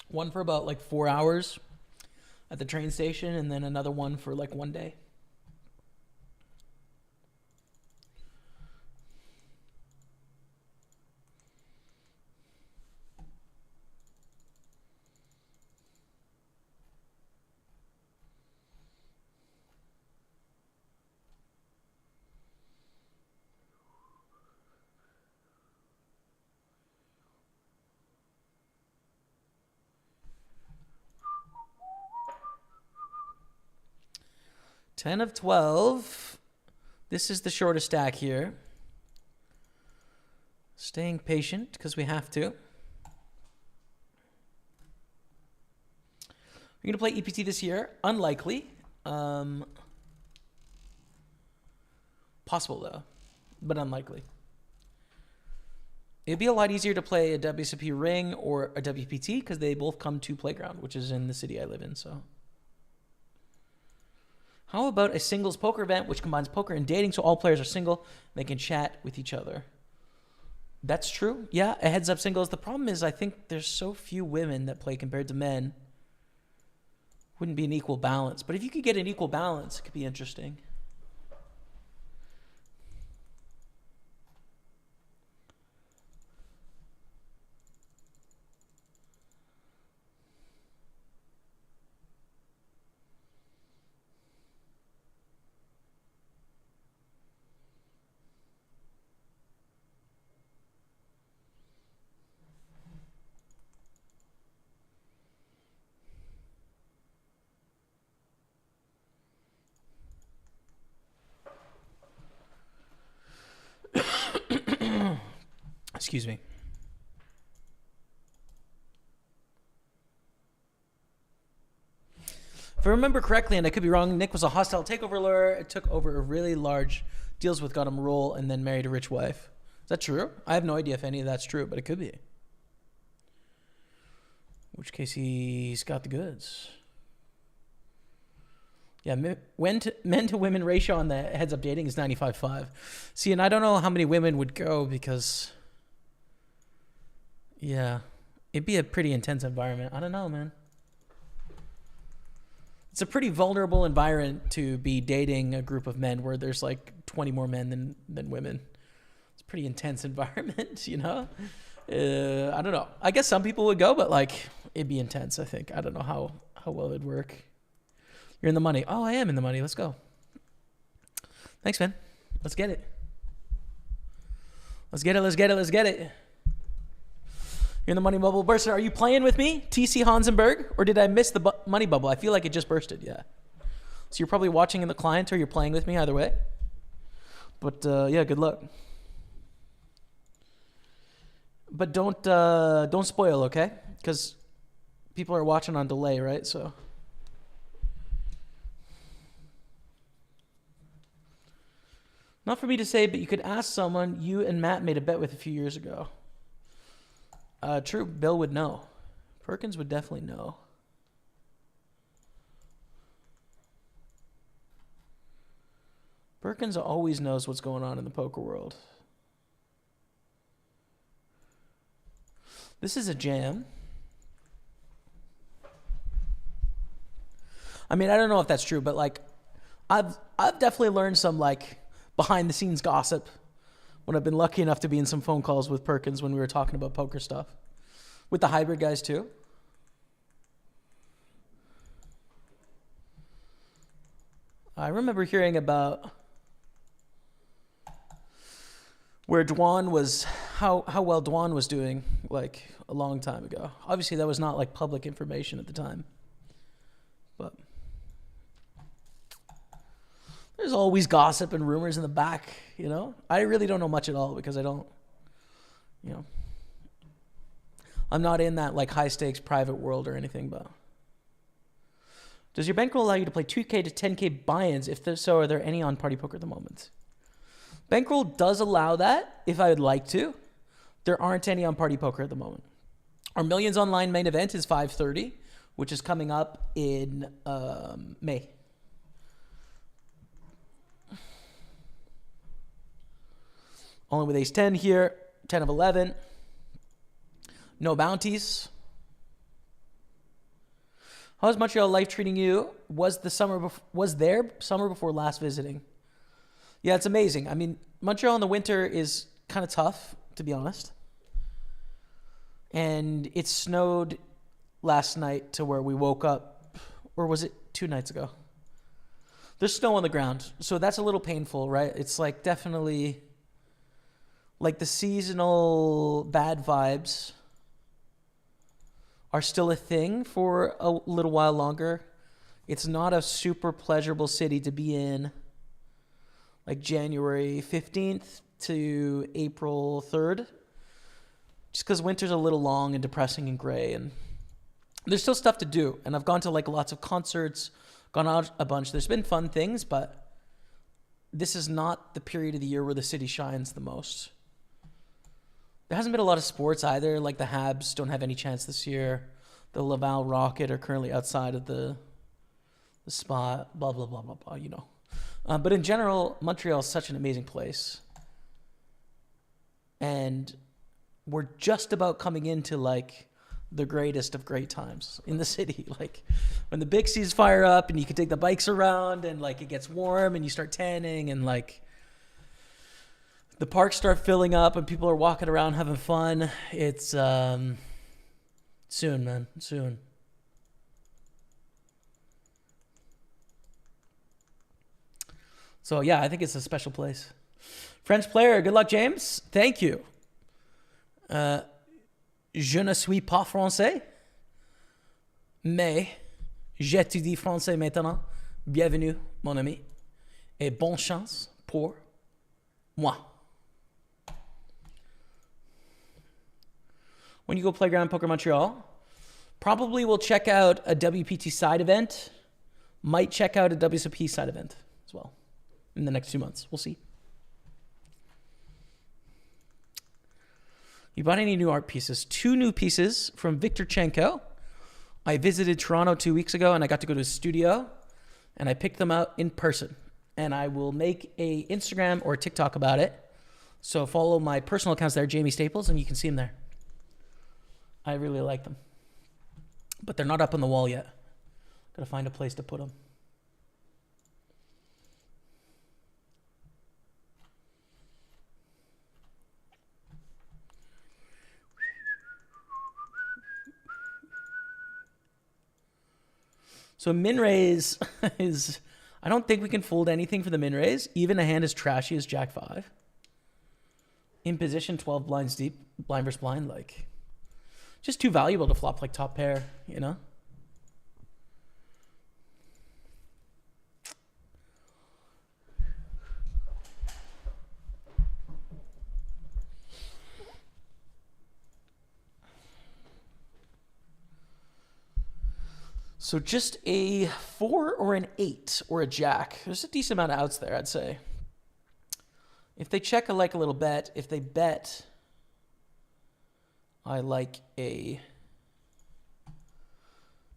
A: One for about 4 hours at the train station, and then another one for 1 day. Ten of 12. This is the shortest stack here. Staying patient because we have to. We're going to play EPT this year. Unlikely. Possible though, but unlikely. It'd be a lot easier to play a WSOP ring or a WPT because they both come to Playground, which is in the city I live in, so. How about a singles poker event which combines poker and dating so all players are single and they can chat with each other? That's true. Yeah, a heads up singles. The problem is I think there's so few women that play compared to men. Wouldn't be an equal balance. But if you could get an equal balance, it could be interesting. Excuse me. If I remember correctly, and I could be wrong, Nick was a hostile takeover lawyer. It took over a really large deals with, got him a role, and then married a rich wife. Is that true? I have no idea if any of that's true, but it could be. In which case, he's got the goods. Yeah, men to women ratio on the heads up dating is 95-5. See, and I don't know how many women would go because... Yeah, it'd be a pretty intense environment. I don't know, man. It's a pretty vulnerable environment to be dating a group of men where there's 20 more men than women. It's a pretty intense environment, you know? I don't know. I guess some people would go, but it'd be intense, I think. I don't know how well it'd work. You're in the money. Oh, I am in the money. Let's go. Thanks, man. Let's get it. Let's get it. You're in the money bubble burster. Are you playing with me, TC Hansenberg, or did I miss the money bubble? I feel like it just bursted. Yeah. So you're probably watching in the client or you're playing with me either way. But yeah, good luck. But don't spoil, okay? Because people are watching on delay, right? So. Not for me to say, but you could ask someone you and Matt made a bet with a few years ago. True, Bill would know. Perkins would definitely know. Perkins always knows what's going on in the poker world. This is a jam. I mean, I don't know if that's true, but like, I've definitely learned some like behind the scenes gossip when I've been lucky enough to be in some phone calls with Perkins when we were talking about poker stuff. With the hybrid guys too. I remember hearing about where Dwan was, how well Dwan was doing like a long time ago. Obviously that was not like public information at the time. But there's always gossip and rumors in the back, you know? I really don't know much at all because I don't, you know, I'm not in that like high stakes private world or anything, but. Does your bankroll allow you to play 2K to 10K buy-ins? If so, are there any on PartyPoker at the moment? Bankroll does allow that if I would like to. There aren't any on PartyPoker at the moment. Our Millions Online main event is 5:30, which is coming up in May. Only with ace 10 here, 10 of 11. No bounties. How's Montreal life treating you? Was there summer before last visiting? Yeah, it's amazing. I mean, Montreal in the winter is kind of tough, to be honest. And it snowed last night to where we woke up, or was it 2 nights ago? There's snow on the ground, so that's a little painful, right? It's like definitely like the seasonal bad vibes are still a thing for a little while longer. It's not a super pleasurable city to be in like January 15th to April 3rd. Just because winter's a little long and depressing and gray. And there's still stuff to do. And I've gone to like lots of concerts, gone out a bunch. There's been fun things, but this is not the period of the year where the city shines the most. There hasn't been a lot of sports either. Like the Habs don't have any chance this year. The Laval Rocket are currently outside of the spot. Blah, blah, blah, blah, blah, you know. But in general, Montreal is such an amazing place. And we're just about coming into like the greatest of great times in the city. Like when the Bixies fire up and you can take the bikes around and like it gets warm and you start tanning and like the parks start filling up and people are walking around having fun. It's soon, man. Soon. So, yeah, I think it's a special place. French player. Good luck, James. Thank you. Je ne suis pas français, mais j'étudie français maintenant. Bienvenue, mon ami. Et bonne chance pour moi. When you go play Grand Poker Montreal, probably will check out a WPT side event. Might check out a WSOP side event as well in the next 2 months. We'll see. You bought any new art pieces? 2 new pieces from Victor Chenko. I visited Toronto 2 weeks ago and I got to go to his studio and I picked them out in person. And I will make a Instagram or TikTok about it. So follow my personal accounts there, Jaime Staples, and you can see them there. I really like them. But they're not up on the wall yet. Gotta find a place to put them. So min raise is, I don't think we can fold anything for the min raise. Even a hand as trashy as Jack 5. In position, 12 blinds deep, blind versus blind, like. just too valuable to flop like top pair, you know? So just a 4 or an 8 or a jack. There's a decent amount of outs there, I'd say. If they check, I like a little bet. If they bet, I like a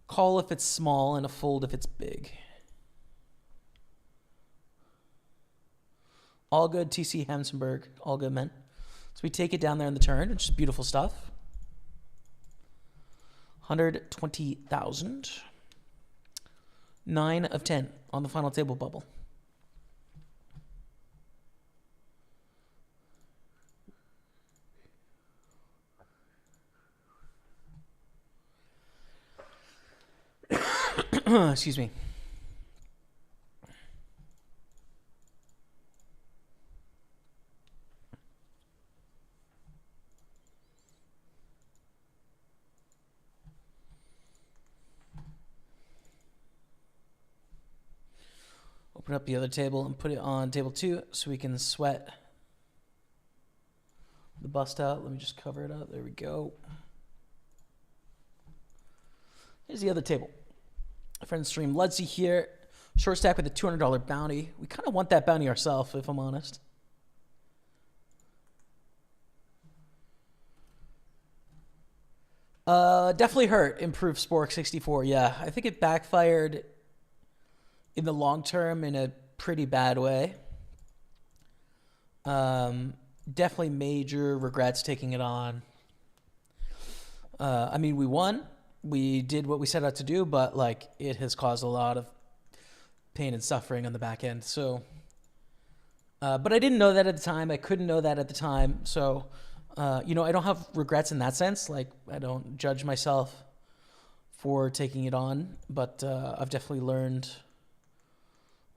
A: call if it's small and a fold if it's big. All good, TC Hamsenberg. All good, man. So we take it down there in the turn. It's just beautiful stuff. 120,000. 9 of 10 on the final table bubble. Excuse me. Open up the other table and put it on table 2 so we can sweat the bust out. Let me just cover it up. There we go. Here's the other table. Friend stream Ludsey here. Short stack with a $200 bounty. We kind of want that bounty ourselves, if I'm honest. Definitely hurt. Improved Spork 64. Yeah, I think it backfired in the long term in a pretty bad way. Definitely major regrets taking it on. I mean, we won. We did what we set out to do, but like it has caused a lot of pain and suffering on the back end. So, but I didn't know that at the time. I couldn't know that at the time. So, you know, I don't have regrets in that sense. Like I don't judge myself for taking it on, but I've definitely learned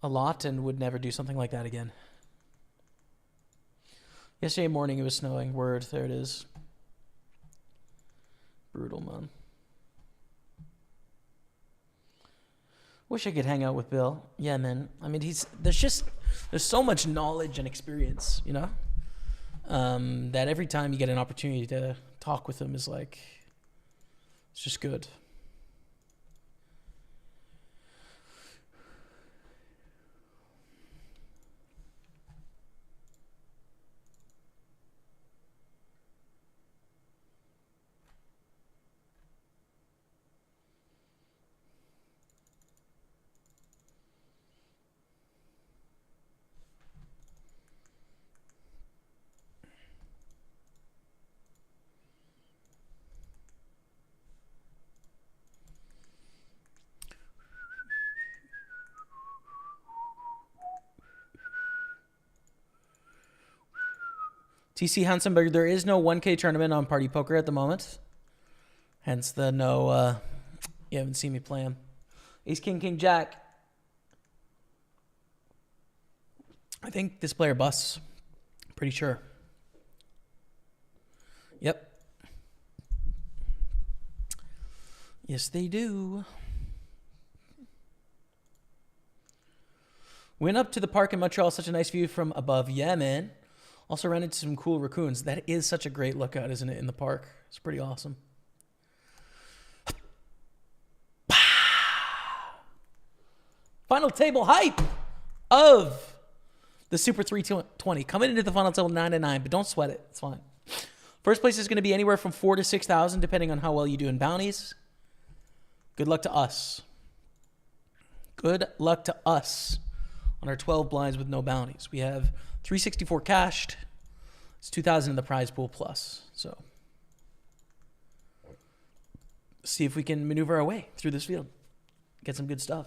A: a lot and would never do something like that again. Yesterday morning it was snowing. Word, there it is. Brutal, man. Wish I could hang out with Bill. Yeah, man. I mean, there's so much knowledge and experience, you know, that every time you get an opportunity to talk with him is like, it's just good. TC Hansenberg, there is no 1K tournament on PartyPoker at the moment. Hence the no, you haven't seen me play him. Ace, King, King, Jack. I think this player busts. Pretty sure. Yep. Yes, they do. Went up to the park in Montreal. Such a nice view from above. Yeah, man. Also ran into some cool raccoons. That is such a great lookout, isn't it, in the park? It's pretty awesome. Final table hype of the Super 320. Coming into the final table 9-9, but don't sweat it. It's fine. First place is going to be anywhere from 4,000 to 6,000, depending on how well you do in bounties. Good luck to us. Good luck to us on our 12 blinds with no bounties. We have 364 cashed. It's 2,000 in the prize pool plus. So see if we can maneuver our way through this field. Get some good stuff.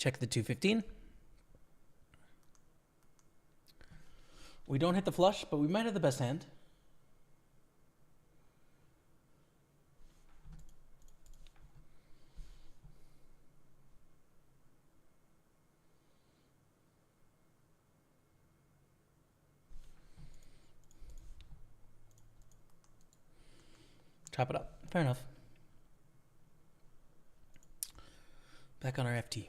A: Check the 215. We don't hit the flush, but we might have the best hand. Chop it up. Fair enough. Back on our FT.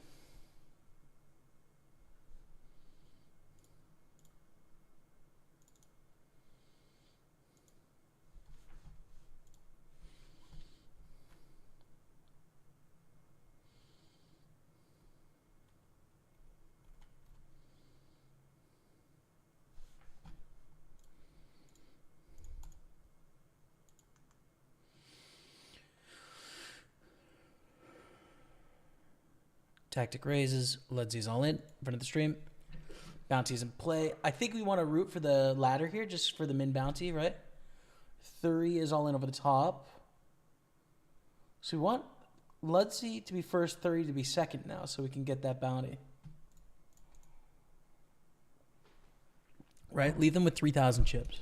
A: Tactic raises. Ludsy's all in front of the stream. Bounty's in play. I think we want to root for the ladder here, just for the min bounty, right? 30 is all in over the top. So we want Ludsy to be first, 30 to be second now, so we can get that bounty. Right? Leave them with 3,000 chips.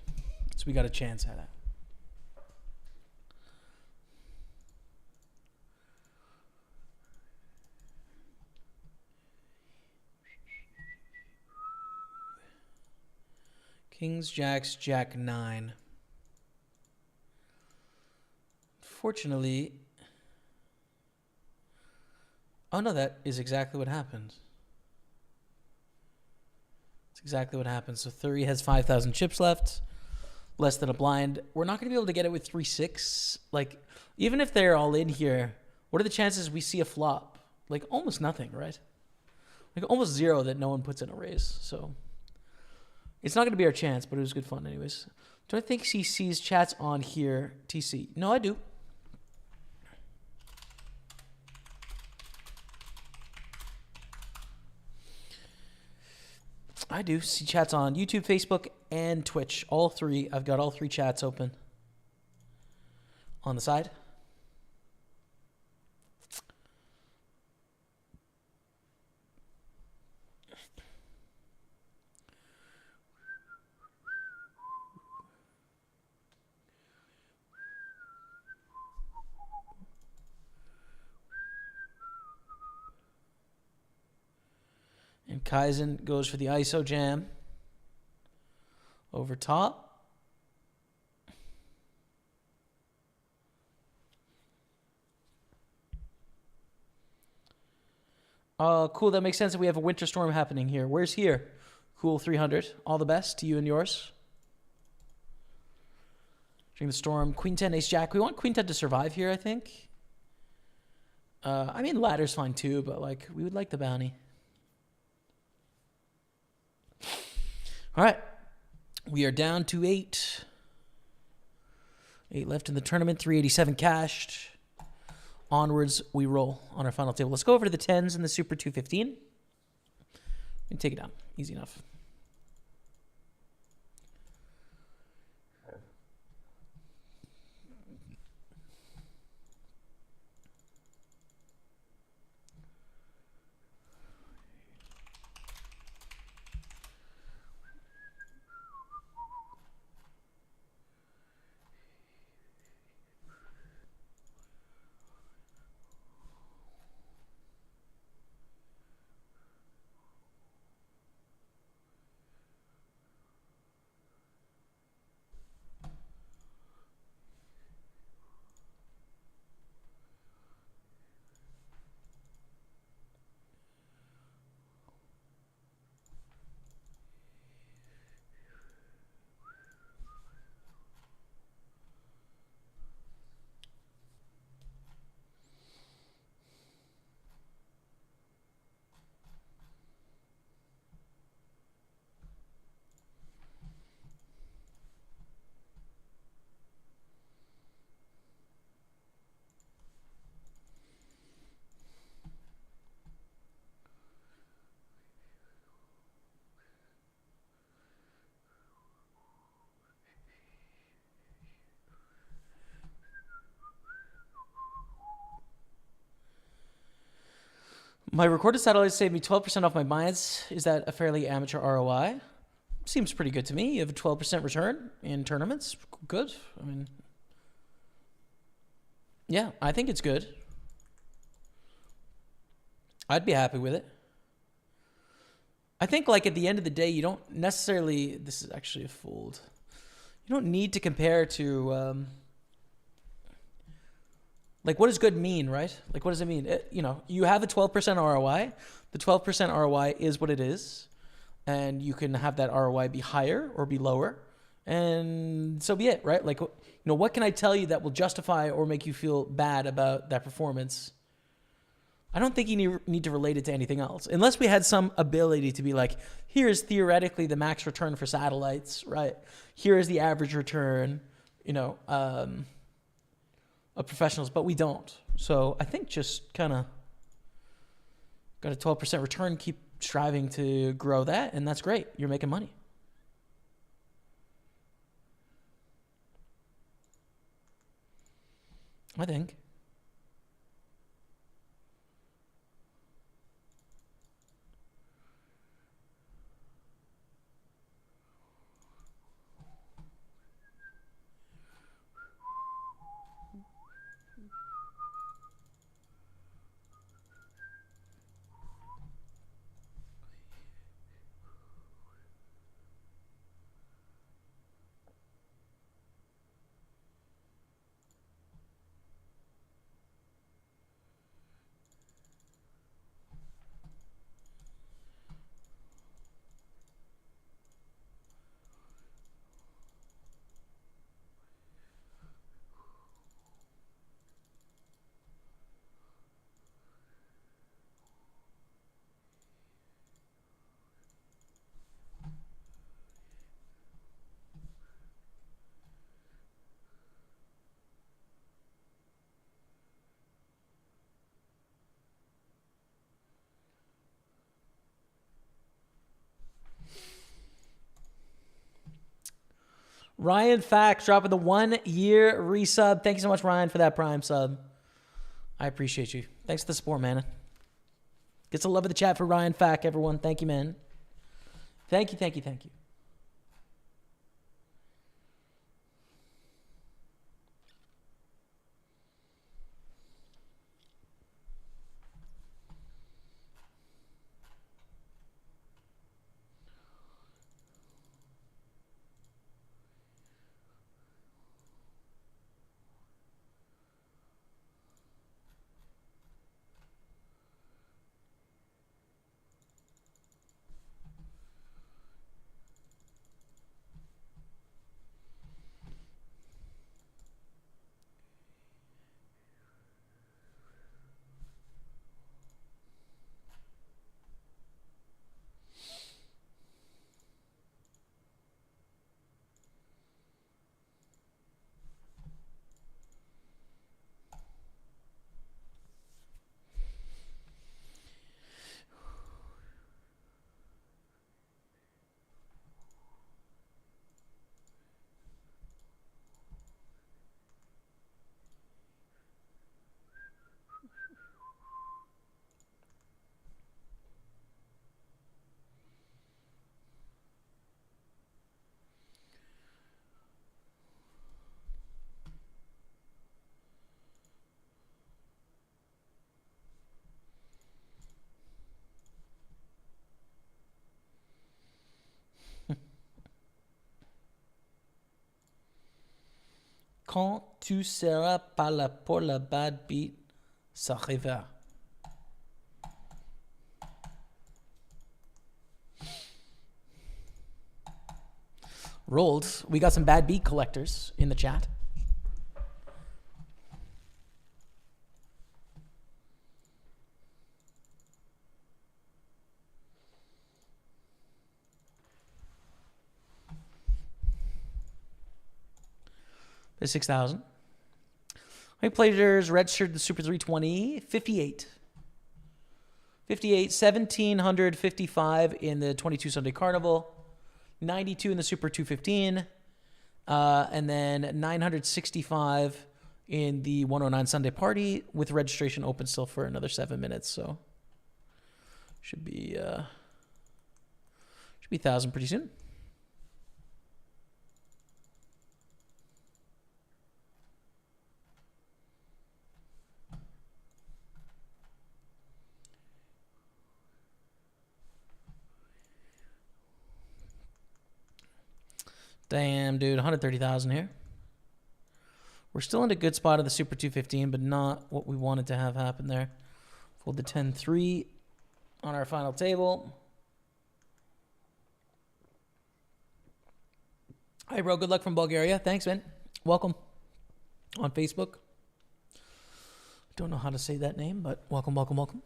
A: So we got a chance at it. Kings, jacks, jack 9. Fortunately, oh no, that is exactly what happened. That's exactly what happened. So 30 has 5,000 chips left, less than a blind. We're not going to be able to get it with 3-6. Like, even if they're all in here, what are the chances we see a flop? Like, almost nothing, right? Like, almost zero that no one puts in a raise. So it's not going to be our chance, but it was good fun anyways. Do I think he sees chats on here, TC? No, I do. I do see chats on YouTube, Facebook, and Twitch. All three. I've got all three chats open on the side. And Kaizen goes for the ISO jam. Over top. Cool, that makes sense that we have a winter storm happening here. Where's here? Cool 300. All the best to you and yours. During the storm. Queen 10, ace jack. We want Queen 10 to survive here, I think. I mean, ladder's fine too, but like, we would like the bounty. All right. We are down to 8. 8 left in the tournament. 387 cashed. Onwards, we roll on our final table. Let's go over to the 10s and the Super 215. And take it down. Easy enough. My recorded satellites saved me 12% off my binds. Is that a fairly amateur ROI? Seems pretty good to me. You have a 12% return in tournaments. Good. I mean, yeah, I think it's good. I'd be happy with it. I think, like, at the end of the day, you don't necessarily... This is actually a fold. You don't need to compare to... like, what does good mean, right? Like, what does it mean? You have a 12% ROI. The 12% ROI is what it is. And you can have that ROI be higher or be lower. And so be it, right? Like, what can I tell you that will justify or make you feel bad about that performance? I don't think you need to relate it to anything else. Unless we had some ability to be like, here's theoretically the max return for satellites, right? Here is the average return, of professionals, but we don't. So I think just kind of got a 12% return, keep striving to grow that, and that's great. You're making money. I think. Ryan Fax dropping the 1 year resub. Thank you so much, Ryan, for that Prime sub. I appreciate you. Thanks for the support, man. Get some love of the chat for Ryan Fack, everyone. Thank you, man. Thank you, thank you, thank you. Quand tu seras pas là pour la bad beat, ça arrivera. Rolled. We got some bad beat collectors in the chat. There's 6,000. How many players registered the Super 320? 58. 1,755 in the 22 Sunday Carnival. 92 in the Super 215. And then 965 in the 109 Sunday Party with registration open still for another 7 minutes. So Should be 1,000 pretty soon. Damn, dude, 130,000 here. We're still in a good spot of the Super 215, but not what we wanted to have happen there. Fold the 10-3 on our final table. Hi, bro. Good luck from Bulgaria. Thanks, man. Welcome on Facebook. Don't know how to say that name, but welcome, welcome, welcome.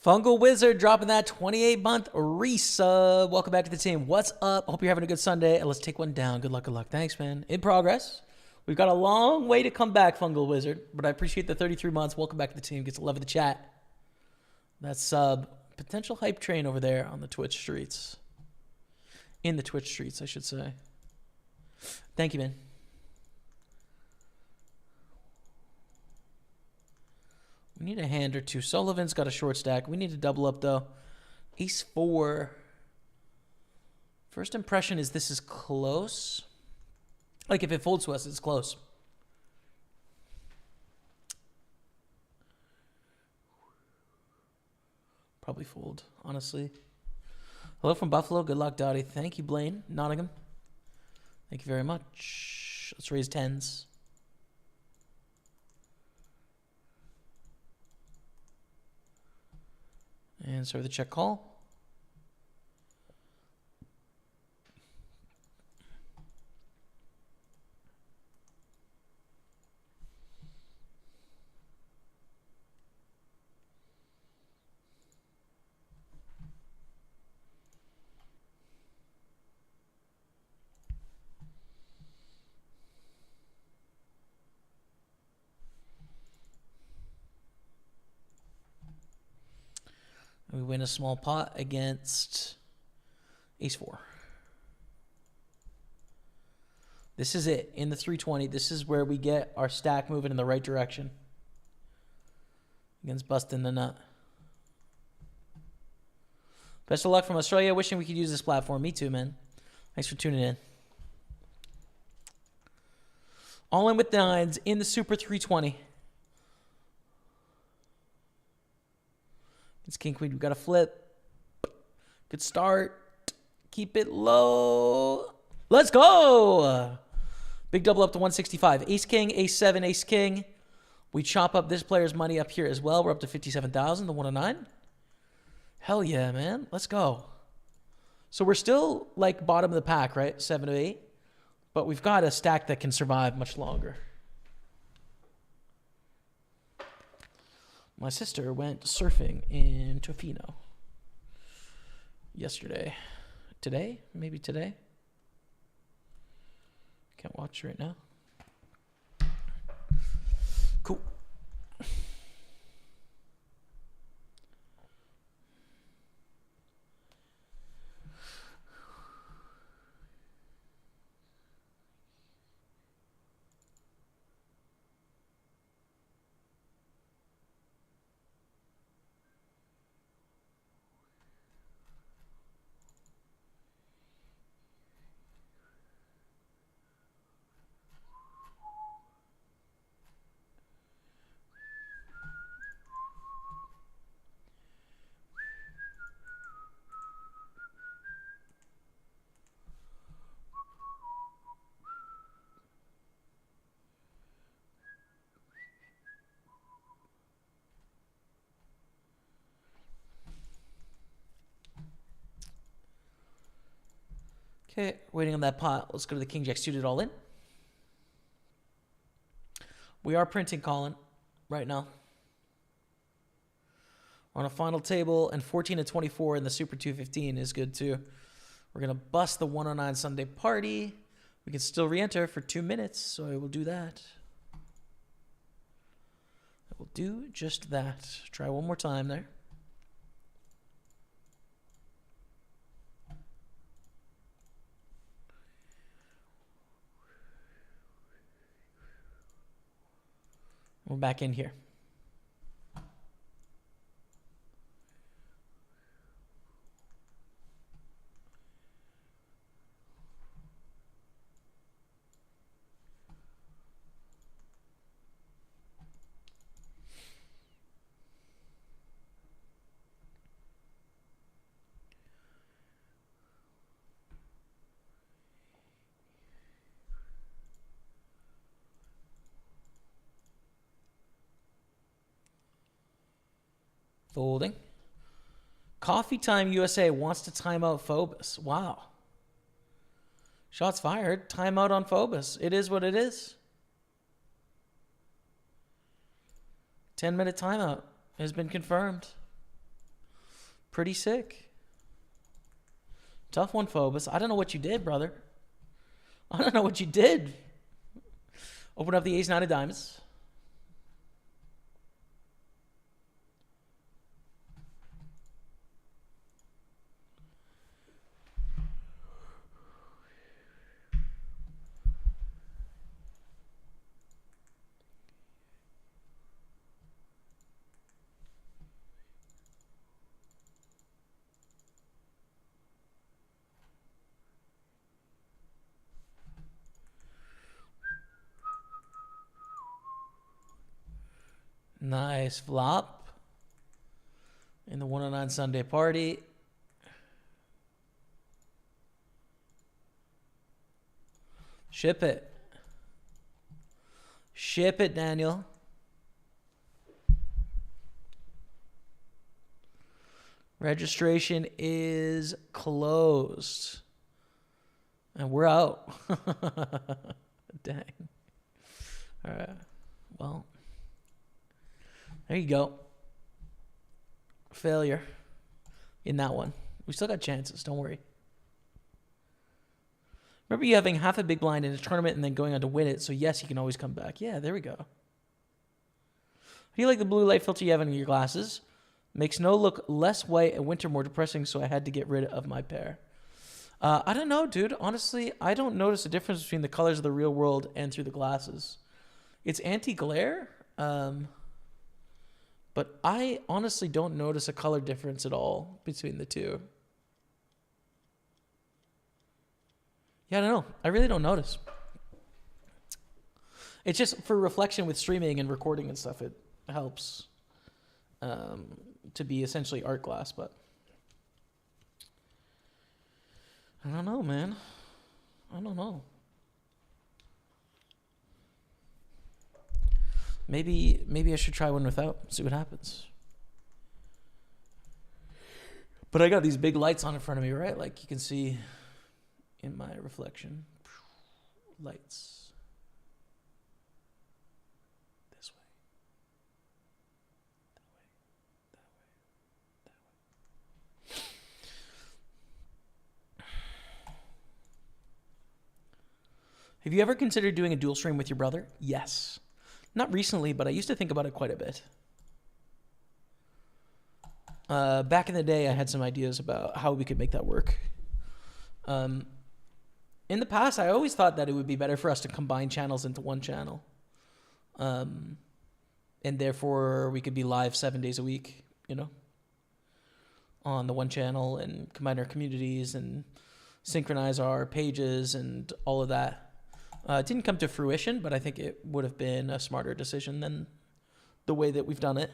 A: Fungal Wizard dropping that 28-month resub. Welcome back to the team. What's up? Hope you're having a good Sunday. And let's take one down. Good luck, good luck. Thanks, man. In progress. We've got a long way to come back, Fungal Wizard. But I appreciate the 33 months. Welcome back to the team. Gets a love of the chat. That sub. Potential hype train over there on the Twitch streets. In the Twitch streets, I should say. Thank you, man. We need a hand or two. Sullivan's got a short stack. We need to double up, though. Ace 4. First impression is this is close. Like, if it folds to us, it's close. Probably fold, honestly. Hello from Buffalo. Good luck, Dottie. Thank you, Blaine. Nottingham. Thank you very much. Let's raise 10s. And serve the check call. We win a small pot against Ace 4. This is it. In the 320, this is where we get our stack moving in the right direction. Against busting the nut. Best of luck from Australia. Wishing we could use this platform. Me too, man. Thanks for tuning in. All in with nines in the Super 320. It's King Queen. We've got a flip. Good start. Keep it low. Let's go. Big double up to 165. Ace King, Ace 7, Ace King. We chop up this player's money up here as well. We're up to 57,000, the 109. Hell yeah, man. Let's go. So we're still like bottom of the pack, right? 7 to 8. But we've got a stack that can survive much longer. My sister went surfing in Tofino yesterday. Today? Maybe today? Can't watch right now. Cool. Okay, waiting on that pot. Let's go to the King Jack suited all in. We are printing Colin right now. We're on a final table, and 14 to 24 in the Super 215 is good too. We're going to bust the 109 Sunday party. We can still re-enter for 2 minutes, so I will do that. We'll do just that. Try one more time there. We're back in here. Folding. Coffee Time USA wants to time out Phobos. Wow. Shots fired. Timeout on Phobos. It is what it is. 10-minute timeout has been confirmed. Pretty sick. Tough one, Phobos. I don't know what you did, brother. I don't know what you did. Open up the ace, nine of diamonds. Nice flop in the 109 Sunday party. Ship it. Ship it, Daniel. Registration is closed. And we're out. Dang. All right. Well. There you go. Failure in that one. We still got chances. Don't worry. Remember you having half a big blind in a tournament and then going on to win it. So, yes, you can always come back. Yeah, there we go. How do you like the blue light filter you have in your glasses? Makes no look less white and winter more depressing, so I had to get rid of my pair. I don't know, dude. Honestly, I don't notice a difference between the colors of the real world and through the glasses. It's anti-glare. But I honestly don't notice a color difference at all between the two. Yeah, I don't know. I really don't notice. It's just for reflection with streaming and recording and stuff, it helps to be essentially art glass, but I don't know, man. I don't know. Maybe I should try one without, see what happens. But I got these big lights on in front of me, right? Like you can see in my reflection. Lights. This way. That way. Have you ever considered doing a dual stream with your brother? Yes. Not recently, but I used to think about it quite a bit. Back in the day, I had some ideas about how we could make that work. In the past, I always thought that it would be better for us to combine channels into one channel. And therefore, we could be live 7 days a week, you know, on the one channel and combine our communities and synchronize our pages and all of that. It didn't come to fruition, but I think it would have been a smarter decision than the way that we've done it.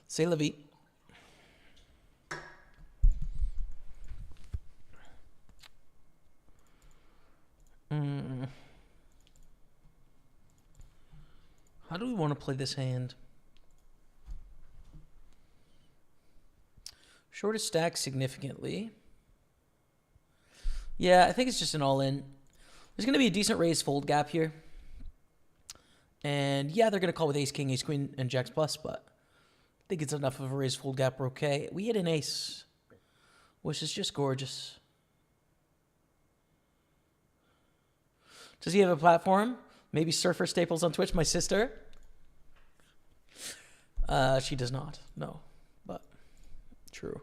A: C'est la vie. How do we want to play this hand? Shortest stack significantly. Yeah, I think it's just an all-in. There's going to be a decent raise fold gap here. And yeah, they're going to call with ace, king, ace, queen, and jacks plus, but I think it's enough of a raise full gap. We're okay. We hit an ace, which is just gorgeous. Does he have a platform? Maybe Surfer Staples on Twitch, my sister? She does not, no, but true.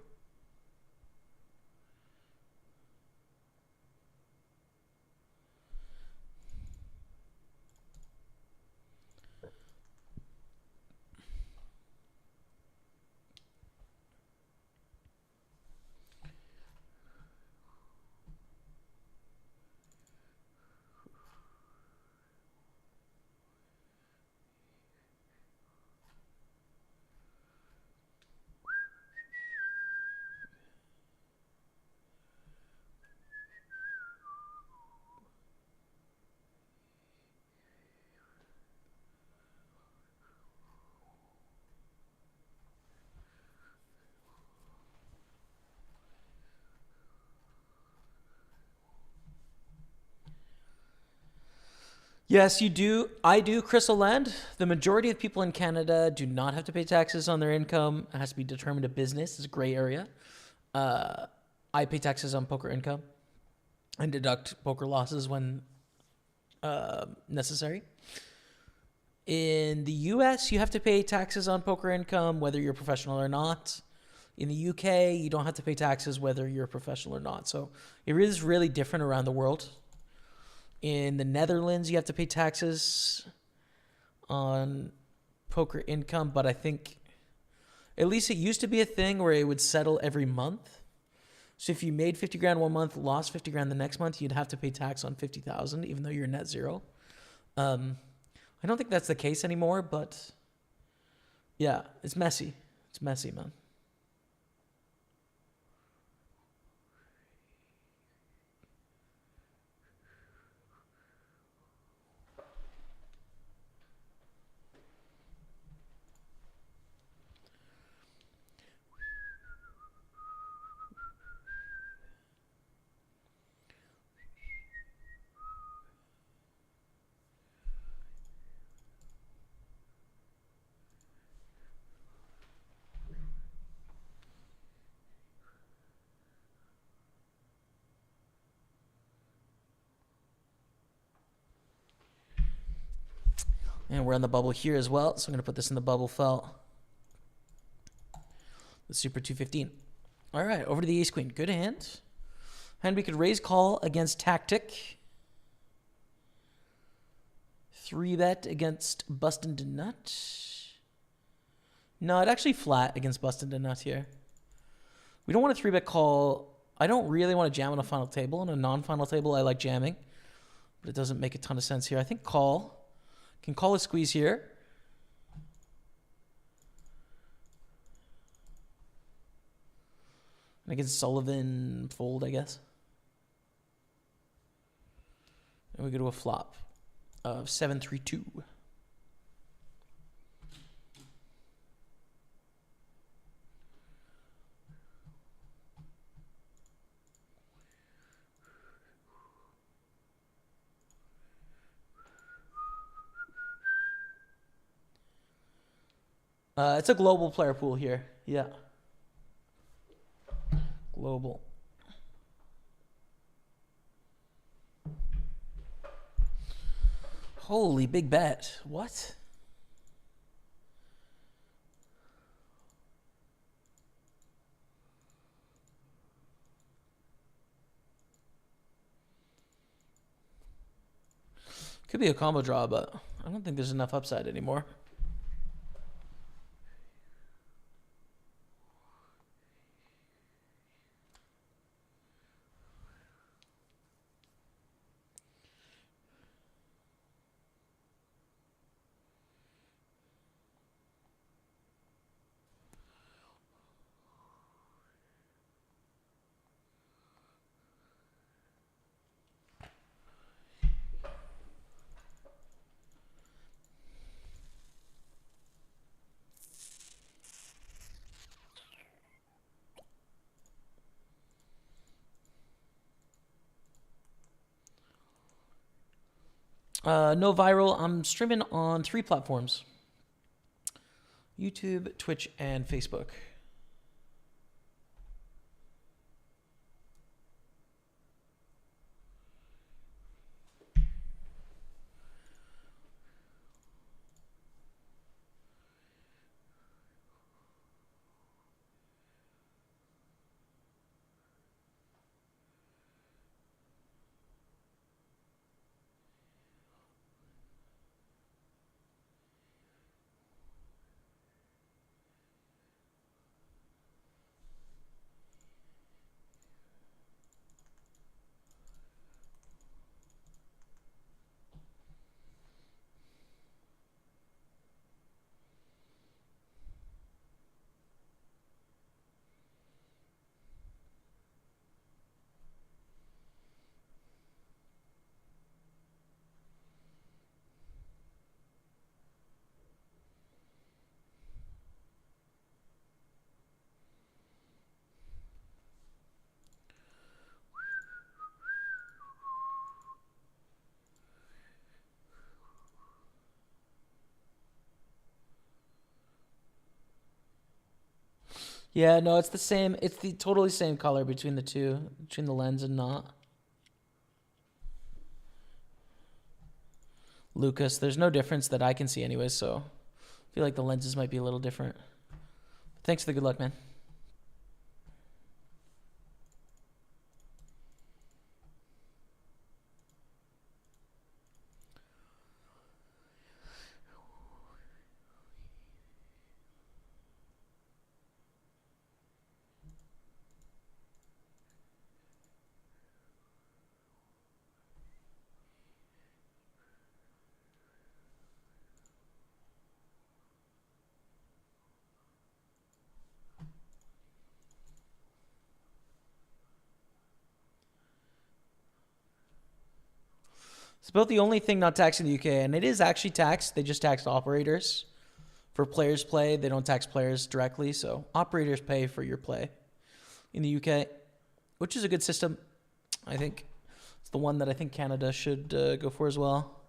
A: Yes, you do. I do, Crystal Land. The majority of people in Canada do not have to pay taxes on their income. It has to be determined a business. It's a gray area. I pay taxes on poker income and deduct poker losses when necessary. In the US, you have to pay taxes on poker income, whether you're professional or not. In the UK, you don't have to pay taxes whether you're a professional or not. So it is really different around the world. In the Netherlands, you have to pay taxes on poker income, but I think at least it used to be a thing where it would settle every month. So if you made 50 grand one month, lost 50 grand the next month, you'd have to pay tax on 50,000, even though you're net zero. I don't think that's the case anymore, but yeah, it's messy. It's messy, man. And we're on the bubble here as well, so I'm going to put this in the bubble felt. The Super 215. All right, over to the ace queen. Good hand. And we could raise call against tactic. 3-bet against bustin' to nut. No, it actually flat against bustin' to nut here. We don't want a 3-bet call. I don't really want to jam on a final table. On a non-final table, I like jamming. But it doesn't make a ton of sense here. I think call. Can call a squeeze here. And against Sullivan, fold, I guess. And we go to a flop of 7-3-2. It's a global player pool here. Yeah. Global. Holy big bet. What? Could be a combo draw, but I don't think there's enough upside anymore. No viral. I'm streaming on 3 platforms: YouTube, Twitch, and Facebook. Yeah, no, it's the same. It's the totally same color between the two, between the lens and not. Lucas, there's no difference that I can see anyway, so I feel like the lenses might be a little different. Thanks for the good luck, man. It's about the only thing not taxed in the UK, and it is actually taxed. They just tax operators. For players play, they don't tax players directly, so operators pay for your play in the UK, which is a good system. I think it's the one that I think Canada should go for as well.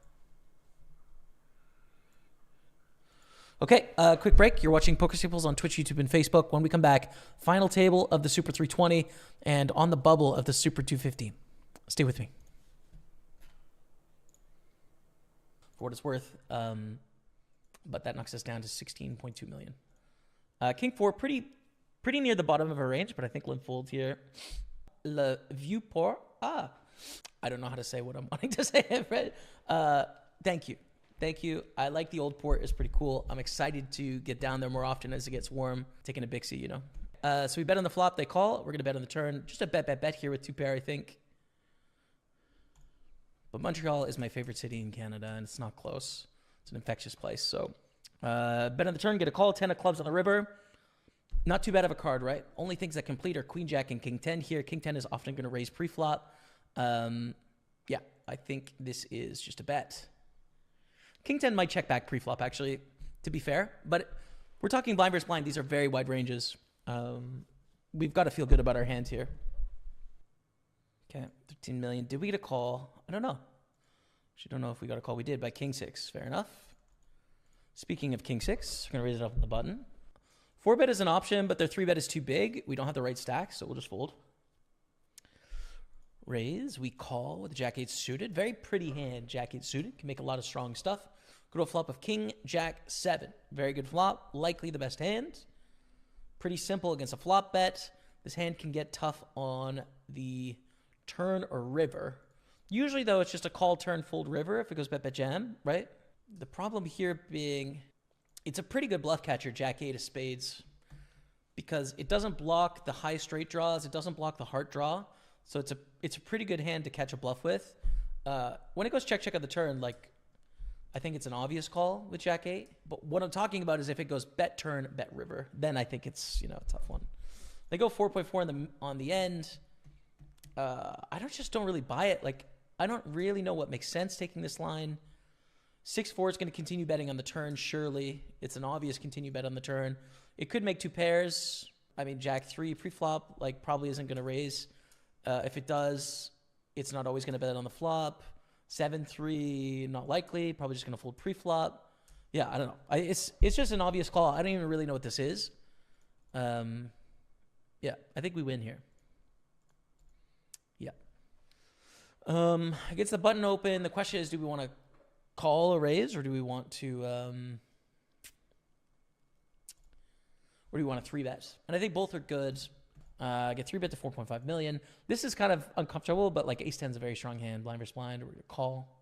A: Okay, quick break. You're watching Pokerstaples on Twitch, YouTube, and Facebook. When we come back, final table of the Super 320 and on the bubble of the Super 250. Stay with me. For what it's worth, but that knocks us down to 16.2 million. King 4, pretty near the bottom of our range, but I think limp fold here. Le Vieux Port. I don't know how to say what I'm wanting to say. Thank you. I like the old port. It's pretty cool. I'm excited to get down there more often as it gets warm. Taking a Bixie, you know. So we bet on the flop. They call. We're going to bet on the turn. Just a bet here with 2 pair, I think. But Montreal is my favorite city in Canada, and it's not close. It's an infectious place. So bet on the turn, get a call, 10 of clubs on the river. Not too bad of a card, right? Only things that complete are Queen Jack and King 10 here. King 10 is often going to raise pre-flop. Yeah, I think this is just a bet. King 10 might check back pre-flop, actually, to be fair. But we're talking blind versus blind. These are very wide ranges. We've got to feel good about our hand here. Okay, 13 million. Did we get a call? I don't know. Actually, don't know if we got a call. We did by King 6. Fair enough. Speaking of King 6, we're going to raise it up on the button. 4-bet is an option, but their 3-bet is too big. We don't have the right stack, so we'll just fold. Raise. We call with Jack 8 suited. Very pretty hand, Jack 8 suited. Can make a lot of strong stuff. Go to a flop of King Jack 7. Very good flop. Likely the best hand. Pretty simple against a flop bet. This hand can get tough on the turn or river. Usually, though, it's just a call, turn, fold, river if it goes bet, bet, jam, right? The problem here being it's a pretty good bluff catcher, Jack 8 of spades, because it doesn't block the high straight draws. It doesn't block the heart draw. So it's a pretty good hand to catch a bluff with. When it goes check, check on the turn, like, I think it's an obvious call with Jack 8. But what I'm talking about is if it goes bet, turn, bet, river, then I think it's, a tough one. They go 4.4 on the end. I don't really buy it. Like, I don't really know what makes sense taking this line. 6-4 is going to continue betting on the turn, surely. It's an obvious continue bet on the turn. It could make 2 pairs. I mean, Jack 3 pre-flop, probably isn't going to raise. If it does, it's not always going to bet on the flop. 7-3, not likely. Probably just going to fold pre-flop. Yeah, I don't know. It's just an obvious call. I don't even really know what this is. Yeah, I think we win here. Yeah. Gets the button open. The question is, do we want to call a raise or do we want to or do we want to 3-bet? And I think both are good. Get 3-bet to 4.5 million. This is kind of uncomfortable, but like ace 10 is a very strong hand. Blind versus blind. We're going to call.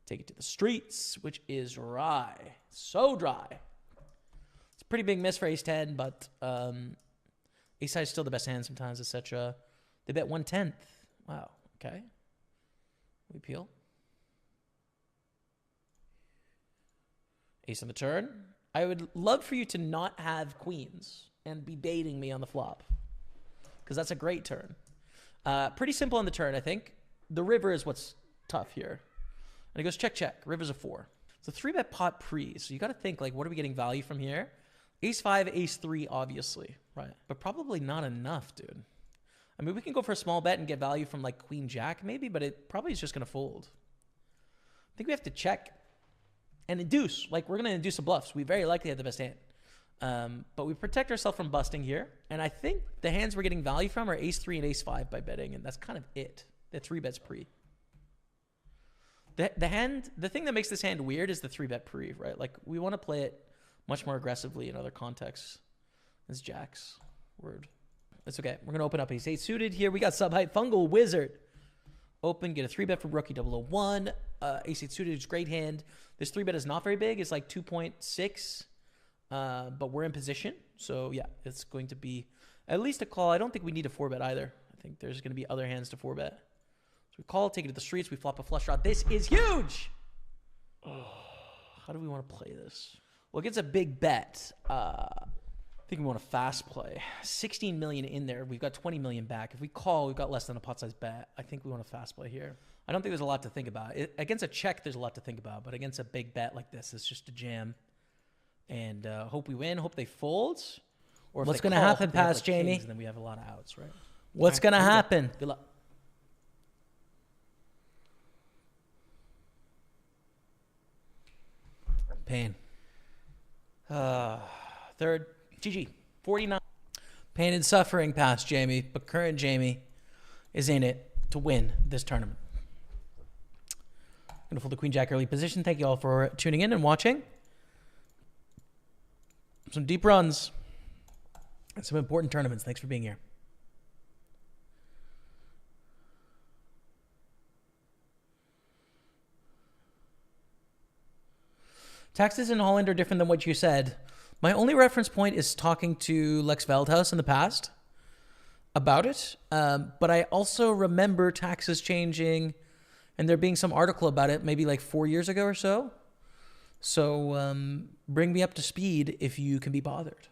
A: Take it to the streets, which is dry. So dry. It's a pretty big miss for ace 10, but ace high is still the best hand sometimes, etc. They bet 1/10. Wow. Okay. We peel. Ace on the turn. I would love for you to not have queens and be baiting me on the flop, because that's a great turn. Pretty simple on the turn, I think. The river is what's tough here. And he goes check, check. River's a 4. It's a 3-bet pot pre. So you got to think, like, what are we getting value from here? Ace 5, ace 3, obviously. Right. But probably not enough, dude. I mean, we can go for a small bet and get value from, like, queen jack maybe, but it probably is just going to fold. I think we have to check and induce. Like, we're going to induce a bluff. So we very likely have the best hand. But we protect ourselves from busting here. And I think the hands we're getting value from are ace 3 and ace 5 by betting. And that's kind of it. The 3-bets pre. The thing that makes this hand weird is the 3-bet pre, right? Like, we want to play it much more aggressively in other contexts. It's jacks. Word. It's okay. We're going to open up ace 8 suited here. We got sub-height fungal wizard. Open, get a 3-bet from rookie 001. Ace 8 suited is great hand. This 3-bet is not very big. It's like 2.6. But we're in position. So, yeah, it's going to be at least a call. I don't think we need a 4-bet either. I think there's going to be other hands to 4-bet. So we call, take it to the streets. We flop a flush draw. This is huge. Oh, how do we want to play this? Well, it gets a big bet. I think we want to fast play. 16 million in there. We've got 20 million back. If we call, we've got less than a pot size bet. I think we want to fast play here. I don't think there's a lot to think about. Against a check, there's a lot to think about. But against a big bet like this, it's just a jam. And hope we win. Hope they fold. Or if
C: what's
A: going to
C: happen, past Jamie?
A: And then we have a lot of outs, right?
C: What's going to happen?
A: Good luck. Pain. Third. GG. 49. Pain and suffering past Jamie, but current Jamie is in it to win this tournament. I'm going to fold the queen jack early position. Thank you all for tuning in and watching. Some deep runs and some important tournaments. Thanks for being here. Taxes in Holland are different than what you said. My only reference point is talking to Lex Veldhuis in the past about it. But I also remember taxes changing and there being some article about it maybe like 4 years ago or so. So bring me up to speed if you can be bothered.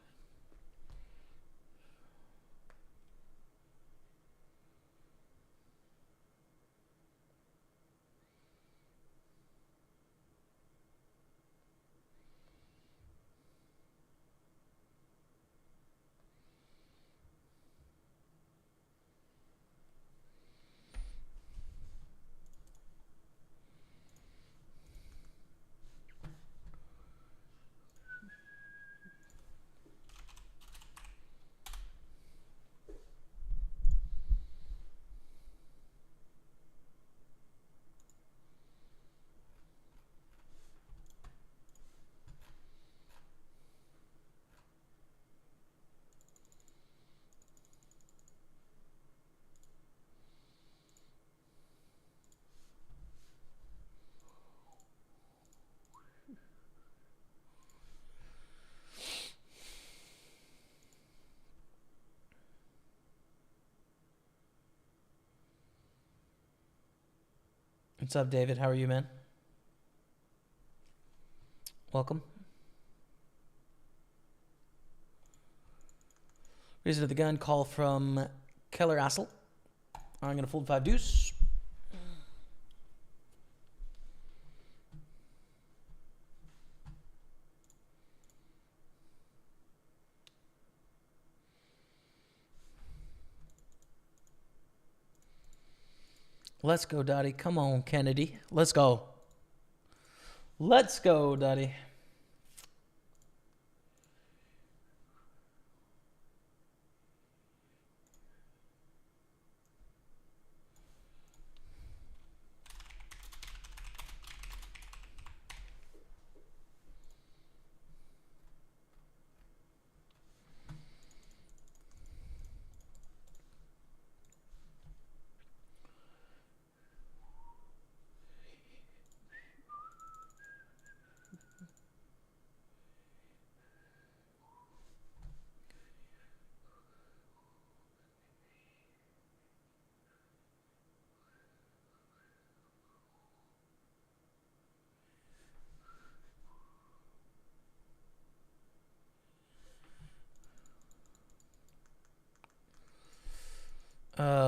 A: What's up, David? How are you, man? Welcome. Raise it to the gun. Call from Keller Assel. I'm going to fold 5 deuce. Let's go, Dottie. Come on, Kennedy. Let's go. Let's go, Dottie.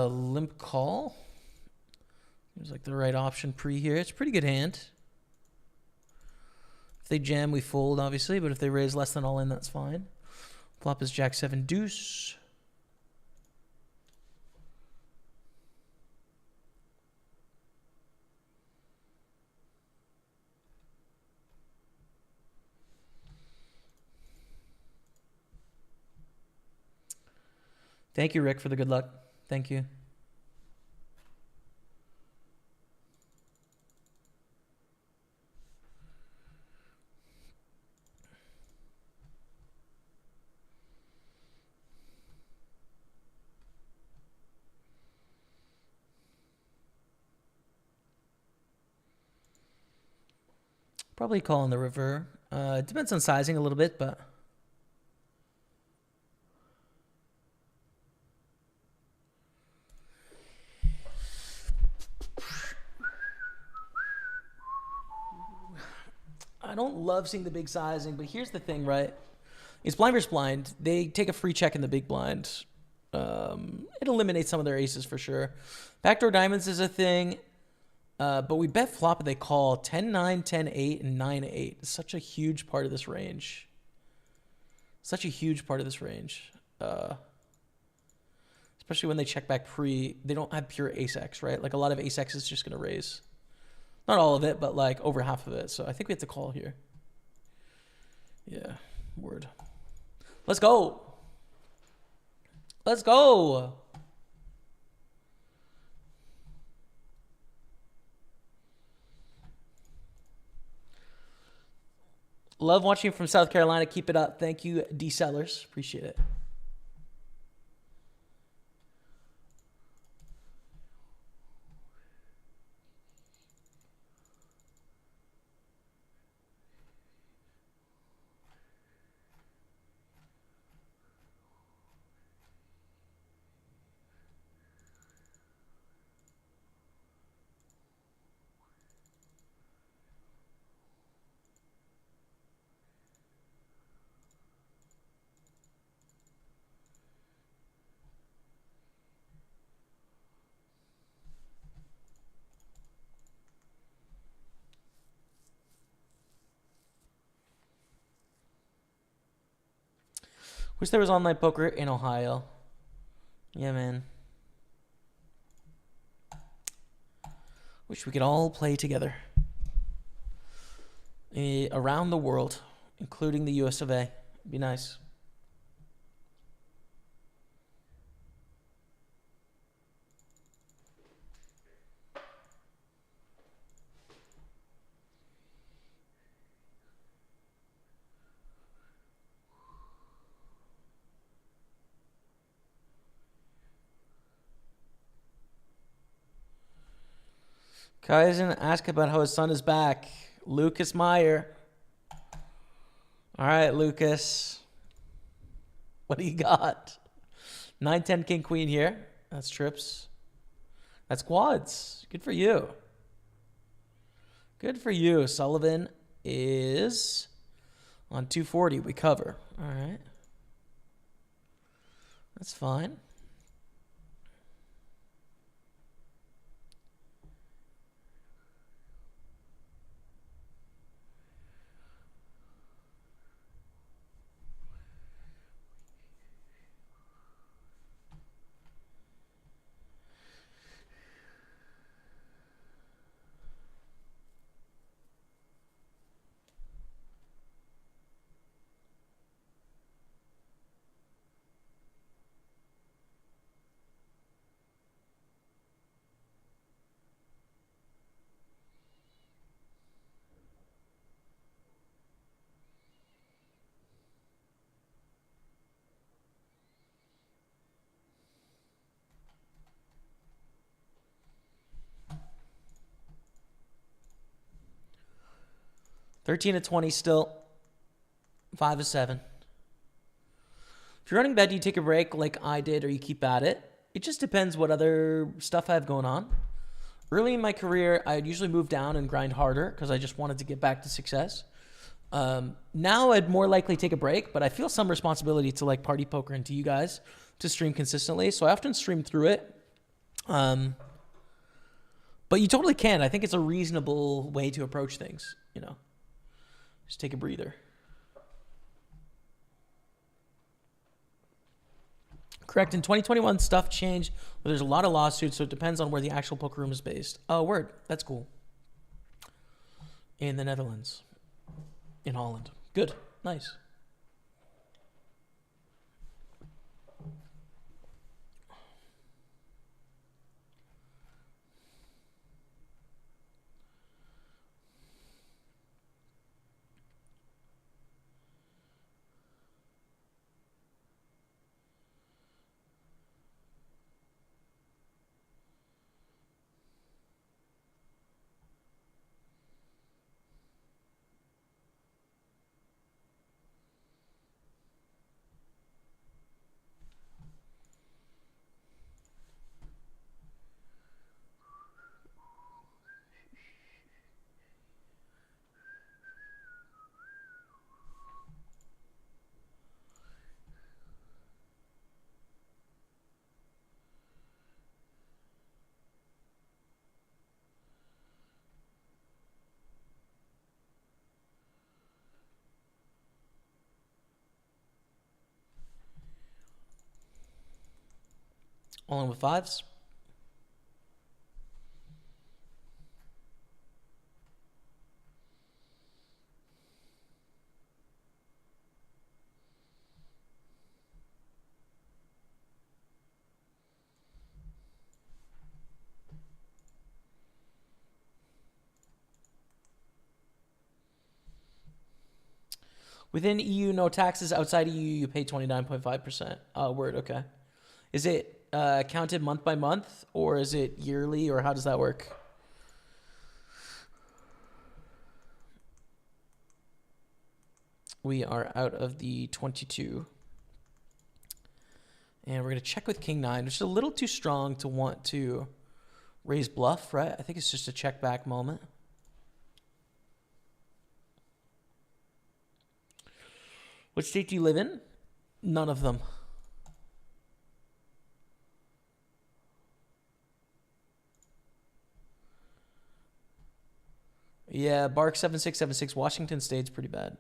A: Limp call. Seems like the right option pre here. It's a pretty good hand. If they jam, we fold, obviously, but if they raise less than all in, that's fine. Flop is Jack 7 deuce. Thank you, Rick, for the good luck. Thank you. Probably call in the river. It depends on sizing a little bit, but... I don't love seeing the big sizing, but here's the thing, right? It's blind versus blind. They take a free check in the big blind. It eliminates some of their aces for sure. Backdoor diamonds is a thing, but we bet flop and they call 10-9, 10-8, and 9-8. It's such a huge part of this range. Such a huge part of this range. Especially when they check back pre. They don't have pure ace-x, right? Like a lot of ace-x is just going to raise. Not all of it, but like over half of it. So I think we have to call here. Yeah, word. Let's go. Let's go. Love watching from South Carolina. Keep it up. Thank you, D. Sellers. Appreciate it. Wish there was online poker in Ohio. Yeah, man. Wish we could all play together. Around the world, including the US of A. It'd be nice. Kaizen, ask about how his son is back. Lucas Meyer. All right, Lucas. What do you got? 9-10 king queen here. That's trips. That's quads. Good for you. Good for you. Sullivan is on 240. We cover. All right. That's fine. 13 to 20 still. 5 to 7. If you're running bad, do you take a break like I did or you keep at it? It just depends what other stuff I have going on. Early in my career, I'd usually move down and grind harder because I just wanted to get back to success. Now I'd more likely take a break, but I feel some responsibility to like party poker and to you guys to stream consistently. So I often stream through it. But you totally can. I think it's a reasonable way to approach things, you know. Just take a breather. Correct. In 2021, stuff changed. Well, there's a lot of lawsuits, so it depends on where the actual poker room is based. Oh, word. That's cool. In the Netherlands. In Holland. Good. Nice. All in with fives. Within EU, no taxes. Outside EU, you pay 29.5%. Word, okay. Is it counted month by month, or is it yearly, or how does that work? We are out of the 22. And we're going to check with King 9, which is a little too strong to want to raise bluff, right? I think it's just a check back moment. What state do you live in? None of them. Yeah, Bark 7676. Washington State's pretty bad.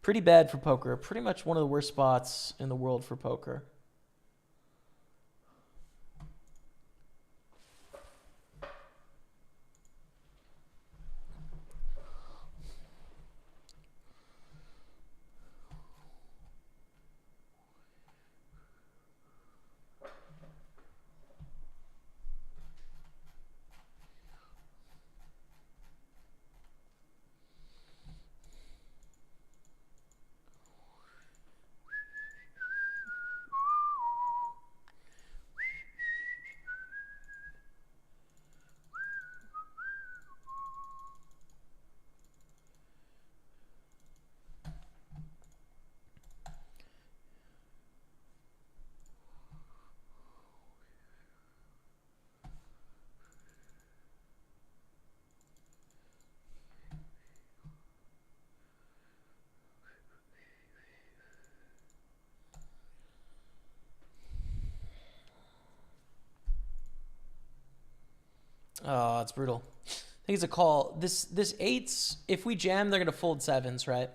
A: Pretty bad for poker. Pretty much one of the worst spots in the world for poker. Oh, it's brutal. I think it's a call. This eights, if we jam, they're going to fold sevens, right?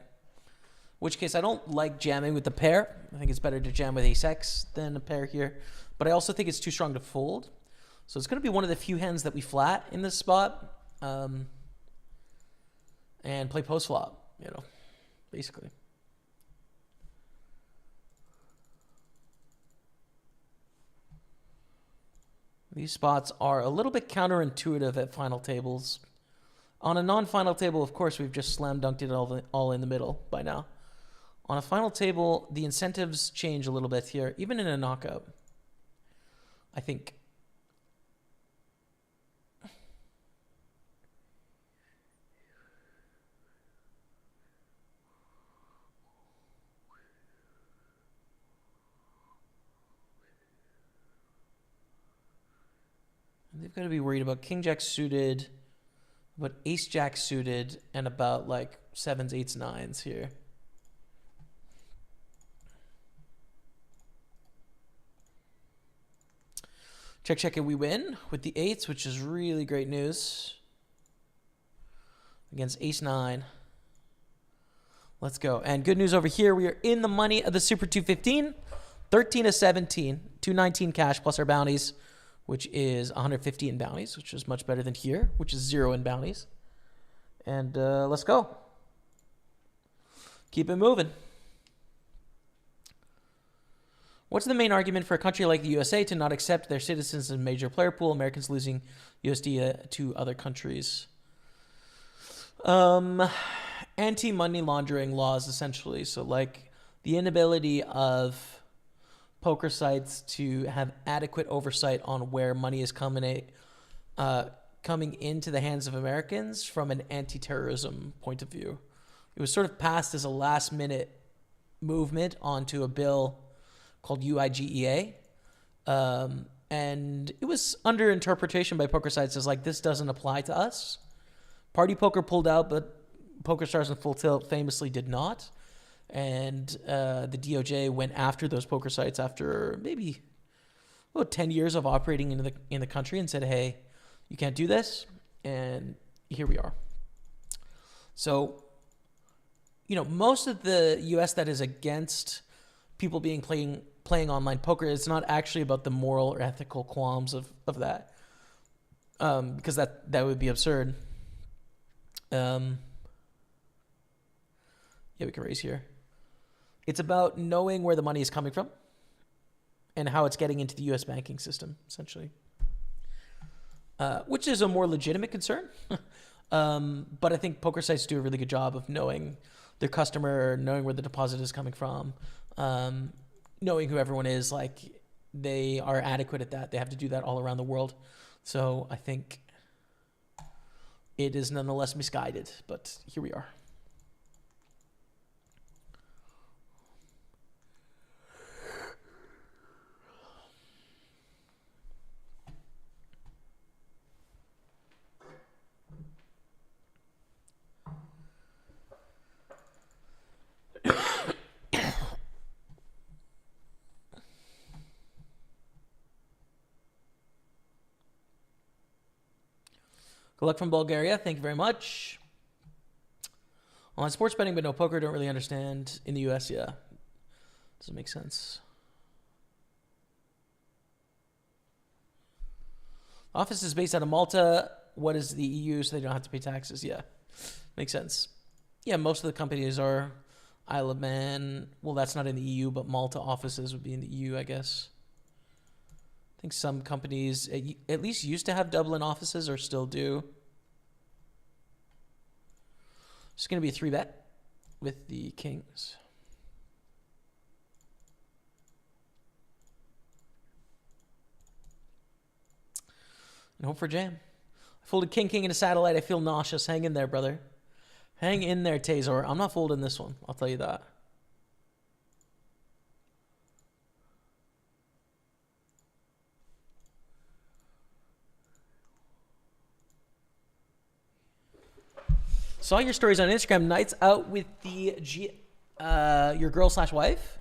A: Which case I don't like jamming with the pair. I think it's better to jam with ace X than a pair here. But I also think it's too strong to fold. So it's going to be one of the few hands that we flat in this spot. And play post flop, you know, basically. These spots are a little bit counterintuitive at final tables. On a non-final table, of course, we've just slam dunked it all in the middle by now. On a final table, the incentives change a little bit here, even in a knockout, I think. They've got to be worried about king jack suited, about ace jack suited, and about like sevens, eights, nines here. Check, check, and we win with the eights, which is really great news. Against ace nine. Let's go. And good news over here. We are in the money of the Super 215. 13 to 17. 219 cash plus our bounties, which is 150 in bounties, which is much better than here, which is 0 in bounties. And let's go. Keep it moving. What's the main argument for a country like the USA to not accept their citizens in a major player pool, Americans losing USD to other countries? Anti-money laundering laws, essentially. So, like, the inability of poker sites to have adequate oversight on where money is coming into the hands of Americans from an anti-terrorism point of view. It was sort of passed as a last-minute movement onto a bill called UIGEA. And it was under interpretation by poker sites as like, this doesn't apply to us. PartyPoker pulled out, but PokerStars and Full Tilt famously did not. And the DOJ went after those poker sites after maybe about 10 years of operating in the country and said, hey, you can't do this. And here we are. So, you know, most of the US that is against people playing online poker, it's not actually about the moral or ethical qualms of that, because that would be absurd. Yeah, we can raise here. It's about knowing where the money is coming from and how it's getting into the U.S. banking system, essentially, which is a more legitimate concern. But I think poker sites do a really good job of knowing their customer, knowing where the deposit is coming from, knowing who everyone is. Like, they are adequate at that. They have to do that all around the world. So I think it is nonetheless misguided, but here we are. Good luck from Bulgaria. Thank you very much. On sports betting, but no poker. Don't really understand. In the U.S., yeah. Doesn't make sense. Office is based out of Malta. What is the EU so they don't have to pay taxes? Yeah. Makes sense. Yeah, most of the companies are Isle of Man. Well, that's not in the EU, but Malta offices would be in the EU, I guess. I think some companies at least used to have Dublin offices or still do. It's going to be a 3-bet with the kings. And hope for jam. I folded king into satellite. I feel nauseous. Hang in there, brother. Hang in there, Tazor. I'm not folding this one. I'll tell you that. Saw your stories on Instagram. Nights out with the your girl/wife.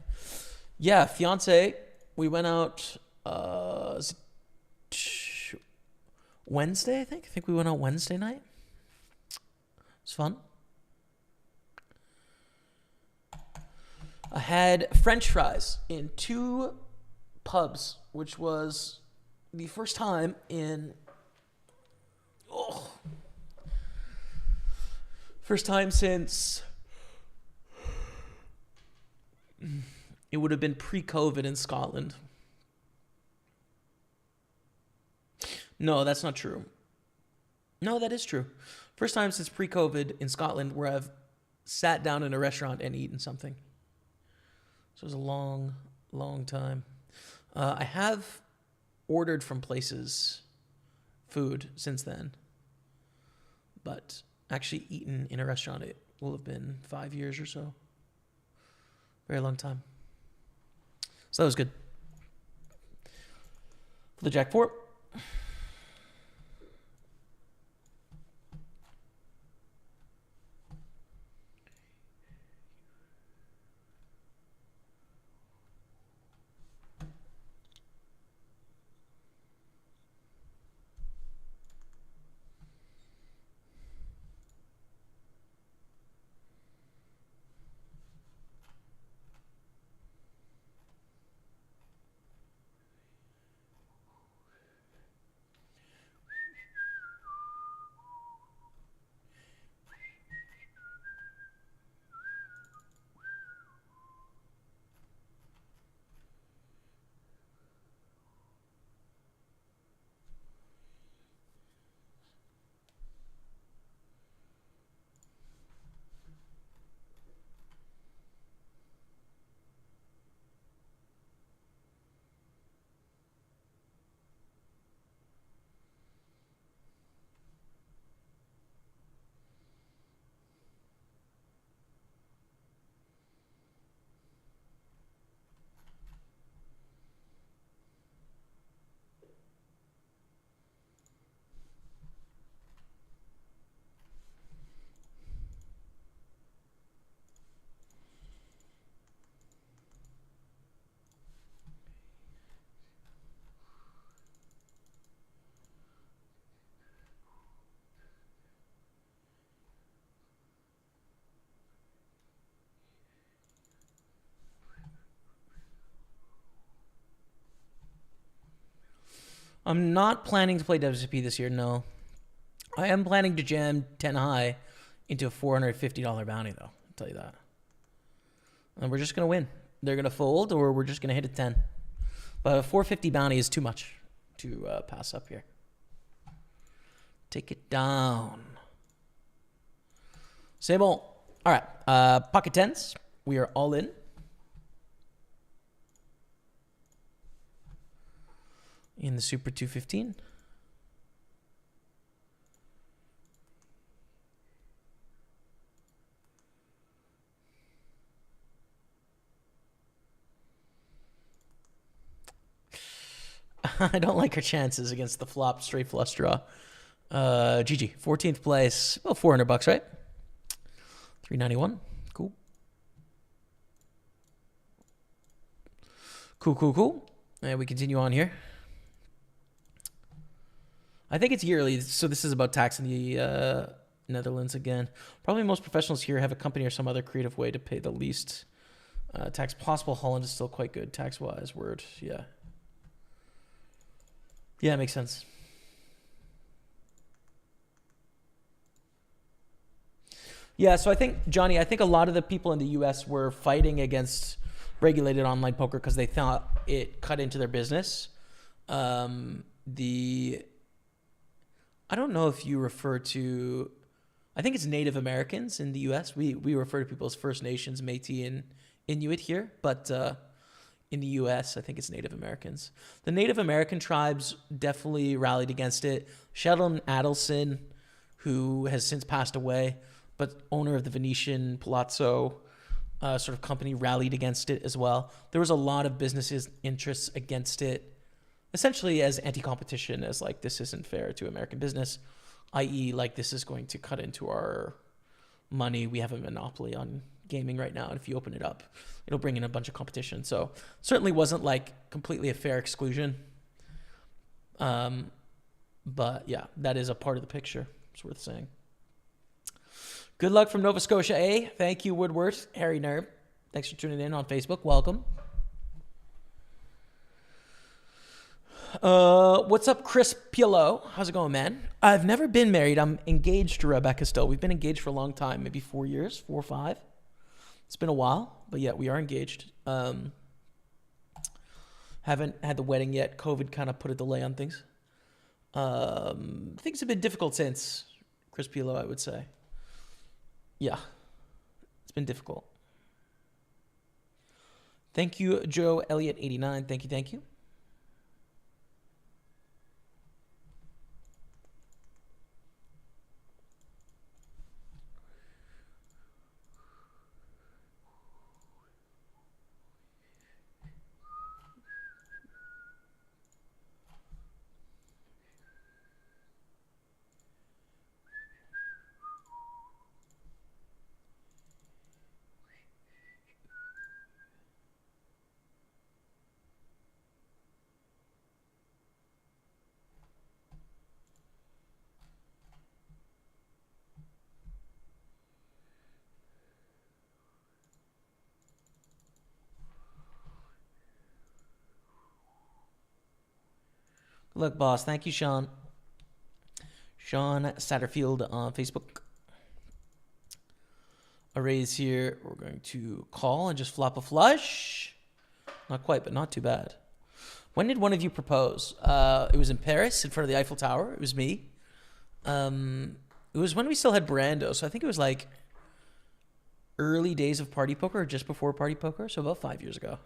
A: Yeah, fiance. We went out Wednesday, I think. I think we went out Wednesday night. It was fun. I had French fries in 2 pubs, which was the first time in... First time since it would have been pre-COVID in Scotland. No, that's not true. No, that is true. First time since pre-COVID in Scotland where I've sat down in a restaurant and eaten something. So it was a long, long time. I have ordered from places food since then, but actually eaten in a restaurant, it will have been 5 years or so. Very long time. So that was good. For the Jack 4. I'm not planning to play WSOP this year, no. I am planning to jam 10 high into a $450 bounty, though. I'll tell you that. And we're just going to win. They're going to fold, or we're just going to hit a 10. But a 450 bounty is too much to pass up here. Take it down. Same old. All right. Pocket 10s. We are all in. In the Super 215. I don't like our chances against the flop straight flush draw. GG, 14th place. About $400, right? 391. Cool. Cool. And we continue on here. I think it's yearly, so this is about tax in the Netherlands again. Probably most professionals here have a company or some other creative way to pay the least tax possible. Holland is still quite good tax-wise. Word, yeah. Yeah, it makes sense. Yeah, so I think, Johnny, I think a lot of the people in the U.S. were fighting against regulated online poker because they thought it cut into their business. I don't know if you refer to, I think it's Native Americans in the U.S. We refer to people as First Nations, Métis, and Inuit here, but in the U.S., I think it's Native Americans. The Native American tribes definitely rallied against it. Sheldon Adelson, who has since passed away, but owner of the Venetian Palazzo sort of company, rallied against it as well. There was a lot of businesses' interests against it, essentially as anti-competition, as like, this isn't fair to American business, i.e. like, this is going to cut into our money. We have a monopoly on gaming right now, and if you open it up, it'll bring in a bunch of competition. So certainly wasn't like completely a fair exclusion. But yeah, that is a part of the picture. It's worth saying. Good luck from Nova Scotia, eh? Thank you, Woodward. Harry Nerb. Thanks for tuning in on Facebook. Welcome. What's up, Chris Pielo? How's it going, man? I've never been married. I'm engaged to Rebecca still. We've been engaged for a long time, maybe 4 years, 4 or 5. It's been a while, but yeah, we are engaged. Haven't had the wedding yet. COVID kind of put a delay on things. Things have been difficult since, Chris Pielo, I would say. Yeah, it's been difficult. Thank you, Joe Elliott 89. Thank you. Good luck, boss. Thank you, Sean. Sean Satterfield on Facebook. A raise here. We're going to call and just flop a flush. Not quite, but not too bad. When did one of you propose? It was in Paris in front of the Eiffel Tower. It was me. It was when we still had Brando. So I think it was like early days of PartyPoker, or just before PartyPoker. So about 5 years ago.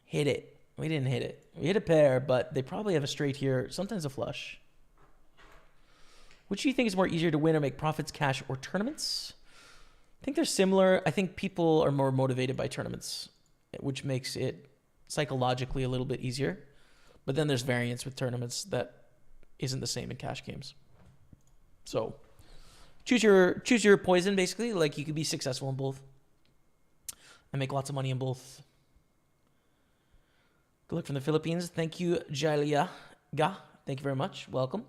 A: Hit it. We didn't hit it. We hit a pair, but they probably have a straight here. Sometimes a flush. Which do you think is more easier to win or make profits, cash, or tournaments? I think they're similar. I think people are more motivated by tournaments, which makes it psychologically a little bit easier. But then there's variance with tournaments that isn't the same in cash games. So choose your poison, basically. Like, you could be successful in both and make lots of money in both. Good luck from the Philippines. Thank you, Jalia Ga. Thank you very much. Welcome.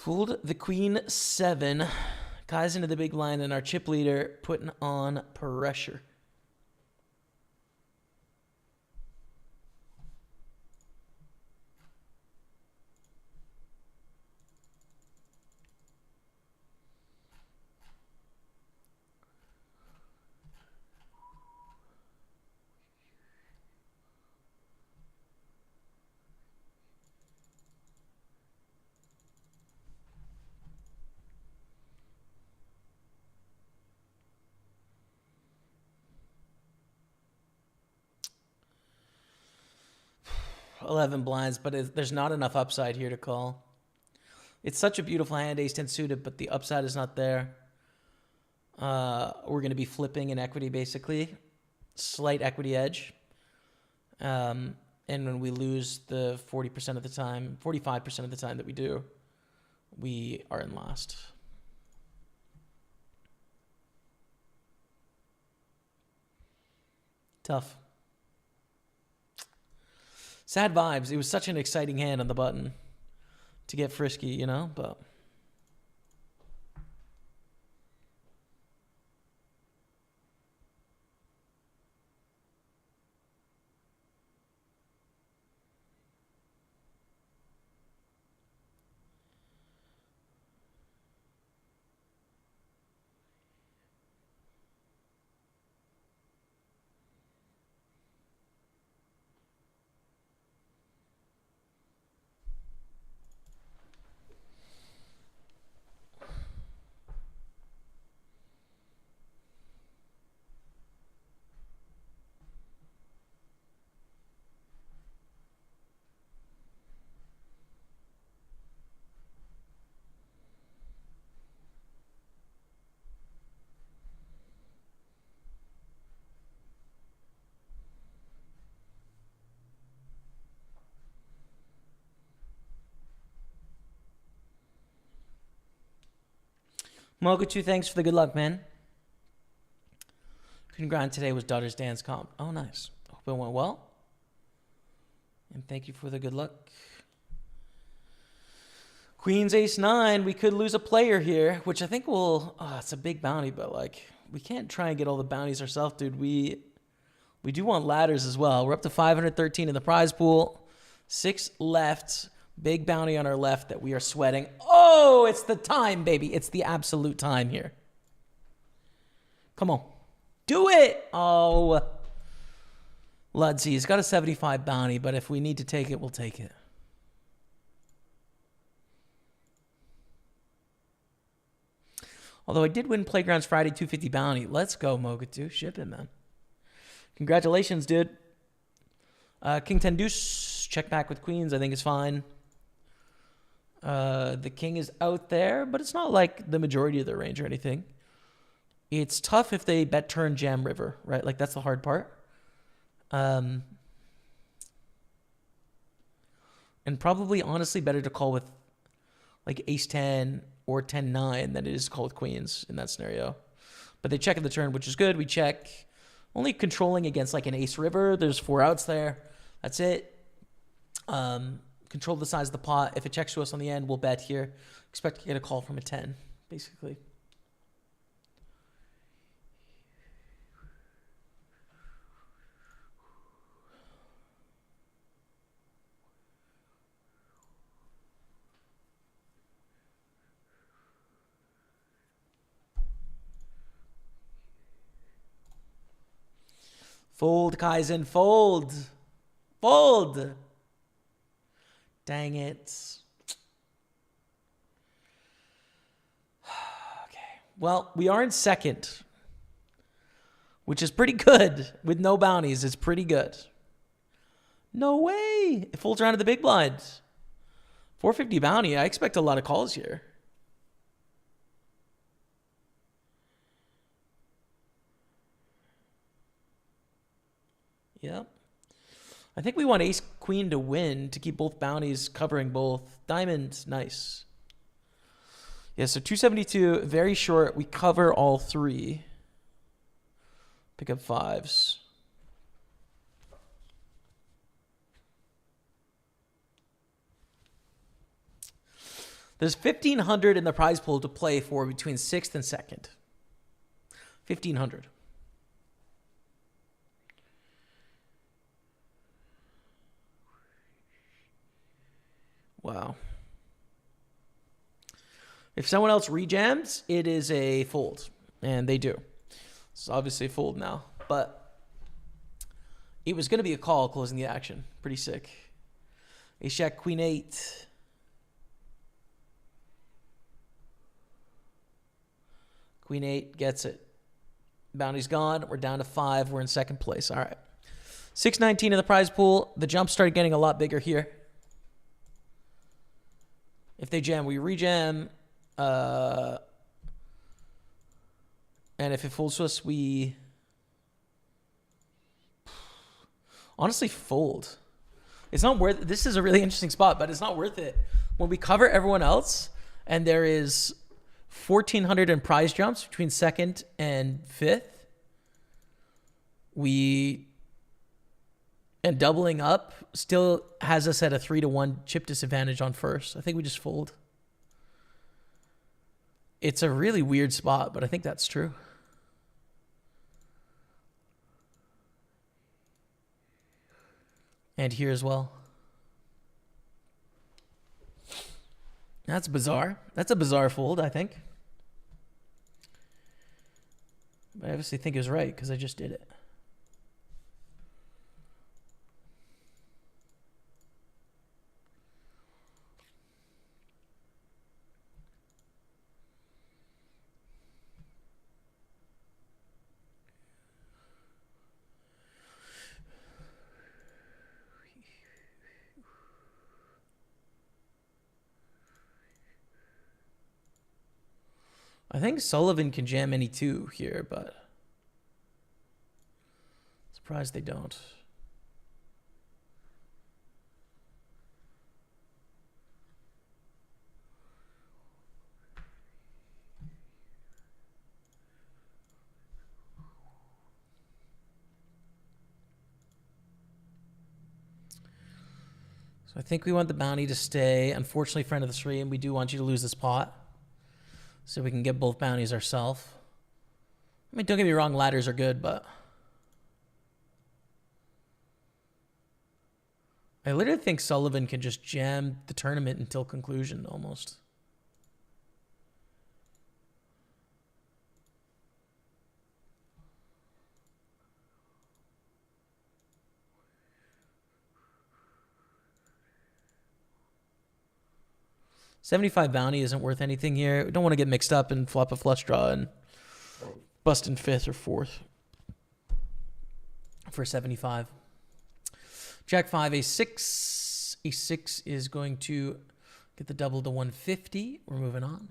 A: Fooled the queen 7. Guys into the big line, and our chip leader putting on pressure. $11 blinds, but there's not enough upside here to call. It's such a beautiful hand, ace 10 suited, but the upside is not there. We're going to be flipping in equity, basically. Slight equity edge. And when we lose the 40% of the time, 45% of the time that we do, we are in last. Tough. Sad vibes. It was such an exciting hand on the button to get frisky, you know, but... Mogutu, thanks for the good luck, man. Congrats, today was daughter's dance comp. Oh, nice. Hope it went well. And thank you for the good luck. Queen's ace 9. We could lose a player here, which I think will... Oh, it's a big bounty, but like we can't try and get all the bounties ourselves, dude. We do want ladders as well. We're up to 513 in the prize pool. 6 left. Big bounty on our left that we are sweating. Oh, it's the time, baby. It's the absolute time here. Come on. Do it. Oh. Ludsey, he's got a 75 bounty, but if we need to take it, we'll take it. Although I did win Playgrounds Friday 250 bounty. Let's go, Mogatu. Ship it, man. Congratulations, dude. King 10 deuce. Check back with queens. I think it's fine. The king is out there, but it's not like the majority of their range or anything. It's tough if they bet turn jam river, right? Like that's the hard part. And probably honestly better to call with like ace 10 or 10-9 than it is to call with queens in that scenario. But they check at the turn, which is good. We check. Only controlling against like an ace river. There's 4 outs there. That's it. Control the size of the pot. If it checks to us on the end, we'll bet here. Expect to get a call from a 10, basically. Fold, Kaizen, fold. Fold. Dang it. Okay. Well, we are in second, which is pretty good. With no bounties, it's pretty good. No way. It folds around to the big blind. 450 bounty. I expect a lot of calls here. Yep. I think we want ace queen to win to keep both bounties covering both. Diamond, nice. Yeah, so 272, very short. We cover all 3. Pick up 5s. There's 1,500 in the prize pool to play for between 6th and 2nd. 1,500. Wow. If someone else rejams, it is a fold. And they do. It's obviously a fold now. But it was going to be a call closing the action. Pretty sick. Ace Jack, Queen 8. Queen 8 gets it. Bounty's gone. We're down to 5. We're in 2nd place. All right. 619 in the prize pool. The jump started getting a lot bigger here. If they jam, we rejam. And if it folds to us, we honestly fold. It's not worth it. This is a really interesting spot, but it's not worth it. When we cover everyone else and there is 1,400 in prize jumps between 2nd and 5th, and doubling up still has us at a 3-1 chip disadvantage on 1st. I think we just fold. It's a really weird spot, but I think that's true. And here as well. That's bizarre. That's a bizarre fold, I think. But I obviously think it was right because I just did it. I think Sullivan can jam any 2 here, but surprised they don't. So I think we want the bounty to stay. Unfortunately, friend of the stream, we do want you to lose this pot so we can get both bounties ourselves. I mean, don't get me wrong, ladders are good, but I literally think Sullivan can just jam the tournament until conclusion almost. $75 bounty isn't worth anything here. We don't want to get mixed up and flop a flush draw and bust in 5th or 4th for 75. Jack 5, A6. A6 is going to get the double to 150. We're moving on.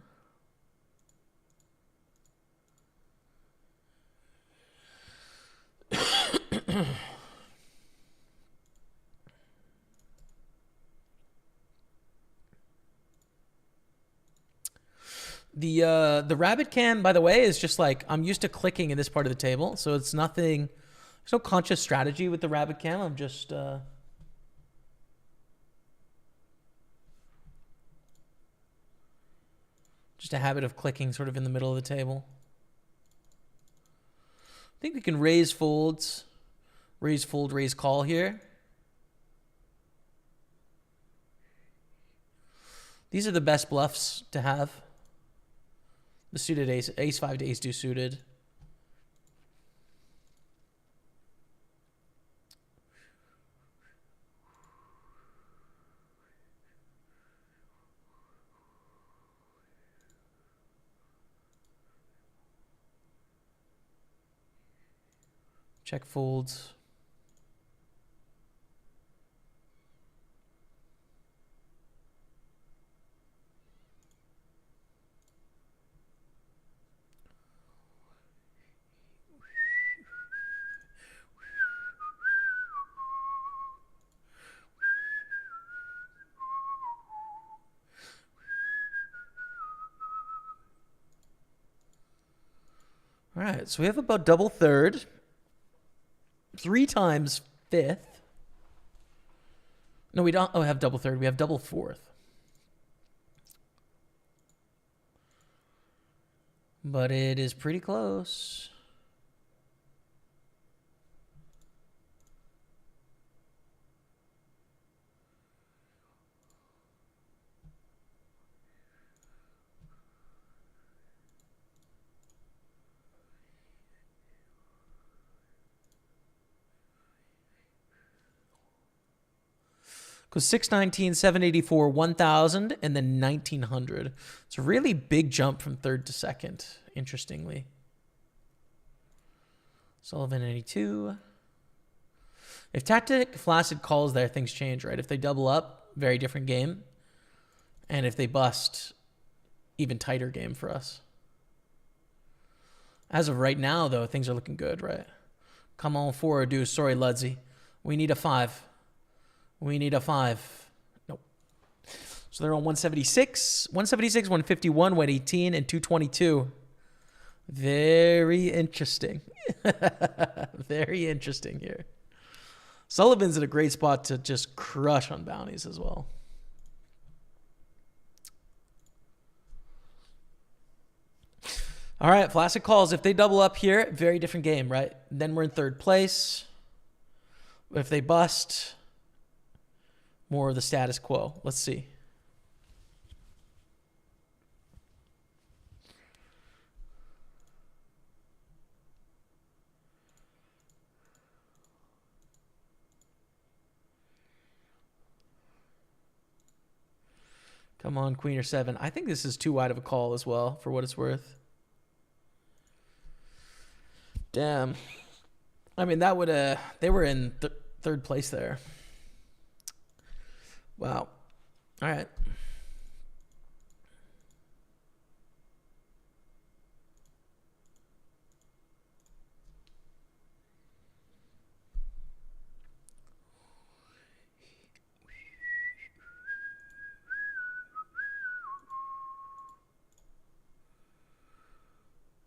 A: The rabbit cam, by the way, is just like, I'm used to clicking in this part of the table, so it's nothing, there's no conscious strategy with the rabbit cam. I'm just a habit of clicking sort of in the middle of the table. I think we can raise folds, raise fold, raise call here. These are the best bluffs to have. The suited ace, ace 5 to ace 2 suited. Check folds. All right, so we have about double third, 3 times 5th. No, we don't have double third. We have double 4th. But it is pretty close. Goes 619, 784, 1,000, and then 1,900. It's a really big jump from third to second, interestingly. Sullivan 82. If Tactic Flaccid calls there, things change, right? If they double up, very different game. And if they bust, even tighter game for us. As of right now, though, things are looking good, right? Come on forward, dude. Sorry, Ludsy. We need a 5. We need a 5. Nope. So they're on 176, 151, 118, and 222. Very interesting. Very interesting here. Sullivan's in a great spot to just crush on bounties as well. All right, Flaccid calls. If they double up here, very different game, right? Then we're in third place. If they bust, more of the status quo. Let's see. Come on, queen or 7. I think this is too wide of a call as well, for what it's worth. Damn. I mean, that would they were in third place there. Wow. All right.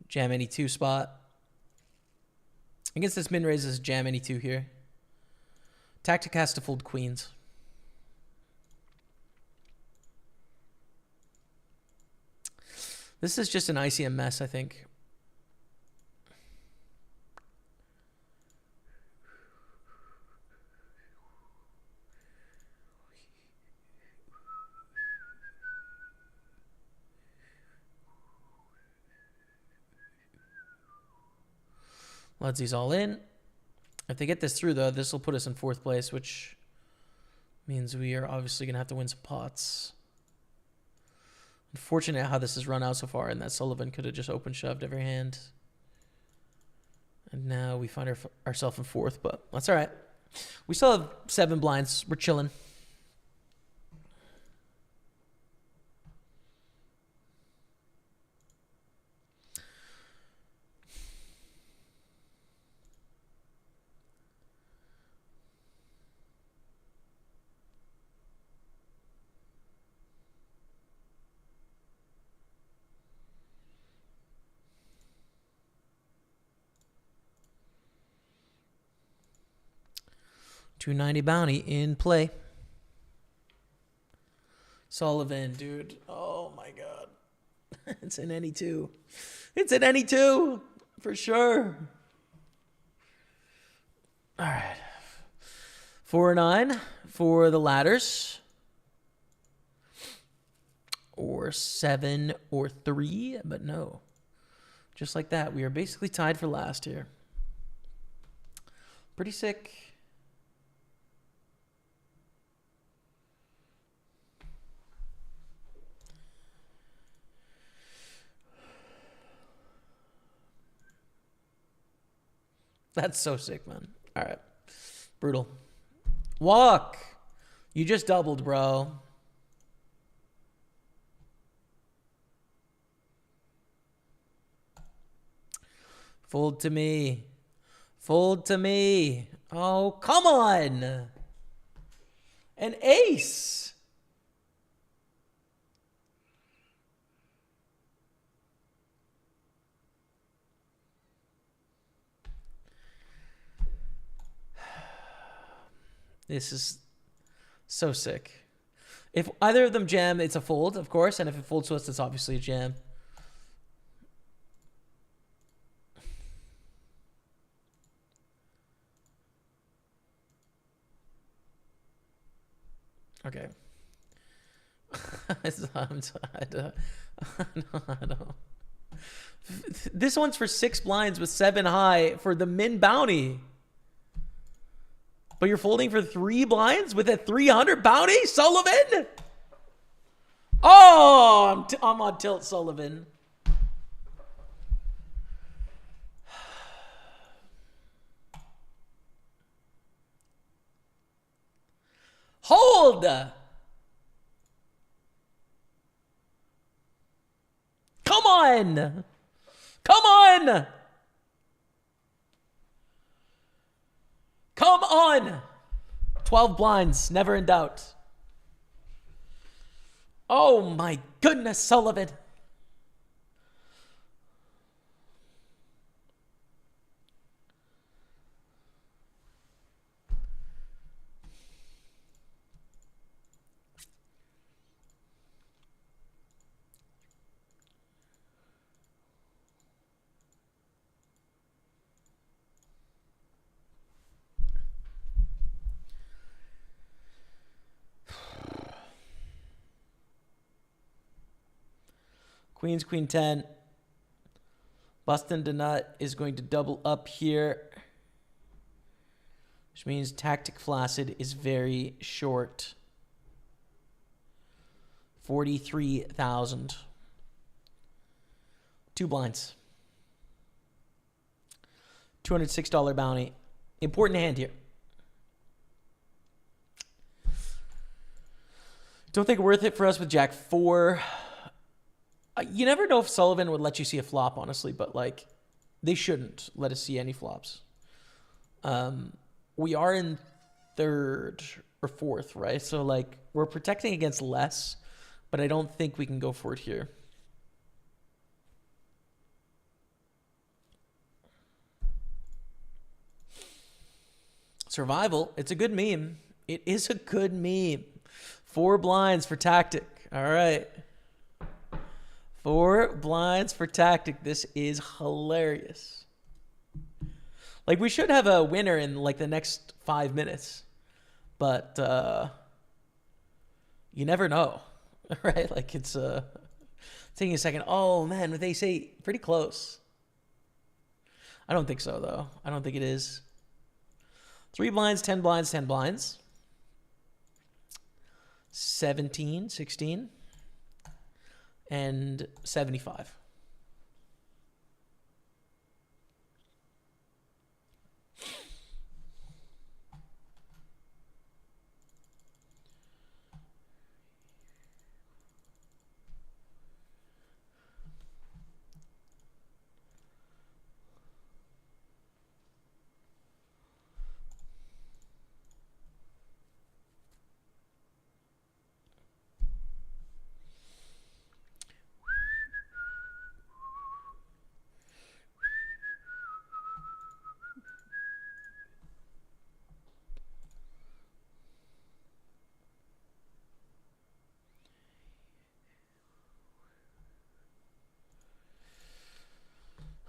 A: Jam any 2 spot. I guess this min raises jam any 2 here. Tactic has to fold queens. This is just an ICM mess, I think. Ludsy's all in. If they get this through, though, this will put us in 4th place, which means we are obviously going to have to win some pots. Unfortunate how this has run out so far, and that Sullivan could have just open shoved every hand. And now we find ourselves in 4th, but that's all right. We still have 7 blinds. We're chilling. $290 bounty in play. Sullivan, dude. Oh, my God. It's an any 2. It's an any 2 for sure. All right. 4 or 9 for the ladders. Or 7 or 3, but no. Just like that, we are basically tied for last here. Pretty sick. That's so sick, man. All right. Brutal. Walk. You just doubled, bro. Fold to me. Fold to me. Oh, come on. An ace. This is so sick. If either of them jam, it's a fold, of course. And if it folds to us, it's obviously a jam. Okay. I don't. This one's for 6 blinds with 7 high for the min bounty. But you're folding for 3 blinds with a 300 bounty, Sullivan? Oh, I'm on tilt, Sullivan. Hold. Come on. Come on. Come on. 12 blinds, never in doubt. Oh my goodness, Sullivan. Queens, queen 10. Bustin' the nut is going to double up here, which means tactic flaccid is very short. 43,000. 2 blinds. $206 bounty. Important hand here. Don't think worth it for us with Jack 4. You never know if Sullivan would let you see a flop, honestly, but like they shouldn't let us see any flops. We are in 3rd or 4th, right? So like we're protecting against less, but I don't think we can go for it here. Survival. It's a good meme. It is a good meme. 4 blinds for tactic. All right. 4 blinds for tactic. This is hilarious. Like we should have a winner in like the next 5 minutes, but you never know, right? Like it's taking a second. Oh man, they say pretty close. I don't think so though. I don't think it is. 3 blinds, 10 blinds, 10 blinds. 17, 16. And 75.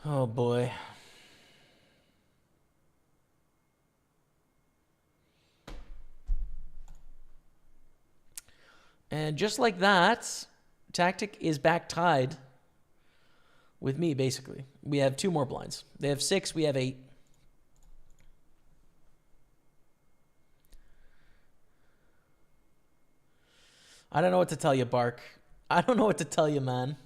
A: Oh boy. And just like that, tactic is back tied with me, basically. We have 2 more blinds. They have 6, we have 8. I don't know what to tell you, Bark. I don't know what to tell you, man.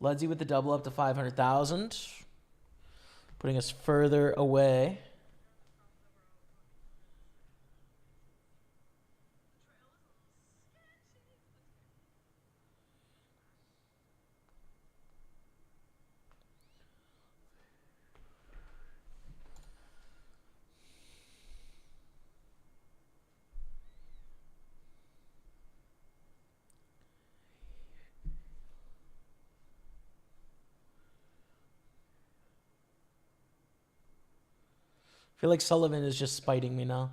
A: Ludsey with the double up to 500,000, putting us further away. I feel like Sullivan is just spiting me now.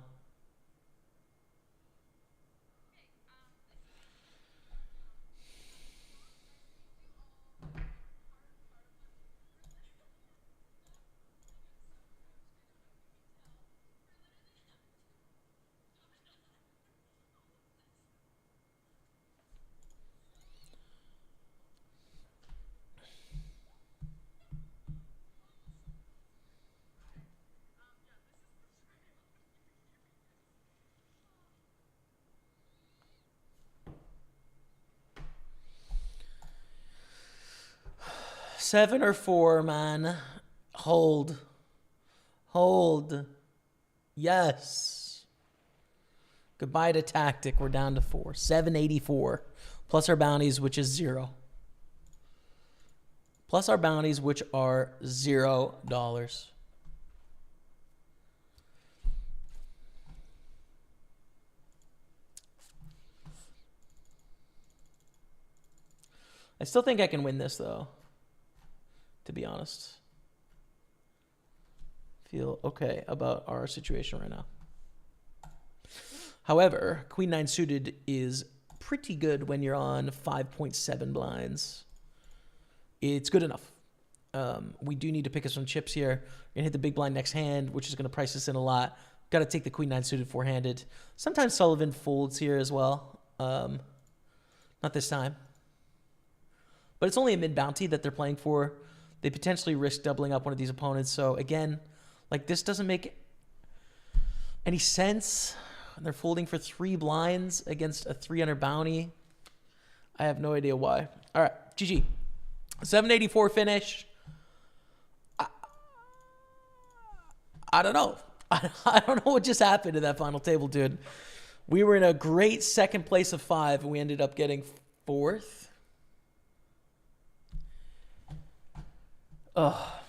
A: 7 or 4, man. Hold. Yes. Goodbye to tactic. We're down to 4. 784. Plus our bounties, which is 0. Plus our bounties, which are $0. I still think I can win this, though, to be honest. Feel okay about our situation right now. However, Queen 9 suited is pretty good when you're on 5.7 blinds. It's good enough. We do need to pick up some chips here. We're going to hit the big blind next hand, which is going to price us in a lot. Got to take the Queen 9 suited four-handed. Sometimes Sullivan folds here as well. Not this time. But it's only a mid-bounty that they're playing for. They potentially risk doubling up one of these opponents. So, again, like, this doesn't make any sense. They're folding for 3 blinds against a 300 bounty. I have no idea why. All right, GG. 784 finish. I don't know. I don't know what just happened to that final table, dude. We were in a great second place of 5, and we ended up getting 4th. Oh,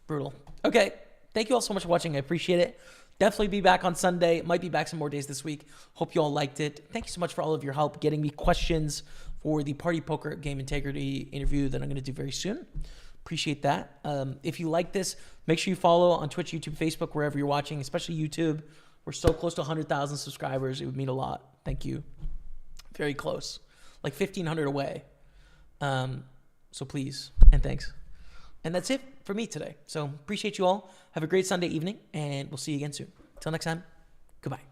A: brutal. Okay. Thank you all so much for watching. I appreciate it. Definitely be back on Sunday. Might be back some more days this week. Hope you all liked it. Thank you so much for all of your help getting me questions for the Party Poker Game Integrity interview that I'm going to do very soon. Appreciate that. If you like this, make sure you follow on Twitch, YouTube, Facebook, wherever you're watching, especially YouTube. We're so close to 100,000 subscribers. It would mean a lot. Thank you. Very close. Like 1,500 away. So please, and thanks. And that's it for me today. So appreciate you all. Have a great Sunday evening, and we'll see you again soon. Till next time, goodbye.